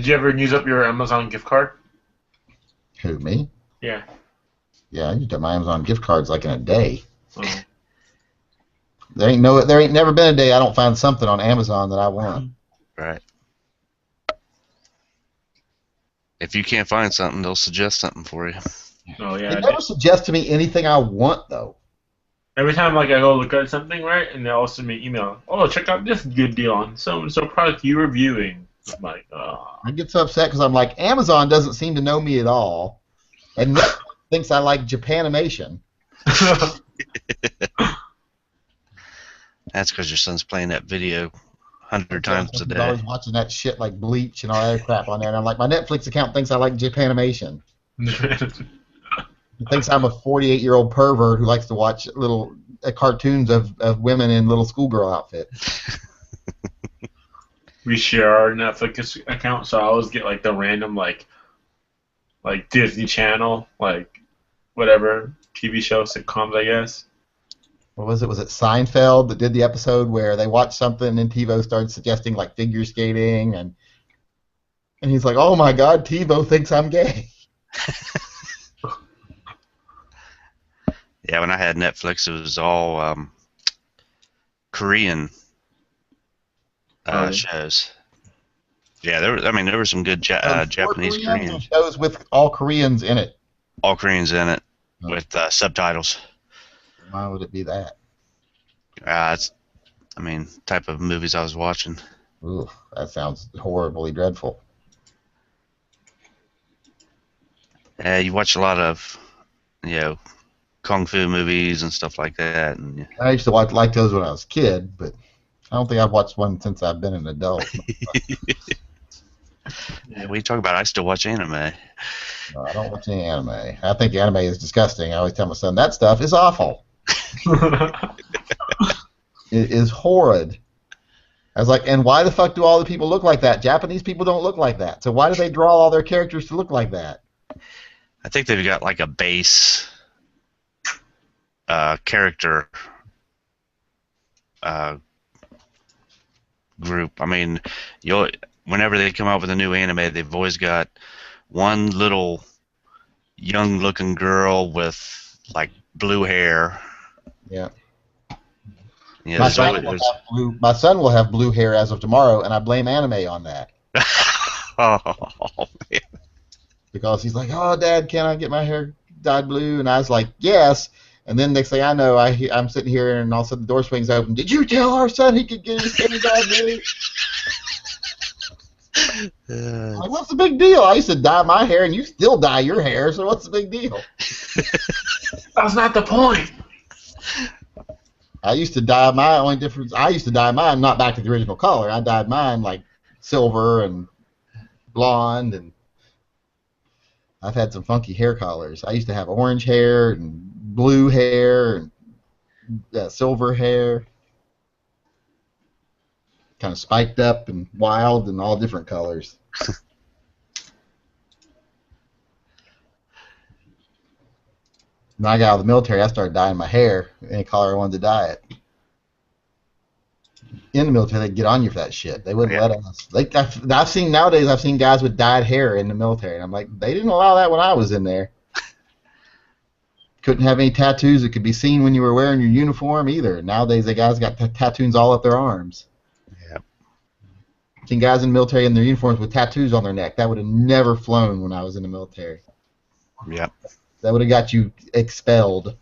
you ever use up your Amazon gift card? Who, me? Yeah. Yeah, I used up my Amazon gift cards like in a day. Oh. There ain't never been a day I don't find something on Amazon that I want. Right. If you can't find something, they'll suggest something for you. Oh yeah. They never suggest to me anything I want though. Every time like I go look at something, right, and they also send me an email. Oh, check out this good deal on so and so product you're reviewing. I'm like, oh. I get so upset because I'm like, Amazon doesn't seem to know me at all, and Netflix thinks I like Japanimation. That's because your son's playing that video 100 times a He's day. always watching that shit like Bleach and all that crap on there, and I'm like, my Netflix account thinks I like Japanimation. He thinks I'm a 48-year-old pervert who likes to watch little cartoons of women in little schoolgirl outfits. We share our Netflix account, so I always get like the random like Disney Channel, like whatever TV show, sitcoms, I guess. What was it? Was it Seinfeld that did the episode where they watched something and TiVo started suggesting like figure skating and he's like, oh my god, TiVo thinks I'm gay. Yeah, when I had Netflix, it was all Korean shows. Yeah, there were some good Japanese Korean shows with all Koreans in it. All Koreans in it with subtitles. Why would it be that? It's, type of movies I was watching. Ooh, that sounds horribly dreadful. Yeah, you watch a lot of, kung fu movies and stuff like that. And I used to like those when I was a kid, but I don't think I've watched one since I've been an adult. Yeah, what are you talking about? I still watch anime. No, I don't watch any anime. I think anime is disgusting. I always tell my son, that stuff is awful. It is horrid. I was like, and why the fuck do all the people look like that? Japanese people don't look like that. So why do they draw all their characters to look like that? I think they've got like a base character group. Whenever they come out with a new anime, they've always got one little young-looking girl with like blue hair. Yeah. Yeah, My there's son always will have blue. My son will have blue hair as of tomorrow, and I blame anime on that oh man. because he's like, "Oh, Dad, can I get my hair dyed blue?" And I was like, "Yes." And then next thing I know, I'm sitting here, and all of a sudden the door swings open. Did you tell our son he could get his hair dyed blue? I'm like, what's the big deal? I used to dye my hair, and you still dye your hair, so what's the big deal? That's not the point. I used to dye my only difference. I used to dye mine not back to the original color. I dyed mine like silver and blonde, and I've had some funky hair colors. I used to have orange hair and blue hair and silver hair, kind of spiked up and wild and all different colors. When I got out of the military, I started dyeing my hair any color I wanted to dye it. In the military, they'd get on you for that shit. They wouldn't let us. I've seen nowadays. I've seen guys with dyed hair in the military, and I'm like, they didn't allow that when I was in there. Couldn't have any tattoos that could be seen when you were wearing your uniform either. Nowadays, the guys got tattoos all up their arms. Yep. I've seen guys in the military in their uniforms with tattoos on their neck. That would have never flown when I was in the military. Yep. That would have got you expelled.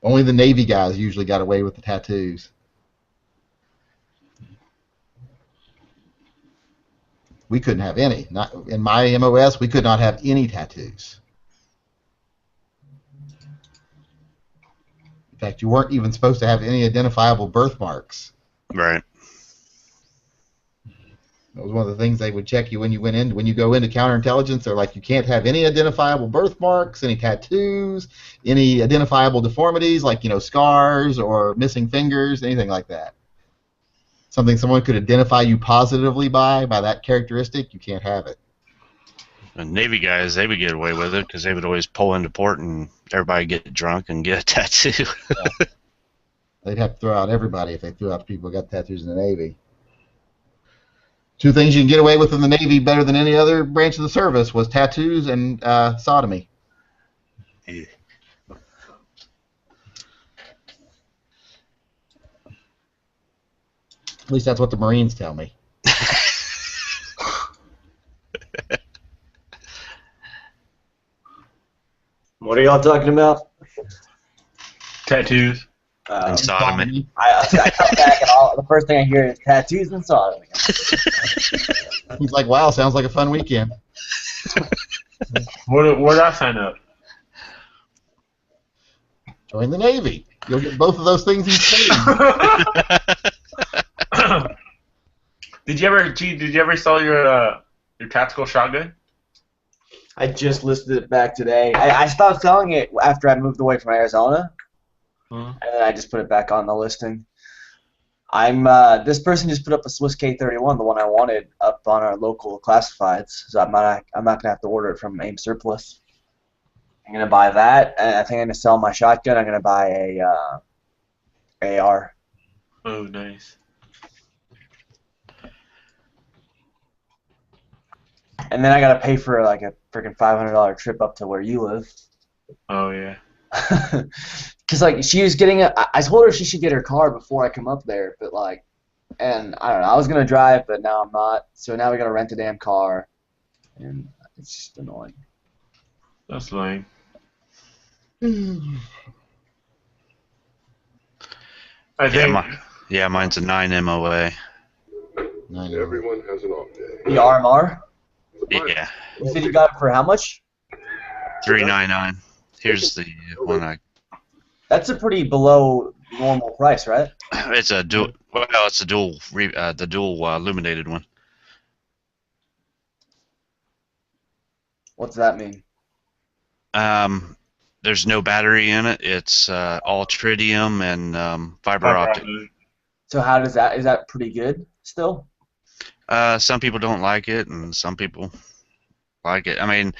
Only the Navy guys usually got away with the tattoos. We couldn't have any. Not in my MOS, we could not have any tattoos. In fact, you weren't even supposed to have any identifiable birthmarks. Right. That was one of the things they would check you when you go into counterintelligence. They're like, you can't have any identifiable birthmarks, any tattoos, any identifiable deformities like scars or missing fingers, anything like that. Something someone could identify you positively by that characteristic, you can't have it. And Navy guys, they would get away with it because they would always pull into port and everybody get drunk and get a tattoo. Yeah. They'd have to throw out everybody if they threw out people who got tattoos in the Navy. Two things you can get away with in the Navy better than any other branch of the service was tattoos and sodomy. Yeah. At least that's what the Marines tell me. What are y'all talking about? Tattoos. And sodomy. I come back and the first thing I hear is tattoos and sodomy. He's like, wow, sounds like a fun weekend. Where did I sign up? Join the Navy. You'll get both of those things each day. Did you ever sell your tactical shotgun? I just listed it back today. I stopped selling it after I moved away from Arizona, and then I just put it back on the listing. This person just put up a Swiss K31, the one I wanted, up on our local classifieds. So I'm not gonna have to order it from AIM Surplus. I'm gonna buy that, and I think I'm gonna sell my shotgun. I'm gonna buy a AR. Oh, nice. And then I gotta pay for like a freaking $500 trip up to where you live. Oh yeah. Cause like she was getting I told her she should get her car before I come up there, but like, and I don't know. I was gonna drive, but now I'm not. So now we gotta rent a damn car, and it's just annoying. That's lame. I think. Mine's a 9 MOA. Everyone has an off day. The RMR. Yeah. You said you got it for how much? $399. Here's the one I. That's a pretty below normal price, right? It's a dual. Well, it's a dual. The dual illuminated one. What's that mean? There's no battery in it. It's all tritium and fiber optic. So how does that? Is that pretty good still? Some people don't like it, and some people like it. I mean,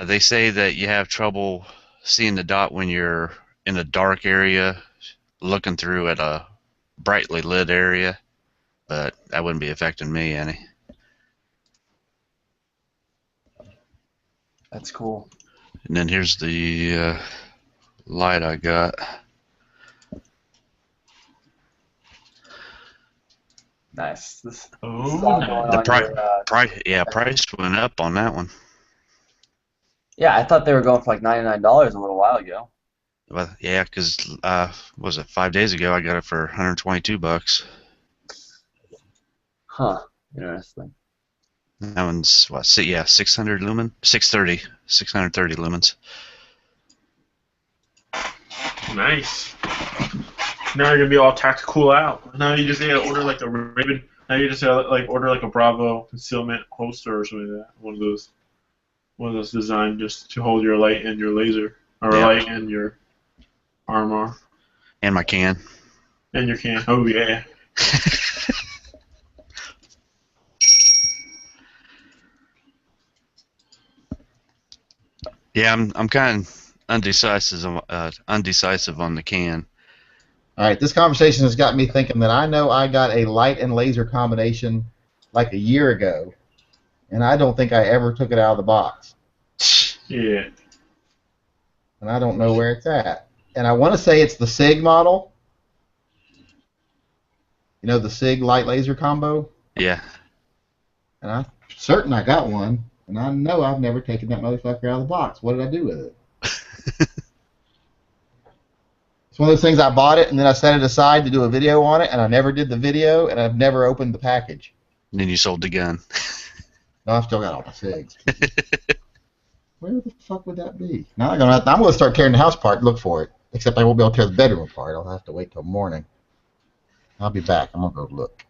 they say that you have trouble seeing the dot when you're in a dark area, looking through at a brightly lit area, but that wouldn't be affecting me any. That's cool. And then here's the light I got. Nice. This is Oh, all nice. going The on your. price went up on that one. Yeah, I thought they were going for like $99 a little while ago. Well, yeah, because was it 5 days ago? I got it for $122. Huh. Interesting. That one's what? 600 lumen, 630 lumens. Nice. Now you're gonna be all tactical out. Now you just gotta order like a Raven. Now you just gotta like order like a Bravo concealment holster or something like that. One of those designed just to hold your light and your laser, or Yeah. light and your armor And my can. and your can. Oh yeah. Yeah, I'm kind of undecisive on the can. All right, this conversation has got me thinking that I know I got a light and laser combination like a year ago, and I don't think I ever took it out of the box. Yeah. And I don't know where it's at. And I want to say it's the SIG model. You know, the SIG light laser combo? Yeah. And I'm certain I got one, and I know I've never taken that motherfucker out of the box. What did I do with it? It's one of those things I bought it, and then I set it aside to do a video on it, and I never did the video, and I've never opened the package. And then you sold the gun. No, I've still got all my SIGs. Where the fuck would that be? Now I'm gonna start tearing the house apart and look for it. Except I won't be able to tear the bedroom apart. I'll have to wait till morning. I'll be back. I'm gonna go look.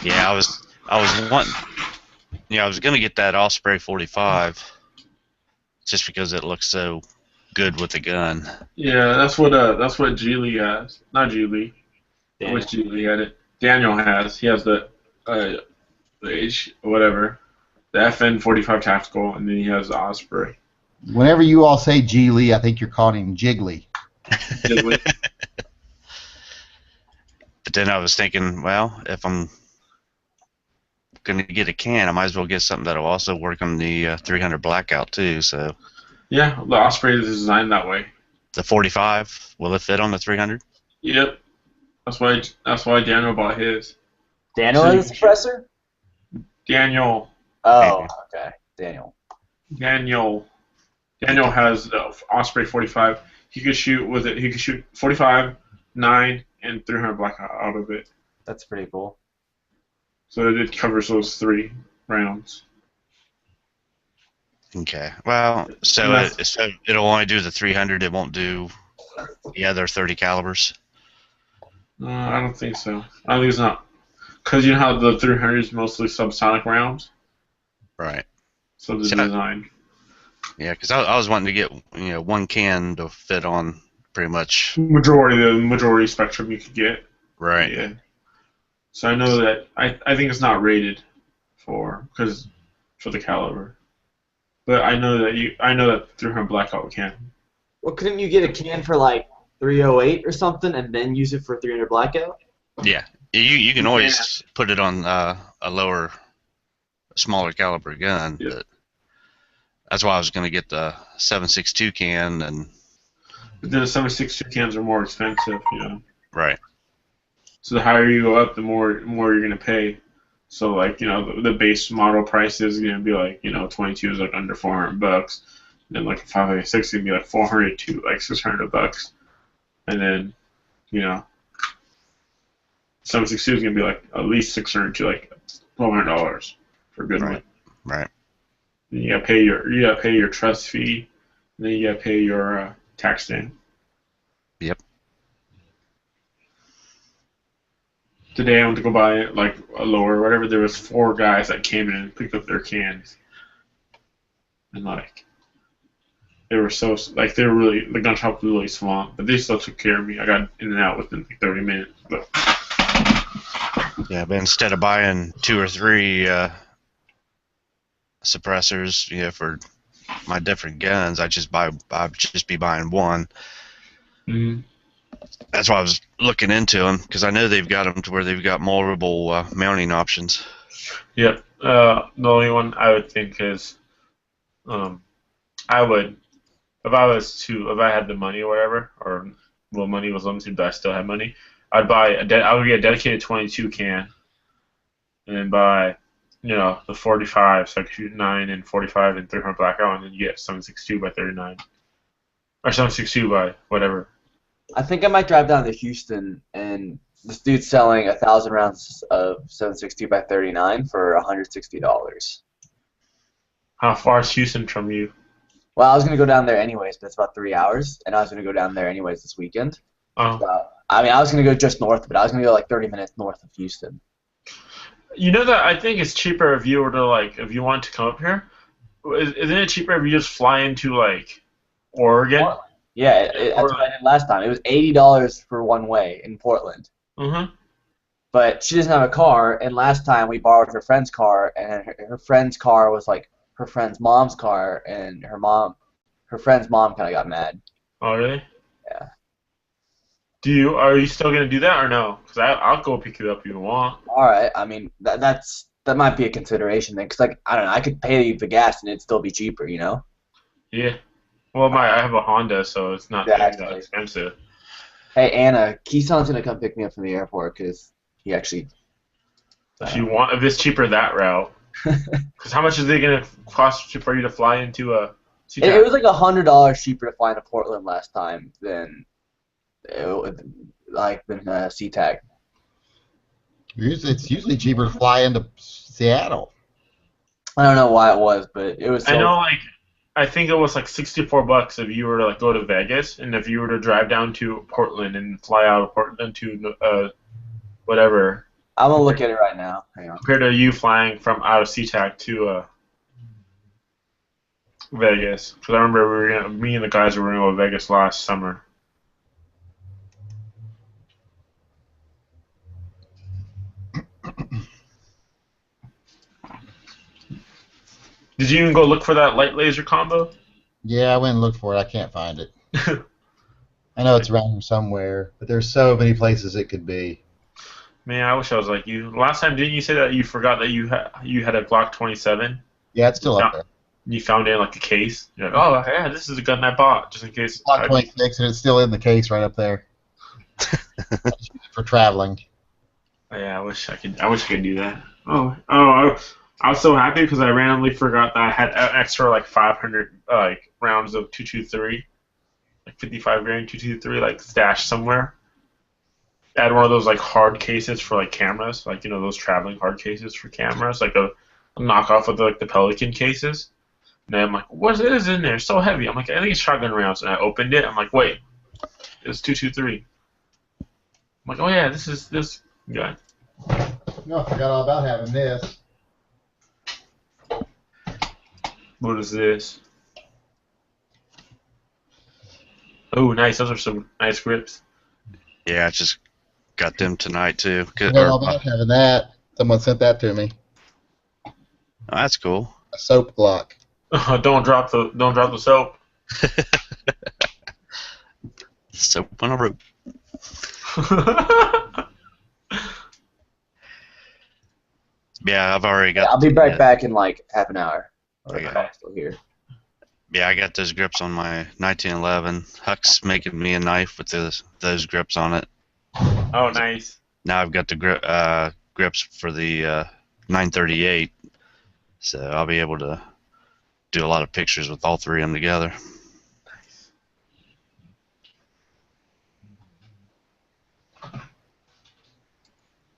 Yeah, I was wanting. Yeah, I was gonna get that Osprey 45, just because it looks so good with the gun. Yeah, that's what G Lee has. Not G Lee. I wish G Lee had it. Daniel has. He has the H whatever, the FN 45 tactical, and then he has the Osprey. Whenever you all say G Lee, I think you're calling him Jiggly. But then I was thinking, well, if I'm gonna get a can, I might as well get something that'll also work on the 300 blackout too. So Yeah, the Osprey is designed that way. the 45, will it fit on the 300? Yep. That's why Daniel bought his. Daniel So is a suppressor? Daniel. Oh, okay. Daniel. Daniel has the Osprey 45. He could shoot with it. He could shoot 45, 9, and 300 blackout out of it. That's pretty cool. So it covers those 3 rounds. Okay. Well, so it'll only do the 300. It won't do the other 30 calibers. I don't think so. I think it's not. Because you know how the 300 is mostly subsonic rounds? Right. So the design. Yeah, because I was wanting to get one can to fit on pretty much. The majority spectrum you could get. Right. Yeah. So I know that I think it's not rated for the caliber, but I know that 300 blackout can. Well, couldn't you get a can for like 308 or something and then use it for 300 blackout? Yeah, you can always put it on a smaller caliber gun, but that's why I was going to get the 7.62 can and. But then the 7.62 cans are more expensive, Right. So the higher you go up, the more you're gonna pay. So like the base model price is gonna be like 22 is like under $400, then like a 5.86 is gonna be like 400 to like $600, and then 7.62 is gonna be like at least 600 to like $1,200 for a good one. Right. And you gotta pay your trust fee, and then you gotta pay your tax stamp. Yep. Today I went to go buy like a lower or whatever. There was 4 guys that came in and picked up their cans, and like they were really the gun shop was really swamped, but they still took care of me. I got in and out within like 30 minutes. But yeah, but instead of buying 2 or 3 suppressors, for my different guns, I'd just be buying one. Mm-hmm. That's why I was looking into them, because I know they've got them to where they've got multiple mounting options. Yep. The only one I would think is I would. If I had the money or whatever, or well, money was limited, but I still had money, I would get a dedicated 22 can, and then buy, the 45, so I could shoot 9 and 45 and 300 blackout, and then you get 7.62 by 39, or 7.62 by whatever. I think I might drive down to Houston, and this dude's selling 1,000 rounds of 7.62 by 39 for $160. How far is Houston from you? Well, I was gonna go down there anyways, but it's about 3 hours, and I was gonna go down there anyways this weekend. Oh. So, I mean, I was gonna go just north, but I was gonna go like 30 minutes north of Houston. You know that I think it's cheaper if you were to if you want to come up here. Isn't it cheaper if you just fly into Oregon? Yeah, that's what I did last time. It was $80 for one way in Portland. Mm-hmm. But she doesn't have a car, and last time we borrowed her friend's car, and her friend's car was like her friend's mom's car, and her friend's mom kind of got mad. Oh, really? Yeah. Are you still gonna do that or no? Because I'll go pick you up if you want. All right. I mean, that might be a consideration then, because I don't know, I could pay you the gas and it'd still be cheaper, you know? Yeah. Well, I have a Honda, so it's not that expensive. Hey, Anna, Keyson's gonna come pick me up from the airport because he actually. If it's cheaper that route. Because how much is it gonna cost for you to fly into a? It was like $100 cheaper to fly into Portland last time than SeaTac. It's usually cheaper to fly into Seattle. I don't know why it was, but it was. I know, I think it was like $64 if you were to go to Vegas, and if you were to drive down to Portland and fly out of Portland to whatever. I'm gonna look at it right now. Hang on. Compared to you flying from out of SeaTac to Vegas, because I remember me and the guys were going to go to Vegas last summer. Did you even go look for that light laser combo? Yeah, I went and looked for it. I can't find it. I know it's around here somewhere, but there's so many places it could be. Man, I wish I was like you. Last time, didn't you say that you forgot that you had a Glock 27? Yeah, it's still up there. You found it in a case. You're like, oh yeah, this is a gun I bought just in case. Glock 26, and it's still in the case right up there. I just use it for traveling. Yeah, I wish I could do that. I was so happy because I randomly forgot that I had an extra 500 rounds of 223, 55 grain 223 stashed somewhere. I had one of those hard cases for cameras, those traveling hard cases for cameras, a knockoff of the Pelican cases. And then I'm like, what is in there? It's so heavy. I'm like, I think it's shotgun rounds. And I opened it. I'm like, wait, it's 223. I'm like, oh yeah, this is this gun. No, I forgot all about having this. What is this? Oh, nice. Those are some nice grips. Yeah, I just got them tonight too. I forgot all about having that. Someone sent that to me. Oh, that's cool. A soap Glock. Don't drop the soap. Soap on a rope. Yeah, I've already got. I'll be right back in half an hour. Okay. I'm still here. Yeah, I got those grips on my 1911. Huck's making me a knife with those grips on it. Oh, nice. Now I've got the grips for the 938, so I'll be able to do a lot of pictures with all three of them together.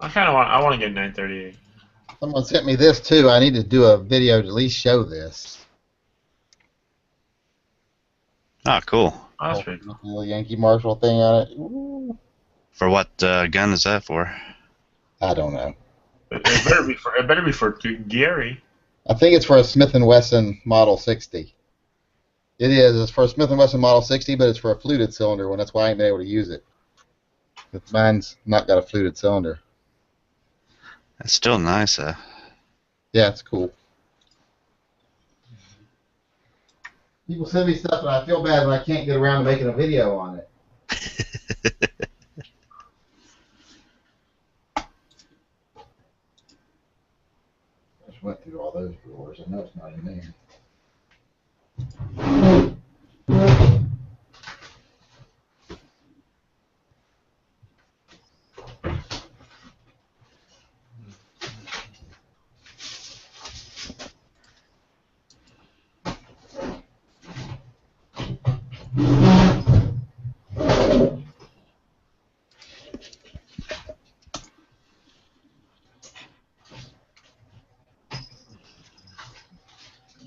I want to get 938. Someone sent me this too. I need to do a video to at least show this. Ah, cool. Oh, that's pretty cool. Little Yankee Marshall thing on it. Ooh. For what gun is that for? I don't know. It better be for Gary. I think it's for a Smith & Wesson Model 60. It is. It's for a Smith & Wesson Model 60, but it's for a fluted cylinder one. That's why I ain't been able to use it. Mine's not got a fluted cylinder. That's still nice. Yeah, it's cool. People send me stuff, and I feel bad when I can't get around to making a video on it. I just went through all those drawers. I know it's not in there.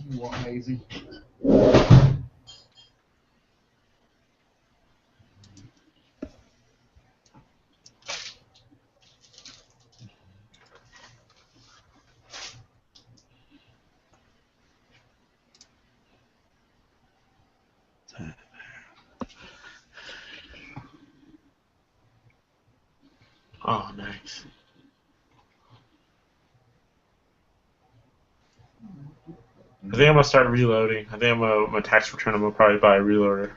You want hazy? Oh, nice. I think I'm gonna start reloading. I think I'm gonna my tax return. I'm gonna probably buy a reloader.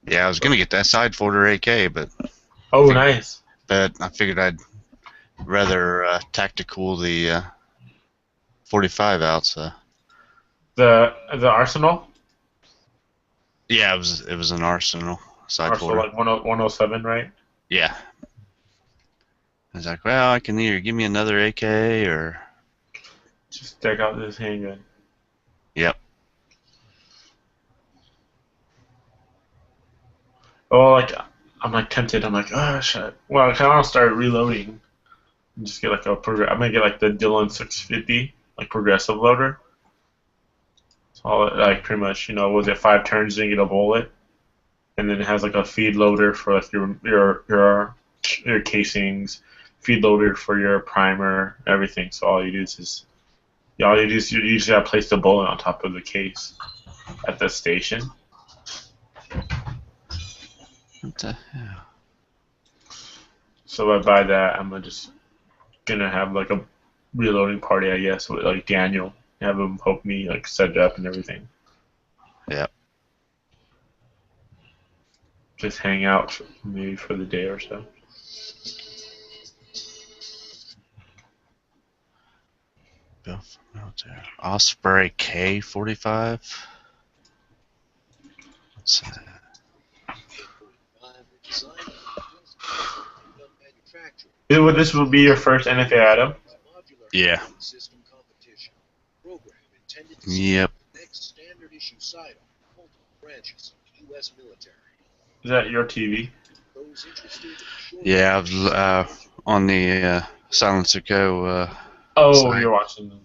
Yeah, I was gonna get that side folder AK, but Oh, nice. I figured I'd rather tactical the 45 out. So The Arsenal. yeah, it was an Arsenal side Arsenal folder. like 107, right? Yeah. I was like, well, I can either give me another AK or. Just take out this handgun. Yep. Oh, like I'm like tempted. I'm like, oh shit. Well, I kind of start reloading. And just get like I'm gonna get like the Dillon 650, like progressive loader. So like pretty much, was it 5 turns and you get a bullet, and then it has like a feed loader for like your casings, feed loader for your primer, everything. So all you do is you usually gotta place the bullet on top of the case at the station. What the hell? So if I buy that, I'm just gonna have like a reloading party, I guess, with like Daniel. Have him help me like set it up and everything. Yep. Just hang out maybe for the day or so. Osprey K45. What's that? This will be your first NFA item? Yeah. Yep. Is that your TV? Yeah, I was on the Silencer Co. Oh, you're watching them.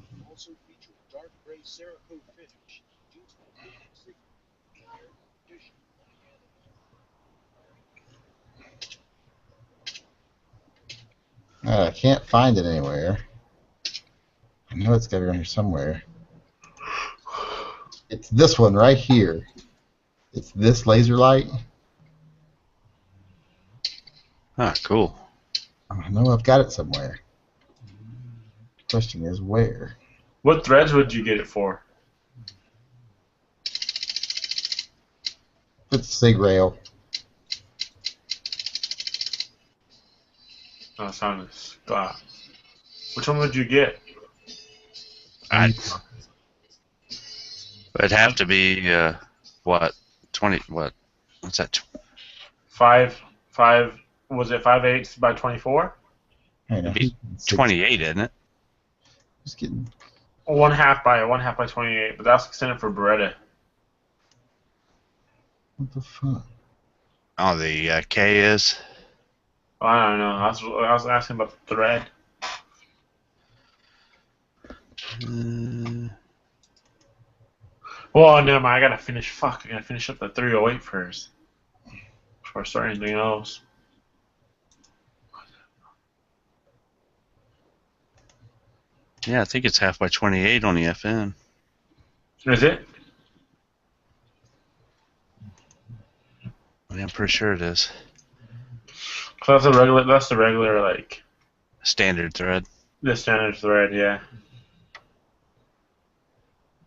I can't find it anywhere. I know it's got to be around here somewhere. It's this one right here. It's this laser light. Ah, cool. I know I've got it somewhere. Question is where. What threads would you get it for? It's SIG rail. Oh, it's on this. Which one would you get? It'd have to be what 20? What's that? 5. Was it 5/8 by 24? It'd be 28, isn't it? Just kidding. 1/2 by 28, but that's extended for Beretta. What the fuck? Oh, the K is. I don't know. I was asking about the thread. Well, never mind. I gotta finish. Fuck, I gotta finish up the 308 first before I start anything else. Yeah, I think it's 1/2 by 28 on the FN. Is it? Yeah, I'm pretty sure it is. So that's the regular like Standard thread. the standard thread, yeah.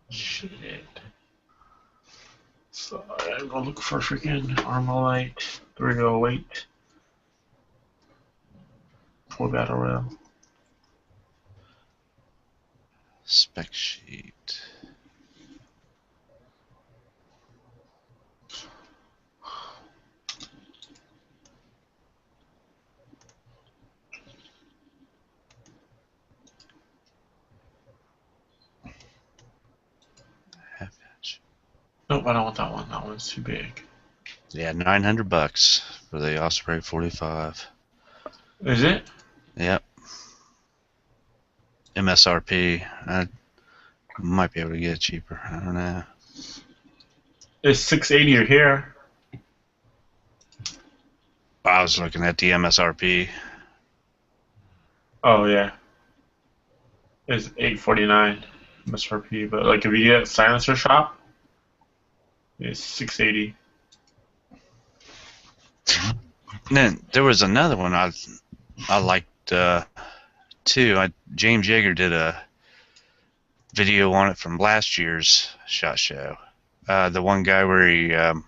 Shit. So I gotta go look for freaking Armalite 308 for Battle Rail. Spec sheet. Half inch. Nope, I don't want that one. That one's too big. Yeah, $900 for the Osprey 45. Is it? Yep. MSRP. I might be able to get it cheaper. I don't know. It's 680 here. I was looking at the MSRP. Oh yeah. It's 849 MSRP, but like if you get silencer shop, it's 680. And then there was another one I liked too. James Yeager did a video on it from last year's SHOT Show. The one guy where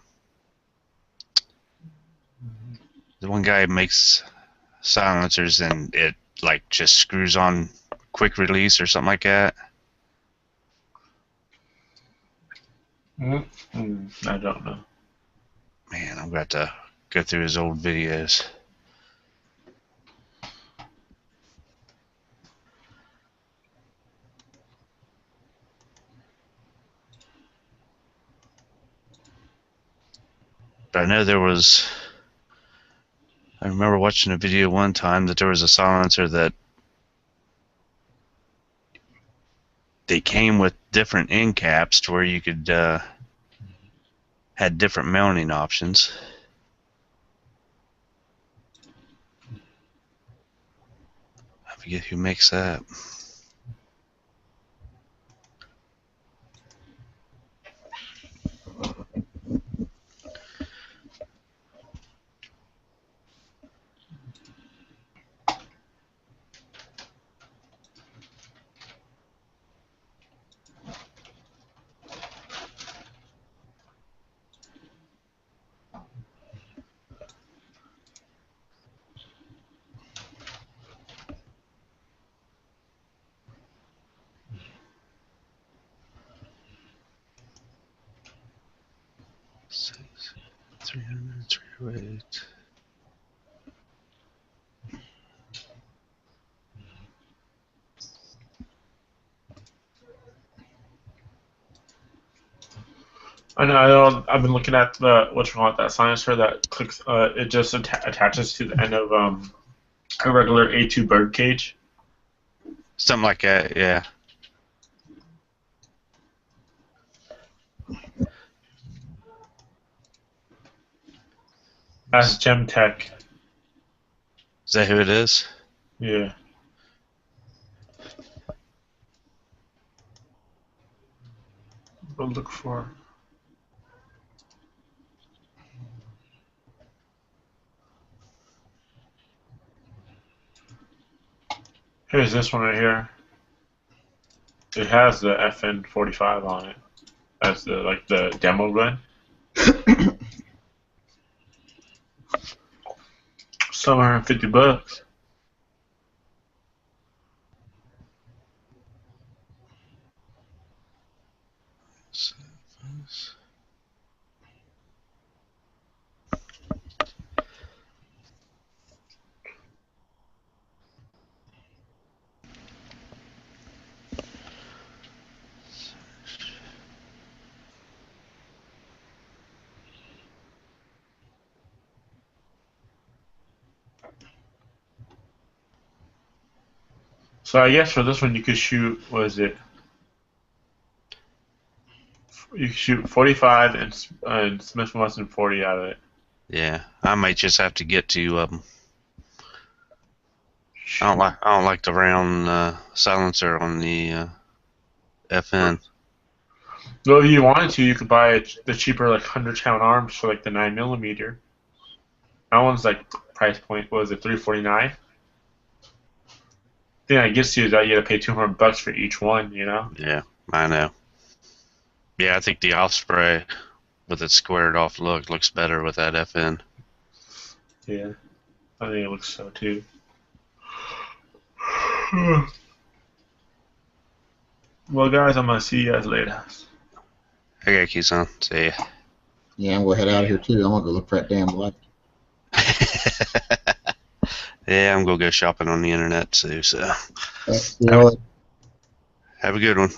the one guy makes silencers and it like just screws on quick release or something like that. I don't know. Man, I'm about to go through his old videos. But I know I remember watching a video one time that there was a silencer that they came with different end caps to where you could had different mounting options. I forget who makes that. Six, 300, 308. I know. I've been looking at the that silencer that clicks. It just attaches to the end of a regular A2 bird cage. Something like that, yeah. That's Gemtech. Is that who it is? Yeah. We'll look for. Here's this one right here. It has the FN45 on it. That's the demo gun. $750. So I guess for this one you could shoot, what is it? You could shoot 45 and Smith & Wesson 40 out of it. Yeah, I might just have to get to. I don't like the round silencer on the FN. Well, if you wanted to, you could buy the cheaper 100-count arms for the 9mm. That one's price point. What was it, $349? The thing that gets you is that you got to pay $200 for each one. You know. Yeah, I know. Yeah, I think the Osprey with its squared off look looks better with that FN. Yeah, I think it looks so too. Well, guys, I'm gonna see you guys later. I got keys on. See ya. Yeah, I'm gonna head out of here too. I'm gonna go look for that damn light. Yeah, I'm gonna go shopping on the internet too. So See y'all later. have a good one.